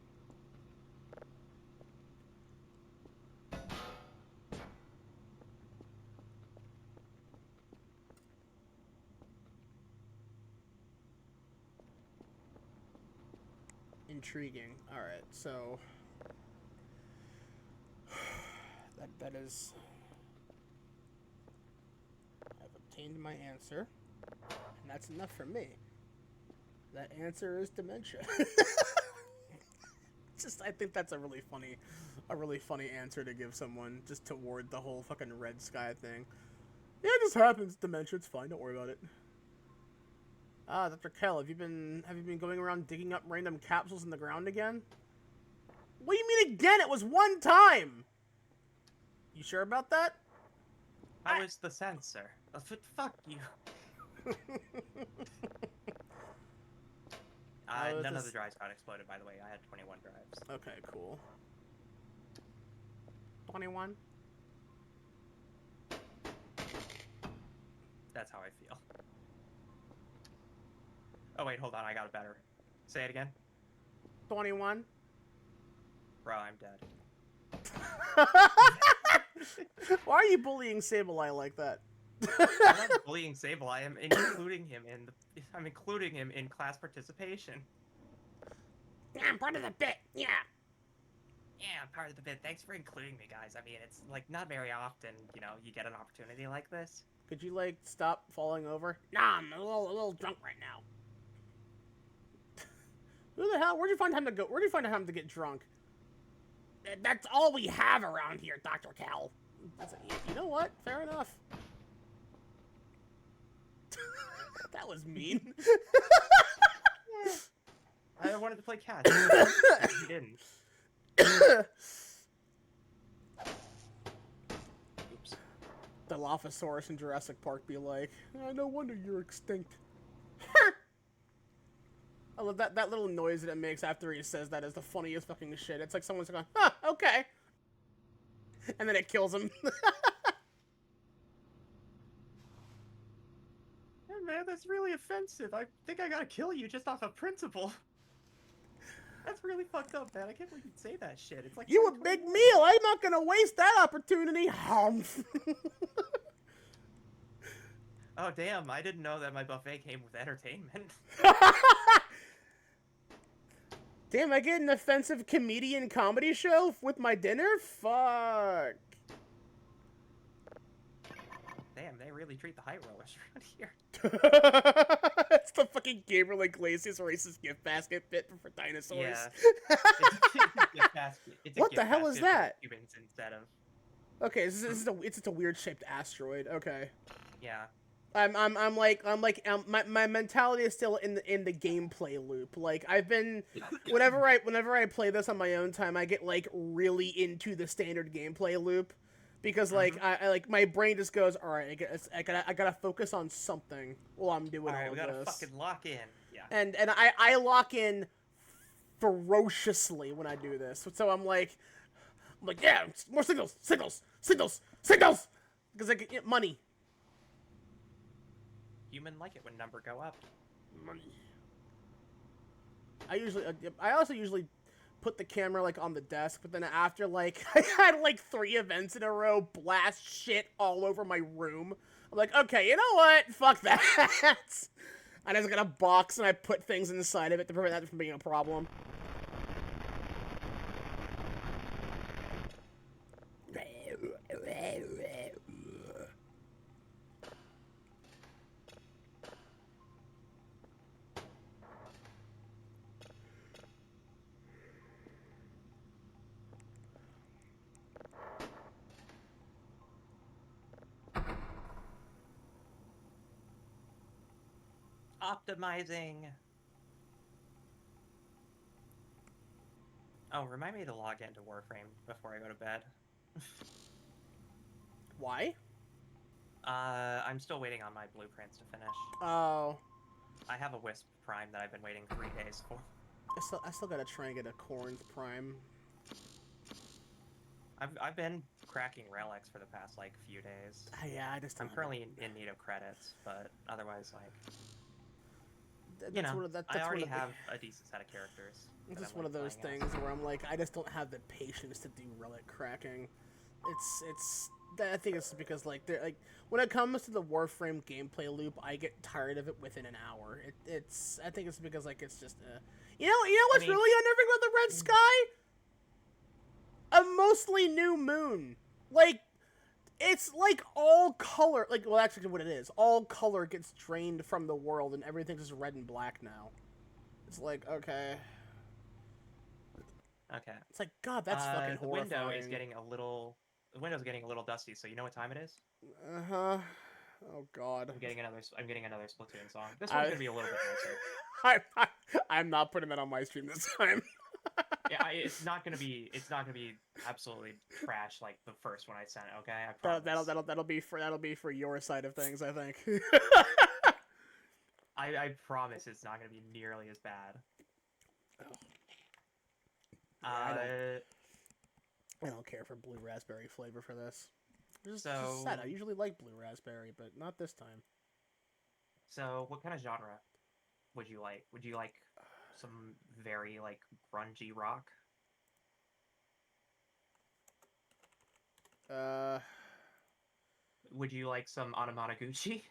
Intriguing. Alright, so that is, I've obtained my answer, and that's enough for me. That answer is dementia. I think that's a really funny answer to give someone, just toward the whole fucking red sky thing. Yeah, it just happens. Dementia, it's fine. Don't worry about it. Dr. Kell, have you been going around digging up random capsules in the ground again? What do you mean again? It was one time! You sure about that? How is the sensor? Fuck you. None of the drives got exploded, by the way. I had 21 drives. Okay, cool. 21? That's how I feel. Oh wait, hold on, I got it better. Say it again. 21. Bro, I'm dead. Why are you bullying Sableye like that? I'm not bullying Sable. I am including him in class participation. Yeah, I'm part of the bit. Yeah. Yeah, I'm part of the bit. Thanks for including me, guys. I mean, it's like not very often, you get an opportunity like this. Could you like stop falling over? Nah, I'm a little drunk right now. Who the hell? Where'd you find time to go? Where'd you find time to get drunk? That's all we have around here, Dr. Cal. You know what? Fair enough. That was mean. I wanted to play catch. He didn't. Oops. The Dilophosaurus in Jurassic Park be like, no wonder you're extinct. I love that little noise that it makes after he says that is the funniest fucking shit. It's like someone's going, okay. And then it kills him. Hey, man, that's really offensive. I think I gotta kill you just off of principle. That's really fucked up, man. I can't believe you'd say that shit. It's like You a big meal. I'm not gonna waste that opportunity. Oh, damn. I didn't know that my buffet came with entertainment. Damn, I get an offensive comedian comedy show with my dinner? Fuck. Damn, they really treat the high rollers around here. It's the fucking Gabriel Iglesias racist gift basket bit for dinosaurs. Yeah. It's a gift basket. What the hell is that? Humans instead of... Okay, it's just a weird shaped asteroid. Okay. Yeah. My mentality is still in the gameplay loop. Like I've been, whenever I play this on my own time, I get like really into the standard gameplay loop, because like I like my brain just goes, all right, I gotta focus on something while I'm doing all we gotta this. fucking lock in. Yeah. And I lock in ferociously when I do this. So I'm like, yeah, more signals, because I get money. Human like it when number go up. Money. I also usually put the camera like on the desk, but then after like I had like 3 events in a row blast shit all over my room, I'm like, okay, you know what? Fuck that. I just got a box and I put things inside of it to prevent that from being a problem. Optimizing. Oh, remind me to log into Warframe before I go to bed. Why? I'm still waiting on my blueprints to finish. Oh. I have a Wisp Prime that I've been waiting 3 days for. I still gotta try and get a Corn's Prime. I've been cracking relics for the past like few days. Yeah, I just. I'm currently in need of credits, but otherwise, like, That's I already one of have a decent set of characters. It's that just I'm, one of like, those playing things as. where I'm like, I just don't have the patience to do relic cracking. I think it's because like when it comes to the Warframe gameplay loop, I get tired of it within an hour. I think it's because like it's just you know what's really unnerving about the red sky? A mostly new moon. Like it's like all color, like, well, actually what it is, all color gets drained from the world and everything's just red and black now. It's like, okay. Okay. It's like, God, that's fucking the horrifying. The window's getting a little dusty, so you know what time it is? Uh-huh. Oh, God. I'm getting another Splatoon song. This one's gonna be a little bit nicer. I'm not putting that on my stream this time. Yeah, it's not gonna be absolutely trash like the first one I sent. Okay, I promise. That'll be for your side of things, I think. I promise it's not gonna be nearly as bad. I don't care for blue raspberry flavor for this. Just sad. I usually like blue raspberry, but not this time. So, what kind of genre would you like? Would you like some very like grungy rock? Uh, Would you like some Anamanaguchi?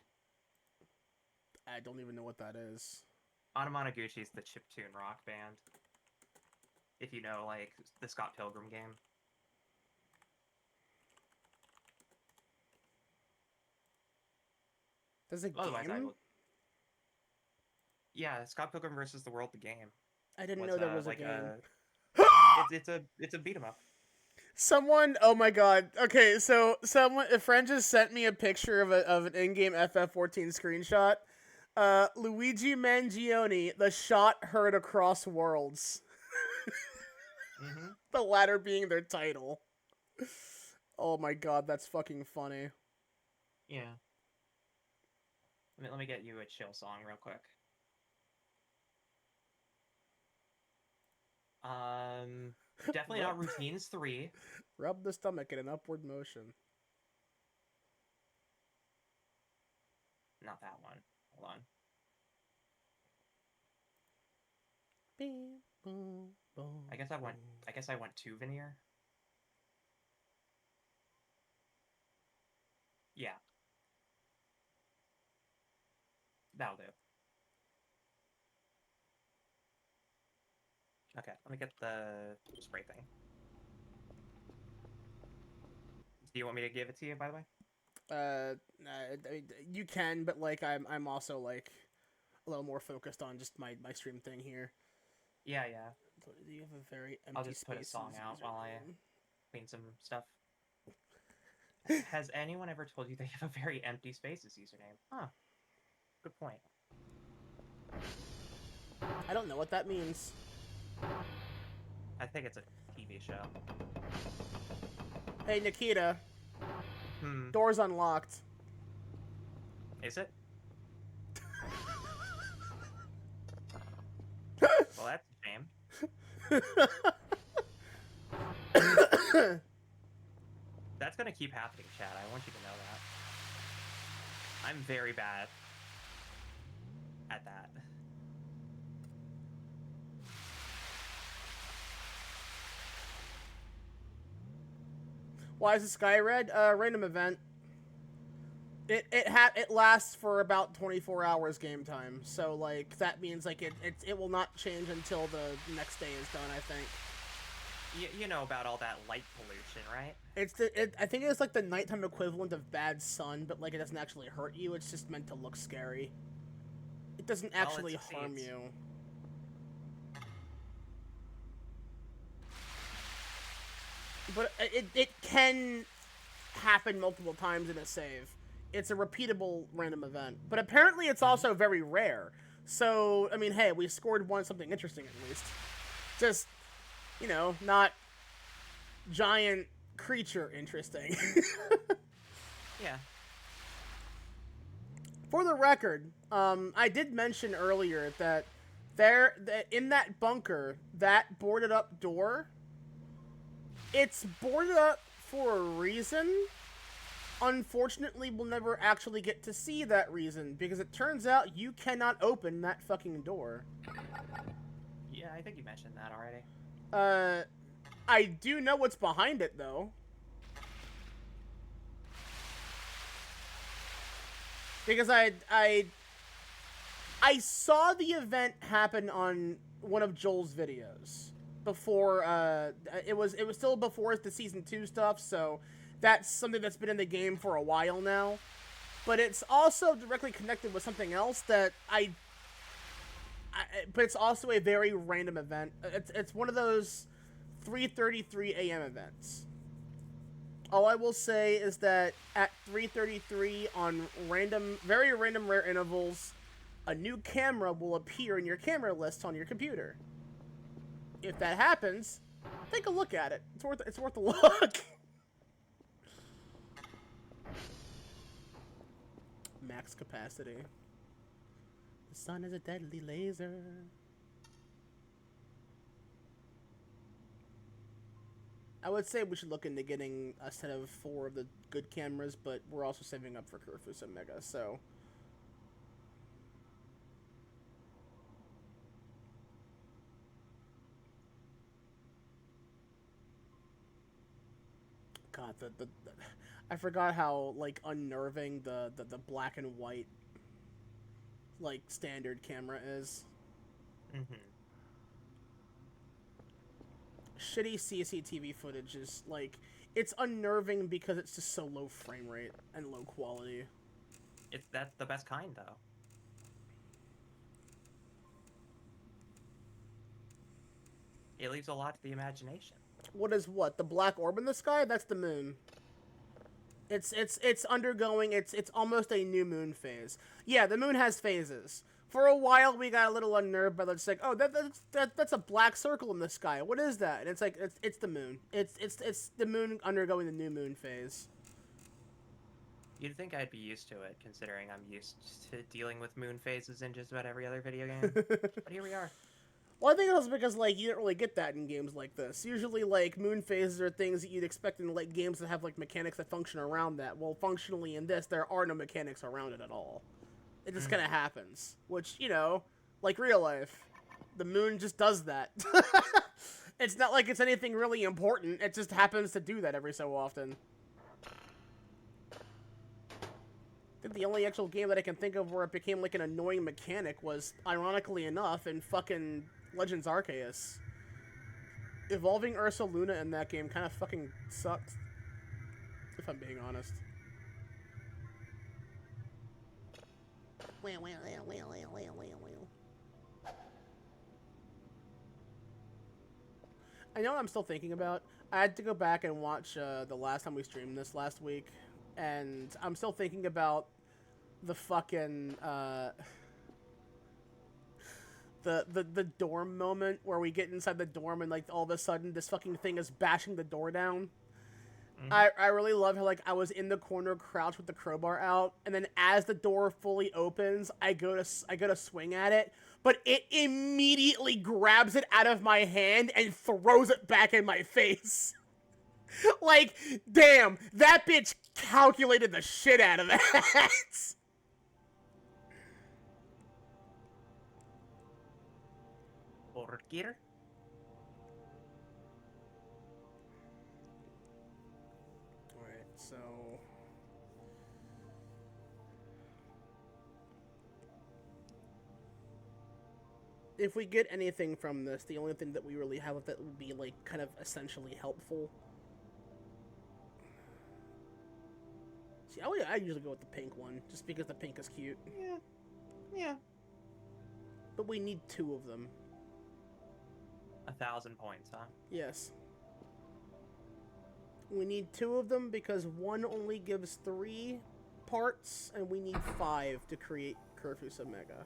I don't even know what that is. Anamanaguchi is the chiptune rock band. If you know, like the Scott Pilgrim game. There's a Otherwise, I game? would. Yeah, Scott Pilgrim versus the World, the game. I didn't Was know there was a like game. it's a beat 'em up. Someone, oh my god. Okay, so a friend just sent me a picture of an in-game FF14 screenshot. Luigi Mangione, the shot heard across worlds. Mm-hmm. The latter being their title. Oh my god, that's fucking funny. Yeah. Let me get you a chill song real quick. Definitely not Routines 3. Rub the stomach in an upward motion. Not that one. Hold on. Bing, boom, boom, I guess I went to Veneer. Yeah. That'll do. Okay, let me get the spray thing. Do you want me to give it to you, by the way? You can, but like I'm also like a little more focused on just my stream thing here. Yeah. You have a very empty I'll just put a spaces song out while I username. clean some stuff. Has anyone ever told you they have a very empty spaces username? Huh. Good point. I don't know what that means. I think it's a TV show. Hey Nikita, Hmm. door's unlocked. Is it? Well, that's a shame. That's gonna keep happening, Chad. I want you to know that. I'm very bad at that. Why is the sky red? Random event. It lasts for about 24 hours game time. So like that means like it will not change until the next day is done, I think. You know about all that light pollution, right? I think it's like the nighttime equivalent of bad sun, but like it doesn't actually hurt you. It's just meant to look scary. It doesn't actually harm you. But it can happen multiple times in a save. It's a repeatable random event. But apparently it's also very rare. So, I mean, hey, we scored something interesting at least. Just, you know, not giant creature interesting. Yeah. For the record, I did mention earlier that in that bunker, that boarded up door, it's boarded up for a reason. Unfortunately, we'll never actually get to see that reason, because it turns out you cannot open that fucking door. Yeah, I think you mentioned that already. I do know what's behind it, though. Because I saw the event happen on one of Joel's videos before, it was still before the Season 2 stuff, so that's something that's been in the game for a while now. But it's also directly connected with something else that but it's also a very random event. It's one of those 3:33 a.m. events. All I will say is that at 3:33 on very random rare intervals, a new camera will appear in your camera list on your computer. If that happens, take a look at it. It's worth a look. Max capacity. The sun is a deadly laser. I would say we should look into getting a set of 4 of the good cameras, but we're also saving up for Kurfus Omega, so not. I forgot how like unnerving the black and white like standard camera is. Mm-hmm. Shitty CCTV footage is like, it's unnerving because it's just so low frame rate and low quality. That's the best kind, though. It leaves a lot to the imagination. What is what? The black orb in the sky? That's the moon. It's undergoing, it's almost a new moon phase. Yeah, the moon has phases. For a while, we got a little unnerved by it's like, oh, that's a black circle in the sky. What is that? And it's like, it's the moon. It's the moon undergoing the new moon phase. You'd think I'd be used to it, considering I'm used to dealing with moon phases in just about every other video game. But here we are. Well, I think that's because, like, you don't really get that in games like this. Usually, like, moon phases are things that you'd expect in, like, games that have, like, mechanics that function around that. Well, functionally in this, there are no mechanics around it at all. It just kind of happens. Which, you know, like real life. The moon just does that. It's not like it's anything really important. It just happens to do that every so often. I think the only actual game that I can think of where it became, like, an annoying mechanic was, ironically enough, in fucking Legends Arceus. Evolving Ursaluna in that game kind of fucking sucked. If I'm being honest. I know what I'm still thinking about. I had to go back and watch the last time we streamed this last week, and I'm still thinking about the fucking the dorm moment where we get inside the dorm and like all of a sudden this fucking thing is bashing the door down. I really love how, like, I was in the corner crouched with the crowbar out, and then as the door fully opens, I go to swing at it, but it immediately grabs it out of my hand and throws it back in my face. Like, damn, that bitch calculated the shit out of that. Orkir? So if we get anything from this, the only thing that we really have that would be like kind of essentially helpful. See, I usually go with the pink one just because the pink is cute. Yeah. But we need 2 of them. 1,000 points, huh? Yes. We need 2 of them because 1 only gives 3 parts, and we need 5 to create Kurfus Omega.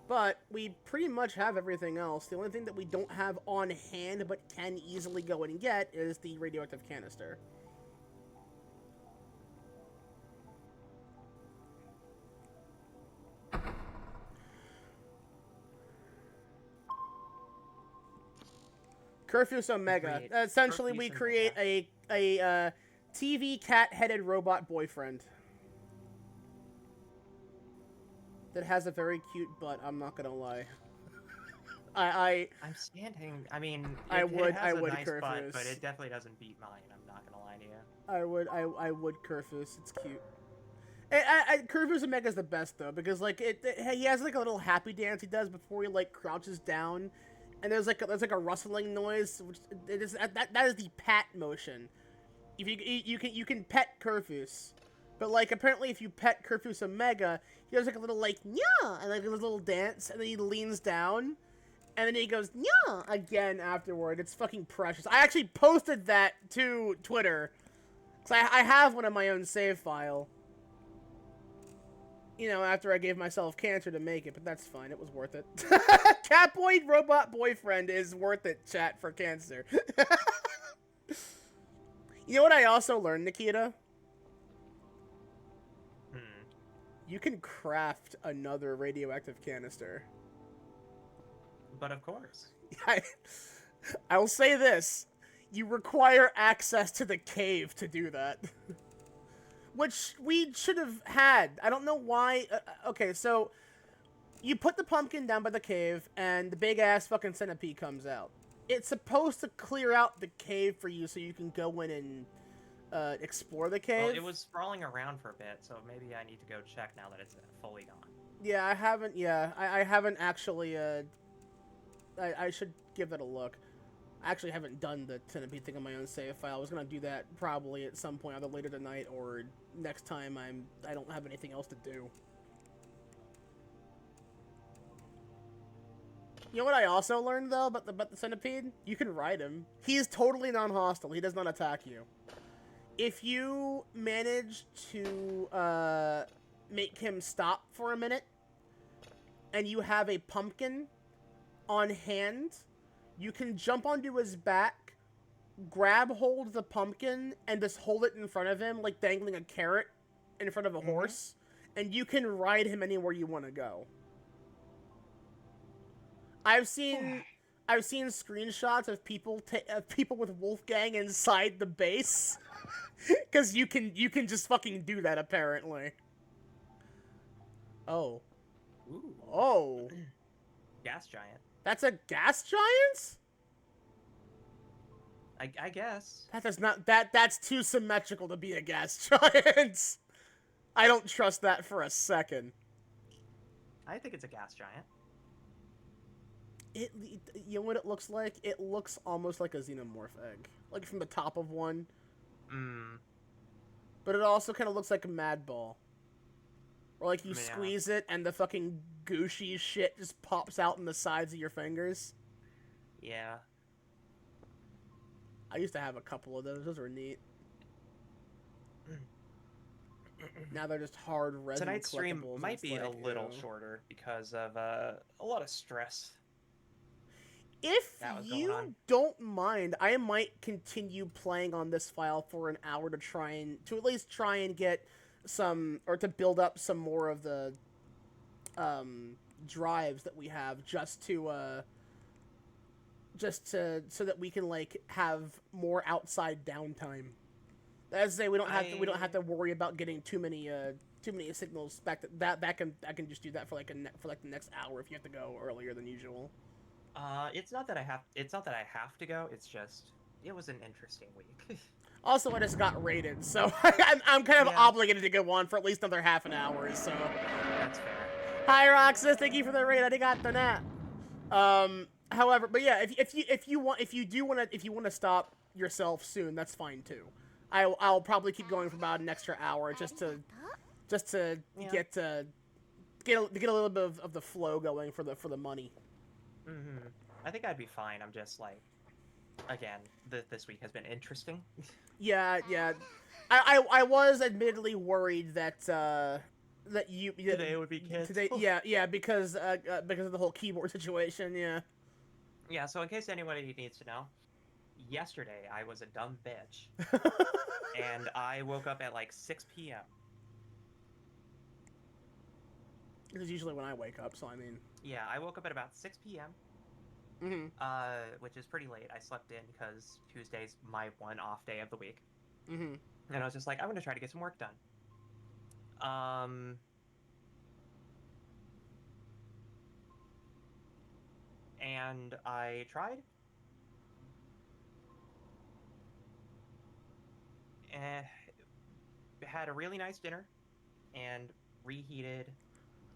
But we pretty much have everything else. The only thing that we don't have on hand but can easily go and get is the radioactive canister. Kurfus Omega. Essentially, we create a TV cat-headed robot boyfriend that has a very cute butt. I'm not gonna lie. I'm standing. I mean, I would nice Kurfus, butt, but it definitely doesn't beat mine. I'm not gonna lie to you. I would Kurfus. It's cute. Kurfus Omega is the best though because like he has like a little happy dance he does before he like crouches down. And there's like a rustling noise, which that is the pat motion. If you can pet Kurfus, but like apparently if you pet Kurfus Omega, he does like a little like yeah, and like a little dance, and then he leans down, and then he goes yeah again afterward. It's fucking precious. I actually posted that to Twitter, cause I have one in my own save file. You know, after I gave myself cancer to make it, but that's fine. It was worth it. Catboy robot boyfriend is worth it, chat, for cancer. You know what I also learned, Nikita? You can craft another radioactive canister. But of course. I'll say this. You require access to the cave to do that. Which we should have had. I don't know why. Okay, so you put the pumpkin down by the cave, and the big-ass fucking centipede comes out. it's supposed to clear out the cave for you so you can go in and explore the cave. Well, it was sprawling around for a bit, so maybe I need to go check now that it's fully gone. Yeah, I haven't. Yeah, I haven't actually. I should give it a look. I actually haven't done the Centipede thing on my own save file. I was gonna do that probably at some point, either later tonight or next time I don't have anything else to do. You know what I also learned though about the Centipede? You can ride him. He's totally non-hostile. He does not attack you. If you manage to make him stop for a minute, and you have a pumpkin on hand, you can jump onto his back, grab hold of the pumpkin, and just hold it in front of him, like dangling a carrot in front of a horse, and you can ride him anywhere you want to go. I've seen screenshots of people with Wolfgang inside the base, because you can just fucking do that apparently. Oh. Ooh. Oh. Gas giant. That's a gas giant? I guess. That does not that's too symmetrical to be a gas giant. I don't trust that for a second. I think it's a gas giant. You know what it looks like? It looks almost like a xenomorph egg, like from the top of one. But it also kind of looks like a mad ball. Or like you squeeze it and the fucking gooshy shit just pops out in the sides of your fingers. Yeah. I used to have a couple of those. Those were neat. Now they're just hard resin Tonight's stream collectibles, might it's be like, a little ew. shorter because of a lot of stress. If that was going you on. don't mind, I might continue playing on this file for an hour to at least try and get some, or to build up some more of the drives that we have, just so that we can like have more outside downtime. As I say, we don't have to worry about getting too many signals back. I can just do that for the next hour if you have to go earlier than usual. It's not that I have to go. It's just it was an interesting week. Also, I just got raided, so I'm kind of obligated to go on for at least another half an hour. So That's fair. hi, Roxas, thank you for the raid. I got the nap. However, but yeah, if you want to stop yourself soon, that's fine too. I'll probably keep going for about an extra hour just to get a little bit of the flow going for the money. I think I'd be fine. I'm just like, again, this week has been interesting. Yeah. I was admittedly worried that Today would be kids. Today, yeah, because of the whole keyboard situation, yeah. Yeah, so in case anybody needs to know, yesterday I was a dumb bitch. And I woke up at like 6 p.m. This is usually when I wake up, so I mean... Yeah, I woke up at about 6 p.m. Which is pretty late. I slept in because Tuesday's my one off day of the week. And I was just like, I'm going to try to get some work done. And I tried. And had a really nice dinner and reheated.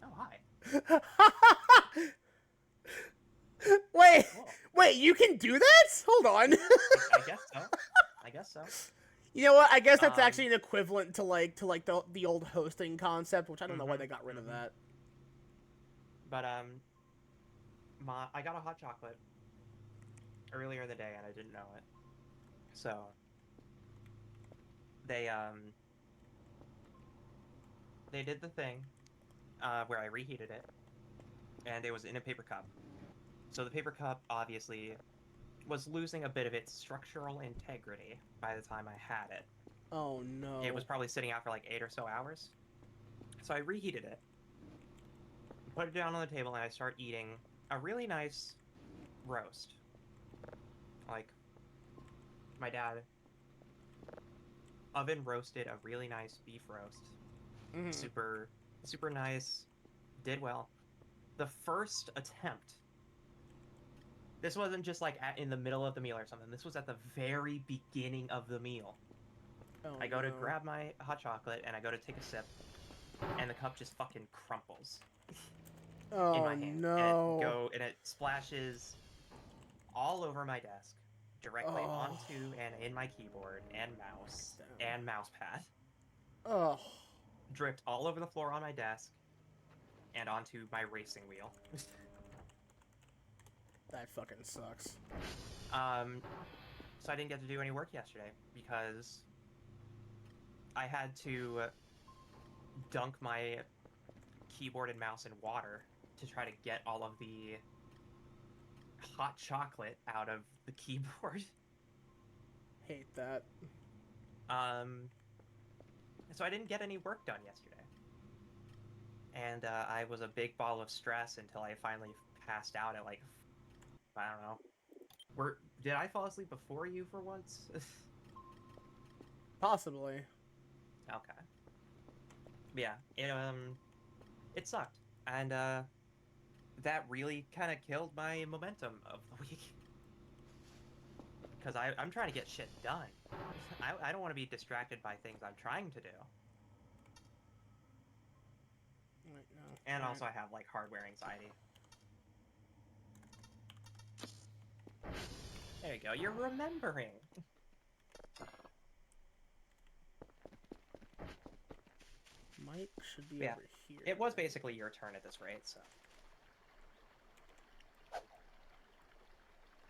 Oh, hi. Wait, you can do that? Hold on. I guess so. You know what? I guess that's actually an equivalent to the old hosting concept, which I don't know why they got rid of that. But I got a hot chocolate earlier in the day and I didn't know it. So they did the thing where I reheated it, and it was in a paper cup. So the paper cup obviously was losing a bit of its structural integrity by the time I had it. Oh no. It was probably sitting out for like 8 or so hours. So I reheated it, put it down on the table, and I start eating a really nice roast. Like, my dad oven roasted a really nice beef roast. Super nice. Did well. The first attempt, This wasn't just like in the middle of the meal or something. This was at the very beginning of the meal. Oh, I go to no. grab my hot chocolate and I go to take a sip, and the cup just fucking crumples Oh, in my hand. no. And it splashes all over my desk, directly Oh. onto and in my keyboard and mouse and mouse pad. Oh. Dripped all over the floor on my desk and onto my racing wheel. That fucking sucks. So I didn't get to do any work yesterday because I had to dunk my keyboard and mouse in water to try to get all of the hot chocolate out of the keyboard. Hate that. So I didn't get any work done yesterday. And I was a big ball of stress until I finally passed out at like, I don't know. Did I fall asleep before you for once? Possibly. Okay. Yeah, it sucked. And that really kind of killed my momentum of the week. Because I'm trying to get shit done. I don't want to be distracted by things I'm trying to do. Right, no. And Alright. also I have like hardware anxiety. There you go, you're remembering. Mike should be Yeah. over here. It was basically your turn at this rate, so.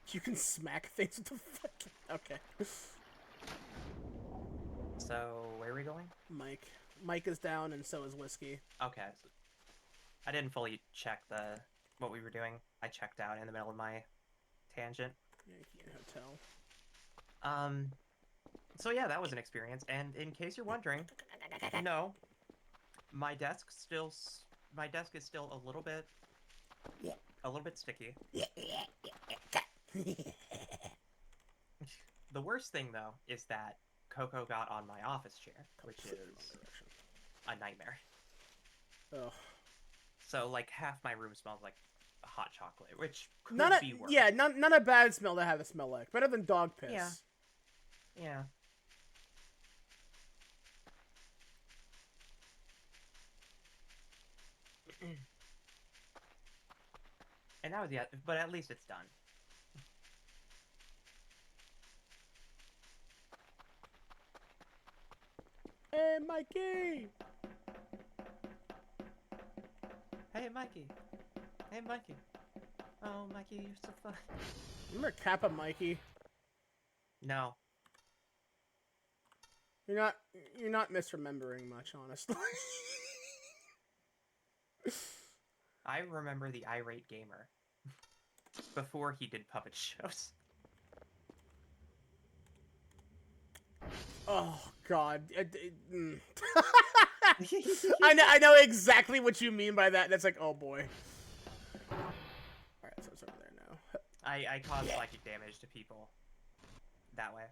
You can smack things with the fucking... Okay. So, where are we going? Mike. Mike is down, and so is Whiskey. Okay. So I didn't fully check what we were doing. I checked out in the middle of my tangent. Yankee Hotel. So yeah, that was an experience. And in case you're wondering, no, my desk is still a little bit sticky. The worst thing though is that Coco got on my office chair, which is a nightmare. Oh. So like half my room smells like hot chocolate, which could Not be worse. Yeah, not a bad smell to have it smell like. Better than dog piss. Yeah. Yeah. And that was but at least it's done. Hey, Mikey! Hey, Mikey. Hey, Mikey. Oh, Mikey, you're so fun. Remember Kappa Mikey? No. You're not misremembering much, honestly. I remember the Irate Gamer. Before he did puppet shows. Oh God. I know exactly what you mean by that. That's like, oh boy. Alright, so it's over there now. I cause psychic damage to people that way.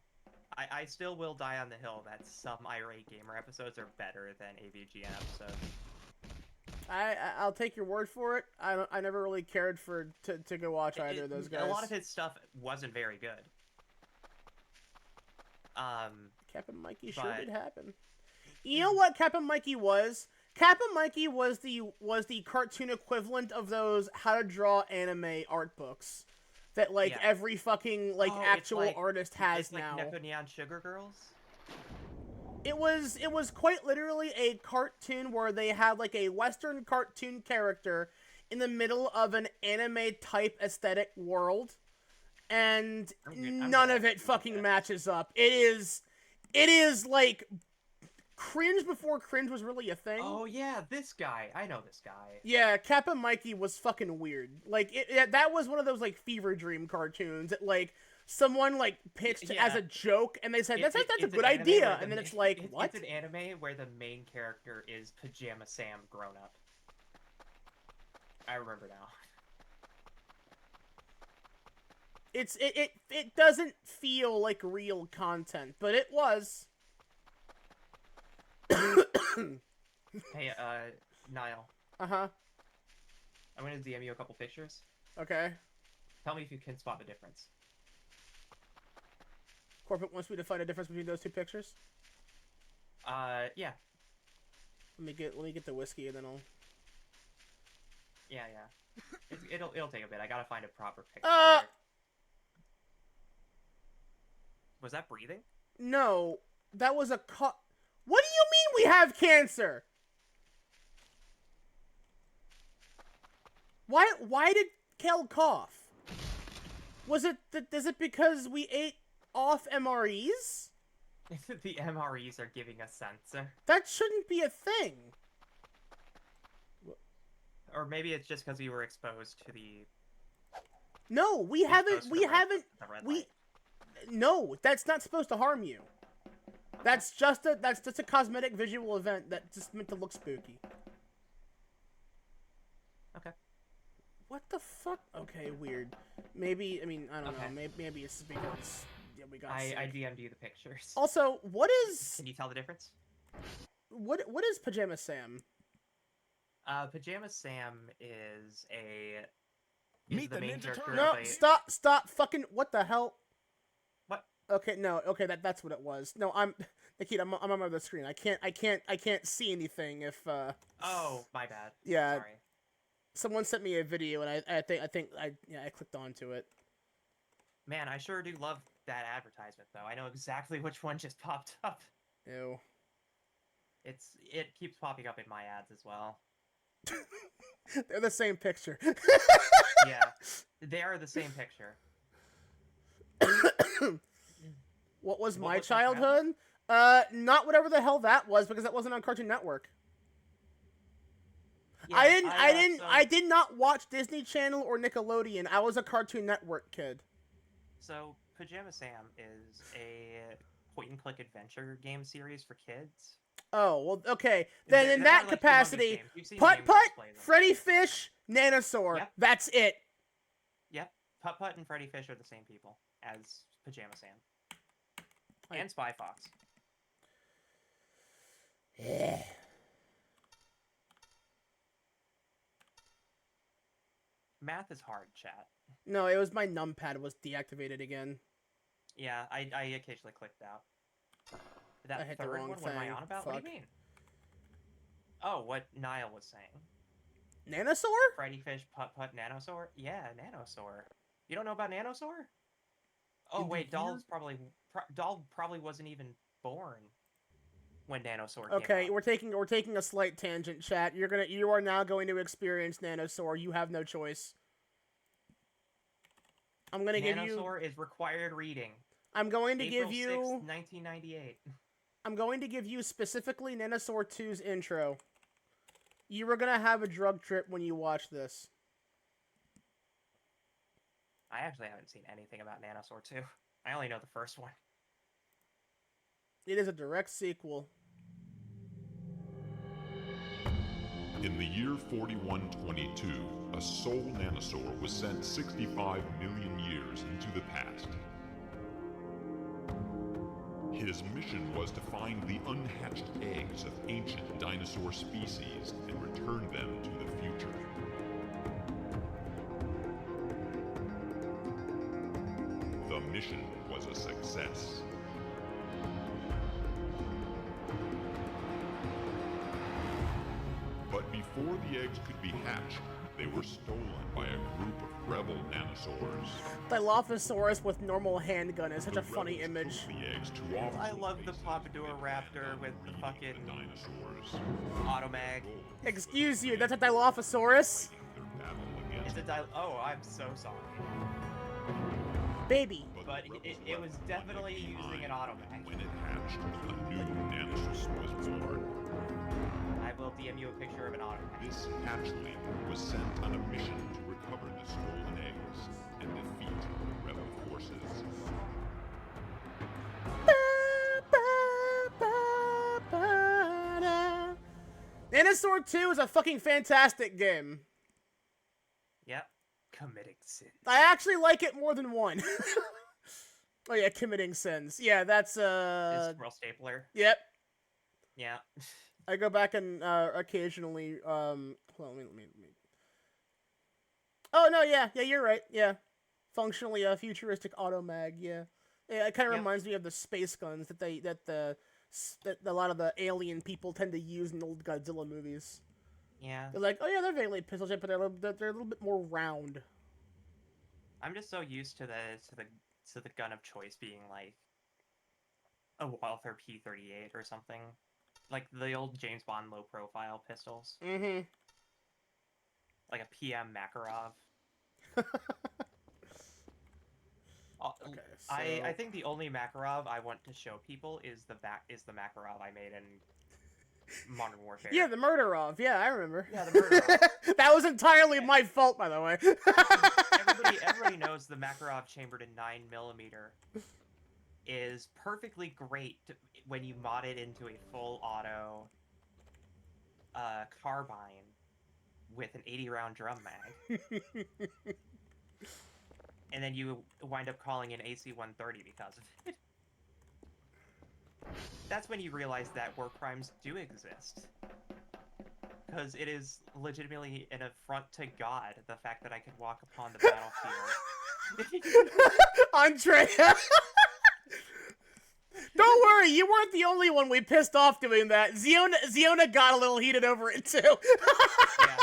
I still will die on the hill that some Irate Gamer episodes are better than AVGN episodes. I'll take your word for it. I never really cared to go watch either of those guys. A lot of his stuff wasn't very good. Captain Mikey sure did happen. You know what Captain Mikey was? Captain Mikey was the cartoon equivalent of those how to draw anime art books that every fucking actual artist has now. Like Neko Neon Sugar Girls. It was quite literally a cartoon where they had like a Western cartoon character in the middle of an anime type aesthetic world, and none of it fucking matches up. It is like cringe before cringe was really a thing. Oh yeah, this guy. I know this guy. Yeah, Kappa Mikey was fucking weird. Like that was one of those like fever dream cartoons that like someone like pitched as a joke, and they said that's a good idea, and then it's like what? It's an anime where the main character is Pajama Sam grown up. I remember now. It doesn't feel like real content, but it was. Hey, Niall. Uh-huh. I'm gonna DM you a couple pictures. Okay. Tell me if you can spot the difference. Corporate wants me to find a difference between those two pictures. Yeah. Let me get the whiskey and then I'll. Yeah. It'll take a bit. I gotta find a proper picture. Was that breathing? No, that was a What do you mean we have cancer? Why did Kel cough? Is it because we ate off MREs? The MREs are giving us sensor. That shouldn't be a thing. Or maybe it's just because we were exposed to the. No, we haven't. No, that's not supposed to harm you. That's just a cosmetic visual event that's just meant to look spooky. Okay. What the fuck? Okay, weird. Maybe, I mean, I don't Okay. know. Maybe it's because we got I sick. DM'd you the pictures. Also, what is Can you tell the difference? what is Pajama Sam? Pajama Sam is Meet the the main Ninja character Turtle. No, of a... stop fucking what the hell? What? Okay, no, okay, that's what it was. No, Nikita, I'm on my other screen. I can't see anything if Oh, my bad. Yeah. Sorry. someone sent me a video and I think I clicked onto it. Man, I sure do love that advertisement, though. I know exactly which one just popped up. Ew. It keeps popping up in my ads as well. They're the same picture. Yeah, they are the same picture. What was What my was that childhood? Not whatever the hell that was because that wasn't on Cartoon Network. Yeah, I did not watch Disney Channel or Nickelodeon. I was a Cartoon Network kid. So, Pajama Sam is a point-and-click adventure game series for kids. Oh, well, okay. Then They're in not that like humongous capacity, games. You've seen Putt gamers Putt, play them. Freddy Fish, Nanosaur. Yep. That's it. Yep, Putt Putt and Freddy Fish are the same people as Pajama Sam. I- And Spy Fox. Math is hard, chat. No, it was my numpad was deactivated again. Yeah, I occasionally clicked out. I That hit the third wrong one, what am I thing. on about? What Fuck. do you mean? Oh, what Niall was saying. Nanosaur? Freddy Fish, Putt Putt, Nanosaur? Yeah, Nanosaur. You don't know about Nanosaur? Oh In the wait, year- Doll probably wasn't even born when Nanosaur came Okay, out. we're taking a slight tangent, chat. You are now going to experience Nanosaur. You have no choice. I'm gonna give you. Nanosaur is required reading. I'm going to April give 6th, you. 1998. I'm going to give you specifically Nanosaur 2's intro. You were gonna have a drug trip when you watch this. I actually haven't seen anything about Nanosaur 2. I only know the first one. It is a direct sequel. In the year 4122, a soul Nanosaur was sent 65 million years into the past. His mission was to find the unhatched eggs of ancient dinosaur species and return them to the future. The mission was a success. But before the eggs could be hatched, they were stolen by a group of rebel Nanosaurs. Dilophosaurus with normal handgun is such The a funny rebels image. took the eggs to off I love the bases Pompadour and Raptor with the began fucking the dinosaurs. Automag. Excuse you, that's a Dilophosaurus? Their battle against It's a Oh, I'm so sorry. Baby. But the it rebels was left definitely behind. using an Automag. When it hatched, a new Nanosaur was born. I will DM you a picture of an Automag. This hatchling was sent on a mission to recover the stolen eggs and defeat the rebel forces. Nanosaur 2 is a fucking fantastic game. Yep. Committing sin. I actually like it more than one. Oh yeah, committing sins. Yeah, that's Is Squirrel Stapler. Yep. Yeah. I go back and occasionally hold on, let me. Oh no, yeah, you're right. Yeah. functionally a futuristic automag. Yeah, it kind of Yep. reminds me of the space guns that that a lot of the alien people tend to use in old Godzilla movies. Yeah. They're like, oh yeah, they're vaguely pistol shaped, but they're a little bit more round. I'm just so used to the gun of choice being like a Walther P38 or something, like the old James Bond low profile pistols, Mm-hmm. like a PM Makarov. Okay, so I think the only Makarov I want to show people is the Makarov I made in Modern Warfare. yeah, the Murderov. Yeah, I remember. Yeah, the Murderov. That was entirely my fault, by the way. Everybody knows the Makarov chambered in 9mm is perfectly great when you mod it into a full auto carbine with an 80-round drum mag. And then you wind up calling an AC-130 because of it. That's when you realize that war crimes do exist. Because it is legitimately an affront to God, the fact that I can walk upon the battlefield. Andrea! Don't worry, you weren't the only one we pissed off doing that. Ziona got a little heated over it, too. Yeah.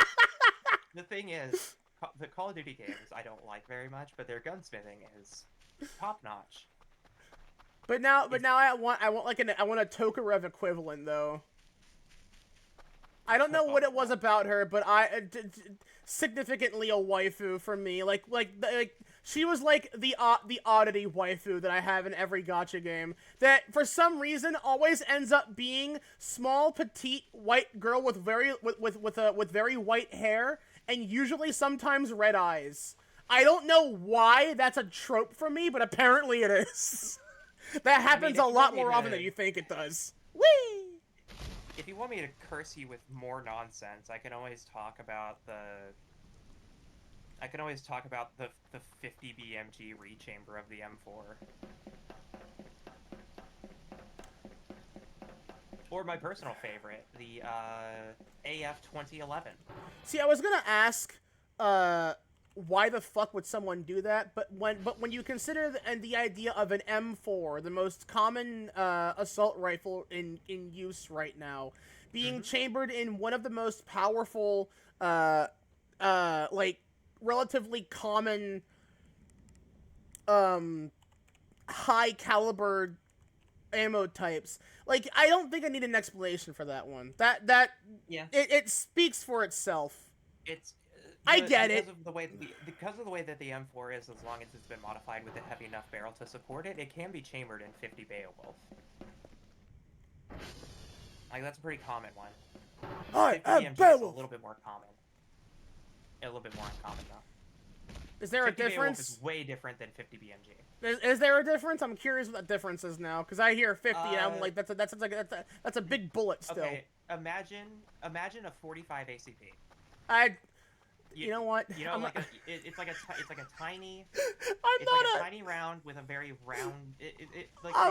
The thing is, the Call of Duty games I don't like very much, but their gunsmithing is top-notch. But now I want a Tokarev equivalent, though. I don't know what it was about her, but significantly a waifu for me. Like she was like the oddity waifu that I have in every gacha game. That for some reason always ends up being small, petite, white girl with very white hair and usually sometimes red eyes. I don't know why that's a trope for me, but apparently it is. That happens if a you lot want me more often to- than you think it does. Whee! If you want me to curse you with more nonsense, I can always talk about the 50 BMG rechamber of the M4. Or my personal favorite, the AF 2011. See, I was gonna ask, why the fuck would someone do that? But when you consider the idea of an M4, the most common assault rifle in use right now, being chambered in one of the most powerful, like relatively common, high caliber ammo types. Like, I don't think I need an explanation for that one. Yeah. It speaks for itself. It's I get because it. of the way that the M4 is, as long as it's been modified with a heavy enough barrel to support it, it can be chambered in 50 Beowulf. Like, that's a pretty common one. 50 BMG is a little bit more common. A little bit more uncommon, though. Is there a 50 Beowulf difference? is way different than 50 BMG. Is there a difference? I'm curious what that difference is now, because I hear 50 and I'm like, that's a big bullet still. Okay, imagine a 45 ACP. You know what? You know, I'm like not- it's like a tiny. I'm It's not like a a. tiny round with a very round.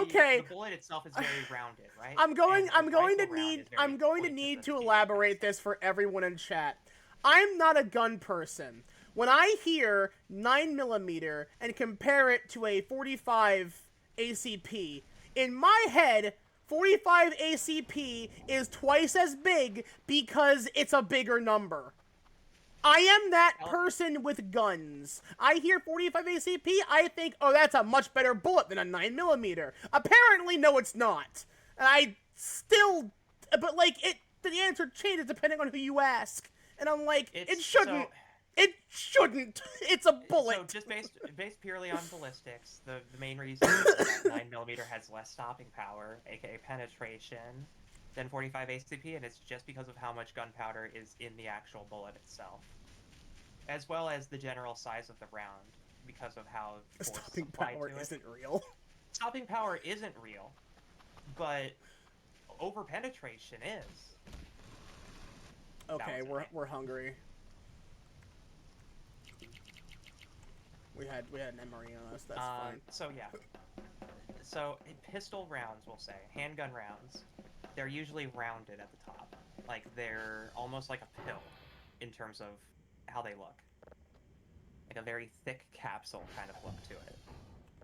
Okay. The bullet itself is very rounded, right? I'm going And the to rifle round need. is very I'm going to pointed need the to speed. elaborate this for everyone in chat. I'm not a gun person. When I hear 9mm and compare it to a 45 ACP, in my head, 45 ACP is twice as big because it's a bigger number. I am that person with guns. I hear 45 ACP, I think, oh, that's a much better bullet than a 9mm. Apparently, no, it's not. And I still, but like, the answer changes depending on who you ask. And I'm like, it shouldn't. It shouldn't. It's a bullet. So just based purely on ballistics, the main reason is that 9mm has less stopping power, aka penetration, than 45 ACP, and it's just because of how much gunpowder is in the actual bullet itself, as well as the general size of the round, because of how force Stopping applied power to it. isn't real. Stopping power isn't real, but over penetration is. Okay, was it. we're hungry. We had an MRE on us. That's fine. So yeah. So pistol rounds, we'll say, handgun rounds, they're usually rounded at the top. Like they're almost like a pill in terms of how they look. like a very thick capsule kind of look to it.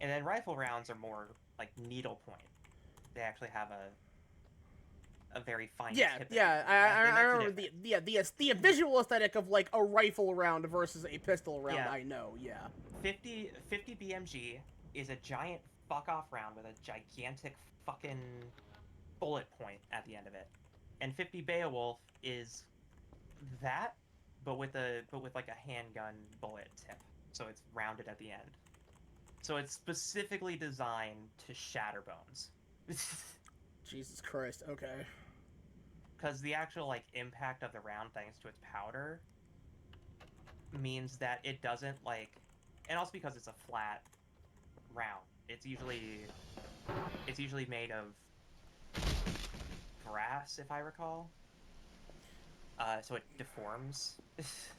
And then rifle rounds are more like needlepoint. They actually have a very fine Yeah, tip. yeah. They I make the remember difference. the visual aesthetic of like a rifle round versus a pistol round. Yeah. I know. Yeah. 50 BMG is a giant fuck off round with a gigantic fucking bullet point at the end of it, and 50 Beowulf is that, but with like a handgun bullet tip, so it's rounded at the end. So it's specifically designed to shatter bones. Jesus Christ. Okay. Because the actual like impact of the round, thanks to its powder, means that it doesn't like, and also because it's a flat round. It's usually made of brass, if I recall. So it deforms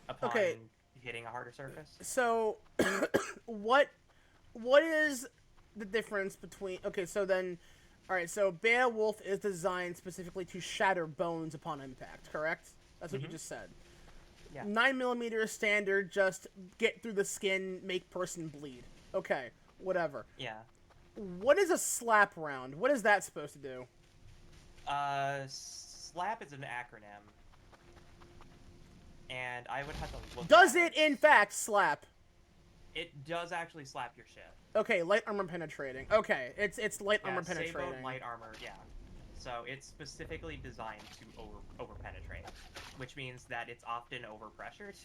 upon Okay. hitting a harder surface. So, what is the difference between? Okay, so then, all right. So Beowulf is designed specifically to shatter bones upon impact. Correct? That's what you Mhm. just said. Yeah. 9mm standard, just get through the skin, make person bleed. Okay, whatever. Yeah. What is a slap round? What is that supposed to do? SLAP is an acronym, and I would have to look. Does at it in fact slap? It does actually slap your shit. Okay, light armor penetrating. Okay, it's light armor Sabot penetrating. light armor, yeah. So it's specifically designed to over penetrate, which means that it's often over pressured.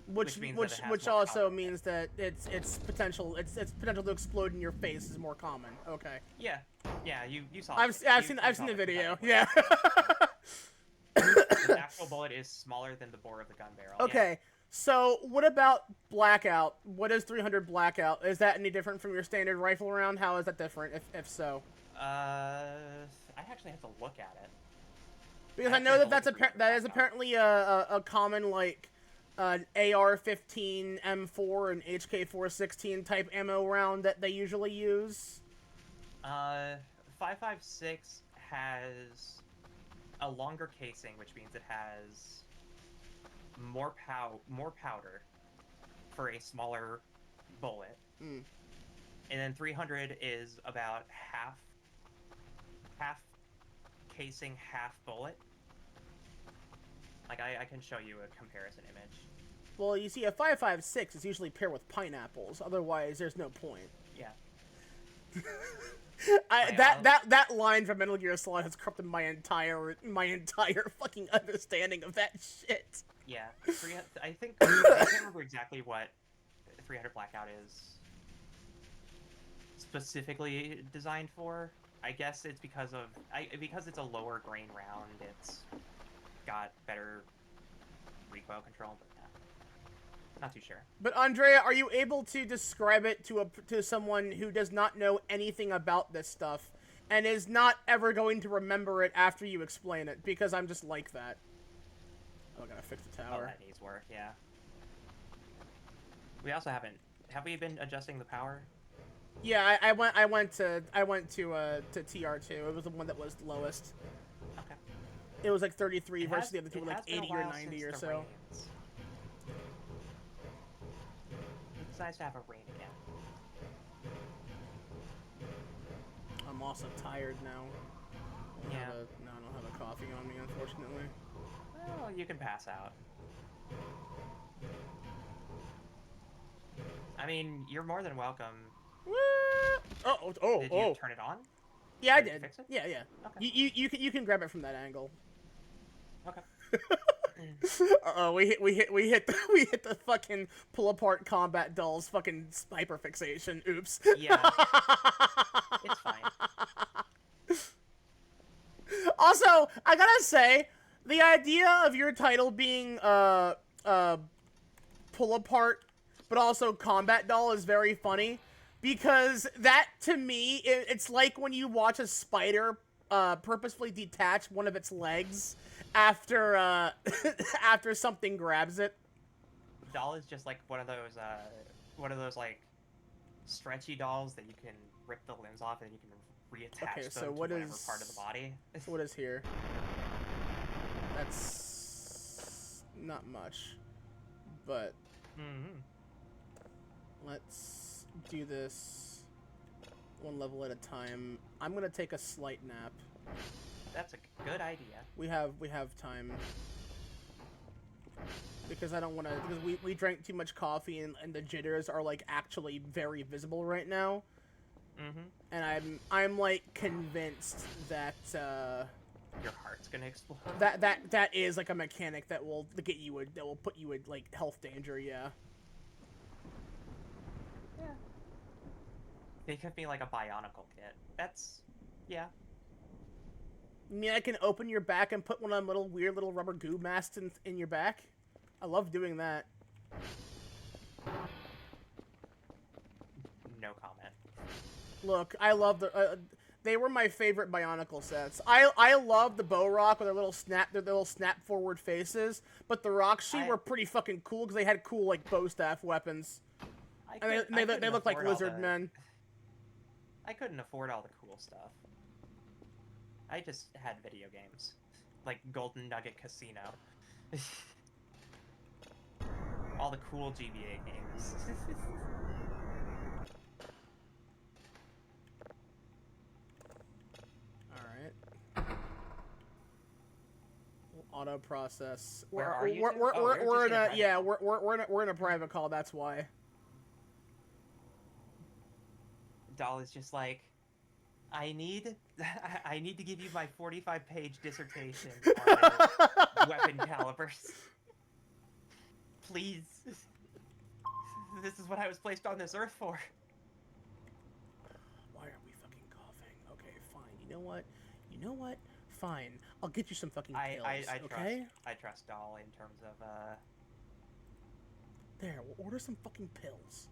Which means that it has which more also power. means that its potential to explode in your face is more common. Okay, Yeah, yeah. You saw. I've it. I've You- seen you I've saw seen the it video. exactly. Yeah. The actual bullet is smaller than the bore of the gun barrel. Okay, so what about blackout? What is 300 blackout? Is that any different from your standard rifle round? How is that different? If so, Yeah. I actually have to look at it. because I I know actually that have to look at that is 300 apparently a common like AR-15 M4 and HK-416 type ammo round that they usually use. 5.56 has a longer casing, which means it has more powder for a smaller bullet. Mm. And then 300 is about half casing, half bullet. Like I can show you a comparison image. Well, you see, a 5.56 is usually paired with pineapples. Otherwise, there's no point. Yeah. That line from Metal Gear Solid has corrupted my entire fucking understanding of that shit. Yeah. I think I can't remember exactly what 300 Blackout is specifically designed for. I guess it's because it's a lower grain round. It's got better recoil control, but not too sure. But Andrea, are you able to describe it to someone who does not know anything about this stuff and is not ever going to remember it after you explain it? Because I'm just like that. Oh, I gotta fix the Oh, tower. that needs work. Yeah. We also haven't. Have we been adjusting the power? Yeah, I went to TR2. It was the one that was lowest. Okay. It was like 33 It versus has- the other two it were like has been a 80 or while 90 or since the so. rains. It's nice to have a rain again. I'm also tired now. Yeah. No, I don't have a coffee on me, unfortunately. Well, you can pass out. I mean, you're more than welcome. Oh, Did you turn it on? Yeah, I Did you did. fix it? Yeah. Okay. You can grab it from that angle. Okay. Uh-oh, we hit the fucking pull apart combat dolls fucking hyper fixation. Oops. Yeah. It's fine. Also, I gotta say, the idea of your title being pull apart, but also combat doll is very funny, because that to me, it's like when you watch a spider purposefully detach one of its legs after after something grabs it. Doll is just like one of those like stretchy dolls that you can rip the limbs off and you can reattach Okay, them so to what whatever is- part of the body. So what is here? That's not much, but Mm-hmm. Let's do this one level at a time. I'm gonna take a slight nap. That's a good idea. We have time. Because I don't want to, because we drank too much coffee and the jitters are like actually very visible right now. Mm-hmm. And I'm like convinced that Your heart's gonna explode. that is like a mechanic that will get you that will put you in like health danger. Yeah. Yeah. They could be like a Bionicle kit. That's, yeah. I mean, I can open your back and put one of them little weird little rubber goo masks in your back. I love doing that. No comment. Look, I love the. They were my favorite Bionicle sets. I love the Bow Rock with their little snap forward faces, but the Rockshi were pretty fucking cool because they had cool like bow staff weapons, and they look like lizard men. I couldn't afford all the cool stuff. I just had video games, like Golden Nugget Casino. All the cool GBA games. Alright. We'll auto process. Where are you? We're in a yeah, we're in a private call, that's why. Doll is just like, I need to give you my 45-page dissertation on weapon calibers. Please. This is what I was placed on this earth for. Why are we fucking coughing? Okay, fine. You know what? You know what? Fine. I'll get you some fucking pills. Okay? I trust Doll in terms of There, we'll order some fucking pills.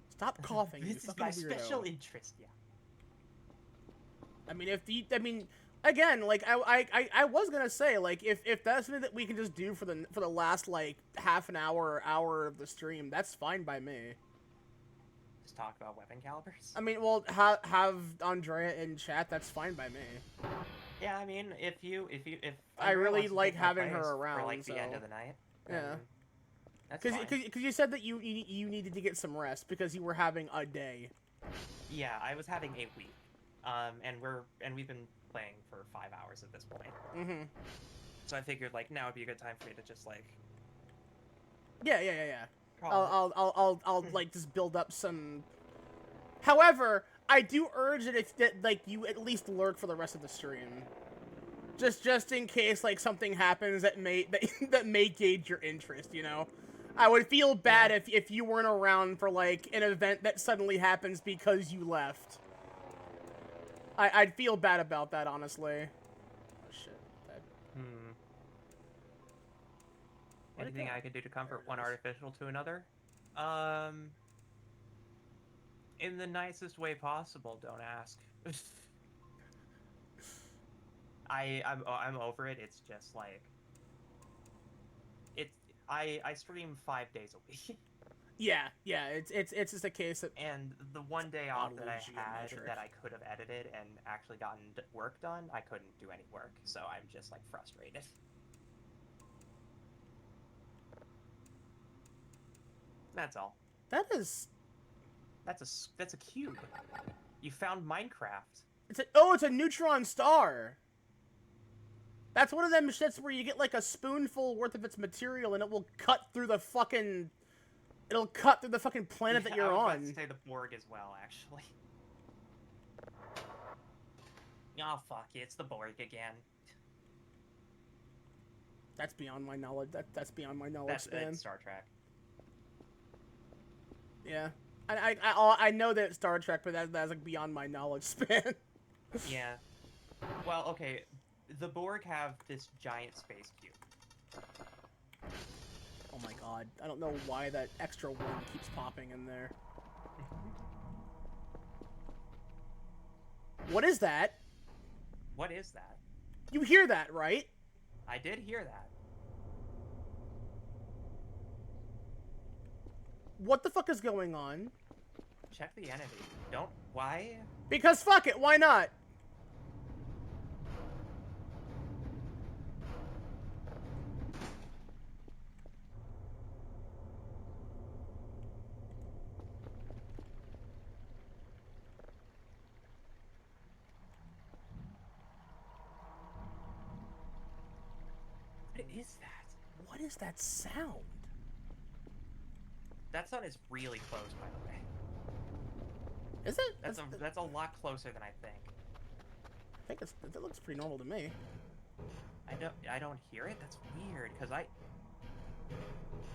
Stop coughing. This you is fucking my weirdo. special interest, yeah. I mean, again, like I was gonna say, like if that's something that we can just do for the last like half an hour or hour of the stream, that's fine by me. Just talk about weapon calibers. I mean, well, have Andrea in chat. That's fine by me. Yeah, I mean, if I Andrea really wants to like take my having her place around, for like the end so- of the night. Yeah. That's Because you said that you needed to get some rest because you were having a day. Yeah, I was having a week. And we've been playing for 5 hours at this point. Mm-hmm. So I figured like now would be a good time for me to just like Yeah. call it. I'll like just build up some. However, I do urge that like you at least lurk for the rest of the stream, just in case like something happens that may gauge your interest. You know, I would feel bad if you weren't around for like an event that suddenly happens because you left. I'd feel bad about that, honestly. Oh shit. Anything I could do to comfort one artificial to another? In the nicest way possible, don't ask. I'm over it. It's just like I stream 5 days a week. Yeah. It's just a case of And the one day off that I Oddly had geometric. that I could have edited and actually gotten work done, I couldn't do any work, so I'm just like frustrated. That's all. that's That's a cube. You found Minecraft. it's a neutron star. That's one of them shits where you get like a spoonful worth of its material and it will cut through the fucking planet that Yeah, you're I was on. about to say the Borg as well, actually. Oh fuck, it's the Borg again. That's beyond my knowledge. That's beyond my knowledge That's span. it's Star Trek. Yeah. I know that it's Star Trek, but that's like beyond my knowledge span. Yeah. Well, okay. The Borg have this giant space cube. Oh my god. I don't know why that extra one keeps popping in there. What is that? What is that? You hear that, right? I did hear that. What the fuck is going on? Check the entity. Don't. Why? Because fuck it, why not? is that? What is that sound? That sound is really close, by the way. Is it? That's a lot closer than I think. I think that looks pretty normal to me. I don't hear it. That's weird, cause I.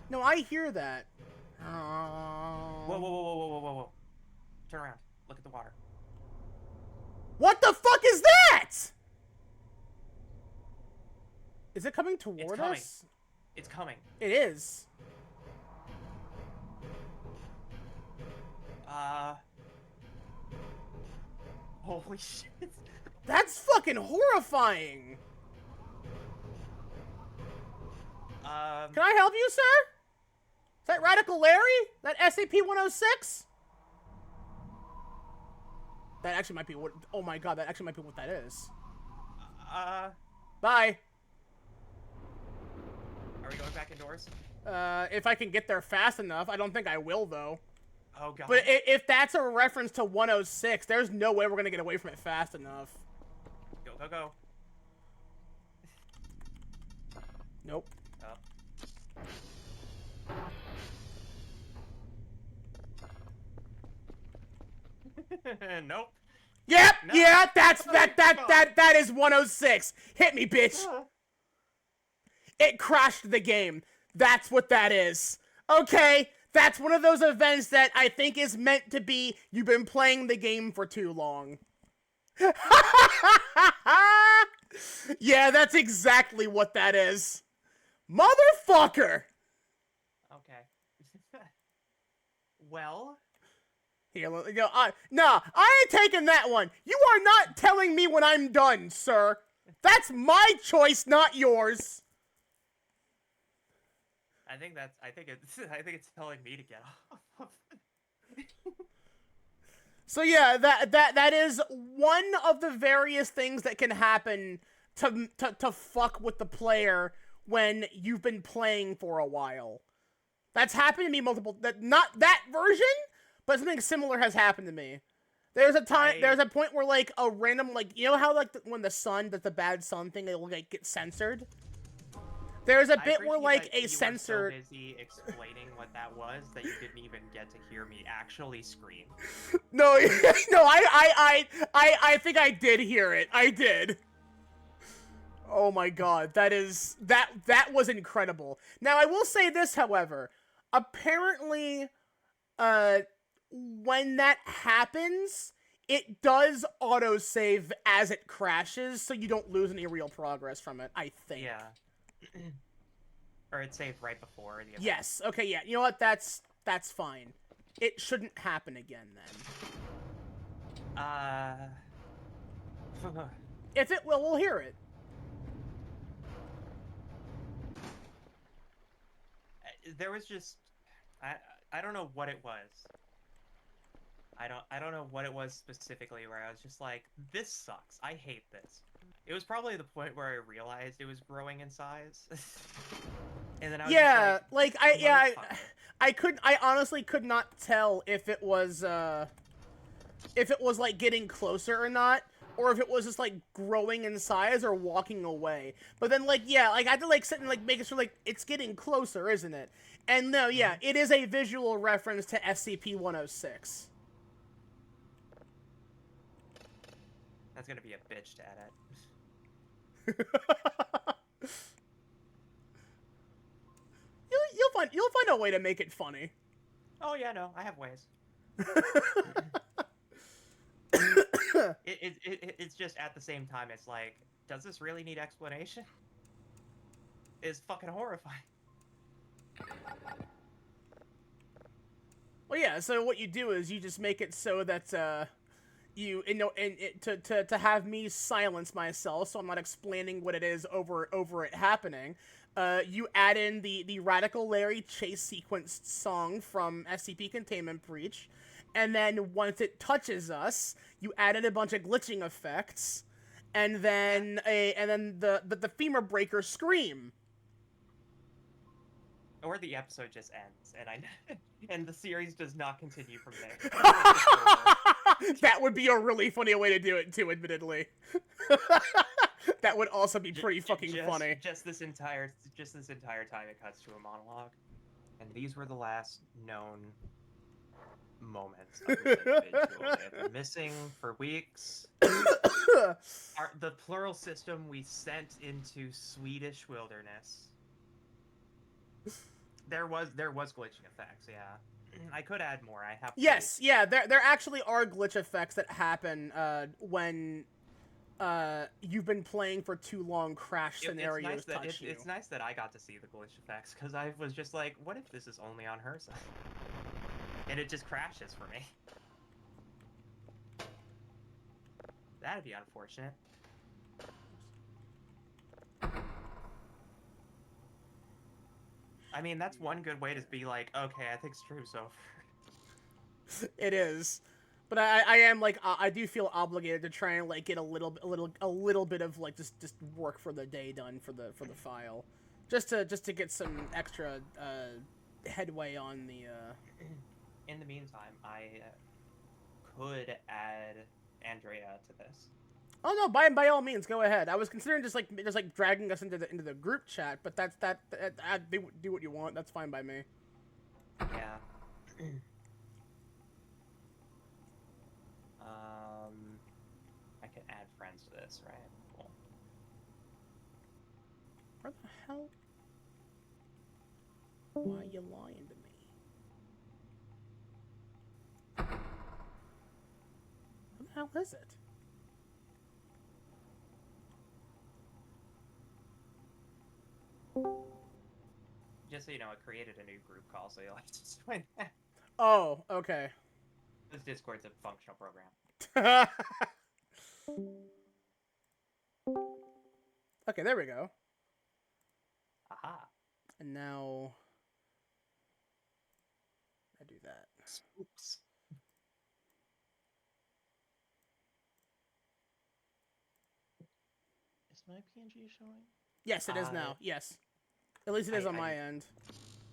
No, I hear that. Whoa! Turn around. Look at the water. What the fuck is that? Is it coming toward coming. us? It's coming. It is. Holy shit. That's fucking horrifying. Can I help you, sir? Is that Radical Larry? That SCP-106? That actually might be what... Oh my god, that actually might be what that is. Bye. Are we going back indoors? If I can get there fast enough. I don't think I will, though. Oh god. But if that's a reference to 106, there's no way we're gonna get away from it fast enough. Go. Nope. Nope. Yep, No. yeah, that is 106. Hit me, bitch. It crashed the game. That's what that is. Okay, that's one of those events that I think is meant to be, you've been playing the game for too long. Yeah, that's exactly what that is. Motherfucker! Okay. Well... Here, no, I ain't taking that one. You are not telling me when I'm done, sir. That's my choice, not yours. I think it's telling me to get off. So yeah, that is one of the various things that can happen to fuck with the player when you've been playing for a while. That's happened to me multiple. Not that version, but something similar has happened to me. There's a point where like a random, like, you know how like when the sun, that the bad sun thing, it'll like get censored. There's a bit where like a censored. You were so busy explaining what that was that you didn't even get to hear me actually scream. No, no, I think I did hear it. I did. Oh my god, that was incredible. Now I will say this, however, apparently, when that happens, it does autosave as it crashes, so you don't lose any real progress from it, I think. Yeah. Or it saved right before the event. Yes, okay, yeah. You know what, that's fine. It shouldn't happen again, then. If it will, we'll hear it. There was just... I don't know what it was. I don't know what it was specifically where I was just like, this sucks. I hate this. It was probably the point where I realized it was growing in size. And then I was just like, I honestly could not tell if it was like getting closer or not, or if it was just like growing in size or walking away. But then like, yeah, like I had to like sit and like make sure like it's getting closer, isn't it? And no, yeah, it is a visual reference to SCP-106. That's gonna be a bitch to edit. You'll find a way to make it funny. Oh yeah, no, I have ways. It's just at the same time, it's like, does this really need explanation? It's fucking horrifying. Well, yeah. So what you do is you just make it so that to have me silence myself, so I'm not explaining what it is over it happening. You add in the Radical Larry chase sequence song from SCP Containment Breach, and then once it touches us, you add in a bunch of glitching effects, and then the femur breaker scream. Or the episode just ends, and the series does not continue from there. That would be a really funny way to do it too, admittedly. That would also be Ju- pretty ju- fucking just, funny. Just this entire time it cuts to a monologue, and these were the last known moments of this individual. They've been missing for weeks. The plural system we sent into Swedish wilderness. There was glitching effects, yeah. I could add more. I have. Yes, yeah, there actually are glitch effects that happen when you've been playing for too long. Crash scenarios touch you. It's nice that I got to see the glitch effects because I was just like, what if this is only on her side? And it just crashes for me. That'd be unfortunate. I mean, that's one good way to be like, okay, I think stream's over. It is, but I am like I do feel obligated to try and like get a little bit of like just work for the day done for the file, just to get some extra headway on the. In the meantime, I could add Andrea to this. Oh no! By all means, go ahead. I was considering just like dragging us into the group chat, but that do what you want. That's fine by me. Yeah. I can add friends to this, right? Cool. Where the hell? Why are you lying to me? What the hell is it? Just so you know, I created a new group call, so you'll have to join that. Oh, okay. This Discord's a functional program. Okay, there we go. Aha. And now I do that. Oops. Is my PNG showing? Yes, it is now. Yes. At least it is on my end.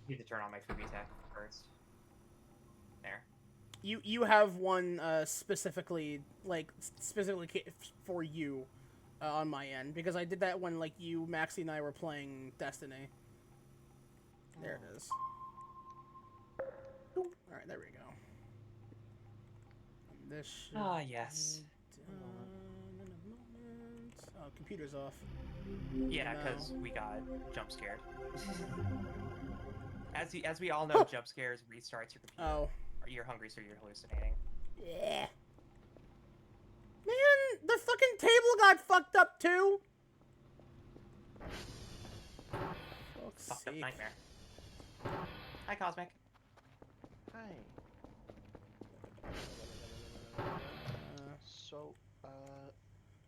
Need to turn on my Fubi tech first. There. You have one specifically for you on my end because I did that when like you, Maxie, and I were playing Destiny. There it is. All right, there we go. And this should yes. be done in a moment. Oh, computer's off. Yeah, No. because we got jump scared. As we all know, jump scares restarts your computer. Oh. You're hungry, so you're hallucinating. Yeah. Man, the fucking table got fucked up too. Fuck's Fucked up sake. nightmare. Hi, Cosmic. Hi. Uh, So,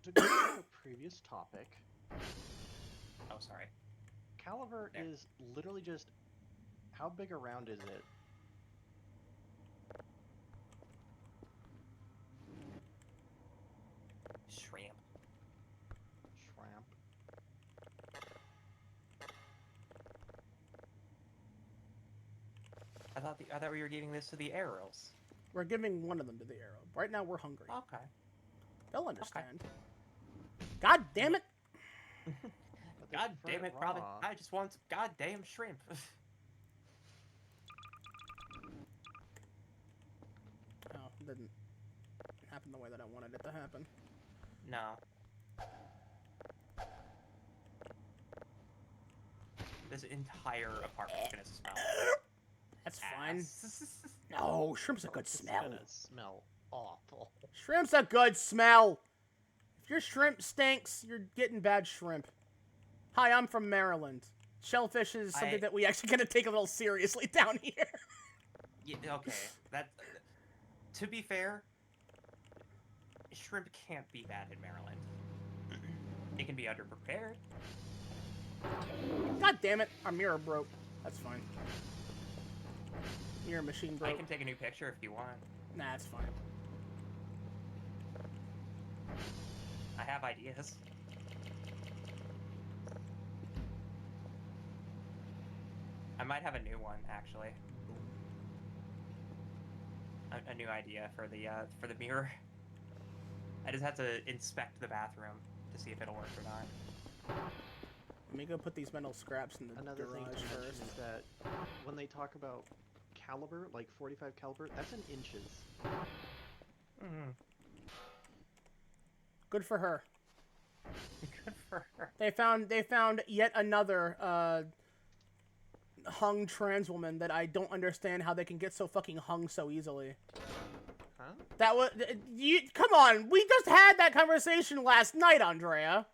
to go to the previous topic, Oh, sorry. Caliver There. is literally just, how big around is it? Shrimp. Shrimp. I thought we were giving this to the arrows. we're giving one of them to the arrow. Right now we're hungry. Okay. They'll understand. God damn it! But they God prefer damn it, Robin. raw. I just want some goddamn shrimp. Oh, it didn't happen the way that I wanted it to happen. No. This entire apartment's gonna smell. That's fine. ass. No, shrimp's a good It's smell. gonna smell awful. Shrimp's a good smell. If your shrimp stinks, you're getting bad shrimp. Hi, I'm from Maryland. Shellfish is something that we actually gotta take a little seriously down here. Yeah, okay, that. To be fair, shrimp can't be bad in Maryland. It can be underprepared. God damn it, our mirror broke. That's fine. Mirror machine I broke. can take a new picture if you want. Nah, it's fine. I have ideas. I might have a new one actually. A new idea for the mirror. I just have to inspect the bathroom to see if it'll work or not. Let me go put these metal scraps in the Another thing garage to mention first. is that when they talk about caliber, like 45 caliber, that's in inches. Mm-hmm. Good for her. Good for her. They found yet another hung trans woman that I don't understand how they can get so fucking hung so easily. Huh? That was you. Come on, we just had that conversation last night, Andrea.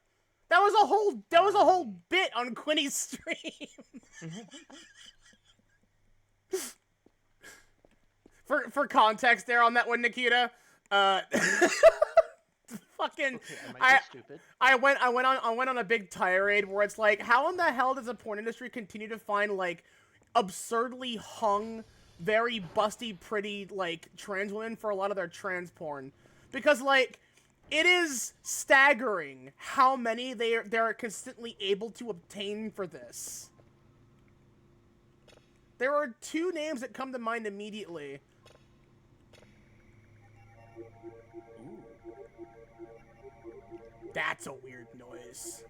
That was a whole bit on Quinny's stream. For context, there on that one, Nikita. Fucking. Okay, I might be stupid. I went on a big tirade where it's like, how in the hell does the porn industry continue to find like absurdly hung, very busty, pretty like trans women for a lot of their trans porn? Because like, it is staggering how many they're consistently able to obtain for this. There are two names that come to mind immediately. That's a weird noise.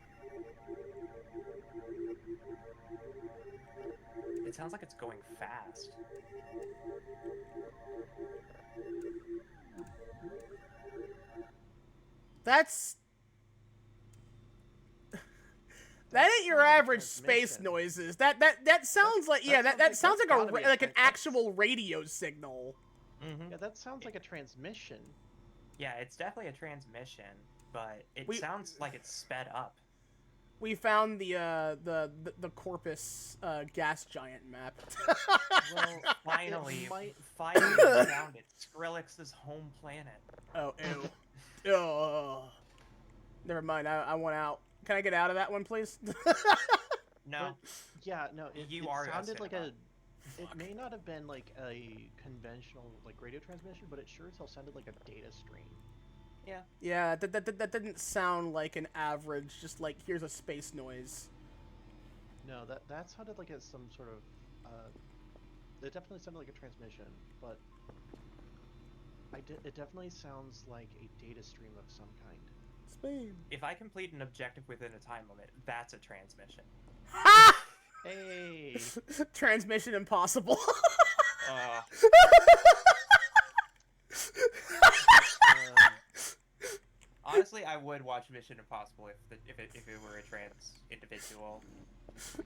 It sounds like it's going fast. That's... That ain't your sounds like a average space transmission. noises. That sounds like, yeah, that sounds like gotta be a like an tran- actual radio signal. Mm-hmm. Yeah, that sounds like a transmission. Yeah, it's definitely a transmission, but it We- sounds like it's sped up. We found the Corpus gas giant map. Well, Finally, might- finally we found it. Skrillex's home planet. Oh, ew. Oh. Never mind, I want out. Can I get out of that one, please? No, Yeah, no, it, You it are a sounded like cinema. It may not have been like a conventional like radio transmission, but it sure as hell sounded like a data stream. Yeah, that didn't sound like an average, just like, here's a space noise. No, that sounded like some sort of. It definitely sounded like a transmission, but it definitely sounds like a data stream of some kind. Spain. if I complete an objective within a time limit, that's a transmission. Ha! Hey, Transmission impossible. Honestly, I would watch Mission Impossible if it were a trans individual.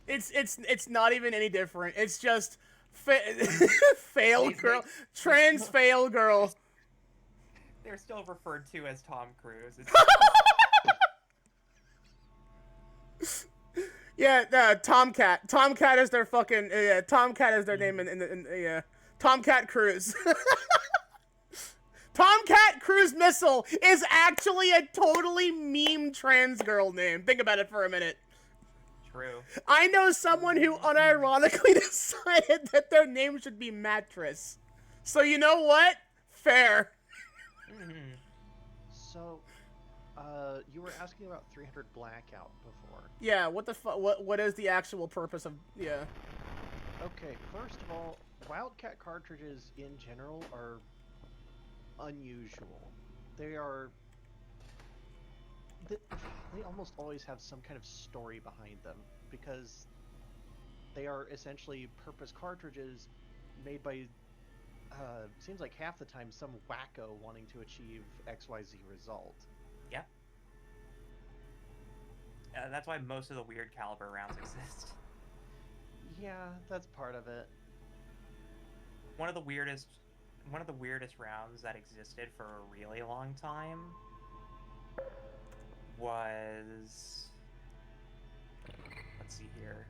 It's not even any different. It's just fail He's girl, like- trans fail girl. They're still referred to as Tom Cruise. It's Yeah, Tomcat. Tomcat is their fucking Tomcat is their name in Tomcat Cruise. Tomcat Cruise Missile is actually a totally meme trans girl name. Think about it for a minute. true. I know someone who unironically decided that their name should be Mattress. So you know what? Fair. Mhm. so, you were asking about 300 Blackout before. Yeah, what the what is the actual purpose of yeah. Okay, first of all, Wildcat cartridges in general are unusual. They are. They almost always have some kind of story behind them because they are essentially purpose cartridges made by. Seems like half the time some wacko wanting to achieve XYZ result. Yep. That's why most of the weird caliber rounds exist. Yeah, that's part of it. One of the weirdest rounds that existed for a really long time was, let's see here.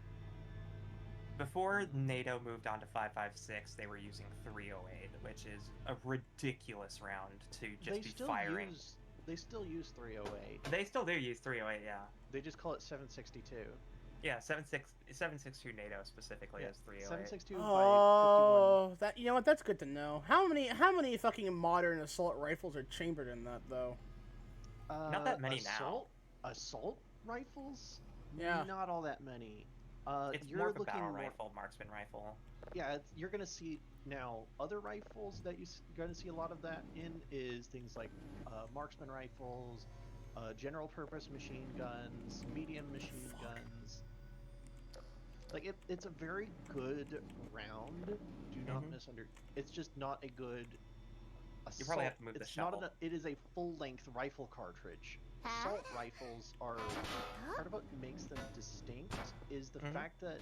Before NATO moved on to 5.56, they were using 308, which is a ridiculous round to just be firing. They still use 308. They still do use 308, yeah. They just call it 762. Yeah, 7.62 NATO specifically Yeah, is 308. 762 by 51. Oh, that you know what? That's good to know. How many fucking modern assault rifles are chambered in that though? Not that many now. Assault rifles? Yeah. Not all that many. It's you're more of a looking battle more, rifle, marksman rifle. Yeah, you're gonna see now other rifles that you're gonna see a lot of that in is things like marksman rifles, general purpose machine guns, medium machine guns. Like it's a very good round. Do not It's just not a good. You probably have to move the It's not. shovel. It is a full-length rifle cartridge. Assault rifles are part of what makes them distinct is the fact that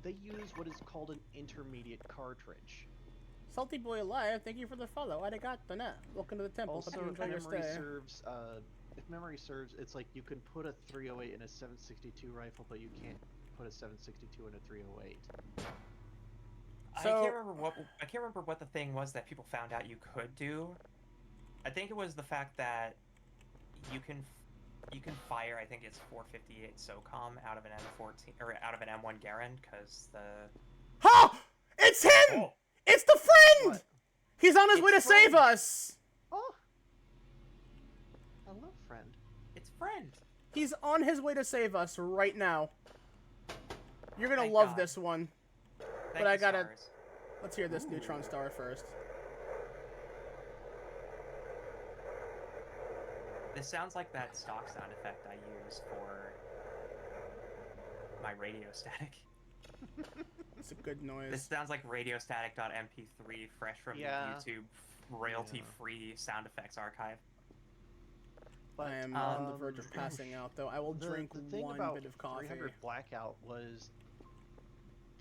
they use what is called an intermediate cartridge. Salty Boy Alive, thank you for the follow. Arigato. Welcome to the temple. Also, Hope you enjoy your stay. if memory serves, it's like you can put a 308 in a 762 rifle, but you can't put a 762 in a 308. So- I can't remember what the thing was that people found out you could do. I think it was the fact that you can fire, I think it's 458 SOCOM out of an M14 or out of an M1 Garand because the Ha! It's him! Oh. It's the friend! What? He's on his way to It's save friend. us! Oh! Hello, friend. It's friend. He's on his way to save us right now. You're gonna Thank love God. this one. Thank I you, gotta- stars. Let's hear this neutron star first. This sounds like that stock sound effect I use for my radio static. It's a good This noise. sounds like radiostatic.mp3 fresh from Yeah. the YouTube royalty-free sound effects archive. But, I am on the verge of passing out, though. I will drink the thing one about bit of coffee. 300 Blackout was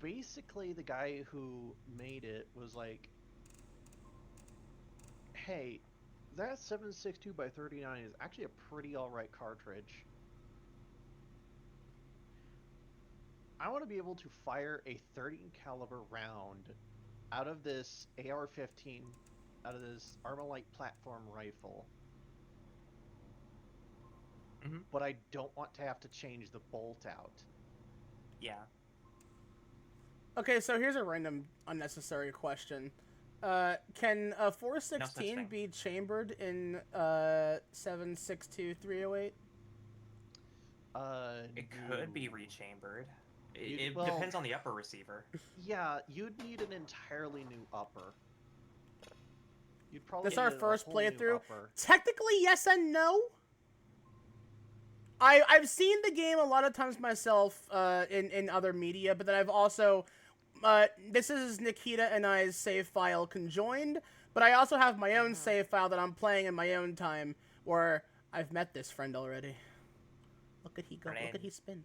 basically the guy who made it was like, hey, that 7.62 by 39 is actually a pretty alright cartridge. I want to be able to fire a 30 caliber round out of this AR-15, out of this Armalite platform rifle. But I don't want to have to change the bolt out. Yeah. Okay, so here's a random unnecessary question. Can a 416 thing. be chambered in 7.62 308? It could be rechambered. It well- depends on the upper receiver. Yeah, you'd need an entirely new upper. You'd probably This our need a first whole new playthrough? upper. Technically, yes and no. I've seen the game a lot of times myself in other media, but then I've also this is Nikita and I's save file conjoined, but I also have my own save file that I'm playing in my own time where I've met this friend already. Look at he go, look at Friend. he spin.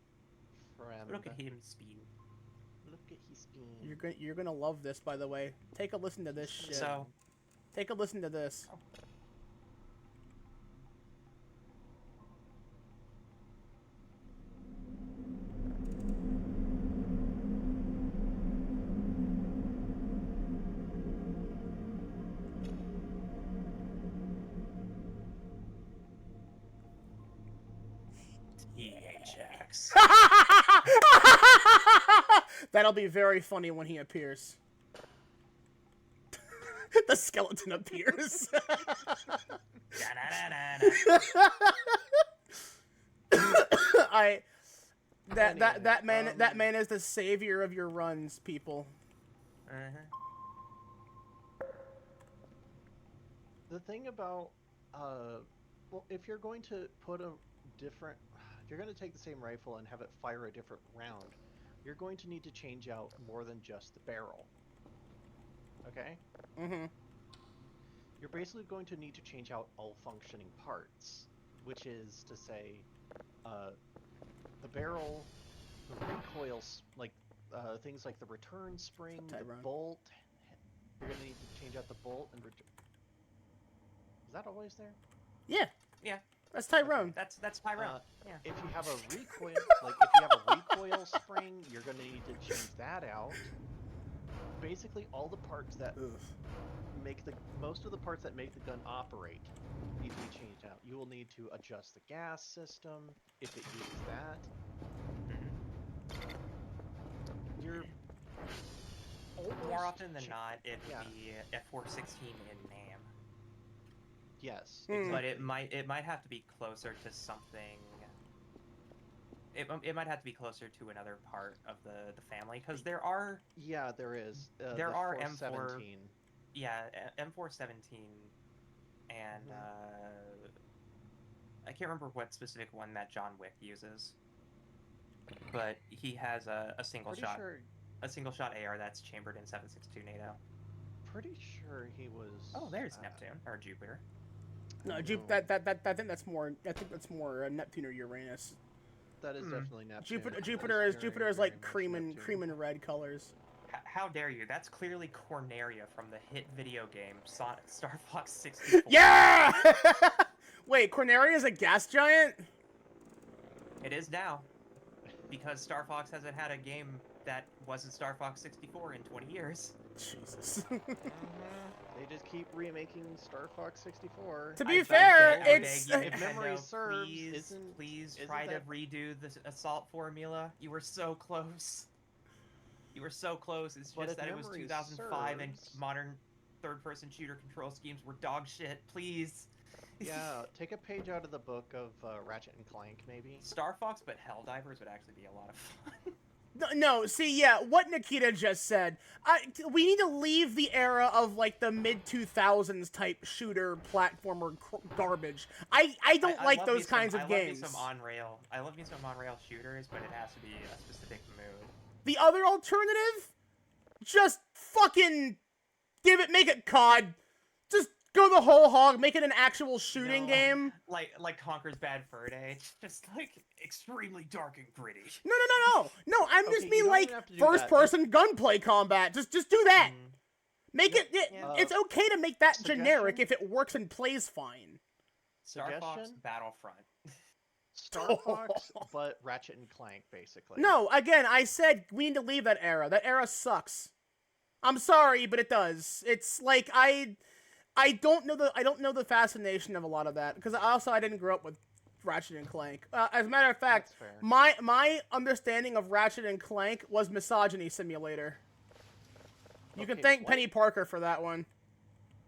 Friend. Look at him speed. Look at his spin. You're gonna love this, by the way. Take a listen to this shit. So, Take a listen to this. THX. That'll be very funny when he appears. The skeleton appears. That man is the savior of your runs, people. The thing about, well, if you're going to put a different, if you're going to take the same rifle and have it fire a different round, you're going to need to change out more than just the barrel. Okay? Mm-hmm. You're basically going to need to change out all functioning parts, which is to say, the barrel, the recoils, like things like the return spring, the Tyrone. bolt. You're going to need to change out the bolt and return. Is that always there? Yeah. Yeah. That's Tyrone. That's Tyrone. Yeah. If you have a recoil, like if you have a recoil spring, you're going to need to change that out. Basically, all the parts that make most of the parts that make the gun operate need to be changed out. You will need to adjust the gas system if it uses that. You're More often than not, it'd Yeah. be F416 in NAM. Yes, But it might have to be closer to something. It might have to be closer to another part of the family because there are yeah, there is. There the are 417. M417 and I can't remember what specific one that John Wick uses, but he has a single Pretty shot, sure. a single shot AR that's chambered in 7.62 NATO. Pretty sure he was. Oh, there's Neptune or Jupiter. No, Oh, I think that's more. I think that's more Neptune or Uranus. That is definitely Neptune. Jupiter is Very like much cream and Neptune. red colors. How dare you? That's clearly Corneria from the hit video game Star Fox 64. Yeah. Wait, Corneria is a gas giant? It is now, because Star Fox hasn't had a game that wasn't Star Fox 64 in 20 years. Jesus. They just keep remaking Star Fox 64. To be I fair, beg- I it's beg you, If memory Nintendo, serves, please, please isn't try that- to redo the assault formula. You were so close. You were so close. It's But just if that it was memory 2005 and serves- modern third-person shooter control schemes were dog shit. Please. Yeah, take a page out of the book of Ratchet and Clank, maybe. Star Fox, but Helldivers would actually be a lot of fun. No, see, yeah, what Nikita just said. We need to leave the era of like the mid 2000s type shooter platformer garbage. I don't I like love those me some- kinds of games. I love me some on-rail shooters, but it has to be a specific mood. The other alternative, just fucking make it COD. Just go the whole hog, make it an actual shooting No. game. Like Conker's Bad Fur Day, just like extremely dark and gritty. No, I'm Okay, just you mean don't like even have to do first person gunplay combat. Just do that. Mm. Make Yep, it, yeah. it's okay to make that generic Suggestion? if it works and plays fine. Star Fox Suggestion? Battlefront. Star Fox, but Ratchet and Clank, basically. No, again, I said we need to leave that era. That era sucks. I'm sorry, but it does. It's like I don't know the fascination of a lot of that because I didn't grow up with Ratchet and Clank. As a matter of fact, That's fair. my understanding of Ratchet and Clank was Misogyny Simulator. You can Okay, thank what? Penny Parker for that one.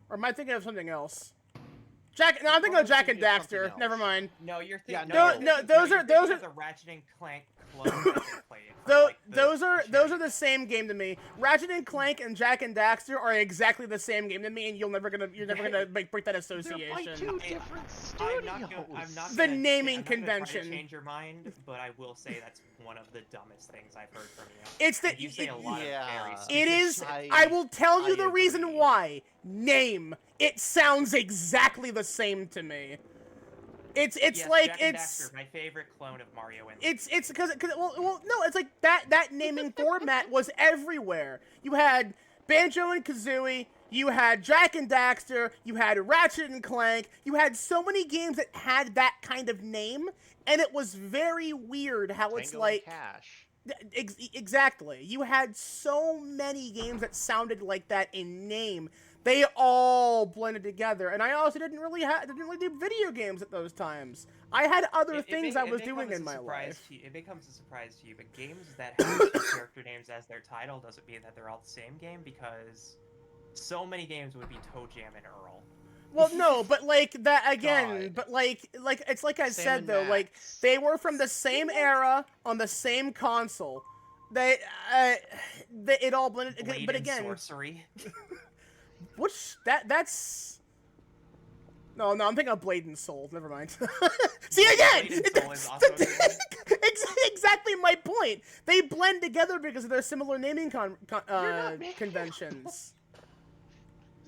Or am I thinking of something else? I'm thinking of Probably Jack and thinking of something Daxter. else. Never mind. No, you're Yeah, thinking. no, you're no, thinking- those you're are- those thinking are- of the Ratchet and Clank clone that they played. from, Those, like, the those are Cherry. the same game to me. Ratchet and Jack and Daxter are exactly the same game to me, and you're never gonna break that They're by association. two Hey, different I'm studios. not The gonna naming I'm not gonna try to convention. change your mind, but I will say that's one of the dumbest things I've heard from you. It's the And you say a lot Yeah. of very it stupid is. shit. I will tell you I the reason agree. why. Name. It sounds exactly the same to me. It's Yes, like Jack and it's. Daxter, my favorite clone of Mario and It's because well no, it's like that naming format was everywhere. You had Banjo and Kazooie, you had Jack and Daxter, you had Ratchet and Clank, you had so many games that had that kind of name, and it was very weird how it's Tango and like Cash. exactly. You had so many games that sounded like that in name. They all blended together, and I also didn't really do video games at those times. I had other things I was doing in my life. It becomes a surprise to you, but games that have character names as their title doesn't mean that they're all the same game, because so many games would be Toe Jam and Earl. Well, no, but like that again. God. But like it's like I Sam said and though. Like Max. they were from the same era on the same console. They it all blended. Blade But and again, Sorcery. which that's. No, I'm thinking of Blade and Soul. Never mind. See again. Blade and Soul is also a good Exactly my point. They blend together because of their similar naming not making- conventions.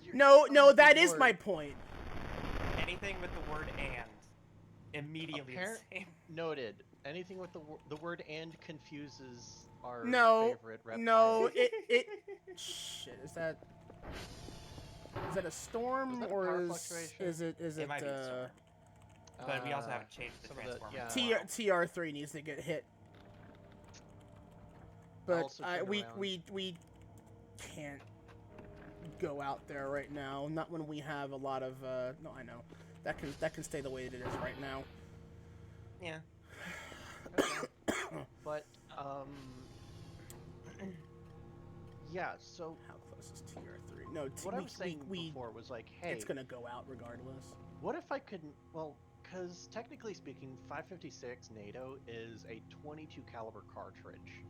You're- No, oh, that good is lord. my point. Anything with the word "and" immediately the Appar- same. Noted. Anything with the word "and" confuses our No, favorite reptile. no, it. Shit, is that a storm Is that a or power is fluctuation? is It it might be a storm. But we also haven't changed the some of transformer. yeah. TR3 needs to get hit. But also turn we around. can't go out there right now. Not when we have a lot of no, I know. That can stay the way it is right now. Yeah. But yeah. So How close is TR3? No, what I was saying we before was like, hey, it's gonna go out regardless. what if I couldn't? Well, because technically speaking, 556 NATO is a 22 caliber cartridge.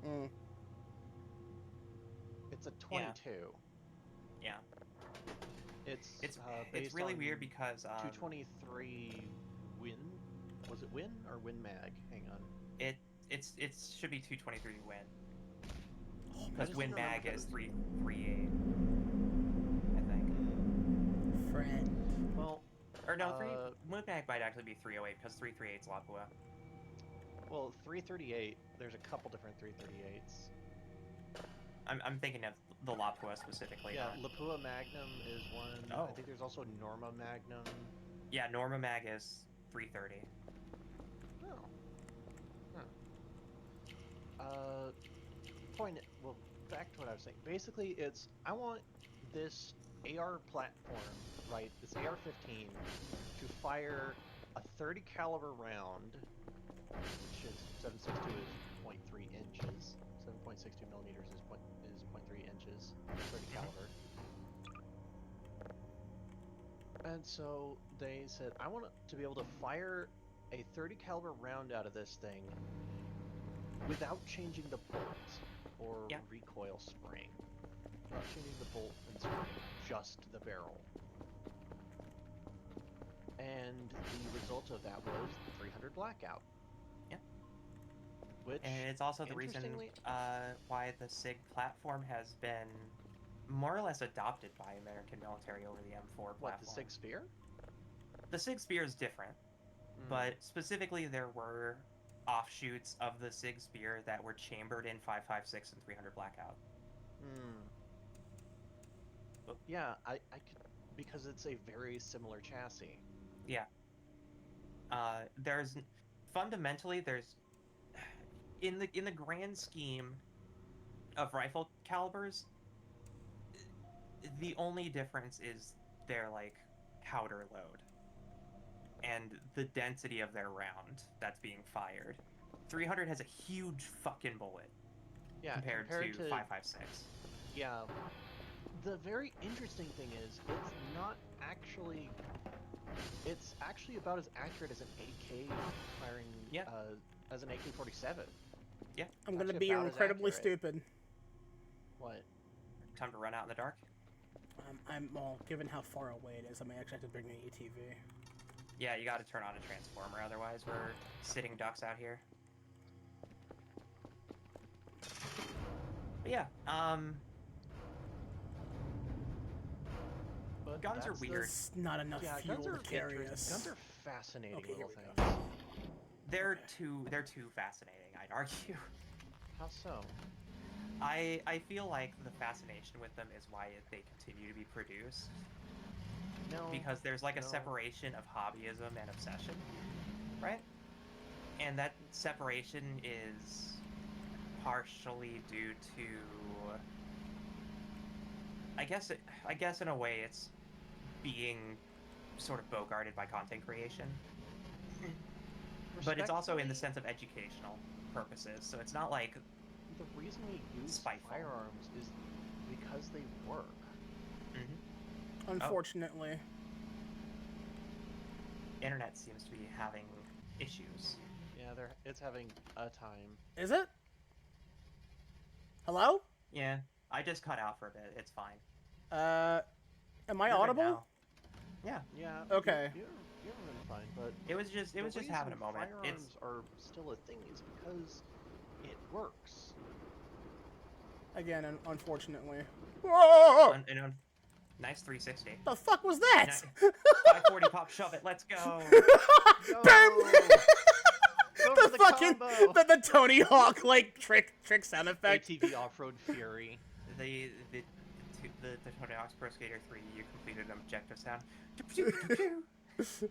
Mm. It's a 22. Yeah. It's It's based really on weird because 223 Win. Was it Win or Win Mag? Hang on. it should be 223 win Oh, because just win didn't remember mag if it is was- 338. I think. friend. Well, Or no, win mag might actually be 308 because 338 is Lapua. well, 338. There's a couple different 338s. I'm thinking of the Lapua specifically. Yeah, not- Lapua Magnum is one. Oh. I think there's also Norma Magnum. Yeah, Norma mag is 330. Oh. Huh. Well, back to what I was saying. Basically, it's I want this AR platform, right? This AR-15 to fire a 30 caliber round, which is 7.62 is 0.3 inches. 7.62 millimeters is 0.3 inches. 30 caliber. And so they said, I want to be able to fire a 30 caliber round out of this thing without changing the bolt or Yeah. recoil spring. Not changing the bolt and spring, just the barrel. And the result of that was 300 Blackout. Yeah. Which, And it's also the reason interestingly- why the SIG platform has been more or less adopted by American military over the M4 platform. what, the SIG Spear? The SIG Spear is different, Mm. but specifically there were offshoots of the SIG Spear that were chambered in 5.56 and 300 Blackout. Hmm. Oh. Yeah, I could, because it's a very similar chassis. There's fundamentally there's in the grand scheme of rifle calibers, the only difference is their like powder load and the density of their round that's being fired. 300 has a huge fucking bullet Yeah, compared to 5.56. Yeah. The very interesting thing is, it's not actually. It's actually about as accurate as an AK firing. Yeah. As an AK-47. I'm gonna Actually be about as incredibly accurate. stupid. What? Time to run out in the dark. Well, given how far away it is, I may actually have to bring an ATV. Yeah, you got to turn on a transformer, otherwise we're sitting ducks out here. But yeah, But guns are that's the- weird. There's not enough Yeah, fuel guns are to carry interesting. us. Guns are fascinating Okay, here little we things. go. They're Okay. too fascinating, I'd argue. How so? I feel like the fascination with them is why they continue to be produced, No. because there's like a no. separation of hobbyism and obsession, right? And that separation is partially due to, I guess in a way it's being sort of bogarted by content creation, but it's also in the sense of educational purposes. So it's not like The reason we use spiteful. firearms is because they work. Unfortunately. internet seems to be having issues. Yeah, it's having a time. Is it? Hello? Yeah, I just cut out for a bit. It's fine. Am I You're good audible? now. Yeah, Yeah. Okay. You're really fine, but it was just the having a reason moment. Firearms It's are still a thing is because it works. Again, unfortunately. Whoa! nice 360. The fuck was that? 540 pop shove it. Let's go. Bam! Go the for the fucking combo! the Tony Hawk like trick sound effect. ATV Off-Road Fury. the Tony Hawk's Pro Skater 3, you completed an objective sound. As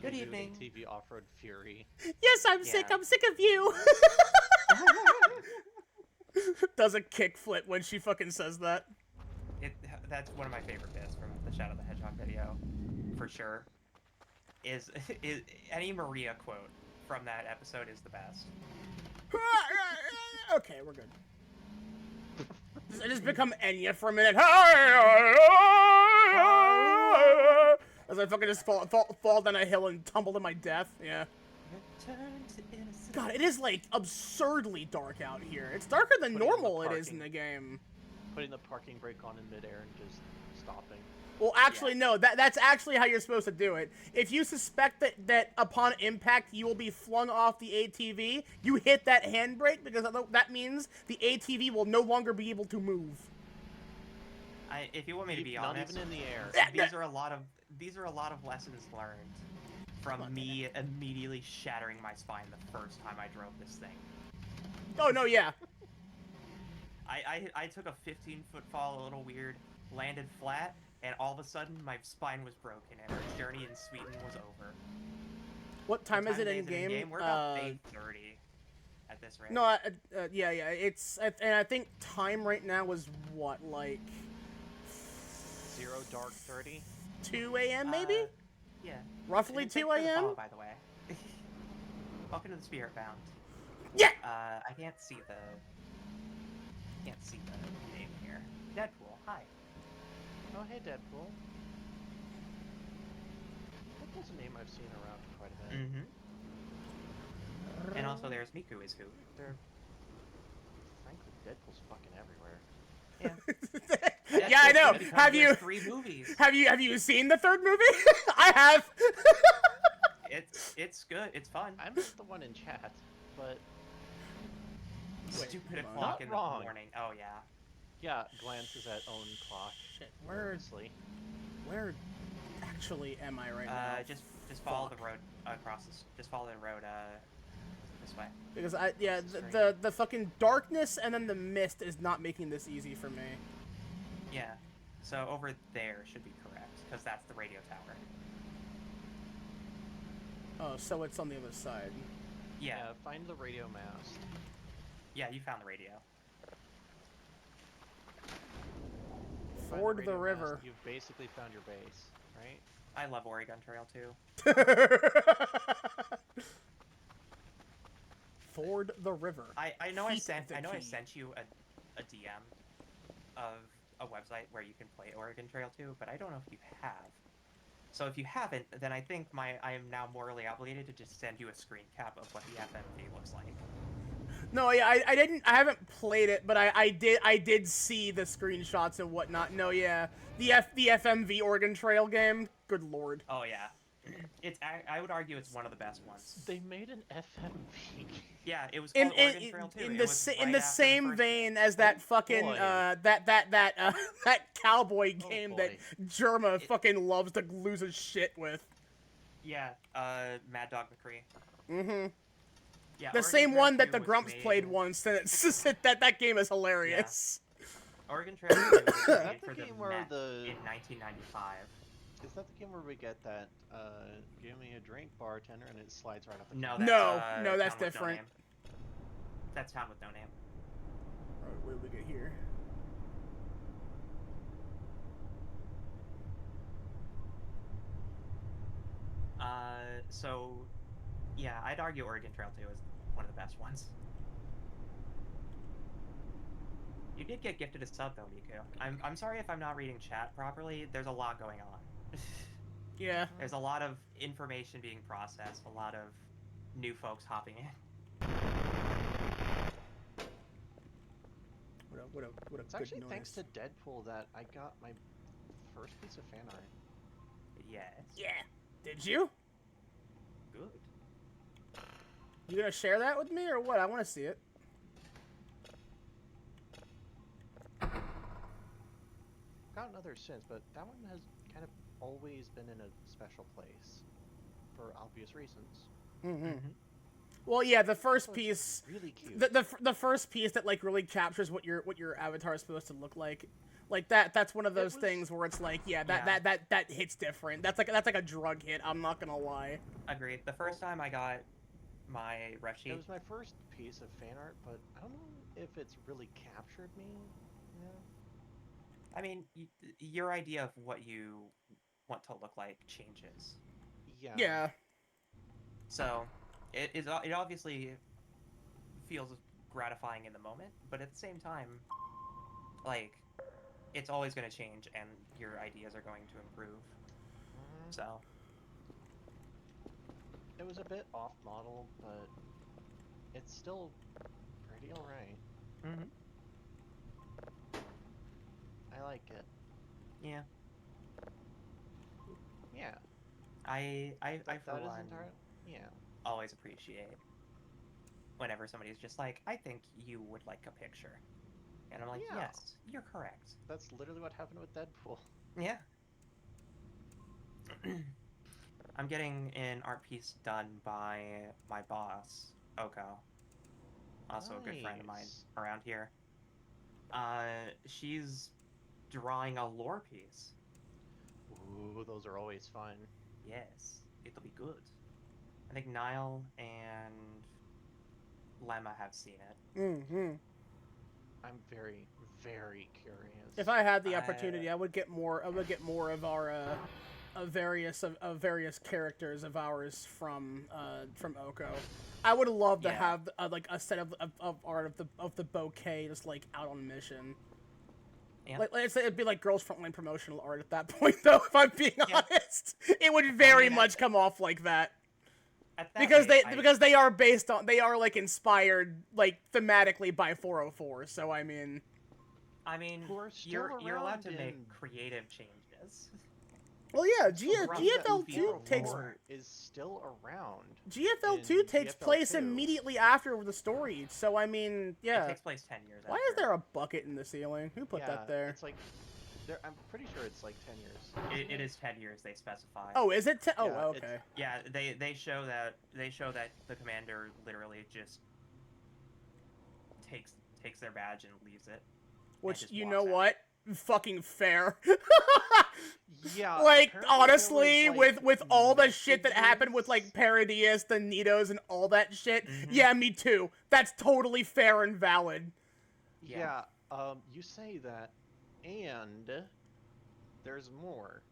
Good we do evening. ATV Off-Road Fury. Yes, I'm sick. Yeah. I'm sick of you. Does a kickflip when she fucking says that. That's one of my favorite bits from the Shadow the Hedgehog video, for sure. Is any Maria quote from that episode is the best. Okay, we're good. I just become Enya for a minute. As I fucking just fall down a hill and tumble to my death. Yeah. God, it is like absurdly dark out here. It's darker than Put it in the normal it is in parking. the game. Putting the parking brake on in midair and just stopping. Well, actually, no. That's actually how you're supposed to do it. If you suspect that upon impact you will be flung off the ATV, you hit that handbrake because that means the ATV will no longer be able to move. If you want me to be Not honest, even in the air. these are a lot of lessons learned from me immediately shattering my spine the first time I drove this thing. Oh no, yeah. I took a 15-foot fall, a little weird, landed flat, and all of a sudden my spine was broken and our journey in Sweden was over. What time is it in game? We're about 8:30 at this rate. No, yeah. It's and I think time right now is what, like 0 dark 30. 2 a.m. maybe? Yeah. Roughly Thanks 2 for the follow, a.m. by the way. Welcome to the Spirit Bound. Yeah. I can't see the name here. Deadpool. Hi. Oh, hey, Deadpool. Deadpool's a name I've seen around quite a bit. Mm-hmm. And also there's Miku is who. They're... Frankly, Deadpool's fucking everywhere. Yeah. Yeah, I know. Because Have you there's 3 movies. have you seen the third movie? I have. It's good. It's fun. I'm not the one in chat, but... Stupid come on. o'clock Not in wrong. the morning. Oh yeah. Yeah, glances at own clock. Shit, where actually am I right now? Just follow Fuck. the road across this. Just follow the road this way. Because This is the fucking darkness and then the mist is not making this easy for me. Yeah. So over there should be correct because that's the radio tower. Oh, so it's on the other side. Yeah. Find the radio mast. Yeah, you found the radio. Find Ford the radio mast, river. You've basically found your base, right? I love Oregon Trail too. Ford the river. I know I Feet sent the key. sent you a DM of a website where you can play Oregon Trail 2, but I don't know if you have. So if you haven't, then I think I am now morally obligated to just send you a screen cap of what the FMV looks like. No, yeah, I haven't played it, but I did see the screenshots and whatnot. No, yeah, the FMV Oregon Trail game. Good lord. Oh yeah, I would argue it's one of the best ones. They made an FMV. Yeah, it was called Oregon Trail 2. In It the was right the after same first vein game. as that fucking boy. that cowboy Oh, game boy. that Germa fucking loves to lose his shit with. Yeah, Mad Dog McCree. Mm-hmm. Yeah, The Oregon same Trail one that 2 the was Grumps made- played once, and it's just that game is hilarious. Oregon Trail 2 was That's made the for the game where Met the- in 1995. Is that the game where we get that, give me a drink, bartender, and it slides right off the No, counter? that's, No, that's Town with No different. Name. That's Town with No Name. Alright, what did we get here? So, yeah, I'd argue Oregon Trail 2 is one of the best ones. You did get gifted a sub though, Miku. I'm sorry if I'm not reading chat properly. There's a lot going on. Yeah. There's a lot of information being processed, a lot of new folks hopping in. What a It's good actually noise. thanks to Deadpool that I got my first piece of fan art. Yes. Yeah. Did you? Good. You gonna share that with me or what? I want to see it. Gotten others since, but that one has kind of always been in a special place for obvious reasons. Mm-hmm. Well, yeah, the first So it's piece, really cute. the first piece that like really captures what your avatar is supposed to look like that's one of those was- things where it's like, yeah, that hits different. That's like a drug hit. I'm not gonna lie. Agreed. The first time I got my ref sheet, It was my first piece of fan art, but I don't know if it's really captured me. Yeah. I mean, your idea of what you want to look like changes. Yeah. Yeah. So, it obviously feels gratifying in the moment, but at the same time, like, it's always going to change, and your ideas are going to improve. Mhm. So, It was a bit off model, but it's still pretty alright. I like it. Yeah. Yeah. I That for is one entirely. Yeah. always appreciate whenever somebody's just like, I think you would like a picture. And I'm like, Yeah. yes, you're correct. That's literally what happened with Deadpool. Yeah. I'm getting an art piece done by my boss, Oko. Also a good friend of mine Nice. around here. She's drawing a lore piece. Ooh, those are always fun. Yes, it'll be good. I think Niall and Lemma have seen it. Mm-hmm. I'm very, very curious. If I had the opportunity, I would get more. I would get more of our of various characters of ours from Oko. I would love to Yeah. have like a set of art of the bouquet just like out on mission. Yeah. Like, let's say it'd be like Girls Frontline promotional art at that point, though. If I'm being Yeah. honest, it would very mean, much come off like that. At that Because rate, because they are based on, they are like inspired like thematically by 404. So I mean, Who are still you're allowed to around make in- creative changes. well, yeah, rough GFL goofy 2 little takes lore. is still around. GFL in 2 takes GFL place 2. immediately after the story. So I mean, It yeah. takes place 10 years Why after. is there a bucket in the ceiling? Who put Yeah, that there? It's like, I'm pretty sure it's like 10 years. It is 10 years they specify. Oh, is it? Oh, Yeah, okay. Yeah, they show that the commander literally just takes their badge and leaves it. Which, just you walks know out. what? Fucking fair. Yeah. Like, apparently there honestly, was, like, with all the shit that happened with, like, messages. Paradius, the Nidos, and all that shit, Mhm. yeah, me too. That's totally fair and valid. Yeah. You say that, and there's more.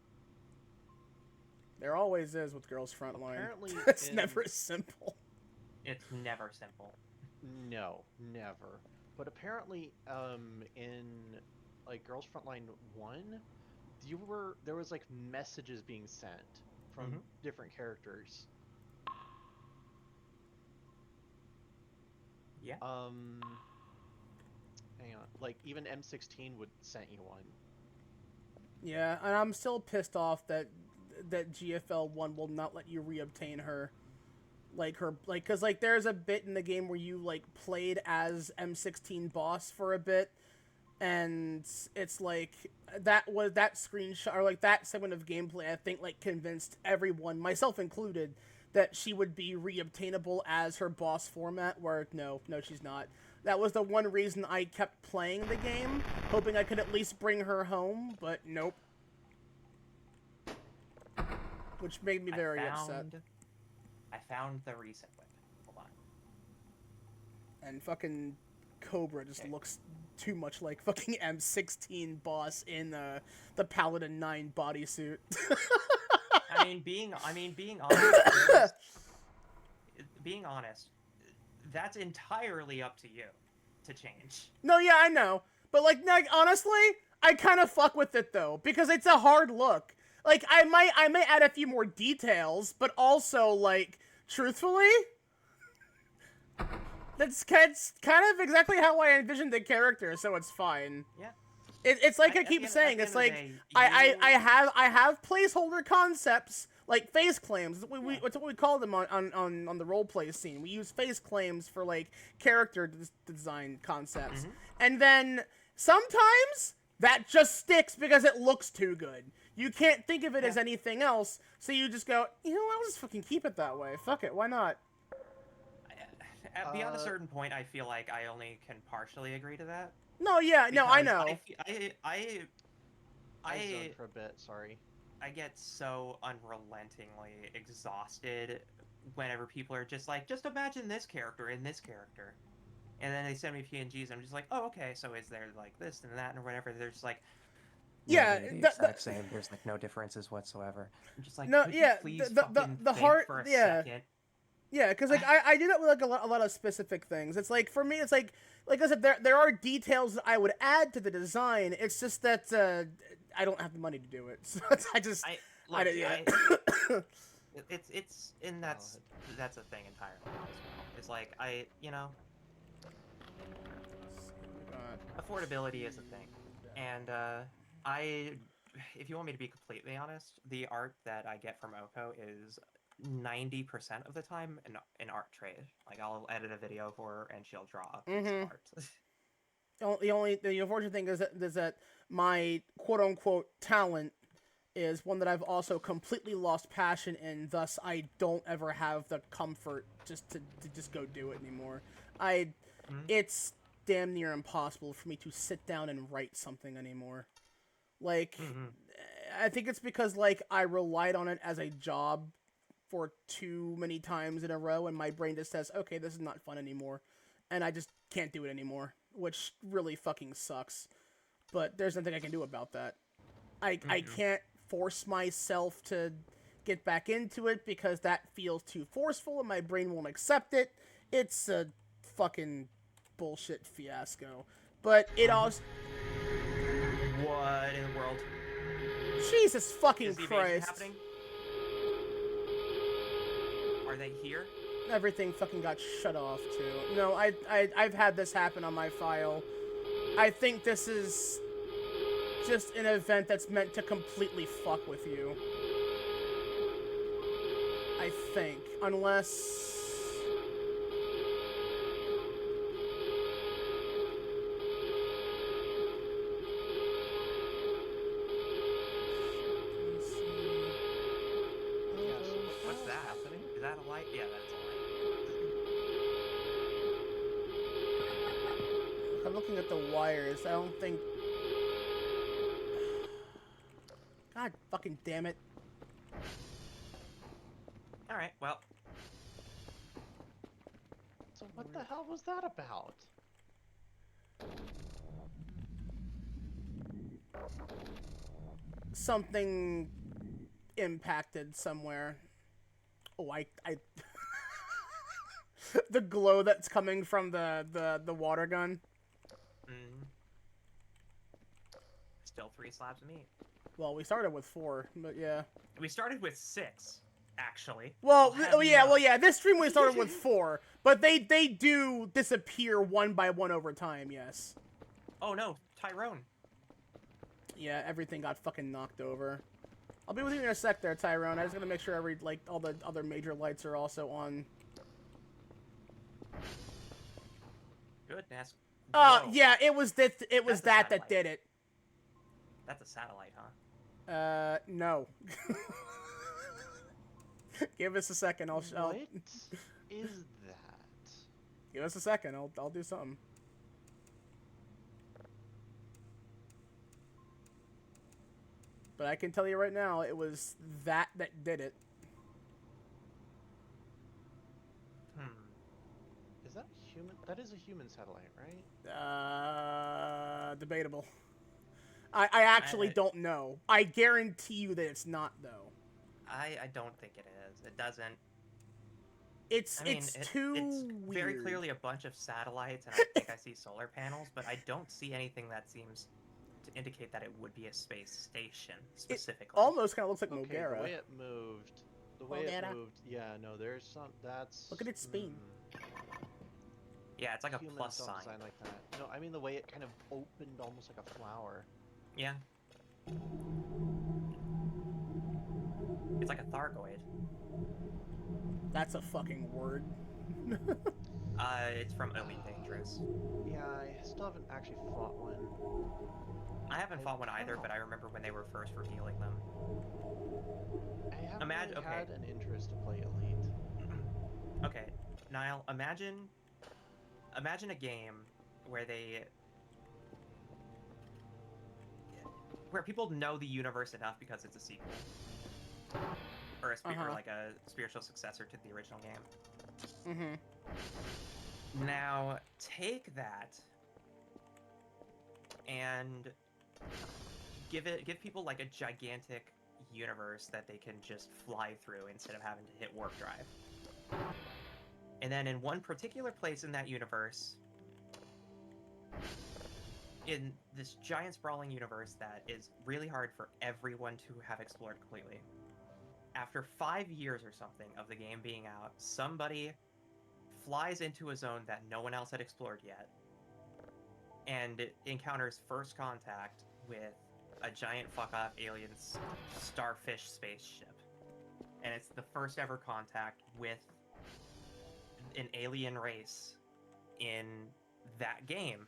There always is with Girls Frontline. Apparently, It's in- never simple. It's never simple. No, never. But apparently, in like Girls Frontline 1, there was like messages being sent from Mhm. different characters. Yeah. Hang on. Like even M16 would send you one. Yeah, and I'm still pissed off that GFL 1 will not let you reobtain her. Cause like there's a bit in the game where you like played as M16 boss for a bit, and it's like that screenshot or like that segment of gameplay I think like convinced everyone, myself included, that she would be reobtainable as her boss format. Where no, she's not. That was the one reason I kept playing the game, hoping I could at least bring her home, but nope. Which made me very upset. I found the recent whip. Hold on. And fucking Cobra just Okay. looks too much like fucking M16 boss in the Paladin 9 bodysuit. being honest, being honest, that's entirely up to you to change. No, yeah, I know. But like honestly, I kind of fuck with it though because it's a hard look. Like I might add a few more details, but also like truthfully, that's kind of exactly how I envisioned the character, so it's fine. Yeah. It's like I At keep the end- saying, at it's the end like of the day, I have placeholder concepts like face claims. That's what we call them on the roleplay scene. We use face claims for like character design concepts, and then sometimes that just sticks because it looks too good. You can't think of it as anything else, so you just go, you know, I'll just fucking keep it that way. Fuck it, why not? Beyond a certain point, I feel like I only can partially agree to that. No, yeah, no, I because know. I zoned for a bit. Sorry. I get so unrelentingly exhausted whenever people are just like, just imagine this character and this character. And then they send me PNGs, and I'm just like, oh, okay, so is there like this and that or whatever? They're just like, Yeah, literally the the- exact same. There's like no differences whatsoever. I'm just like, No, could yeah, you please the fucking the think heart- for a yeah. second? Yeah, because like I do that with like a lot of specific things. It's like for me, it's like I said, there are details that I would add to the design. It's just that I don't have the money to do it. So I just Look, don't- yeah. it's and that's a thing entirely as well. It's like God. affordability is a thing. And if you want me to be completely honest, the art that I get from Oko is 90% of the time an art trade. Like I'll edit a video for her and she'll draw a piece of art. The unfortunate thing is that my quote unquote talent is one that I've also completely lost passion in. Thus, I don't ever have the comfort just to just go do it anymore. It's damn near impossible for me to sit down and write something anymore. Like, I think it's because like I relied on it as a job for too many times in a row, and my brain just says, okay, this is not fun anymore, and I just can't do it anymore, which really fucking sucks. But there's nothing I can do about that. I can't force myself to get back into it because that feels too forceful and my brain won't accept it. It's a fucking bullshit fiasco. But it also... What in the world? Jesus fucking Is the evasion Christ. happening? Are they here? Everything fucking got shut off, too. No, I've had this happen on my file. I think this is just an event that's meant to completely fuck with you. I think. Unless... What's that? Is that a light? Yeah, that's a light. I'm looking at the wires. I don't think... God fucking damn it. Alright, well. So what the hell was that about? Something impacted somewhere. Oh, I the glow that's coming from the water gun. Still 3 slabs of meat. Well, we started with 4, but yeah. We started with 6, actually. Well, I'll have you know. This stream we started with 4, but they do disappear one by one over time. Yes. Oh no, Tyrone. Yeah, everything got fucking knocked over. I'll be with you in a sec there, Tyrone. I just gotta make sure all the other major lights are also on. Goodness. Yeah, it was that that satellite. did it. That's a satellite, huh? No. Give us a second. I'll What is that? give us a second. I'll do something. But I can tell you right now, it was that did it. Is that human? That is a human satellite, right? Debatable. I actually don't know. I guarantee you that it's not, though. I don't think it is. It doesn't. It's too it's weird. very clearly a bunch of satellites, and I think I see solar panels, but I don't see anything that seems to indicate that it would be a space station specifically. It almost kind of looks like Okay, Mogera. the way it moved. The way it Mogera. moved. Yeah, no, there's some. That's. Look at its spin. Yeah, it's like a Humans plus don't sign. design like that. No, I mean the way it kind of opened almost like a flower. Yeah. It's like a Thargoid. That's a fucking word. It's from Elite Dangerous. Yeah, I still haven't actually fought one. I haven't fought one either, but I remember when they were first revealing them. I haven't really had an interest to play Elite. Okay, Niall, imagine a game where people know the universe enough because it's a sequel, or or like a spiritual successor to the original game. Now take that and give people like a gigantic universe that they can just fly through instead of having to hit warp drive. And then in one particular place in that universe, in this giant sprawling universe that is really hard for everyone to have explored completely, after 5 years or something of the game being out, somebody flies into a zone that no one else had explored yet, and it encounters first contact with a giant fuck-off alien starfish spaceship. And it's the first ever contact with an alien race in that game.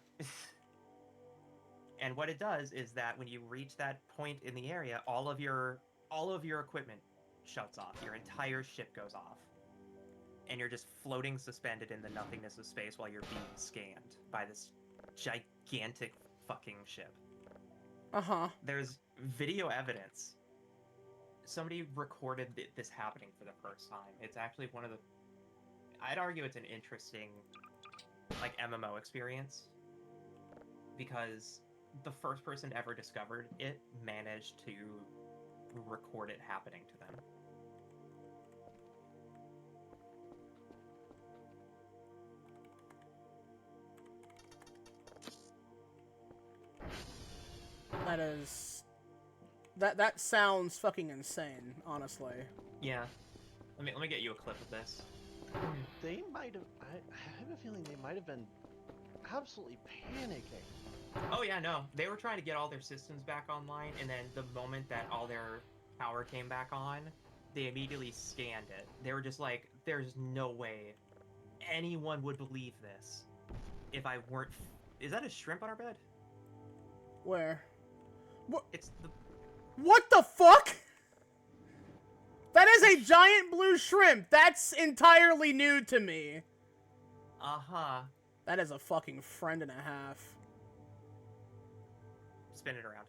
And what it does is that when you reach that point in the area, all of your equipment shuts off. Your entire ship goes off. And you're just floating suspended in the nothingness of space while you're being scanned by this gigantic fucking ship. Uh-huh. There's video evidence. Somebody recorded this happening for the first time. It's actually one of the... I'd argue it's an interesting, like, MMO experience. Because the first person ever discovered it managed to record it happening to them. That is... That sounds fucking insane, honestly. Yeah. Let me get you a clip of this. They might have. I have a feeling they might have been absolutely panicking. Oh yeah, no. They were trying to get all their systems back online, and then the moment that all their power came back on, they immediately scanned it. They were just like, there's no way anyone would believe this if I weren't... Is that a shrimp on our bed? Where? What? It's the... What the fuck? That is a giant blue shrimp. That's entirely new to me. Uh-huh. That is a fucking friend and a half. Spin it around.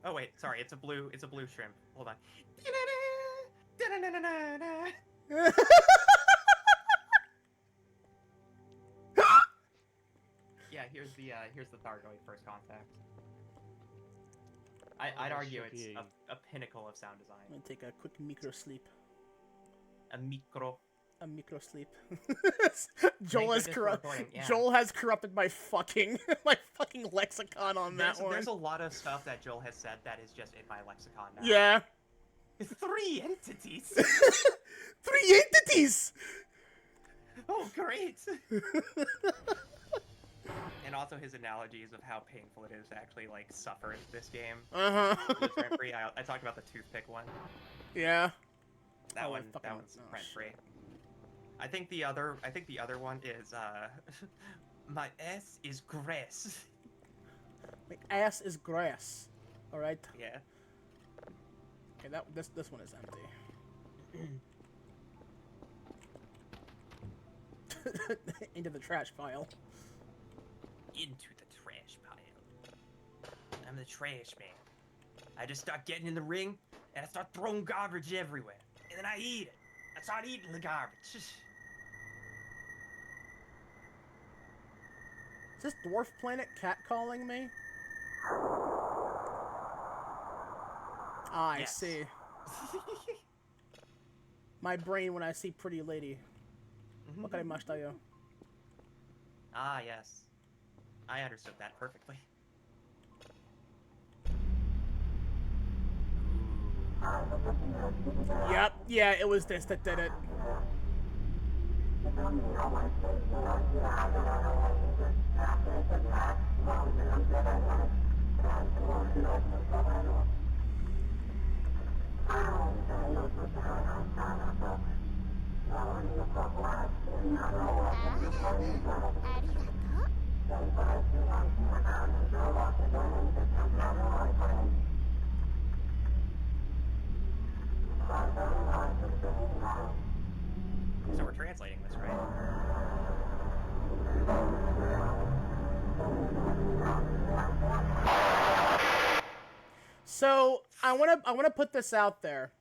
Oh wait, sorry, it's a blue shrimp. Hold on. Yeah, here's the Thargoid first contact. I'd argue it's a pinnacle of sound design. I'm gonna take a quick micro sleep. A micro. A micro sleep. Joel has goodness we're recording, yeah. Joel has corrupted my fucking lexicon on that one. There's a lot of stuff that Joel has said that is just in my lexicon now. Yeah. 3 entities. 3 entities. Oh, great. And also his analogies of how painful it is to actually, like, suffer this game. Uh-huh. With rent-free. I talked about the toothpick one. Yeah. That Oh, one's oh, rent-free. shit. I think the other one is, my ass is grass. My ass is grass. Alright. Yeah. Okay, this one is empty. Into the trash pile. Into the trash pile. I'm the trash man. I just start getting in the ring, and I start throwing garbage everywhere. And then I eat it. I start eating the garbage. Is this dwarf planet catcalling me? Ah, I Yes. see. My brain when I see pretty lady. Wakarimashita yo. Ah, yes. I understood that perfectly. Yep, yeah, it was this that did it. So we're translating this, right? So I wanna put this out there.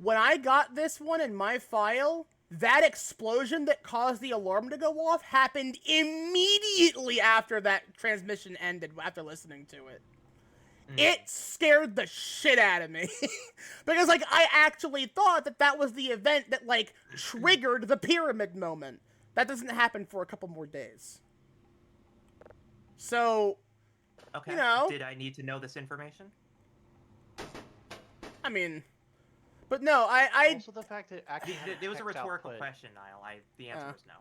When I got this one in my file, that explosion that caused the alarm to go off happened immediately after that transmission ended, after listening to it. It scared the shit out of me. Because, like, I actually thought that was the event that, like, triggered the pyramid moment. That doesn't happen for a couple more days. So, Okay. you know. Did I need to know this information? I mean... But no, I Also, the fact that actually It was a rhetorical question, Niall. The answer was no.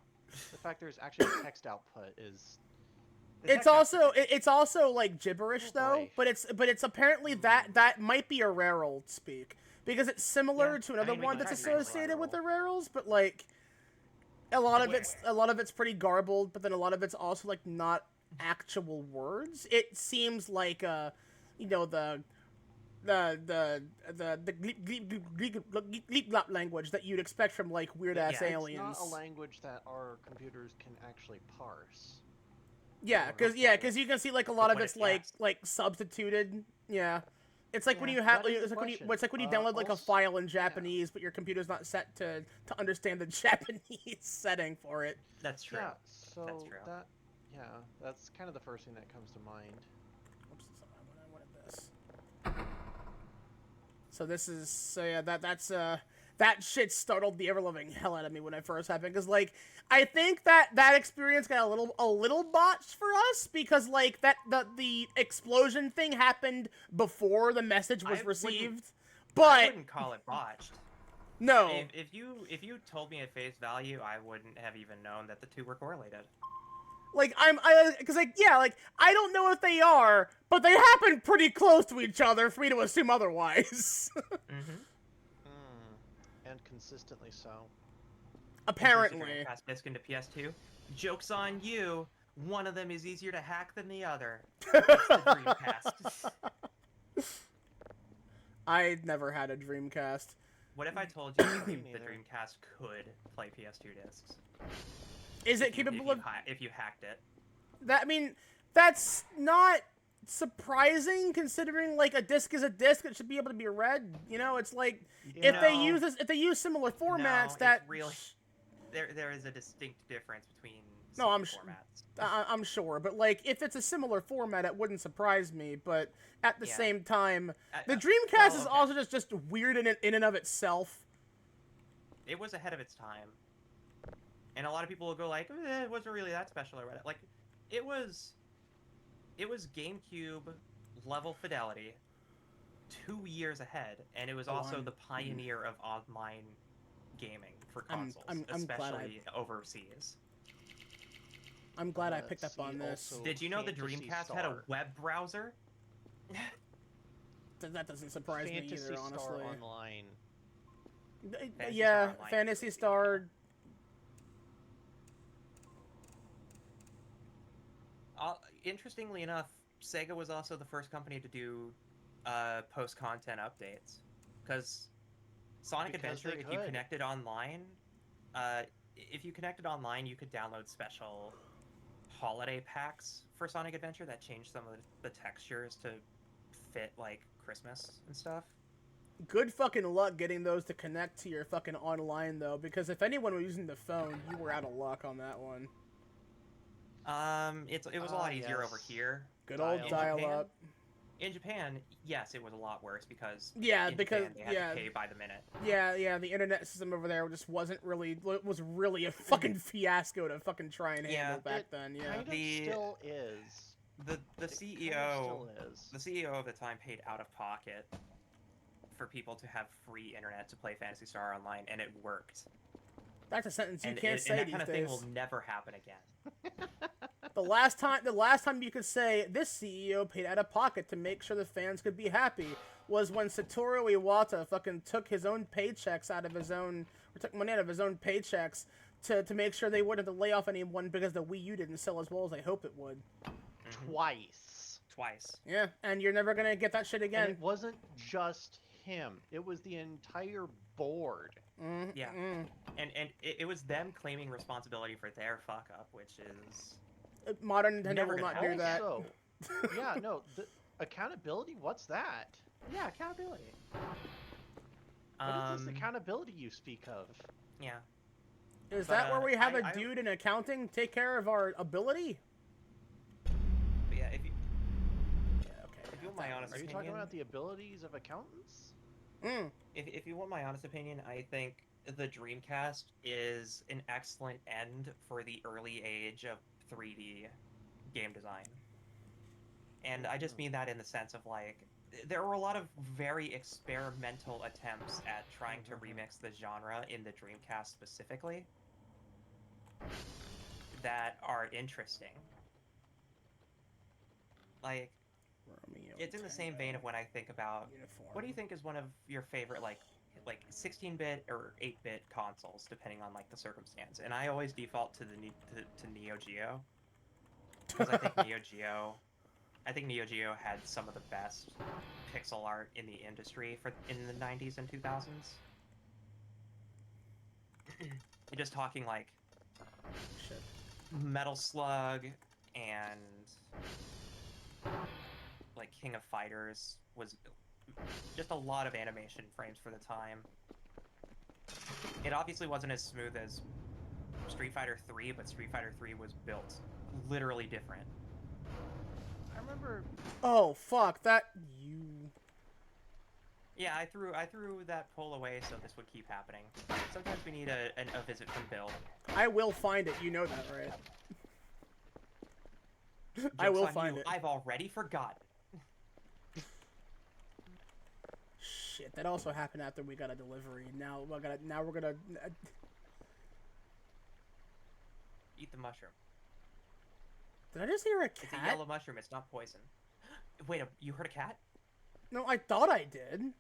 The fact there's actually text output is The It's text also output- it's also like gibberish Oh, though, boy. but it's apparently that might be a rare old speak because it's similar Yeah, to I another mean, we one can that's try to associated with the Rareroll. rare olds, but like a lot of it's pretty garbled, but then a lot of it's also like not actual words. It seems like you know the Gleep language that you'd expect from like weird ass Yeah, aliens. It's not a language that our computers can actually parse. Yeah, Or because you can see like a lot of what it's if yes? like substituted. Yeah, it's like when Yeah, you have that is it's the like when you question. it's like when you download like a Also- file in Japanese, but your computer's not set to understand the Japanese setting for it. That's true. Yeah, so That's true. that's kind of the first thing that comes to mind. Oops, I wanted this. So this is that's that shit startled the ever loving hell out of me when it first happened because like I think that experience got a little botched for us because like the explosion thing happened before the message was I wouldn't- received, I but wouldn't call it botched. no, If you told me at face value, I wouldn't have even known that the two were correlated. like because like yeah like I don't know if they are, but they happen pretty close to each other for me to assume otherwise. Mm-hmm. And consistently so. Apparently. Pass disc into PS2. Joke's on you. One of them is easier to hack than the other. It's the Dreamcast. I never had a Dreamcast. What if I told you that Me the neither. Dreamcast could play PS2 discs? Is it If you- capable of if you hacked it? that? I mean, that's not surprising considering like a disc is a disc. It should be able to be read. You know, it's like if they No. use this, if they use similar formats, it's that really there is a distinct difference between No, I'm CD sh- formats. I'm sure, but like if it's a similar format, it wouldn't surprise me. But at the Yeah. same time, Uh, the uh, Dreamcast well, is okay. also just weird in and of itself. It was ahead of its time, and a lot of people will go like, it wasn't really that special or whatever. Like, it was GameCube level fidelity, 2 years ahead, and it was Oh, also I'm- the pioneer of online gaming for I'm- consoles, I'm glad I- especially overseas. I'm glad I picked up see on this. also- Did you know the Phantasy Dreamcast had a Star. web browser? That doesn't surprise me Fantasy either, Star honestly. Online. Fantasy Yeah, Star Online Fantasy is Star. Interestingly enough, Sega was also the first company to do post-content updates, because Sonic Because Adventure, they if you could. connected online, you could download special holiday packs for Sonic Adventure that changed some of the textures to fit like Christmas and stuff. Good fucking luck getting those to connect to your fucking online though, because if anyone was using the phone, you were out of luck on that one. It was a lot easier over yes. here. Good old Dial-up. dial up. In Japan, yes, it was a lot worse because Yeah, in because Japan, they had yeah, to pay by the minute. yeah, the internet system over there just was really a fucking fiasco to fucking try and handle Yeah. back It then. Yeah. Kind of The- still is. The It kind of CEO still is. the CEO of the time paid out of pocket for people to have free internet to play Phantasy Star Online, and it worked. That's a sentence you And, can't and say that these kind of days. thing will never happen again. The last time you could say this CEO paid out of pocket to make sure the fans could be happy was when Satoru Iwata fucking took his own paychecks out of his own, or took money out of his own paychecks to make sure they wouldn't have to lay off anyone because the Wii U didn't sell as well as they hoped it would. Twice. Twice. Yeah, and you're never gonna get that shit And again. it wasn't just him. It was the entire board. Mm, Yeah. mm. And it was them claiming responsibility for their fuck up, which is Modern Nintendo Never will gonna not do that. Also, yeah, no, the accountability. What's that? yeah, accountability. What is this accountability you speak of? Yeah. Is But, that where we have I- a dude in accounting take care of our ability? But yeah, if you Okay. if you want my honest Are you opinion, talking about the abilities of accountants? Mm. if you want my honest opinion, I think the Dreamcast is an excellent end for the early age of 3D game design. And I just mean that in the sense of like there were a lot of very experimental attempts at trying to remix the genre in the Dreamcast specifically. that are interesting. Like, Romeo it's in the same vein of when I think about uniform. what do you think is one of your favorite like 16-bit or 8-bit consoles, depending on like the circumstance. And I always default to to Neo Geo because I think Neo Geo had some of the best pixel art in the industry in the 90s and 2000s. Just talking like Shit. Metal Slug and like King of Fighters was just a lot of animation frames for the time. It obviously wasn't as smooth as Street Fighter 3, but Street Fighter 3 was built literally different. I remember. Oh fuck that you. Yeah, I threw that poll away so this would keep happening. Sometimes we need a visit from Bill. I will find it. You know that, right? I Joke's will on find you, it. I've already forgotten. Shit, that also happened after we got a delivery. Now we're gonna. Eat the mushroom. Did I just hear a It's a cat? yellow mushroom. It's not poison. Wait, you heard a cat? No, I thought I did.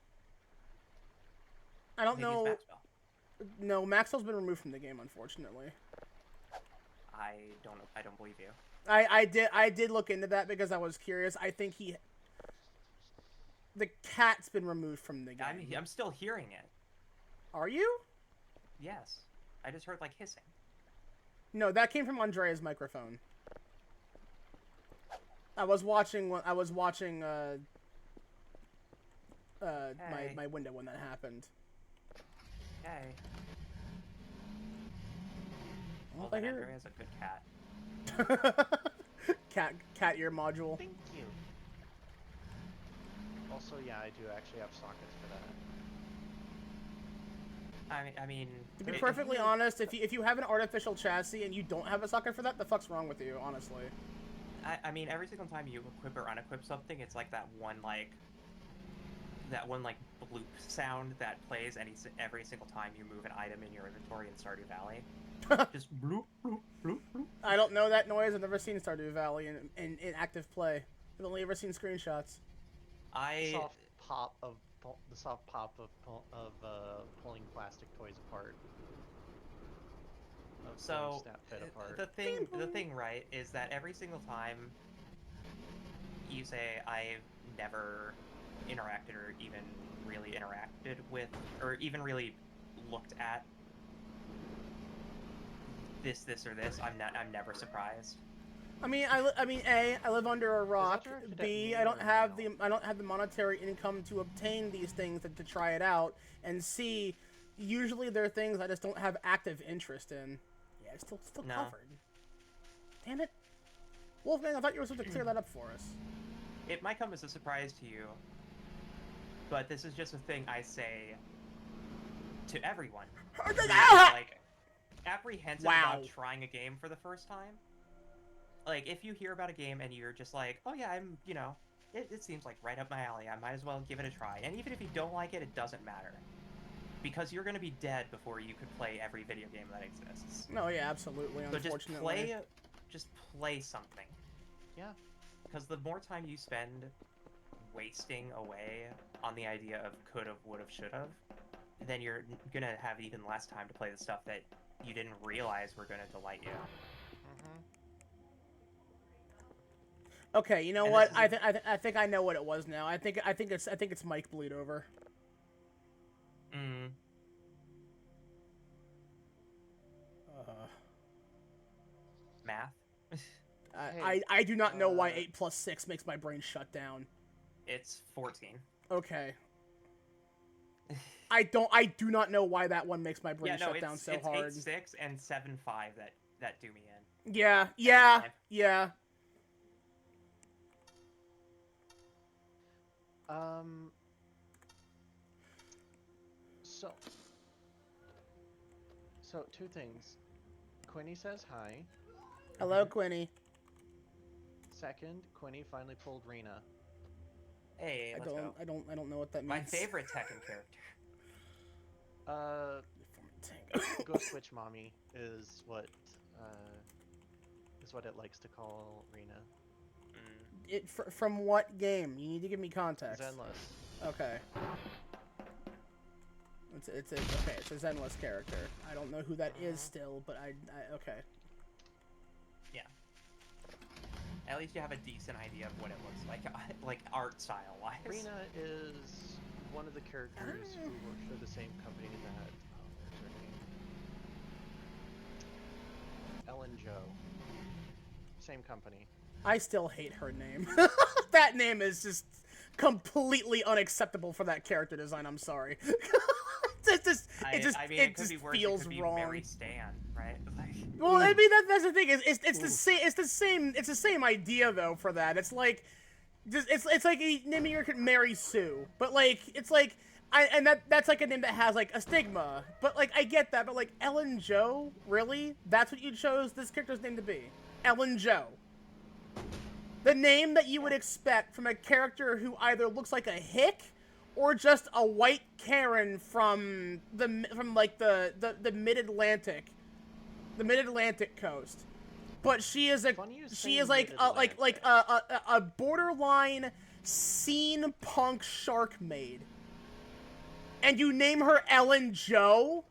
I don't Maybe know. it's Maxwell. No, Maxwell's been removed from the game, unfortunately. I don't believe you. I did look into that because I was curious. I think the cat's been removed from the game. I'm still hearing it. Are you? Yes. I just heard like hissing. No, that came from Andrea's microphone. I was watching Hey. my window when that happened. Okay. Well, Well, I then hear Andrea has a good cat. cat ear module. Thank you. Also, yeah, I do actually have sockets for that. I mean. To be it- perfectly honest, if you have an artificial chassis and you don't have a socket for that, the fuck's wrong with you? Honestly. I mean, every single time you equip or unequip something, it's like that one bloop sound that plays every single time you move an item in your inventory in Stardew Valley. Just bloop, bloop, bloop, bloop. I don't know that noise. I've never seen Stardew Valley in active play. I've only ever seen screenshots. I The soft pop of pulling plastic toys apart. Of pulling so Snap Fit apart. the thing, right, is that every single time you say I've never interacted or even really interacted with or even really looked at this or this, I'm never surprised. I mean, A, I live under a rock. directed at B, me I don't or have no? the monetary income to obtain these things and to try it out. And C, usually they're things I just don't have active interest in. Yeah, it's still No. covered. Damn it, Wolfgang! I thought you were supposed to clear that up for us. It might come as a surprise to you, but this is just a thing I say to everyone. who's, like, apprehensive Wow. about trying a game for the first time. Like, if you hear about a game and you're just like, oh yeah, it seems like right up my alley, I might as well give it a try. And even if you don't like it, it doesn't matter. Because you're gonna be dead before you could play every video game that exists. No, yeah, absolutely. So Unfortunately, just play something. Yeah. Because the more time you spend wasting away on the idea of could've, would've, should've, then you're gonna have even less time to play the stuff that you didn't realize were gonna delight you. Okay, you know And what? this is I think I know what it was now. I think it's Mike Bleed Over. Mm. Math? I do not know why 8 plus 6 makes my brain shut down. It's 14. Okay. I do not know why that one makes my brain Yeah, no, shut down it's so hard. 8-6 and 7-5 that do me in. Yeah. So two things. Quinny says hi. Hello, Quinny. Second, Quinny finally pulled Rena. Hey, let's go. I don't know what that My means. favorite Tekken character. Ghost Witch Mommy is what is what it likes to call Rena. From what game? You need to give me context. Zenless. Okay. It's a Zenless character. I don't know who that is still, but I okay. Yeah. At least you have a decent idea of what it looks like art style wise. Rena is one of the characters who works for the same company that what's her name? Ellen Joe. Same company. I still hate her name. That name is just completely unacceptable for that character design. I'm sorry. It just feels it could be wrong. Mary Stan, right? Like, Well, I mean that's the thing. It's the same idea though for that. It's like, it's like naming your kid Mary Sue, but like it's like that's like a name that has like a stigma. But like I get that, but like Ellen Joe, really? That's what you chose this character's name to be? Ellen Joe. The name that you would expect from a character who either looks like a hick or just a white Karen from the mid-Atlantic coast. But she is like a borderline scene punk shark maid. And you name her Ellen Joe?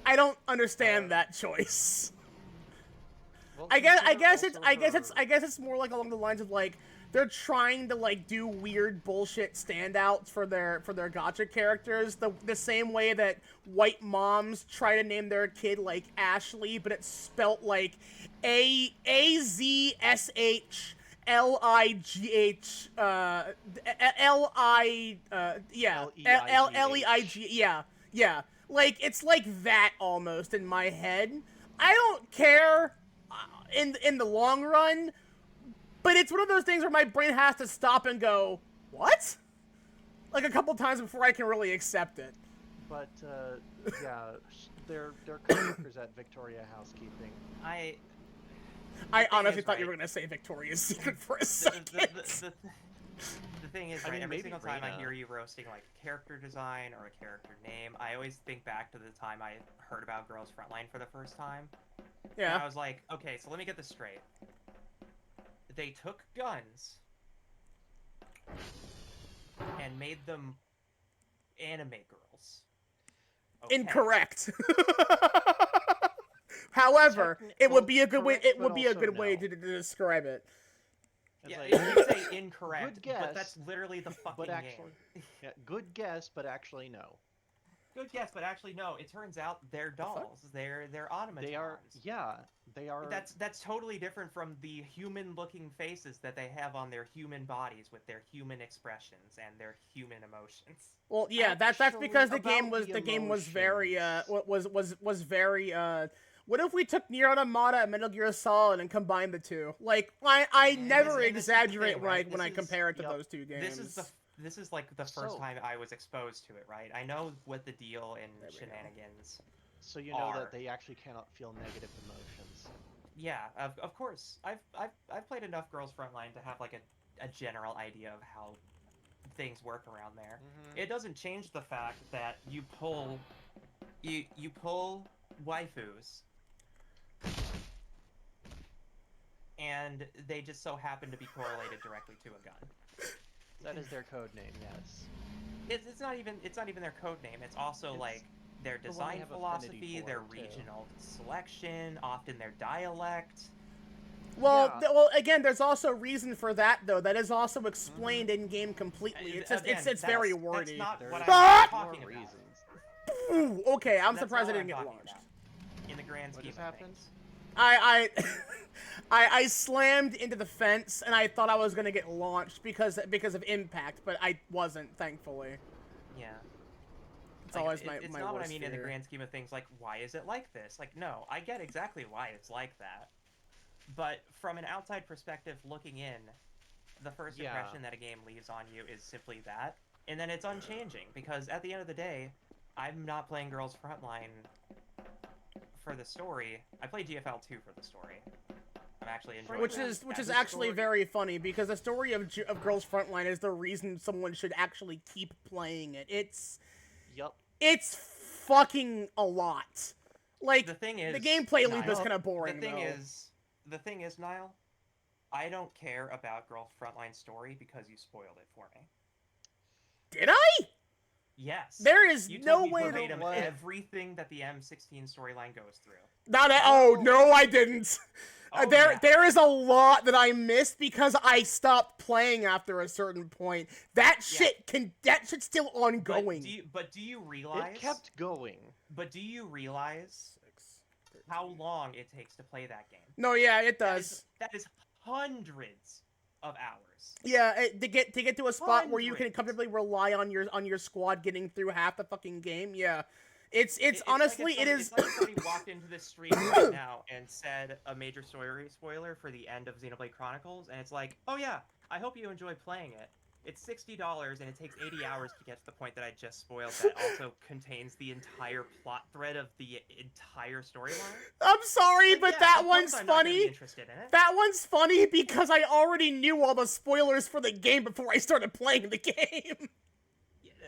I don't understand that choice. Well, I guess it's more like along the lines of like they're trying to like do weird bullshit standouts for their gacha characters the same way that white moms try to name their kid like Ashley, but it's spelt like AZSHLIGH LEIG like it's like that almost in my head. I don't care in the long run, but it's one of those things where my brain has to stop and go, what? Like a couple times before I can really accept it. But yeah, they're coworkers at Victoria Housekeeping. I honestly thought you were gonna say Victoria's Secret for a second. The thing is, I right, mean, every maybe single time I Rena. hear you roasting like character design or a character name, I always think back to the time I heard about Girls Frontline for the first time. And I Yeah. was like, okay, so let me get this straight. They took guns and made them anime girls. Okay. Incorrect. However, it would be a good way. Correct, It but would be a also good way no. to describe it. It's Yeah, like, you say incorrect, good guess, but that's literally the fucking but actually, game. yeah, good guess, but actually no. Good guess, but actually no. It turns out they're dolls. They're automatons. They are, yeah, they are. That's totally different from the human-looking faces that they have on their human bodies with their human expressions and their human emotions. Well, yeah, that's Actually, because the about game the was very emotions. was very What if we took Nier Automata and Metal Gear Solid and combined the two? Like I never and this is the exaggerate thing, when right? I This is- compare it to yep. those two games. This is like the first So- time I was exposed to it, right? I know what the deal in There we go. shenanigans. So you know are. that they actually cannot feel negative emotions. Yeah, of course. I've played enough Girls Frontline to have like a general idea of how things work around there. Mhm. It doesn't change the fact that you pull waifus and they just so happen to be correlated directly to a gun. That is their code name, yes. It's not even their code name. It's also It's like their the one they design have philosophy, affinity for, their too. regional selection, often their dialect. Well, Yeah. well, again, there's also reason for that though. That is also explained in game completely. It's just Again, it's very that's wordy. not There's what Ah! I'm talking more about. reasons. Ooh, okay, I'm That's surprised not I what didn't I'm get talking launched. about. In the grand What scheme just of happened? things. I slammed into the fence and I thought I was gonna get launched because of impact, but I wasn't, thankfully. Yeah. It's always my it's my not what I worst mean in the fear. grand scheme of things. Like, why is it like this? Like, no, I get exactly why it's like that. But from an outside perspective looking in, the first Yeah. impression that a game leaves on you is simply that. And then it's unchanging, because at the end of the day, I'm not playing Girls Frontline for the story. I play GFL 2 for the story. I'm actually enjoying Which that. is That's actually story. very funny because the story of Girls Frontline is the reason someone should actually keep playing it. It's Yup. fucking a lot. Like, the thing is, the gameplay loop is Niall, kind of boring, the though. thing is, Niall, I don't care about Girl Frontline story because you spoiled it for me. Did I? Yes. There is You no told me way that... verbatim What? everything that the M16 storyline goes through. Not at... Oh, No. no, I didn't. Oh, there, yeah. there is a lot that I missed because I stopped playing after a certain point. That shit's still ongoing. But do you realize? It kept going. But do you realize how long it takes to play that game? No, yeah, it does. That is hundreds of hours. Yeah, to get to a spot where you can Hundreds. comfortably rely on your squad getting through half the fucking game. Yeah, it's It's honestly like it is. It's like if somebody walked into this stream right now and said a major story spoiler for the end of Xenoblade Chronicles, and it's like, oh yeah, I hope you enjoy playing it. It's $60 and it takes 80 hours to get to the point that I just spoiled. That also contains the entire plot thread of the entire storyline. I'm sorry, Like, but yeah, that of course one's I'm not gonna be funny. interested in it. That one's funny because I already knew all the spoilers for the game before I started playing the game.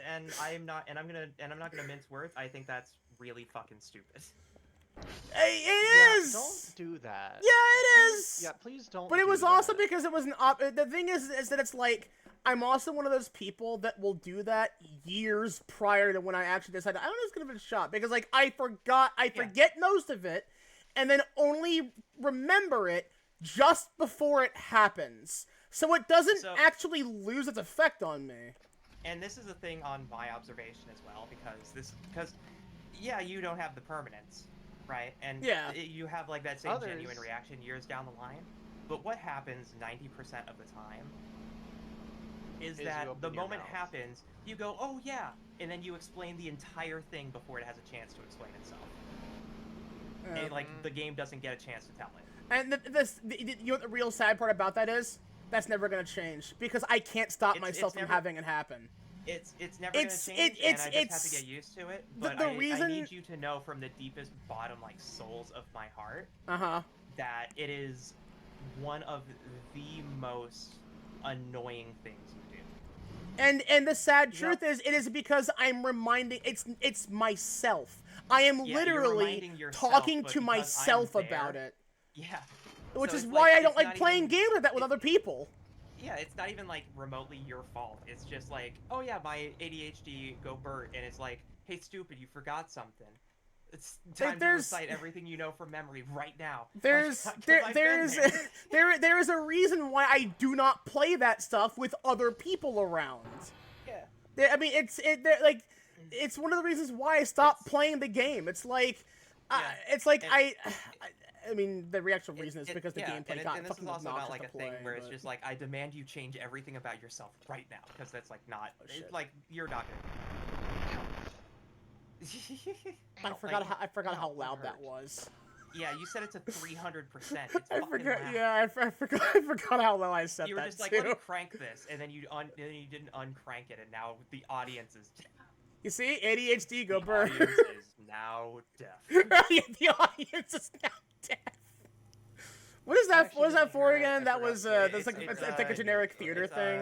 And I'm not gonna mince words. I think that's really fucking stupid. It is. Don't do that. Yeah, it is. Yeah, please don't. But it do was also that. because it was an the thing is that it's like I'm also one of those people that will do that years prior to when I actually decided I'm just gonna give it a shot because like I forget most of it and then only remember it just before it happens. So it doesn't So- actually lose its effect on me. And this is a thing on my observation as well, because yeah, you don't have the permanence, right? And Yeah. you have like that same Others- genuine reaction years down the line. But what happens 90% of the time is Is that you open the your moment mouth. happens, you go, oh yeah, and then you explain the entire thing before it has a chance to explain itself. And like the game doesn't get a chance to tell it. And you know what the real sad part about that is? That's never gonna change because I can't stop It's myself from never- having it happen. It's never gonna It's- change, it- and I it's- just have it's- to get used to it. the But I reason- need you to know from the deepest bottom, like, souls of my heart, Uh-huh. that it is one of the most annoying things you do. And the sad Yep. truth is, it is because I'm reminding it's myself. I am Yeah, you're literally reminding yourself, talking but to because myself I'm about there- it, Yeah. which So is it's why I it's don't like not playing even- games like that with other people. Yeah, it's not even like remotely your fault. It's just like, oh yeah, my ADHD go Bert, and it's like, hey stupid, you forgot something. It's time to there's- recite everything you know from memory right now. There's 'Cause there I've been there's there. there is a reason why I do not play that stuff with other people around. Yeah. I mean, it's one of the reasons why I stopped playing the game. It's like, Yeah, it's like and- I mean, the actual reason is It- because the yeah, gameplay and got this is fucking also obnoxious not like to a thing play, where it's but- just like I demand you change everything about yourself right now, because that's like not shit. like you're not I gonna. forgot how that loud that hurt. was. Yeah, you said it to 300%. It's I fucking forgot. loud. Yeah, I forgot how low I said You were that just like, too. uncrank this, and then you didn't uncrank it, and now the audience is You see, ADHD, go the burn. audience is now deaf. The audience is now deaf. What is that? Actually What is that didn't for hear it. I again? That forgot was to- that's like It's, it's like a generic theater it's, thing.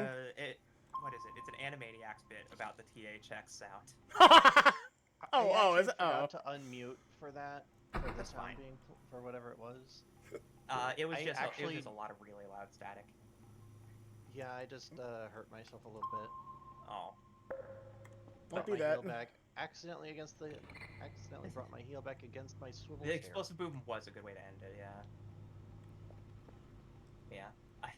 What is it? It's an Animaniacs bit about the THX sound. Oh, is it? I Oh, forgot to unmute for that. For the That's sound fine. being for whatever it was. It was I just actually- a lot of really loud static. Yeah, I just hurt myself a little bit. Oh. don't Brought do my that. heel back accidentally brought my heel back against my swivel The chair. explosive boom was a good way to end it, yeah. Yeah.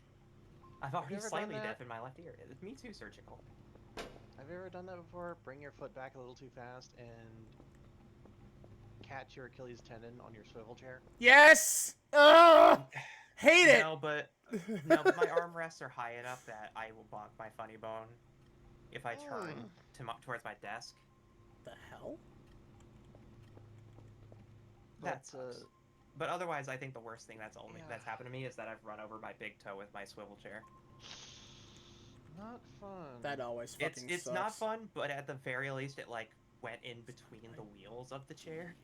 I've already ever done slightly that? deaf in my left ear. Me too, surgical. Have you ever done that before? Bring your foot back a little too fast and catch your Achilles tendon on your swivel chair? Yes. Ugh. Hate it. No, but my armrests are high enough that I will bonk my funny bone if I turn towards my desk. The hell? That But, sucks. But otherwise, I think the worst thing that's Yeah. happened to me is that I've run over my big toe with my swivel chair. Not fun. That always fucking It's sucks. not fun, but at the very least, it like went in between the wheels of the chair.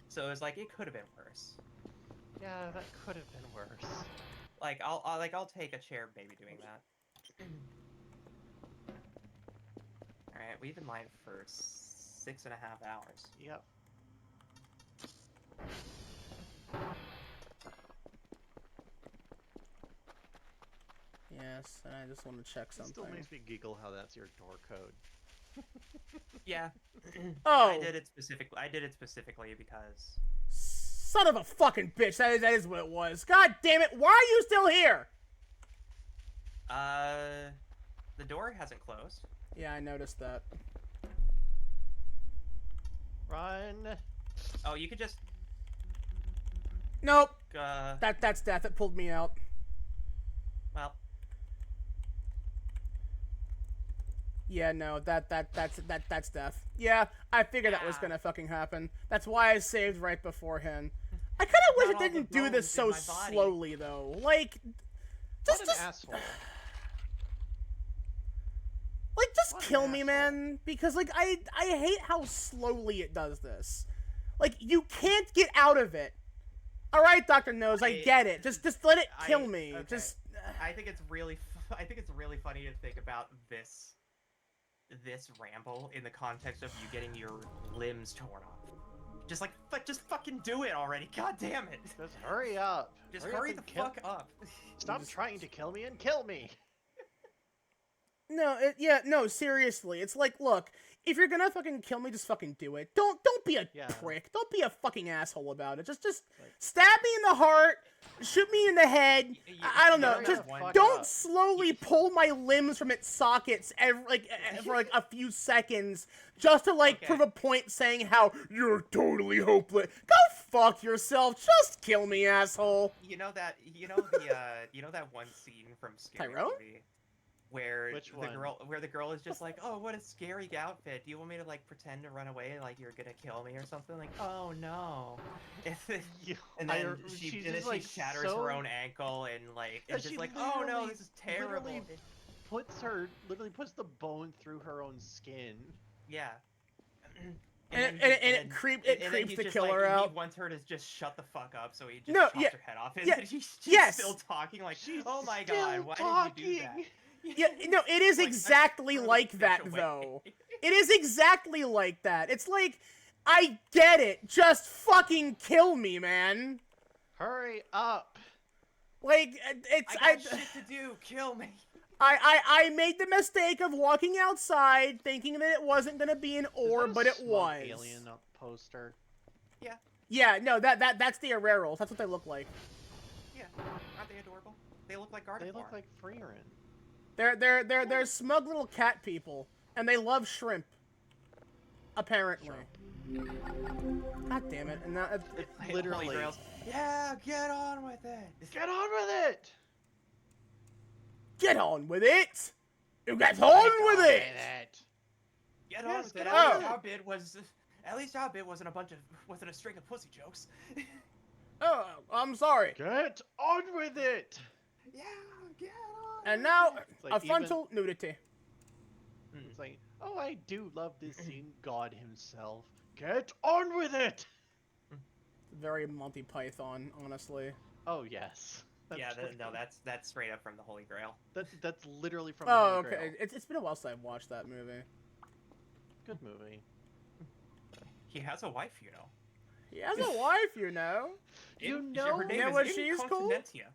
So it was like it could have been worse. Yeah, that could have been worse. Like I'll take a chair maybe doing that. All right, we've been live for 6.5 hours. Yep. Yes, and I just want to check It something. still makes me giggle how that's your door code. Yeah. Oh. I did it specifically because Son of a fucking bitch! That is what it was. God damn it! Why are you still here? the door hasn't closed. Yeah, I noticed that. Run! Oh, you could just Nope. uh That's death. It pulled me out. well, Yeah, no, that's death. Yeah, I figured that was Yeah. gonna fucking happen. That's why I saved right beforehand. I kind of wish Not it all the didn't do this bones in so my body. slowly though. Like, What an just asshole. What an kill me, asshole. man. Because like I hate how slowly it does this. Like you can't get out of it. All right, Dr. Nose, I get it. Just let it kill me. okay. Just I think it's really funny to think about this ramble in the context of you getting your limbs torn off. Just fucking do it already. God damn it. Just hurry up. Just up hurry and the kill- fuck up. Stop trying to kill me and kill me. no, no, seriously. It's like, look, if you're gonna fucking kill me, just fucking do it. Don't be a Yeah. prick. Don't be a fucking asshole about it. Just Like- stab me in the heart, shoot me in the head. I don't know. hurry Just the fuck don't up. slowly pull my limbs from its sockets for like a few seconds just to like Okay. prove a point saying how you're totally hopeless. Go fuck yourself. Just kill me, asshole. You know that one scene from Scary Tyrone? Movie where Which one? the girl is just like, "Oh, what a scary outfit. Do you want me to like pretend to run away like you're going to kill me or something?" Like, "Oh no." And then she shatters her own ankle and like Yeah, it's just she like, "Oh no, literally- this is terrible." literally puts the bone through her own skin. Yeah. And then it creeps he's the just killer like, out. He wants her to just shut the fuck up, so he just No, chops yeah, her head off. And yeah, then she's yes. still talking like, She's "Oh my still god, why talking. did you do that?" Yeah, no, it is Like, exactly throw the like bitch that away. though. It is exactly like that. It's like, I get it. Just fucking kill me, man. Hurry up. Like, I got shit to do. Kill me. I made the mistake of walking outside thinking that it wasn't gonna be an Is orb, that a but it smug was. Alien poster. Yeah, no, that's the Areros. That's what they look like. Yeah, aren't they adorable? They look like Gardevoir. They look like Freerin. They're smug little cat people, and they love shrimp. Apparently. God damn it! And now Holy Literally. Grails. Yeah, get on with it. Get on with it. get on with it. You get on with it. Get on Yes, with get it. on At with least our bid wasn't wasn't a string of pussy jokes. Oh, I'm sorry. Get on with it. Yeah, get on. And now, It's like a frontal nudity. It's like, oh, I do love this scene. God himself. Get on with it. Very Monty Python, honestly. Oh yes. Yeah, that's straight up from the Holy Grail. That's literally from. Oh, the Holy okay. Grail. It's been a while since I've watched that movie. Good movie. He has a wife, you know. He has a wife, you know. You In- know- her name You know is what she's called? Incontinentia.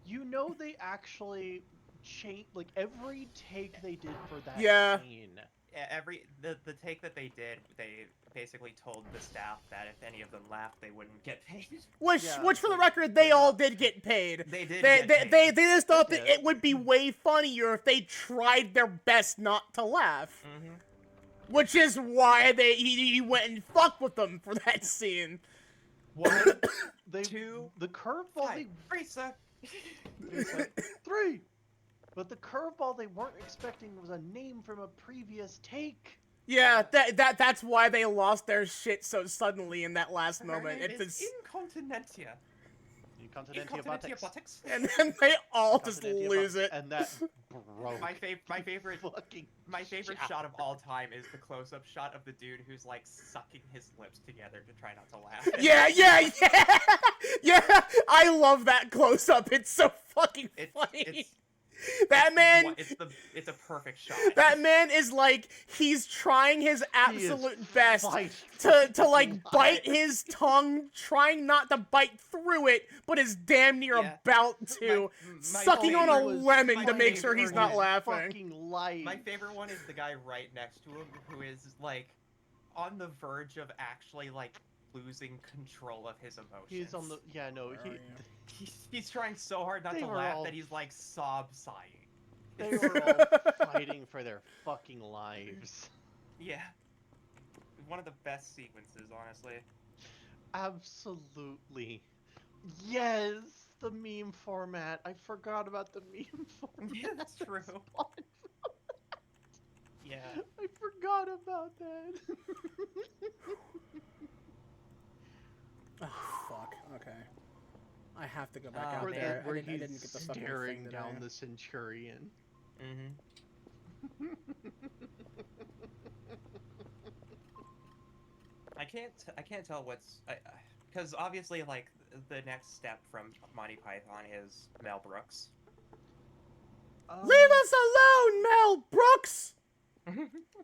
You know they actually changed like every take they did for that Yeah. scene. The take that they did, they basically told the staff that if any of them laughed, they wouldn't get paid. Which Yeah, for the like, record, they all did get paid. They did. They get paid. just thought They that did. it would be way funnier if they tried their best not to laugh. Mhm. Which is why he went and fucked with them for that scene. One, they Two, the curveball they Risa. it's like, 3. But the curveball they weren't expecting was a name from a previous take. Yeah, that's why they lost their shit so suddenly in that last Her moment. name It's is Incontinentia. Incontinentia Incontinentia buttocks. buttocks. and then they all just Incontinentia lose it. buttocks. And that broke. My favorite fucking shot of all time is the close-up shot of the dude who's like sucking his lips together to try not to laugh. Yeah. Yeah, I love that close up. It's so fucking funny. That man, it's a perfect shot. that man is like, he's trying his absolute best fighting to like for bite life. his tongue, trying not to bite through it, but is damn near Yeah. about to, My sucking on a favorite was- lemon my to make favorite sure he's was not his laughing. Fucking life. My favorite one is the guy right next to him who is like on the verge of actually like losing control of his emotions. He's on the Where are you? He's trying so hard not They to were laugh all- that he's like sob sighing. They were all fighting for their fucking lives. Yeah. One of the best sequences, honestly. Absolutely. Yes, the meme format. I forgot about the meme format. Yeah, that's true. Yeah. I forgot about that. Oh, fuck. Okay. I have to go back Oh, out where man. there. where I he's didn't get the fucking staring thing down today. the Centurion. Mm-hmm. I can't tell what's because obviously like the next step from Monty Python is Mel Brooks. Leave us alone, Mel Brooks!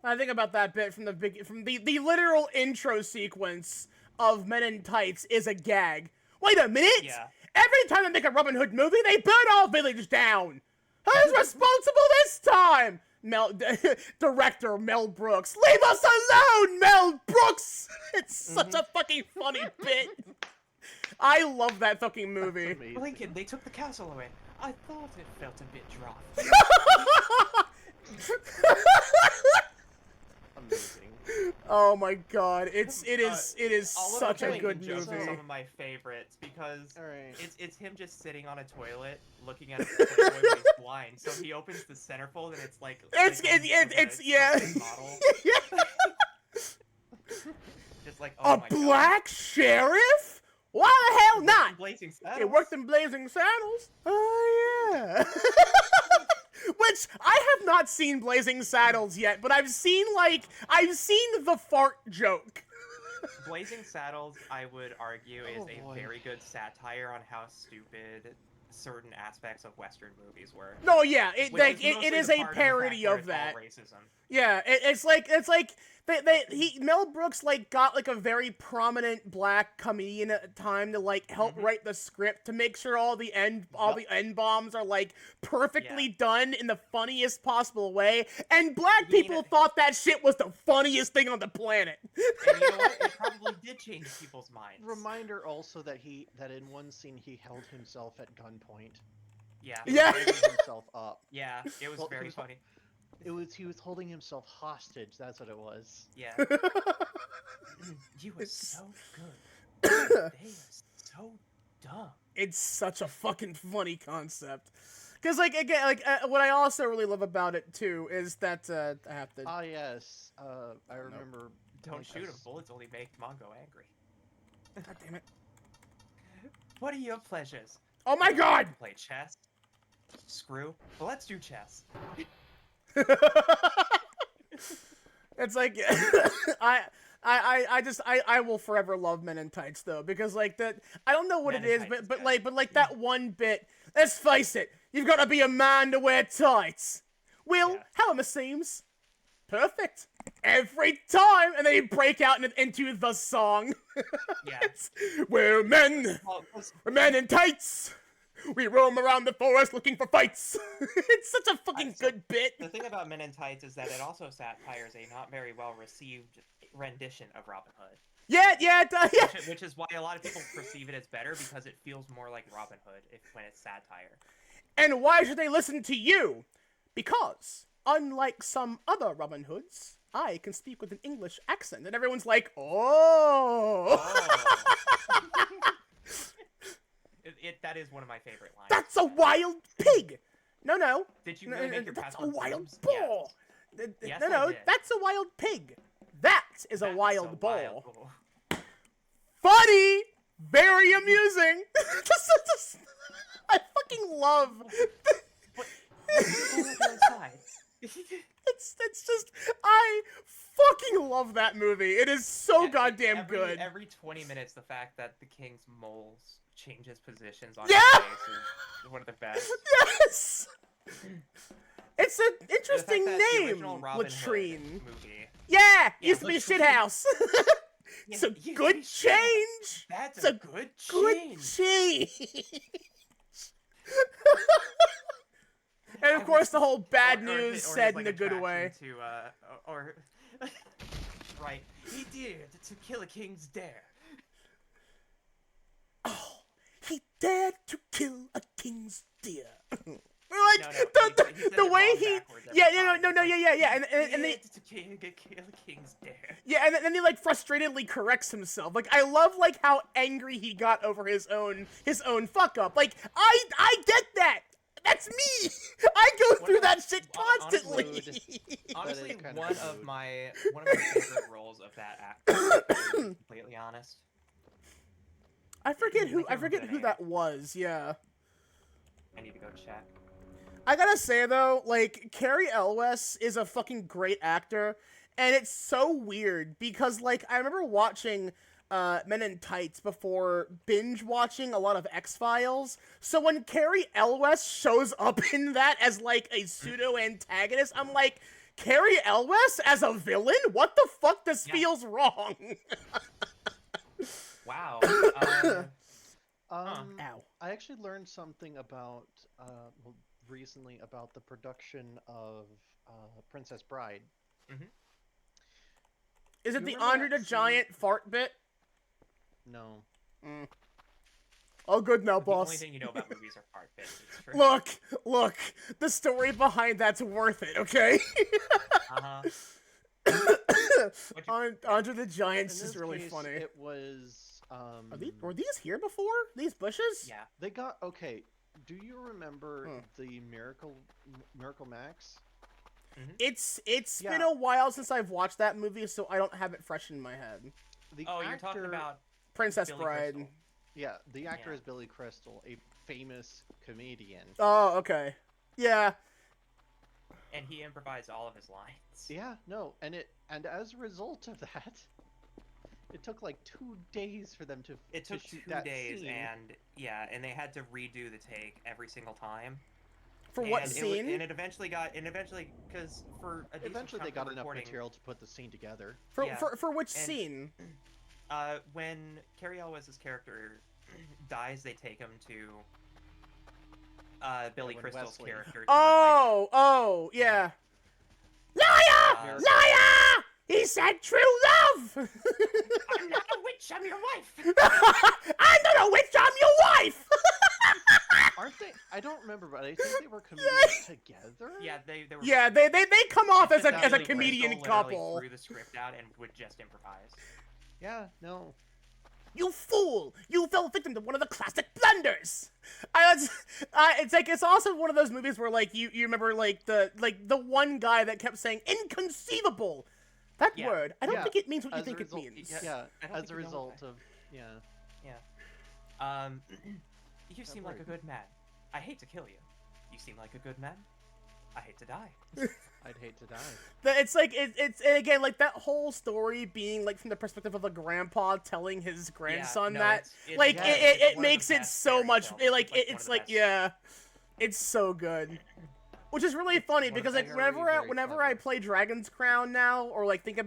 I think about that bit from the literal intro sequence of Men in Tights is a gag. Wait a minute! Yeah. Every time they make a Robin Hood movie, they burn our village down! Who's responsible this time? Director Mel Brooks. Leave us alone, Mel Brooks! It's such a fucking funny bit. I love that fucking movie. Amazing. Lincoln, they took the castle away. I thought it felt a bit drafty. Amazing. Oh my god, it is All of such the a Lincoln good jokes movie. are some of my favorites because Alright. it's him just sitting on a toilet looking at a Playboy when he's blind. So he opens the centerfold and it's like It's yeah. model. Just like A oh my black sheriff? Why the hell God. not? Blazing It Saddles. worked in Blazing Saddles. Oh yeah. Which I have not seen Blazing Saddles yet, but I've seen the fart joke. Blazing Saddles, I would argue, is Oh, a boy. very good satire on how stupid certain aspects of Western movies were. No, yeah, it Which like mostly it is the a part of the parody fact of that that. it's all racism. Yeah, it's like Mel Brooks like got like a very prominent black comedian at the time to like help write the script to make sure all the end bombs are like perfectly done in the funniest possible way, and black You mean people it- thought that shit was the funniest thing on the planet. And you know what? It probably did change people's minds. Reminder also that in one scene he held himself at gunpoint. Yeah. Yeah. Holding himself up. Yeah, it was Well, very he was- funny. He was holding himself hostage. That's what it was. Yeah. You were It's- so good. They are so dumb. It's such a fucking funny concept. Cause like again, like what I also really love about it too is that I have to. Ah yes. I remember. Don't like, shoot him. us- Bullets only make Mongo angry. God damn it! What are your pleasures? Oh my god! Play chess? Screw? Well, let's do chess. It's like I will forever love Men in Tights though, because like that I don't know what Men it in is, Tights is but good. like that one bit. Let's face it, you've got to be a man to wear tights. Will, Yeah. how it seems. Perfect. Every time, and then you break out into the song. Yeah. We're men. Well, 'cause We're men in tights. We roam around the forest looking for fights. It's such a fucking so- good bit. the thing about Men in Tights is that it also satires a not very well received rendition of Robin Hood, Yeah, yeah, yeah. which is why a lot of people perceive it as better because it feels more like Robin Hood when it's satire. And why should they listen to you? Because, unlike some other Robin Hoods, I can speak with an English accent. And everyone's like, oh, That is one of my favorite lines. that's a wild pig. No. Did you really make your That's pass a on wild films? bull. Yes, No, I did. that's a wild pig. That is a That's wild bull. wild bull. Funny, very amusing. I fucking love. What? What's going on inside? It's just I fucking love that movie. It is so goddamn good. Every 20 minutes, the fact that the king's moles change his positions on Yeah! his face is one of the best. Yes. It's an The interesting fact that the name, original Robin Hood Latrine. movie. Yeah, Yeah, used to be a Latrine. shithouse. It's a Yeah, you good can see that. change. That's It's a a good Good change. change. And I of course, was- the whole bad or news his, said like, in a good way. attraction To, or right, he dared to kill a king's dare. Oh, he dared to kill a king's deer. Like No, the he said the it way wrong he backwards every yeah time. no It's like, yeah and He they dared to kill a king's dare. yeah and then he like frustratedly corrects himself. Like I love like how angry he got over his own fuck up. Like I get that. That's me. I go One through of- that shit honestly, constantly. Honestly, is kind of one of rude. my favorite roles of that actor. To be completely honest. I forget I can't remember the who name. that was. Yeah. I need to go check. I gotta say though, like Carrie Elwes is a fucking great actor, and it's so weird because like I remember watching Men in Tights before binge watching a lot of X-Files. So when Carrie Elwes shows up in that as like a pseudo antagonist, I'm like, Carrie Elwes as a villain? What the fuck? This Yeah. feels wrong. Wow. Ow. I actually learned something about well, recently about the production of Princess Bride. Is it You the remember Andre that the Giant fart bit? No. Oh, good now, The only boss. thing you know about movies are fart bits. It's true. Look, the story behind that's worth it, okay? Andre the In Giant's this is really case, funny. It was. Were these here before? These bushes? Yeah. They got okay. Do you remember Hmm. the Miracle Max? It's been Yeah. a while since I've watched that movie, so I don't have it fresh in my head. The Oh, actor, you're talking about Princess Billy Bride. Crystal. Yeah, the actor Yeah. is Billy Crystal, a famous comedian. Oh, okay. Yeah. And he improvised all of his lines. Yeah, no, and as a result of that, it took like 2 days for them to It took shoot 2 that days, scene. and yeah, and they had to redo the take every single time. For what And scene? and it eventually because for a decent Eventually they chunk got of enough recording, material to put the scene together. yeah, for which and- scene? When Carrie Elwes' character dies, they take him to Billy when Crystal's Wesley- character. to Oh, yeah. Liar! Uh, Liar! He said true love! I'm not a witch. I'm your wife. I'm not a witch, I'm your wife! Aren't they? I don't remember, but I think they were comedians together. Yeah, they were. Yeah, they come off as Just a Billy comedian Crystal literally couple. Threw the script out and would just improvise. Yeah, no. You fool! You fell victim to one of the classic blunders. It's also one of those movies where like you remember like the one guy that kept saying inconceivable. That Yeah. word, I don't Yeah, think it means what you as a think result- it means. Yeah, I don't as think a we know result why. of yeah. You seem like a word. good man. I hate to kill you. You seem like a good man. I hate to die. I'd hate to die. It's like it's and again like that whole story being like from the perspective of a grandpa telling his grandson no, that it's like one- yeah, it's it one of makes the it best so fairy much tales. it, like one of it's the like best. yeah, it's so good. Which is really funny one of because the like very, very whenever I clever. play Dragon's Crown now or like think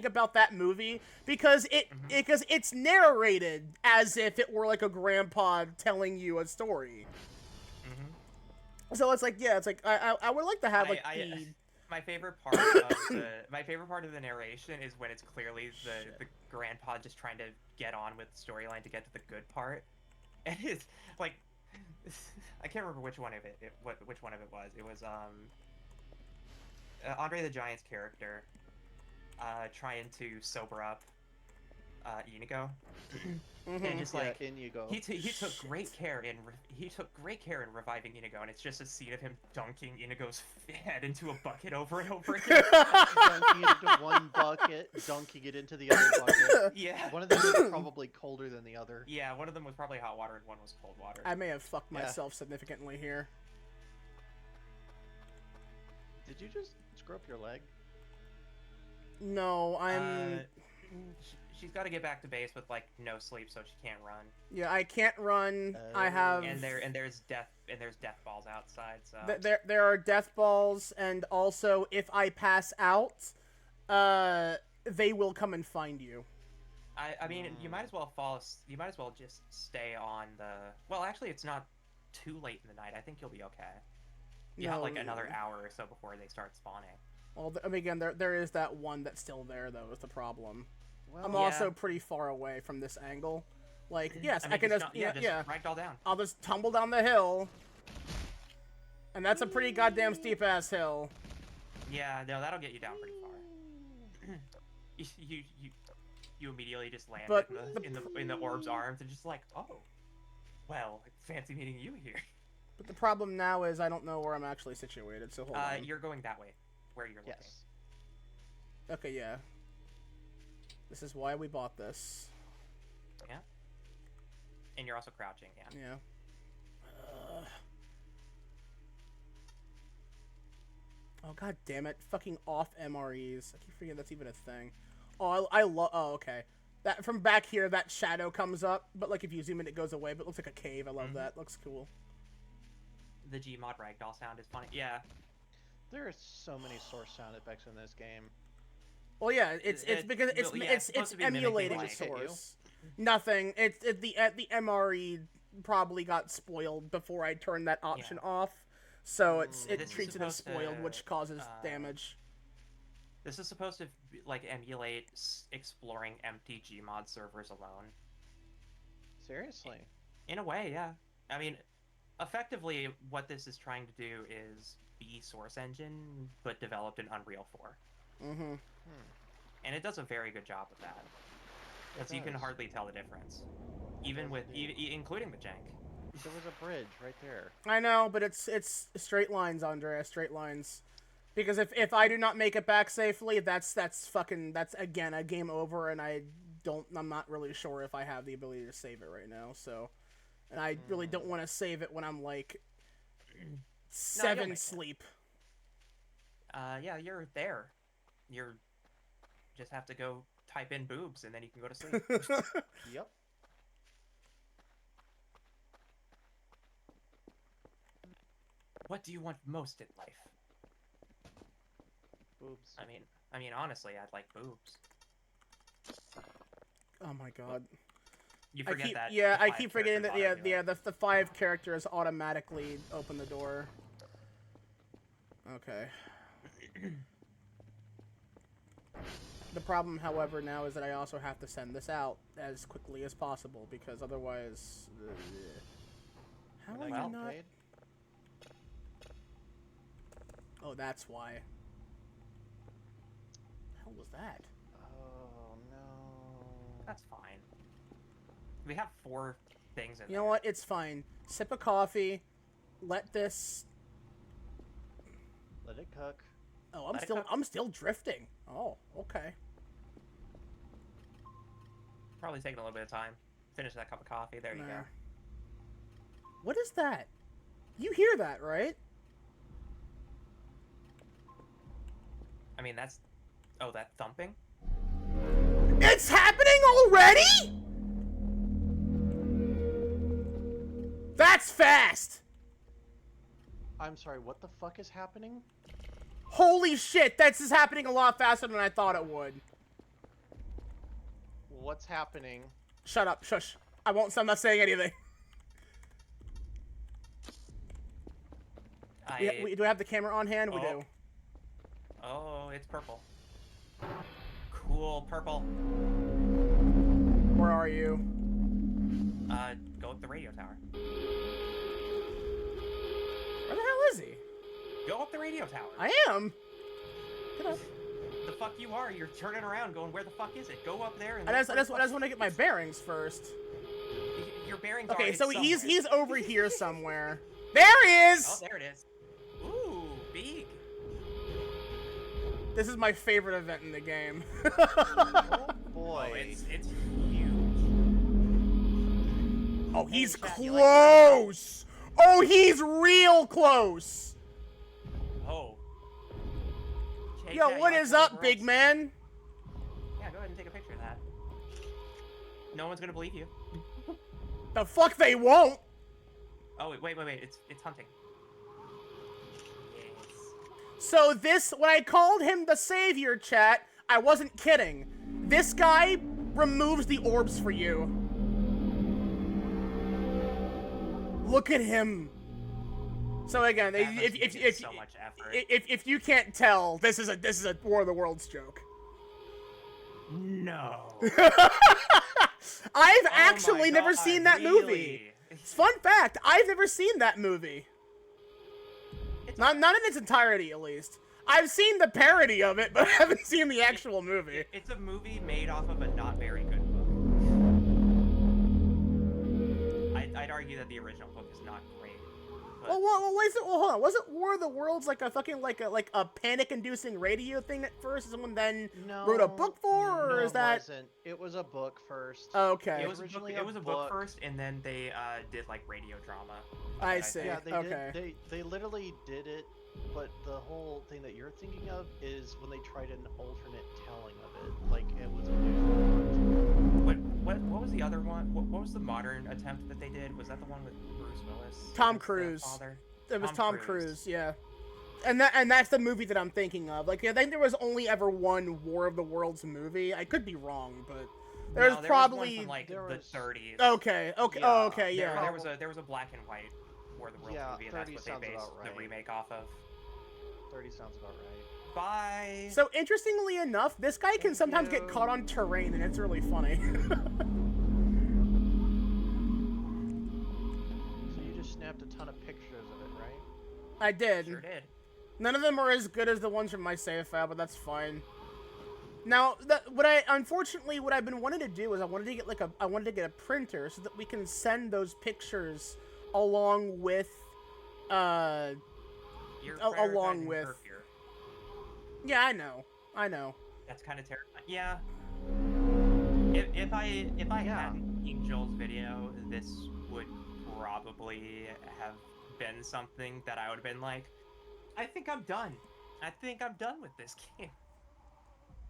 about that movie because it's narrated as if it were like a grandpa telling you a story. So it's like yeah, it's like I would like to have like the My favorite part of the narration is when it's clearly the grandpa just trying to get on with the storyline to get to the good part, and it's like I can't remember which one of it was. It was Andre the Giant's character trying to sober up Inigo, and just like yeah, in you go. he took great care in reviving Inigo, and it's just a scene of him dunking Inigo's head into a bucket over and over again. Dunking it into one bucket, dunking it into the other bucket. Yeah. One of them is probably colder than the other. Yeah, one of them was probably hot water and one was cold water. I may have fucked Yeah. myself significantly here. Did you just screw up your leg? No, I'm she's got to get back to base with like no sleep, so she can't run. Yeah, I can't run. I have And there's death balls outside. So there are death balls, and also if I pass out, they will come and find you. I mean, you might as well you might as well just stay on the. Well, actually, it's not too late in the night. I think you'll be okay. You have like another hour or so before they start spawning. Well, I mean, again, there is that one that's still there, though, is the problem. Well, I'm also pretty far away from this angle. Like, yes, I can just ragdoll down. I'll just tumble down the hill. And that's a pretty goddamn steep-ass hill. Yeah, no, that'll get you down pretty far. you immediately just land in the orb's arms and just like, oh, well, fancy meeting you here. But the problem now is I don't know where I'm actually situated, so hold on. You're going that way, where you're looking. Yes. Okay, yeah. This is why we bought this. Yeah. And you're also crouching, yeah. Yeah. Oh, god damn it. Fucking off MREs. I keep forgetting that's even a thing. Oh, I love... Oh, okay. That from back here, that shadow comes up, but like if you zoom in, it goes away, but it looks like a cave. I love that. Looks cool. The Gmod ragdoll sound is funny. Yeah. There are so many source sound effects in this game. Well, yeah, it's because it's emulating the source. Nothing. The MRE probably got spoiled before I turned that option off, so it treats it as spoiled, which causes damage. This is supposed to like emulate exploring empty Gmod servers alone. Seriously? In a way, yeah. I mean, effectively, what this is trying to do is be Source Engine, but developed in Unreal 4. Mm-hmm. And it does a very good job of that. Because you can hardly tell the difference. Even with, including the jank. There was a bridge right there. I know, but it's straight lines, Andrea, straight lines. Because if I do not make it back safely, that's again a game over, and I'm not really sure if I have the ability to save it right now, so. And I really don't want to save it when I'm like 7 sleep. Yeah, you're there. You're just have to go type in boobs and then you can go to sleep. Yep. What do you want most in life? Boobs. I mean, honestly, I'd like boobs. Oh my god. You forget that. Yeah, I keep forgetting that. Yeah, the 5 characters automatically open the door. Okay. The problem, however, now is that I also have to send this out as quickly as possible because otherwise, how are you not? Paid? Oh, that's why. The hell was that? Oh no. That's fine. We have 4 things in there. You know what? It's fine. Sip of coffee. Let this. Let it cook. Oh, I'm still drifting. Oh, okay. Probably taking a little bit of time. Finish that cup of coffee. There you go. What is that? You hear that, right? I mean, that's... Oh, that thumping? It's happening already?! That's fast! I'm sorry, what the fuck is happening? Holy shit, this is happening a lot faster than I thought it would. What's happening? Shut up, shush. I'm not saying anything. Do we have the camera on hand? We do. Oh, it's purple. Cool, purple. Where are you? Go up the radio tower. Where the hell is he? Go up the radio tower. I am. Get up. The fuck you are? You're turning around, going, where the fuck is it? Go up there and. I just want to get my bearings first. Your bearings. Okay, are so somewhere. he's over here somewhere. There he is. Oh, there it is. Ooh, big. This is my favorite event in the game. Oh boy. Oh, it's huge. Oh, he's Hey, chat, close. Oh, he's real close. Oh. Hey, Yo, chat, what you is like up, big man? Yeah, go ahead and take a picture of that. No one's gonna believe you. The fuck they won't. Oh wait. It's hunting. Yes. So this, when I called him the savior, chat, I wasn't kidding. This guy removes the orbs for you. Look at him. So again, That must be if so much effort. if you can't tell, this is a War of the Worlds joke. No. I've Oh actually my never God, seen that movie. really? Fun fact, I've never seen that movie. It's Not in its entirety, at least. I've seen the parody of it, but I haven't seen the actual movie. It's a movie made off of a not very good book. I'd argue that the original book is not great. But Well, hold on. Wasn't War of the Worlds like a fucking like a panic-inducing radio thing at first? Someone then No, wrote a book for, or no, is that? It wasn't. It was a book first. Okay, it was originally it a was a book. book first, and then they did like radio drama. I see. Yeah, they Okay. did. They literally did it, but the whole thing that you're thinking of is when they tried an alternate telling of it, like it was a news What was the other one? What was the modern attempt that they did? Was that the one with Bruce Willis? Tom as the Cruise. father? It was Tom Tom Cruise. Cruise, yeah. And that's the movie that I'm thinking of. Like, I think there was only ever one War of the Worlds movie. I could be wrong, but there's No, probably was one from, like There the was- 30s. okay. Oh, okay, There, yeah. there was a black and white War of the Worlds Yeah, movie, and that's 30 what they sounds based about the right. remake off of. 30 sounds about right. Bye. So interestingly enough, this guy can Thank sometimes get you. caught on terrain, and it's really funny. So you just snapped a ton of pictures of it, right? I did. Sure did. None of them are as good as the ones from my save file, but that's fine. Now, unfortunately, what I've been wanting to do is I wanted to get a printer so that we can send those pictures along with, You're along prioritizing with- Turf here. yeah, I know. That's kind of terrifying. Yeah. If I Yeah. hadn't seen Joel's video, this would probably have been something that I would have been like, I think I'm done. I think I'm done with this game.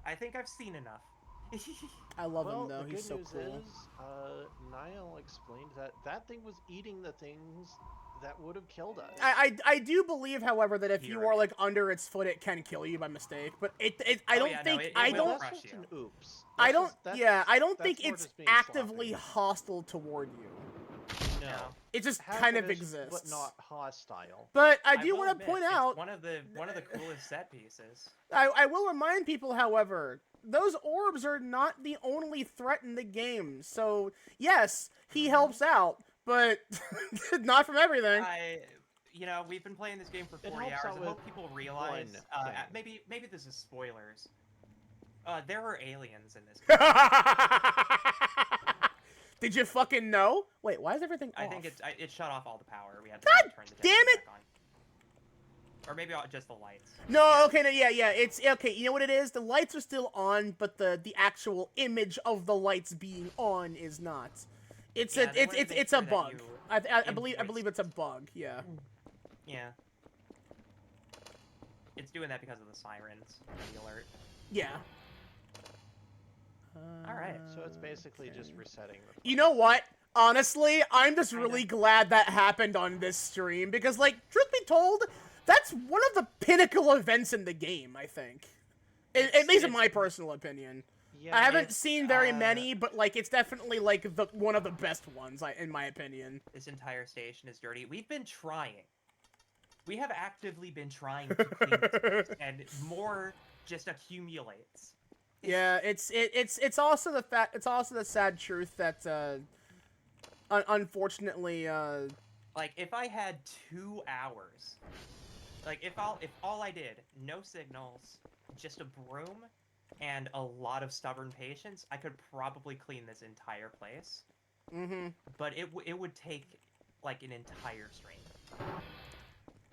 I think I've seen enough. I love Well, him though. the He's good so news cool. is, Niall explained that that thing was eating the things that would have killed us. I do believe, however, that if you You're are right. like under its foot, it can kill you by mistake. But I Oh, don't yeah, no, think it I will don't That's crush just you. an oops. I That's don't just- that's- yeah I don't that's think more it's just being actively sloppy. hostile toward you. No. It just Has kind it of is, exists. but not hostile. But I do will want to admit, point it's out, one of the coolest set pieces. I will remind people, however, those orbs are not the only threat in the game. So yes, he helps out, but not from everything. We've been playing this game for It 40 helps hours. out I hope with people realize. one thing. Maybe this is spoilers. There are aliens in this game. Did you fucking know? Wait, why is everything off? I think it shut off all the power. We had to God turn the damn generator it! back on. Or maybe just the lights. No, okay, no, yeah, it's okay. You know what it is? The lights are still on, but the actual image of the lights being on is not. It's Yeah, they wanted to make it's a sure that bug. you I believe invoiced it's a bug. Yeah. Yeah. It's doing that because of the sirens and the alert. Yeah. Alright. So it's basically just resetting. The You know what? Honestly, I'm just Kinda. really glad that happened on this stream because, like, truth be told, that's one of the pinnacle events in the game. I think, at least in my personal opinion. Yeah, I haven't it's, seen very uh, many, but like, it's definitely like one of the best ones, in my opinion. This entire station is dirty. We've been trying. We have actively been trying to clean this place, and more just accumulates. Yeah, it's also the sad truth that unfortunately Like, if I had 2 hours, like, if all I did, no signals, just a broom, and a lot of stubborn patience, I could probably clean this entire place. But it would take, like, an entire stream.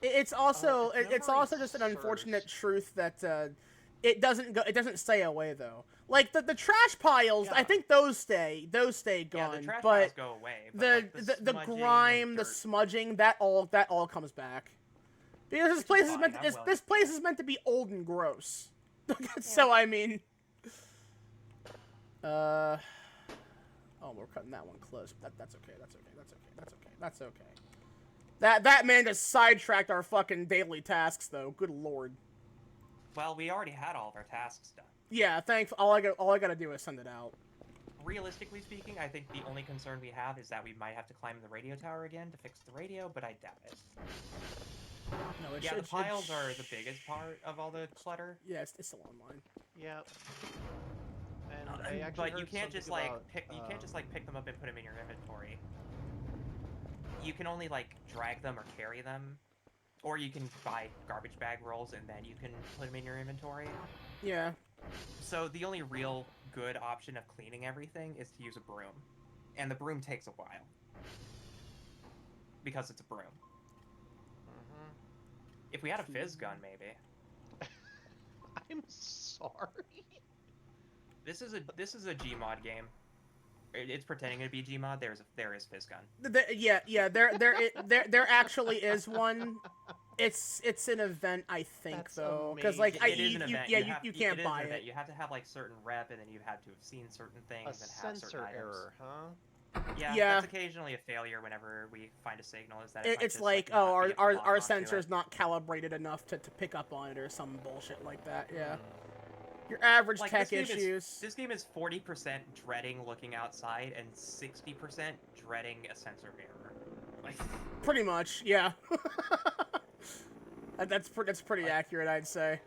it's also if it's memory also just an unfortunate serves- truth that it doesn't stay away though. Like the trash piles, I Yeah. think those stay Yeah, gone, the trash but piles go away. But, like, the smudging and grime, the dirt- smudging, that all comes back. Because this Which is place is fine, meant to, I'm well this place is meant to be old and gross. So I mean, oh Oh, we're cutting that one close. That's okay. That's okay. That's okay. That's okay. That's okay. That man just sidetracked our fucking daily tasks, though. Good lord. Well, we already had all of our tasks done. Yeah, thanks. All I gotta do is send it out. Realistically speaking, I think the only concern we have is that we might have to climb the radio tower again to fix the radio, but I doubt it. No, Yeah, the piles are the biggest part of all the clutter. Yeah, it's still online. Yeah. And I actually But you heard can't just something like about, you can't just like pick them up and put them in your inventory. You can only like drag them or carry them, or you can buy garbage bag rolls and then you can put them in your inventory. Yeah. So the only real good option of cleaning everything is to use a broom, and the broom takes a while because it's a broom. Mhm. If we had a fizz gun, maybe. I'm sorry. This is a Gmod game. It's pretending to be Gmod. There is fizz gun. Yeah. There actually is one. It's an event, I think, That's though, because like It is an event. you can't buy it. You have to have like certain rep, and then you have to have seen certain A things and have certain sensor items. error, huh? Yeah, Yeah. that's occasionally a failure whenever we find a signal. Is that It's like, not oh, be able to our lock onto sensor's it. not calibrated enough to pick up on it or some bullshit like that. Yeah. Your average Like, tech this game issues. This game is 40% dreading looking outside and 60% dreading a sensor error. Like, Pretty much, yeah. That's pretty accurate, I'd say.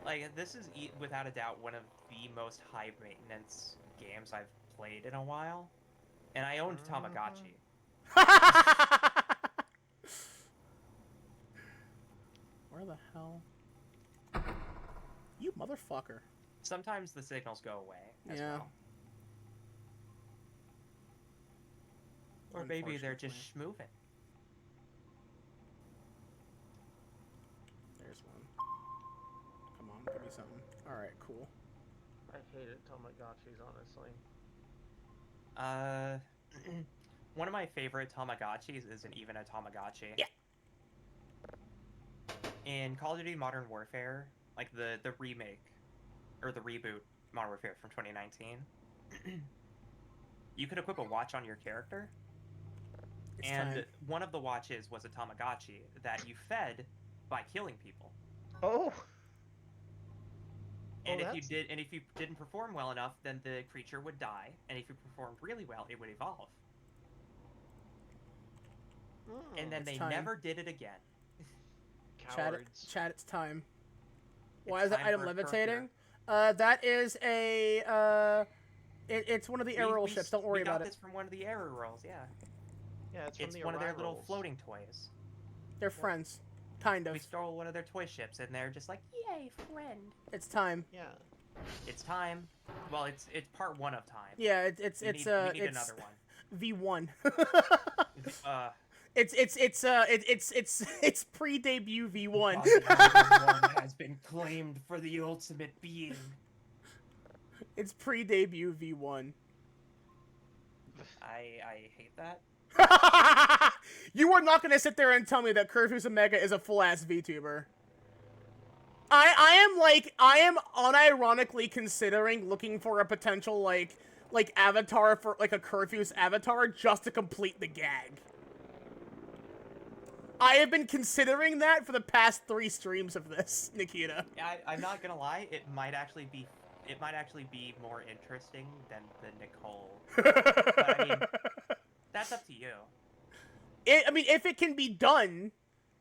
like this is without a doubt one of the most high maintenance games I've played in a while, and I owned Tamagotchi. Where the hell? You motherfucker. Sometimes the signals go away as Yeah. well. Or maybe they're just schmoving. There's one. Come on, give me something. Alright, cool. I hated Tamagotchis, honestly. One of my favorite Tamagotchis isn't even a Tamagotchi. Yeah. In Call of Duty Modern Warfare, like the remake, or the reboot Modern Warfare from 2019, you could equip a watch on your character, It's and time. one of the watches was a Tamagotchi that you fed by killing people. Oh! And Oh, if you didn't perform well enough, then the creature would die, and if you performed really well, it would evolve. And then It's they time. never did it again. Cowards. Chat, it's time. Why It's is that time item for a levitating? curfew. That is a, it's one of the aerial ships, don't worry we got about this it. from one of the air rolls, yeah. Yeah, it's from It's the one of their little Arrivals. floating toys. They're friends. Kind of. We stole one of their toy ships, and they're just like, "Yay, friend!" It's time. Yeah. It's time. Well, it's part one of time. Yeah, it's we need it's another one. V1. It's pre-debut V1. One has been claimed for the ultimate being. It's pre-debut V1. I hate that. You are not gonna sit there and tell me that Curfews Omega is a full-ass VTuber. I am unironically considering looking for a potential like avatar for like a Curfews avatar just to complete the gag. I have been considering that for the past 3 streams of this, Nikita. I'm not gonna lie. It might actually be more interesting than the Nicole. But I mean, that's up to you. I mean, if it can be done,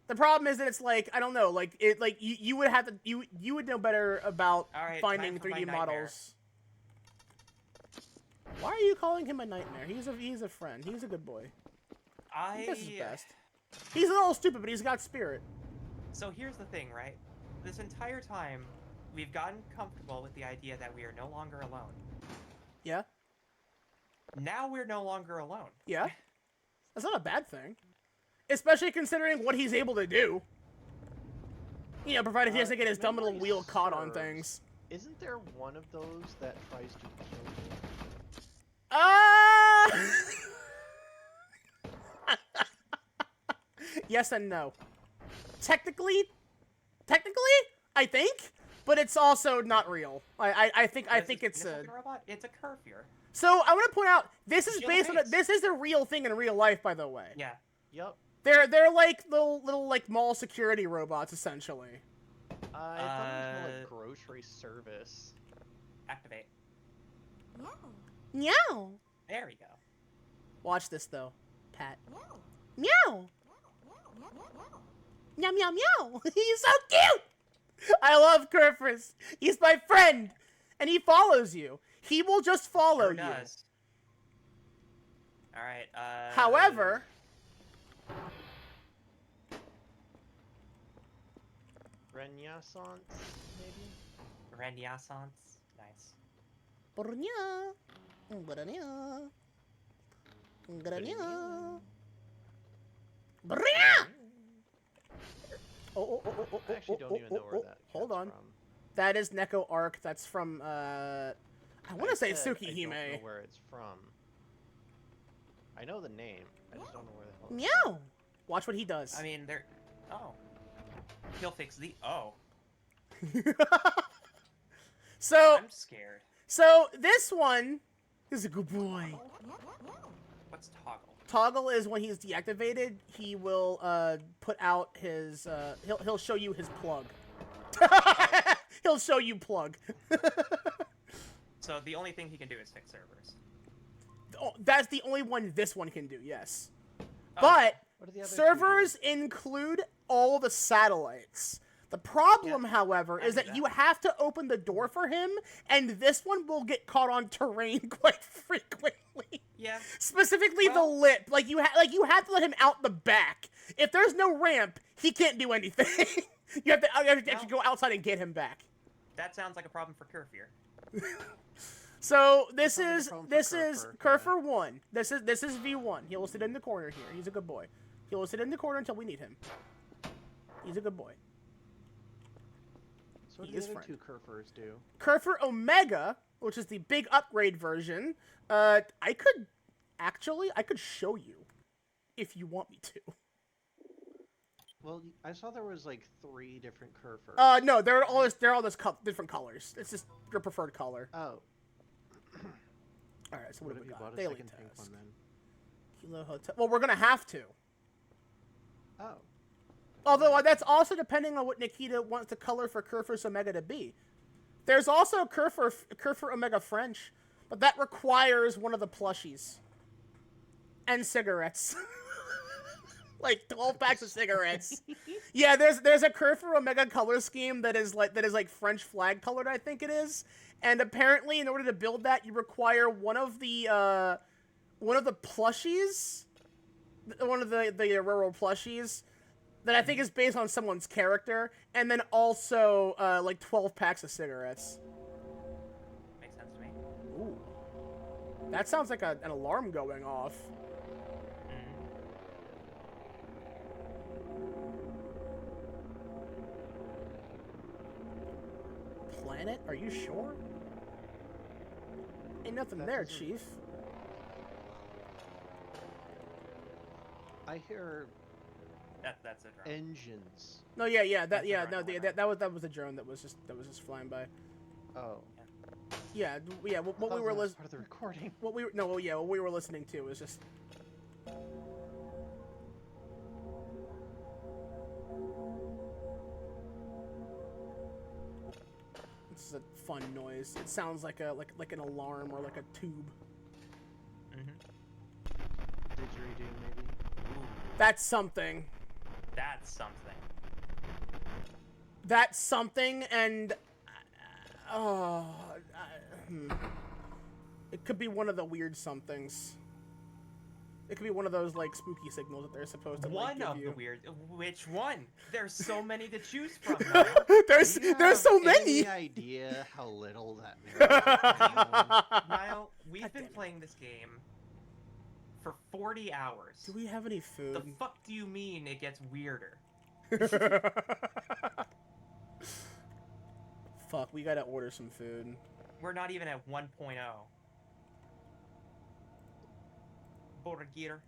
the problem is that it's like I don't know, like it, like you would have to you would know better about All right, finding time for my 3D nightmare. models. Why are you calling him a nightmare? He's a friend. He's a good boy. He does his best. He's a little stupid, but he's got spirit. So here's the thing, right? This entire time, we've gotten comfortable with the idea that we are no longer alone. Yeah, Now we're no longer alone. yeah. That's not a bad thing, especially considering what he's able to do. You know, provided he doesn't get his dumb little memory wheel caught on serves, things. Isn't there one of those that tries to kill you? Yes and no. Technically, I think, but it's also not real. I think it's a. fucking robot. It's a Curfew. So I want to point out this is Shield based on face. this is a real thing in real life, by the way. Yeah. Yep. They're like little like mall security robots essentially. I thought it was more like grocery service. Activate. Meow. Meow. There we go. Watch this though, Pat. Meow. Meow. Meow. Meow. Meow meow meow. He's so cute. I love Kerfus. He's my friend, and he follows you. He will just follow Sure you. does. All right. However, Renaissance, maybe? Renaissance. Nice. Brnya. Brnya. Brnya. Brnya. Oh, I actually don't even know where that Hold cat's on. from. That is Neko Arc. That's from, I want to say said I Tsukihime. don't know where it's from. I know the name. I just don't know where the hell it's Meow! Watch what he does. I mean, they're. Oh. He'll fix the. Oh. so, I'm scared. so this one is a good boy. What's toggle? Toggle is when he's deactivated, he will, put out his, he'll show you his plug. He'll show you plug. So the only thing he can do is fix servers. Oh, that's the only one this one can do, yes. Oh, But What are the other two servers include all the satellites. The problem, Yeah, however, I is knew that you that. have to open the door for him, and this one will get caught on terrain quite frequently. Yeah. Specifically Well- the lip. Like you have to let him out the back. If there's no ramp, he can't do anything. you have to actually go outside and get him back. That sounds like a problem for Curfew. So this sounds like a is problem for this is Kerfer, Kerfer 1. This is V1. He will sit in the corner here. He's a good boy. He will sit in the corner until we need him. He's a good boy. So what He do is the other friend. two Kerfers do? Kerfer Omega, which is the big upgrade version. I could show you if you want me to. Well, I saw there was like 3 different Kerfers. No, they're all different colors. It's just your preferred color. Oh. All right, so what What do if we you got? bought a Daily second pink task. one then? Kilo Hotel. Well, we're gonna have to. Oh. Although that's also depending on what Nikita wants the color for Kerfer's Omega to be. There's also Kerfer Omega French, but that requires one of the plushies. And cigarettes. Like 12 packs of cigarettes. Yeah, there's a Kerfer Omega color scheme that is like French flag colored, I think it is. And apparently in order to build that you require one of the plushies, one of the railroad plushies that I think is based on someone's character, and then also like 12 packs of cigarettes. Makes sense to me. Ooh. That sounds like an alarm going off. Planet? Are you sure? Ain't nothing That there, doesn't- Chief. I hear That's a drone. engines. No, yeah, That's the drone no, that went that was a drone that was just flying by. Oh. Yeah, yeah. What I we thought were that was listening, part of the recording. what we were listening to was just. This is a fun noise. It sounds like an alarm or like a tube. Didgeridoo, maybe? Ooh, That's something. that's something. That's something, and it could be one of the weird somethings. It could be one of those like spooky signals that they're supposed to like, One give of you. the weird. Which one? There's so many to choose from. there's Do you there's so have many. Any idea how little that means? Niall, we've God been damn it. playing this game for 40 hours. Do we have any food? The fuck do you mean it gets weirder? Fuck, we gotta order some food. We're not even at 1.0. Burger.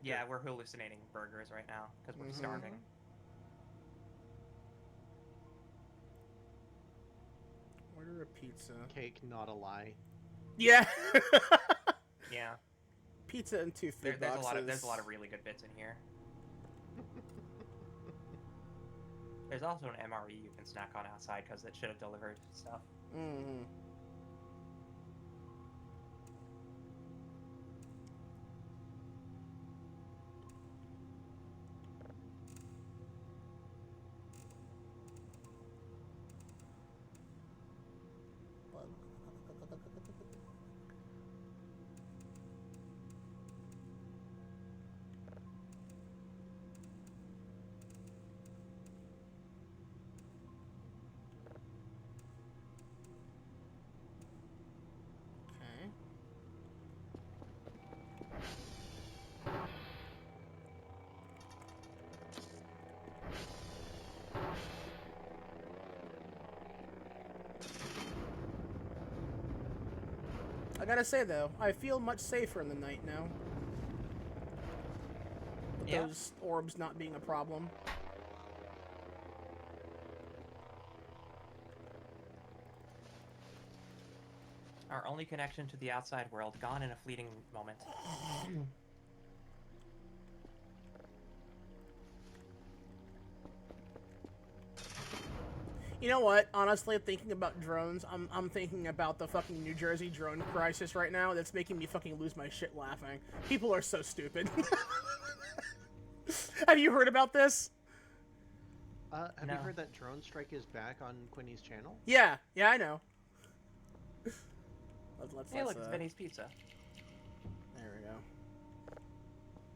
Yeah, we're hallucinating burgers right now because we're Mhm. starving. Order a pizza. Cake, not a lie. Yeah. Yeah. Pizza and 2 food There's boxes. there's a lot of really good bits in here. There's also an MRE you can snack on outside because it should have delivered stuff. Mm-hmm. Okay. I gotta say though, I feel much safer in the night now. With Yeah. those orbs not being a problem. Our only connection to the outside world gone in a fleeting moment. You know what? Honestly, thinking about drones, I'm thinking about the fucking New Jersey drone crisis right now. That's making me fucking lose my shit laughing. People are so stupid. Have you heard about this? Have No. you heard that Drone Strike is back on Quinny's channel? Yeah, I know. Hey, look, it's Vinny's Pizza. There we go.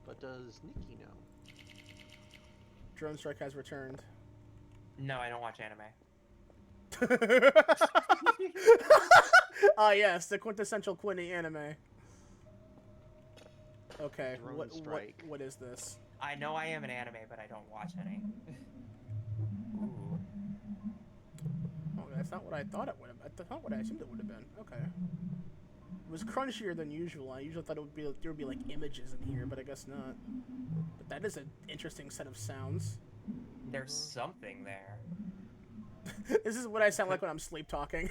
But does Nikki know? Drone Strike has returned. No, I don't watch anime. Ah, yes, the quintessential Quinny anime. Okay, Drone Strike. what is this? I know I am an anime, but I don't watch any. Ooh. Oh, that's not what I thought it would have. That's not what I assumed it would have been. Okay. It was crunchier than usual. I usually thought it would be there would be like images in here, but I guess not. But that is an interesting set of sounds. There's something there. This is what I sound like when I'm sleep talking.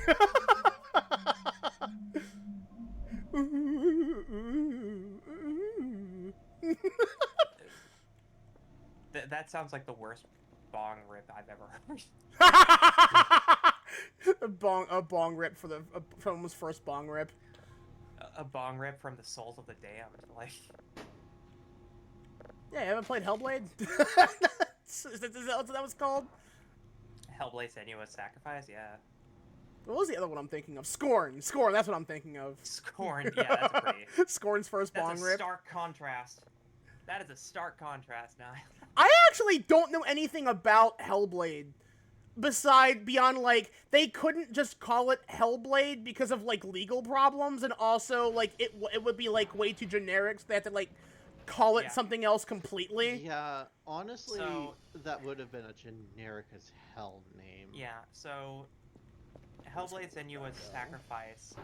That sounds like the worst bong rip I've ever heard. a bong rip for the from his first bong rip. A bong rip from the souls of the damned. Like, Yeah, you haven't played Hellblade? is that what that was called? Hellblade Senua's Sacrifice, yeah. What was the other one I'm thinking of? Scorn. Scorn, that's what I'm thinking of. Scorn, yeah, that's a pretty. Scorn's first That's bong a rip. stark contrast. That is a stark contrast, now. I actually don't know anything about Hellblade. Beyond, like, they couldn't just call it Hellblade because of, like, legal problems, and also, like, it would be, like, way too generic, so they had to, like, call it Yeah. something else completely. Yeah, honestly, So- that would have been a generic as hell name. Yeah, so Hellblade Senua's Sacrifice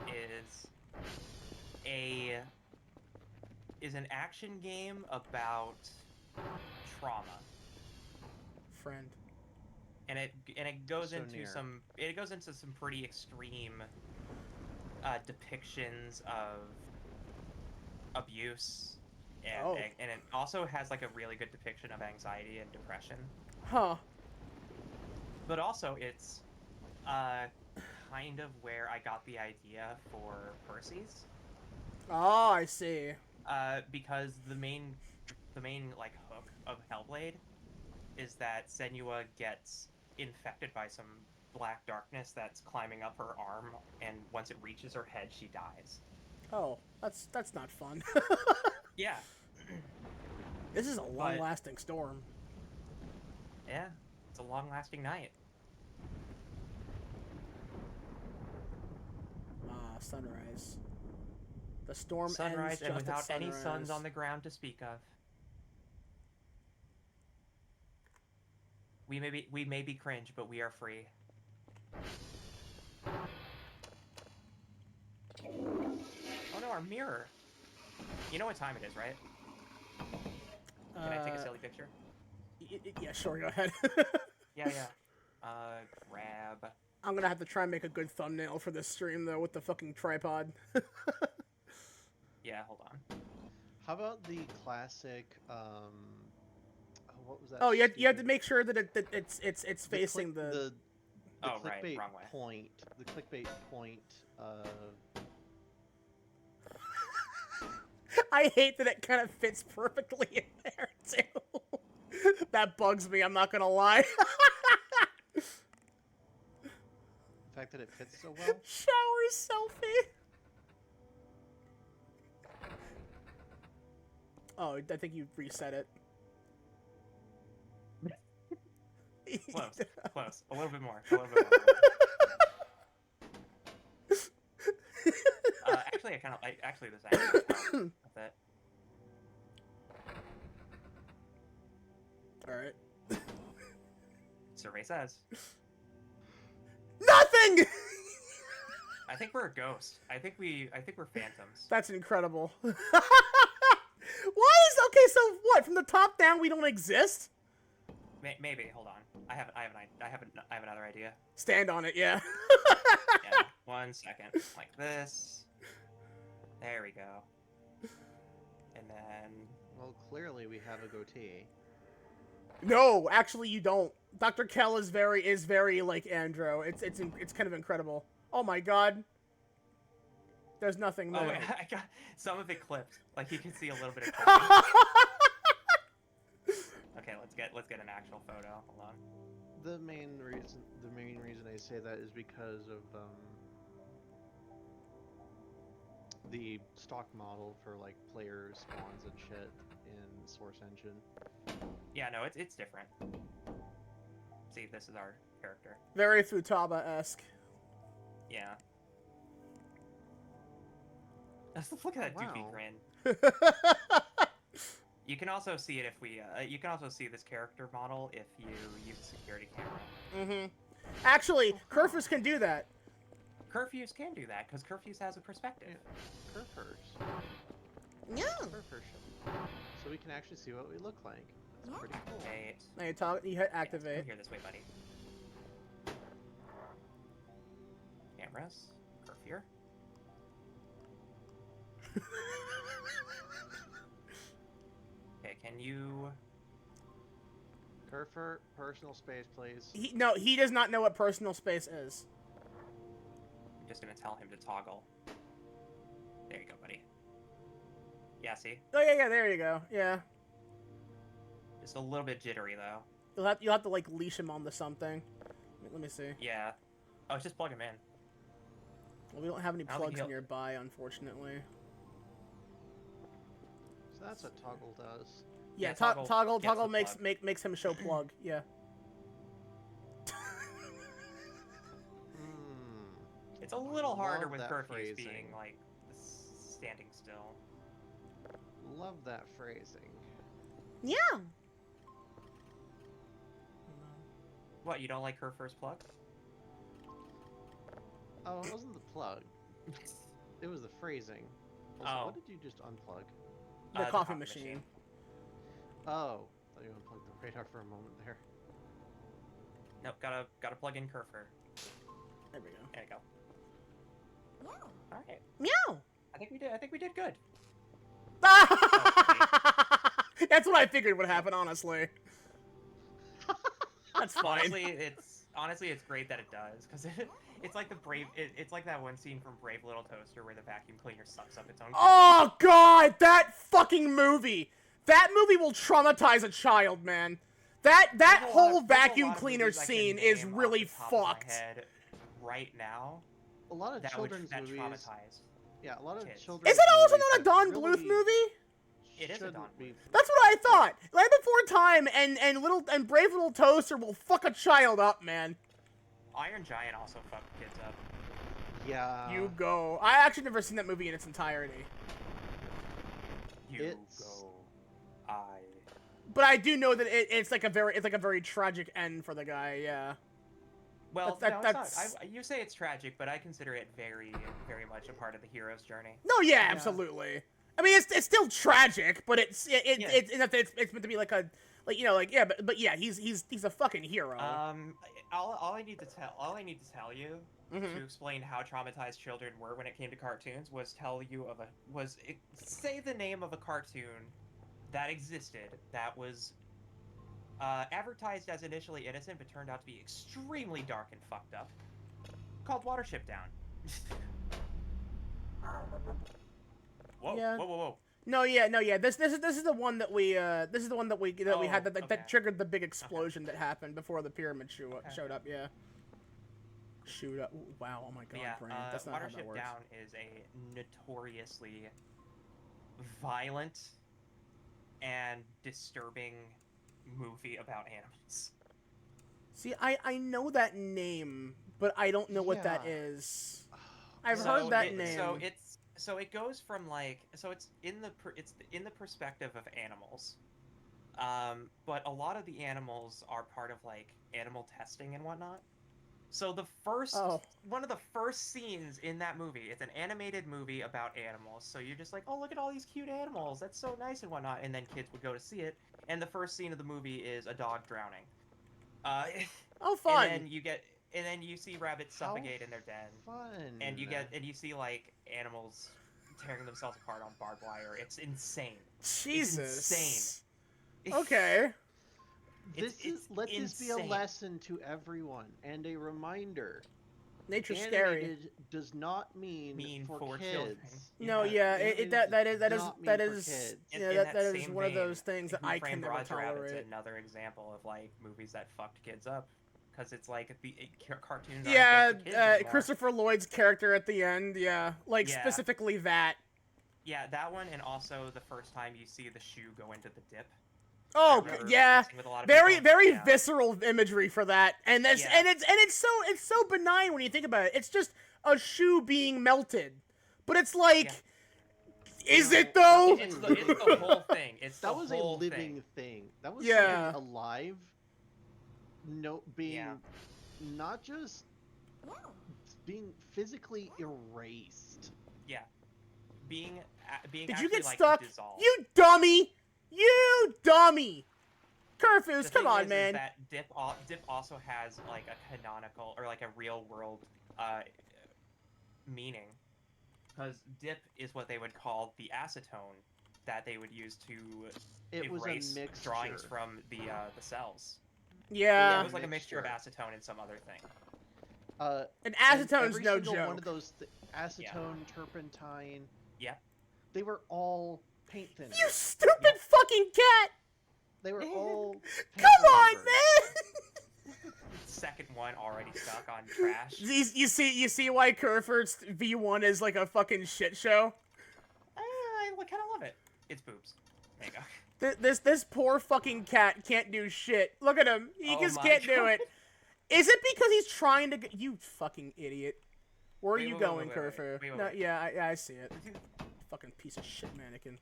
is an action game about trauma. Friend. And it goes So into near. some pretty extreme depictions of abuse, and Oh. and it also has like a really good depiction of anxiety and depression. Huh. But also it's kind of where I got the idea for Percy's, Oh, I see. because the main like hook of Hellblade is that Senua gets infected by some black darkness that's climbing up her arm, and once it reaches her head, she dies. Oh, that's not fun. Yeah, This is a long-lasting storm. yeah, it's a long-lasting night. Ah, sunrise. The storm Sunrise, ends and just without at any suns sunrise. on the ground to speak of. We may be cringe, but we are free. Oh no, our mirror. You know what time it is, right? Can I take a silly picture? Yeah, sure, go ahead. Yeah. Grab. I'm gonna have to try and make a good thumbnail for this stream though with the fucking tripod. Yeah, hold on. How about the classic? What was that? Oh, you have to stupid- make sure that it's the facing click- the. the Oh, right, clickbait wrong way. point. The clickbait point. I hate that it kind of fits perfectly in there too. That bugs me. I'm not gonna lie. The fact that it fits so well. Shower selfie. Oh, I think you reset it. Close, close. A little bit more. A little bit more. Actually, I kind of like. Actually, this actually with it. All right. Survey says. Nothing. I think we're a ghost. I think we're phantoms. That's incredible. Why is okay? So what? From the top down, we don't exist. Maybe. Hold on. I have another idea. Stand on it, yeah. Yeah. 1 second. Like this. There we go. And then. Well, clearly we have a goatee. No, actually, you don't. Dr. Kell is very like Andro. It's kind of incredible. Oh my god. There's nothing there. Oh, wait, I got some of it clipped. Like you can see a little bit of clipping. Okay, let's get an actual photo. Hold on. The main reason I say that is because of the stock model for like player spawns and shit in Source Engine. Yeah, no, it's different. See, this is our character. Very Futaba-esque. Yeah. Look at that doofy Wow. grin. You can also see it if we. You can also see this character model if you use a security camera. Mm-hmm. Actually, Kerfers can do that. Curfews can do that because Curfews has a perspective. Curfers. Yeah. Curfers. So we can actually see what we look like. That's pretty cool. Wait. Now you hit Yeah, activate. come here this way, buddy. Cameras. Curfew. Okay, can you? Curfer, personal space, please. He does not know what personal space is. I'm just gonna tell him to toggle. There you go, buddy. Yeah, see? Oh yeah, there you go. Yeah. Just a little bit jittery though. You'll have to like leash him onto something. Let me see. Yeah. Oh, just plug him in. Well, we don't have any I don't think plugs he'll- nearby, unfortunately. So that's what toggle does. Yeah, Yeah, toggle Toggle gets the makes plug. makes him show plug. Yeah. It's a little harder Love with that curfews phrasing. being like standing still. Love that phrasing. Yeah. What, you don't like her first plug? Oh, it wasn't the plug. It was the phrasing. Also, Oh. what did you just unplug? The coffee machine. Oh, thought you unplugged the radar for a moment there. Nope, gotta plug in Curfer. There we go. There you go. All right. Meow. I think we did good. That's what I figured would happen, honestly. That's fine. Honestly, it's great that it does because it's like it's like that one scene from Brave Little Toaster where the vacuum cleaner sucks up its own. Oh god, that fucking movie. That movie will traumatize a child, man. That There's a lot whole of- there's a vacuum lot of cleaner movies I can scene is name off really the top of my fucked. head right now. A lot of That children's movies. traumatized. Yeah, a lot of kids. children's. Is it also movies not a that Don really Bluth movie? It is a shouldn't Don be- Bluth. That's what I thought. Land Before Time and Brave Little Toaster will fuck a child up, man. Iron Giant also fucked kids up. Yeah. You go. I actually never seen that movie in its entirety, You It's- go. I. but I do know that it's like a very tragic end for the guy. Yeah. Well, That- no, that's- it's not. You say it's tragic, but I consider it very, very much a part of the hero's journey. No, yeah, absolutely. I mean, it's still tragic, but it's Yeah. it's meant to be like a yeah, but yeah, he's a fucking hero. all I need to tell you Mhm. to explain how traumatized children were when it came to cartoons say the name of a cartoon that existed that was advertised as initially innocent but turned out to be extremely dark and fucked up, called Watership Down. Whoa, Yeah. whoa. No, yeah. This is the one that we had that okay. triggered the big explosion that happened before the pyramid showed up. Yeah. Shoot up! Wow! Oh my God, But yeah, Brain. That's not how that Watership works. Down is a notoriously violent and disturbing movie about animals. See, I know that name, but I don't know what that Yeah. is. I've heard that name. So it goes from like it's in the perspective of animals, but a lot of the animals are part of like animal testing and whatnot. So one of the first scenes in that movie, it's an animated movie about animals. So you're just like, oh, look at all these cute animals, that's so nice and whatnot. And then kids would go to see it, and the first scene of the movie is a dog drowning. Oh, fun! And then you see rabbits suffocate in their den. Fun. And you see like animals tearing themselves apart on barbed wire. It's insane. Jesus. It's insane. Okay. Let this be a insane. lesson to everyone and a reminder. Nature's scary. Animated does not mean for kids. children. No, yeah, Animated that is does not mean for kids. that is same one of vein, those things that Who I Framed can never Roger Rabbit's tolerate. another example of like movies that fucked kids up, because it's like cartoons. Yeah, aren't just for kids anymore. Christopher Lloyd's character at the end, yeah, like Yeah. specifically that. Yeah, that one, and also the first time you see the shoe go into the dip. Oh, I remember yeah. discussing with a lot of Very, people. very Yeah. visceral imagery for that, and that's Yeah. and it's so benign when you think about it. It's just a shoe being melted, but it's like, is it though? It's the whole thing. It's That the was a whole living thing. That was Yeah. something alive. No, being not just being physically erased. Yeah, being Did actually, you get like, stuck? dissolved. You dummy! You dummy! The Curfews, thing come on, is man. that Dip also has like a canonical or like a real world meaning, because Dip is what they would call the acetone that they would use to It was a erase mixture. drawings from the cells. Yeah, It was like a mixture of acetone and some other thing. and And acetone's every no single joke. One of those acetone, turpentine. Yeah. They were all paint thinners. You stupid fucking cat! They were all. paint Come on, removers. The second one already stuck on trash. You see why Curford's V1 is like a fucking shit show? I kind of love it. It's boobs. There you go. This poor fucking cat can't do shit. Look at him. He Oh just my can't do God. it. Is it because he's trying to? You fucking idiot. Where are Wait, you wait, going, wait, wait, Curfer? wait, wait, No, wait. yeah, I see it. Fucking piece of shit mannequin.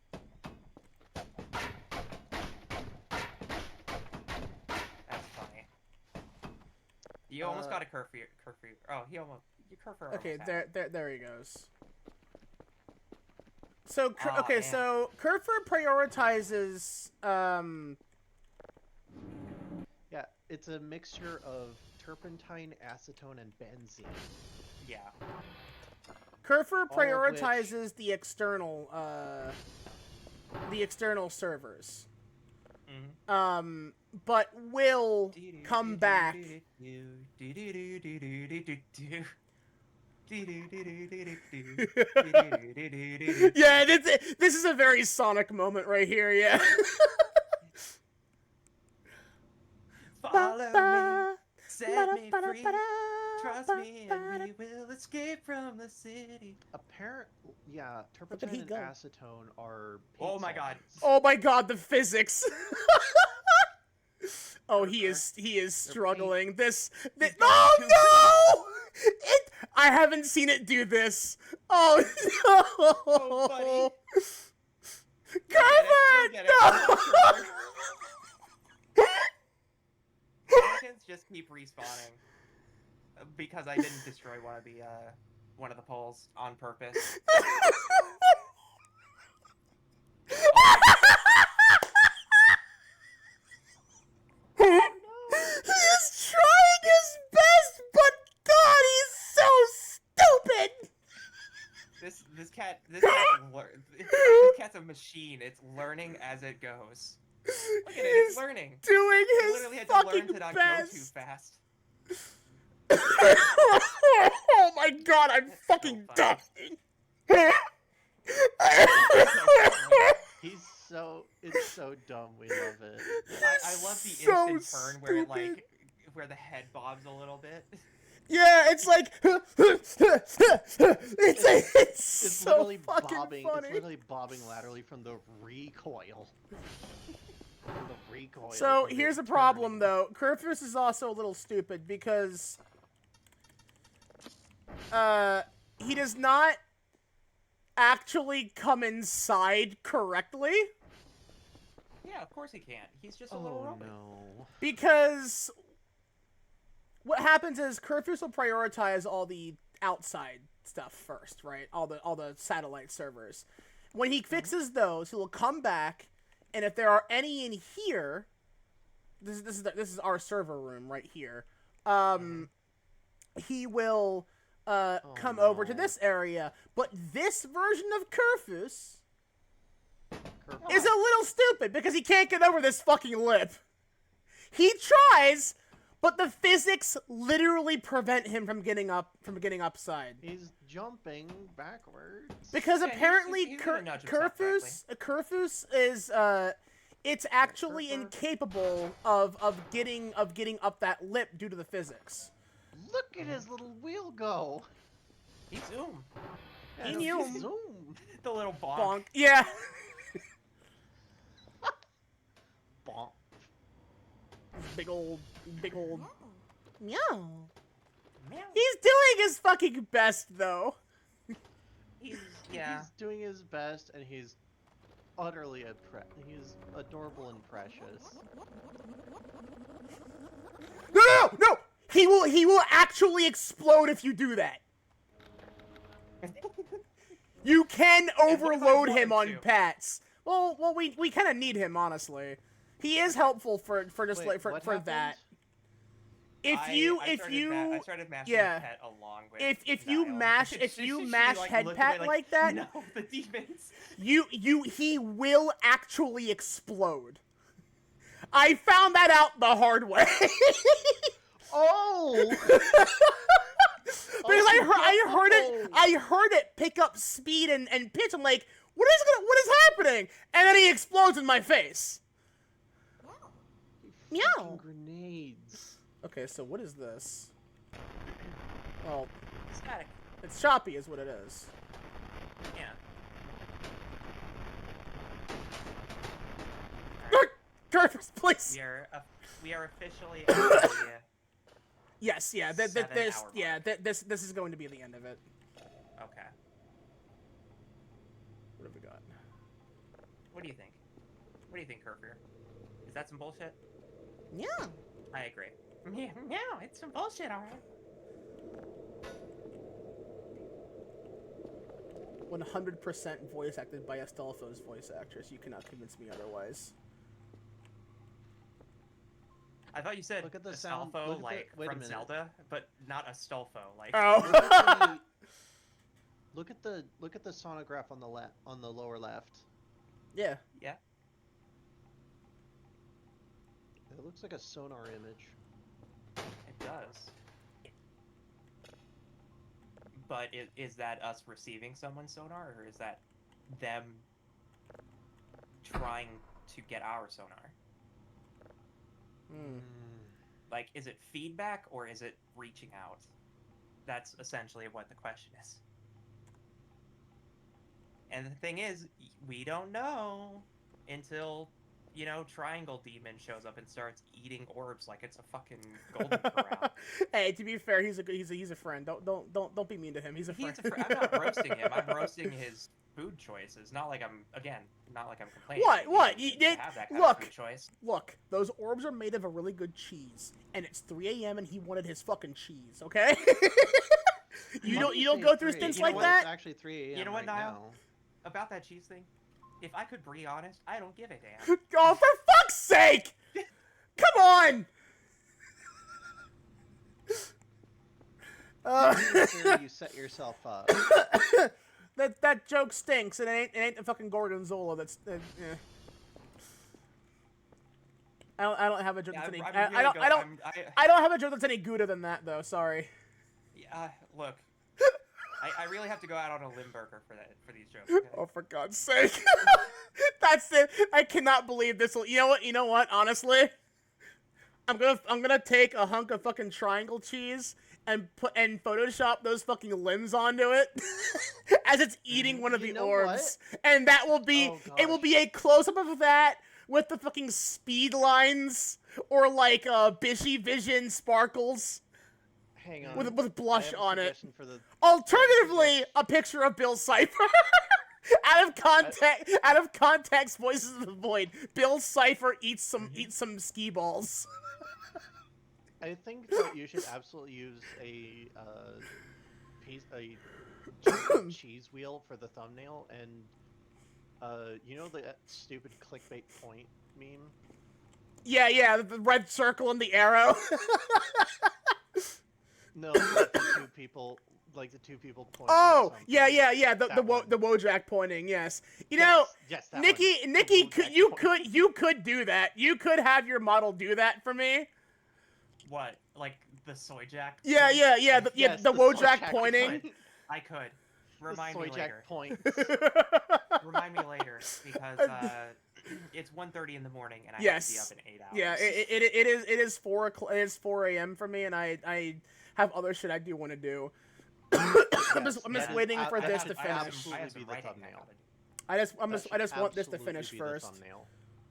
That's funny. You almost got a curfew. Oh, you curfew. Okay, there he goes. So Aw, okay, man. so Curfer prioritizes Yeah, it's a mixture of turpentine, acetone, and benzene. Yeah. Curfer All of which- prioritizes the external servers. Mm-hmm. But will come back. Yeah, this is a very Sonic moment right here. Yeah. Follow me, set me free. Trust me, and we will escape from the city. Yeah, turpentine he and go? acetone are. Oh paint my God. solvents. Oh my God, the physics. Oh, he is struggling. Oh no! I haven't seen it do this. Oh no! Oh, buddy. Curvert! You'll get No! it. Skeletons just keep respawning because I didn't destroy one of the poles on purpose. He is trying his This cat's a machine. It's learning as it goes. Look at it. It's He's learning. doing You his literally had to learn fucking to not go too best. fast. Oh my god, I'm fucking funny. dying. It's so dumb. We love it. I love the So instant turn where it stupid. where the head bobs a little bit. Yeah, it's like it's It's so literally fucking bobbing. funny. It's literally bobbing laterally from the recoil. From the recoil. So from the here's a problem, turning. though. Kurfus is also a little stupid because he does not actually come inside correctly Yeah, of course he can't. He's just a little Oh robot. no. because what happens is Kurfus will prioritize all the outside stuff first, right? All the satellite servers. When he fixes those, he will come back, and if there are any in here, this is our server room right here. He will come over to no. this area, but this version of Kurfus Kerf- is a little stupid because he can't get over this fucking lip. He tries, but the physics literally prevent him from getting upside. He's jumping backwards. Because Yeah, he's apparently just- he's gonna nudge himself Kurfus is it's actually Kurfur. incapable of getting up that lip due to the physics. Look at his little wheel go. He's Zoom. He Yeah, knew he's him. Zoom. The little bonk. Bonk. Yeah. Bonk. big old meow. Meow. He's doing his fucking best though. Yeah. He's doing his best, and he's utterly he's adorable and precious. No! He will actually explode if you do that. You can what if I overload him on wanted to? pats. Well, we kind of need him honestly. He is helpful for just Wait, like for what that. happened? I started mashing yeah. the pet along with If you Niall. mash She, mash like, head looked pat away like that, No, the demons. he will actually explode. I found that out the hard way. Oh! Because I heard it pick up speed and pitch. I'm like, what is happening? And then he explodes in my face. Meow. Fucking grenades. Okay, so what is this? Well, Static. it's choppy is what it is. Yeah. Curtis, please. We are officially at the, Yes, yeah. 7-hour mark. This is going to be the end of it. okay. What have we got? What do you think? What do you think, Kerfur? Is that some bullshit? Yeah. I agree. Yeah, it's some bullshit, alright. 100% voice acted by Astolfo's voice actress. You cannot convince me otherwise. I thought you said Look at the sound- Astolfo, look at the- like, wait a from minute. Zelda, but not Astolfo, like... Oh. Look at the sonograph on the lower left. Yeah. Yeah. It looks like a sonar image. It does. But is that us receiving someone's sonar, or is that them trying to get our sonar? Hmm. Like, is it feedback, or is it reaching out? That's essentially what the question is. And the thing is, we don't know until, you know, Triangle Demon shows up and starts eating orbs like it's a fucking golden corral. Hey, to be fair, he's a friend. Don't be mean to him. He's a friend. I'm not roasting him. I'm roasting his food choices. Not like I'm complaining. What? He What? doesn't You need to did- have that kind look. of food choice. Look, those orbs are made of a really good cheese, and it's 3 a.m. and he wanted his fucking cheese. Okay? you don't go through stints like It's that. actually 3 a.m. You know what, right Niall? now. About that cheese thing, if I could be honest, I don't give a damn. Oh, for fuck's sake! Come on! Clearly you set yourself up. That joke stinks, and it ain't the fucking Gorgonzola. I don't have a joke Yeah, that's any. I'm I really don't. go- I don't. I'm- I- I don't have a joke that's any gooder than that, though. Sorry. Yeah, look. I really have to go out on a limb burger for these jokes. Okay? Oh, for God's sake! That's it. I cannot believe this will. You know what? You know what? Honestly, I'm gonna take a hunk of fucking triangle cheese and Photoshop those fucking limbs onto it as it's eating one of You the know orbs, and that will be Oh, it. Will gosh. be a close up of that with the fucking speed lines or like Bishy Vision sparkles Hang on. with blush I have a on it. suggestion for the Alternatively, a picture of Bill Cipher. Out of context, Voices of the Void. Bill Cipher eats some ski balls. I think that you should absolutely use a cheese wheel for the thumbnail, and you know the stupid clickbait point meme? Yeah, the red circle and the arrow. No, like the two people pointing. Oh, at yeah. something. That one. The Wojak pointing. Yes. You know, yes, that Nikki, one. Nikki, The could Wojak you point. could do that. You could have your model do that for me. What? Like the soy jack? Yeah. Yes, The the Wojak Sojak pointing. point. I could. The Remind me Sojak later. point. Remind me later because it's 1:30 in the morning and I have to be Yes. up in 8 hours. Yeah, it is 4 o'clock. It is 4 a.m. for me, and I have other shit I do want to do. I'm just Yes, waiting for I this have to some- I have finish. some- I have some Absolutely be the writing I thumbnail. gotta do. I just want this to finish The first. thumbnail.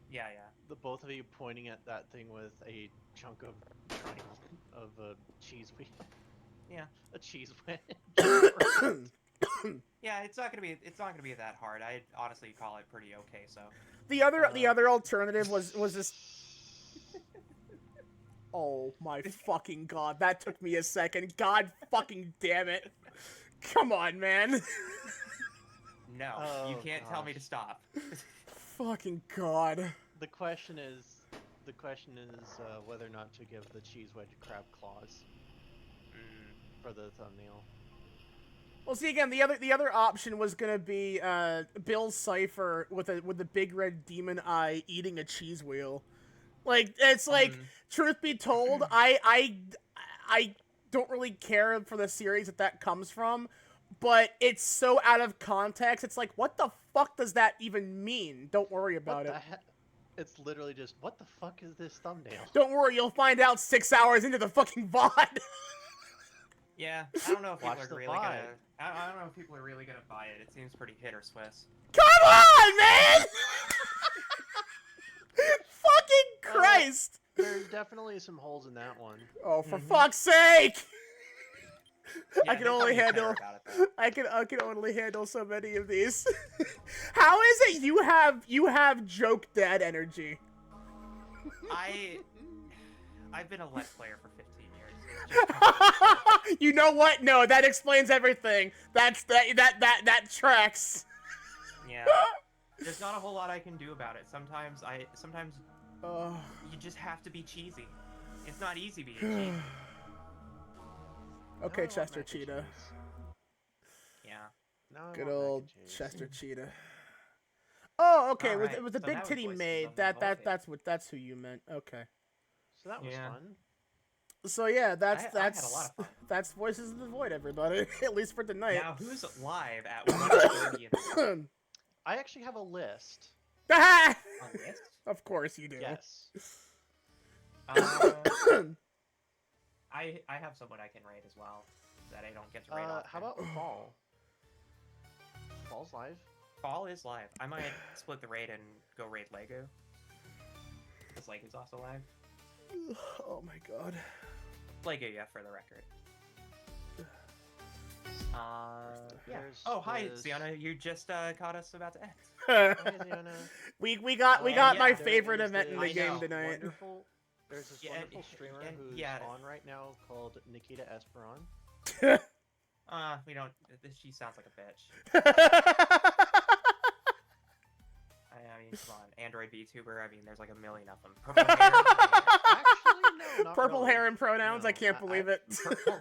Yeah. The both of you pointing at that thing with a chunk of triangle of a cheese wheel. Yeah. A cheese wedge. Yeah, it's not gonna be that hard. I honestly call it pretty okay. So The other alternative was this. Oh my fucking god, that took me a second. God fucking damn it. Come on, man. no, you Oh, can't tell me to gosh. stop. Fucking god. The question is whether or not to give the cheese wedge crab claws for the thumbnail. Well, see again, the other option was gonna be Bill Cipher with the big red demon eye eating a cheese wheel. Like it's like, truth be told, I don't really care for the series that comes from, but it's so out of context. It's like, what the fuck does that even mean? Don't worry about it. It's literally just, what the fuck is this thumbnail? Don't worry, you'll find out 6 hours into the fucking VOD. Yeah, I don't know if people Watch are the really VOD. gonna. I don't know if people are really gonna buy it. It seems pretty hit or Swiss. Come on, man! Fucking Christ! There's definitely some holes in that one. Oh, for fuck's sake! Yeah, I can they only probably care handle. about it, though. I can only handle so many of these. How is it you have joke dad energy? I've been a Let's Player for 15 years. It's just- You know what? No, that explains everything. That tracks. yeah. There's not a whole lot I can do about it. Sometimes Oh. you just have to be cheesy. It's not easy being cheesy. Okay, Now I want Chester mac and Cheetah. cheese. Yeah. Now I Good want mac old and cheese. Chester Cheetah. Oh, okay. With Alright, the so big that was titty Voices maid. of the Void. That's who you meant. Okay. So that was Yeah. fun. So yeah, I had a lot of fun. that's Voices of the Void, everybody. At least for tonight. Now who's live at 1:30 in the morning? I actually have a list. On this? Of course you do. Yes. I have someone I can raid as well that I don't get to raid often. How about Fall? Fall's live. Fall is live. I might split the raid and go raid Lego. Because Lego's also live. Oh my god. Lego, yeah, for the record. Yeah. Oh, hi, There's- Sienna. You just caught us about to end. Hey, Leona. we got yeah, my there favorite There's event in this the game know. tonight. There's this Yeah, wonderful streamer and- who's yeah. on right now called Nikita Esperon. We don't. She sounds like a bitch. I mean, come on, Android VTuber. I mean, there's like a million of them. Purple hair. Actually, no. not Purple really. hair and pronouns. I No, can't believe it.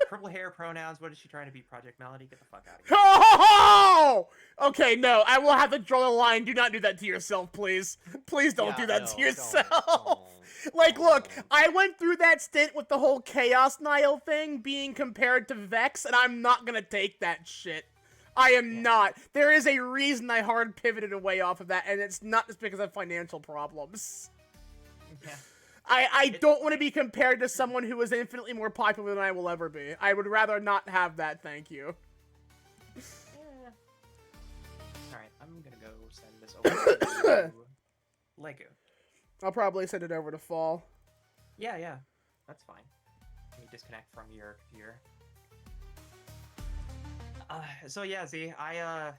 Purple hair, pronouns. What is she trying to be? Project Melody? Get the fuck out of here. Oh! Okay, no, I will have to draw the line. Do not do that to yourself, please. Please don't Yeah, do that no, to don't, yourself. don't, Like, look, don't. I went through that stint with the whole Chaos Nile thing being compared to Vex, and I'm not gonna take that shit. I am Yeah. not. There is a reason I hard pivoted away off of that, and it's not just because of financial problems. Yeah. I It's don't want to fine. be compared to someone who is infinitely more popular than I will ever be. I would rather not have that, thank you. Alright, I'm gonna go send this over to Legu. I'll probably send it over to Fall. Yeah, that's fine. Let me disconnect from your computer. So yeah, Z, I'll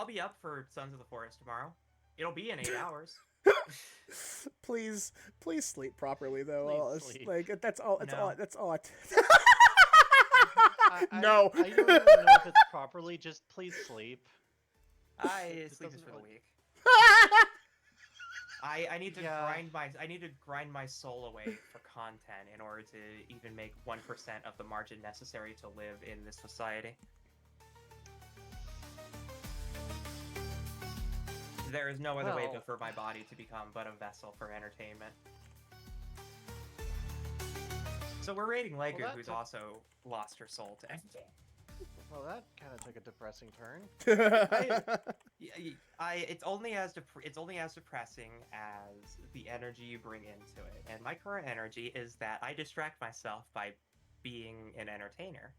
be up for Sons of the Forest tomorrow. It'll be in 8 hours. Please sleep properly though. Please It's sleep. like that's all. That's all. No. That's all. I No. don't even know if it's properly. Just please sleep. I It sleep is doesn't for the really- week. I need to Yeah. grind my soul away for content in order to even make 1% of the margin necessary to live in this society. There is no other way Well- for my body to become but a vessel for entertainment. So we're rating Legu, that who's took- also lost her soul to everything. Well, that kind of took a depressing turn. It's only as depressing as the energy you bring into it. And my current energy is that I distract myself by being an entertainer.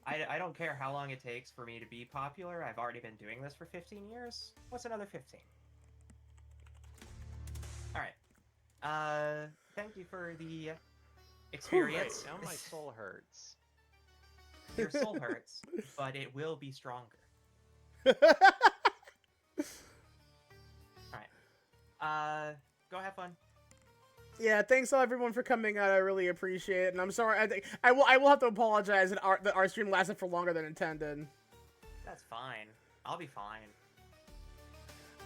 I don't care how long it takes for me to be popular. I've already been doing this for 15 years. What's another 15? Alright. Thank you for the experience. Right, now my soul hurts. Your soul hurts, but it will be stronger. Alright. Go have fun. Yeah, thanks all everyone for coming out. I really appreciate it, and I'm sorry. I will have to apologize that our stream lasted for longer than intended. That's fine. I'll be fine.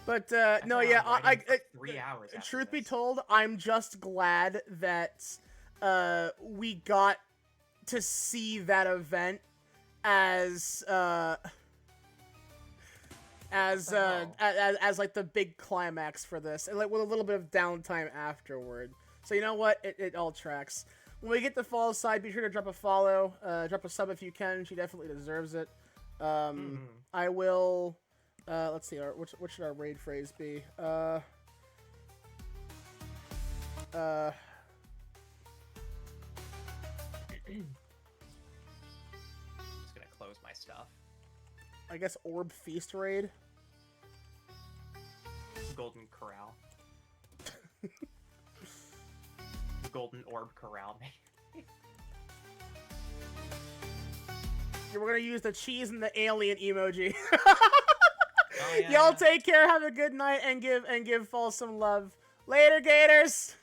But I no, plan yeah, on writing for 3 hours. After truth be this. told, I'm just glad that we got to see that event as like the big climax for this, and like with a little bit of downtime afterward. So you know what? It all tracks. When we get to Fall's side, be sure to drop a follow, drop a sub if you can. She definitely deserves it. I will. Let's see. What should our raid phrase be? I'm just gonna close my stuff. I guess Orb Feast raid. Golden Corral. Golden Orb Corral. We're gonna use the cheese and the alien emoji. Oh, yeah. Y'all take care. Have a good night and give Fall some love. Later, Gators.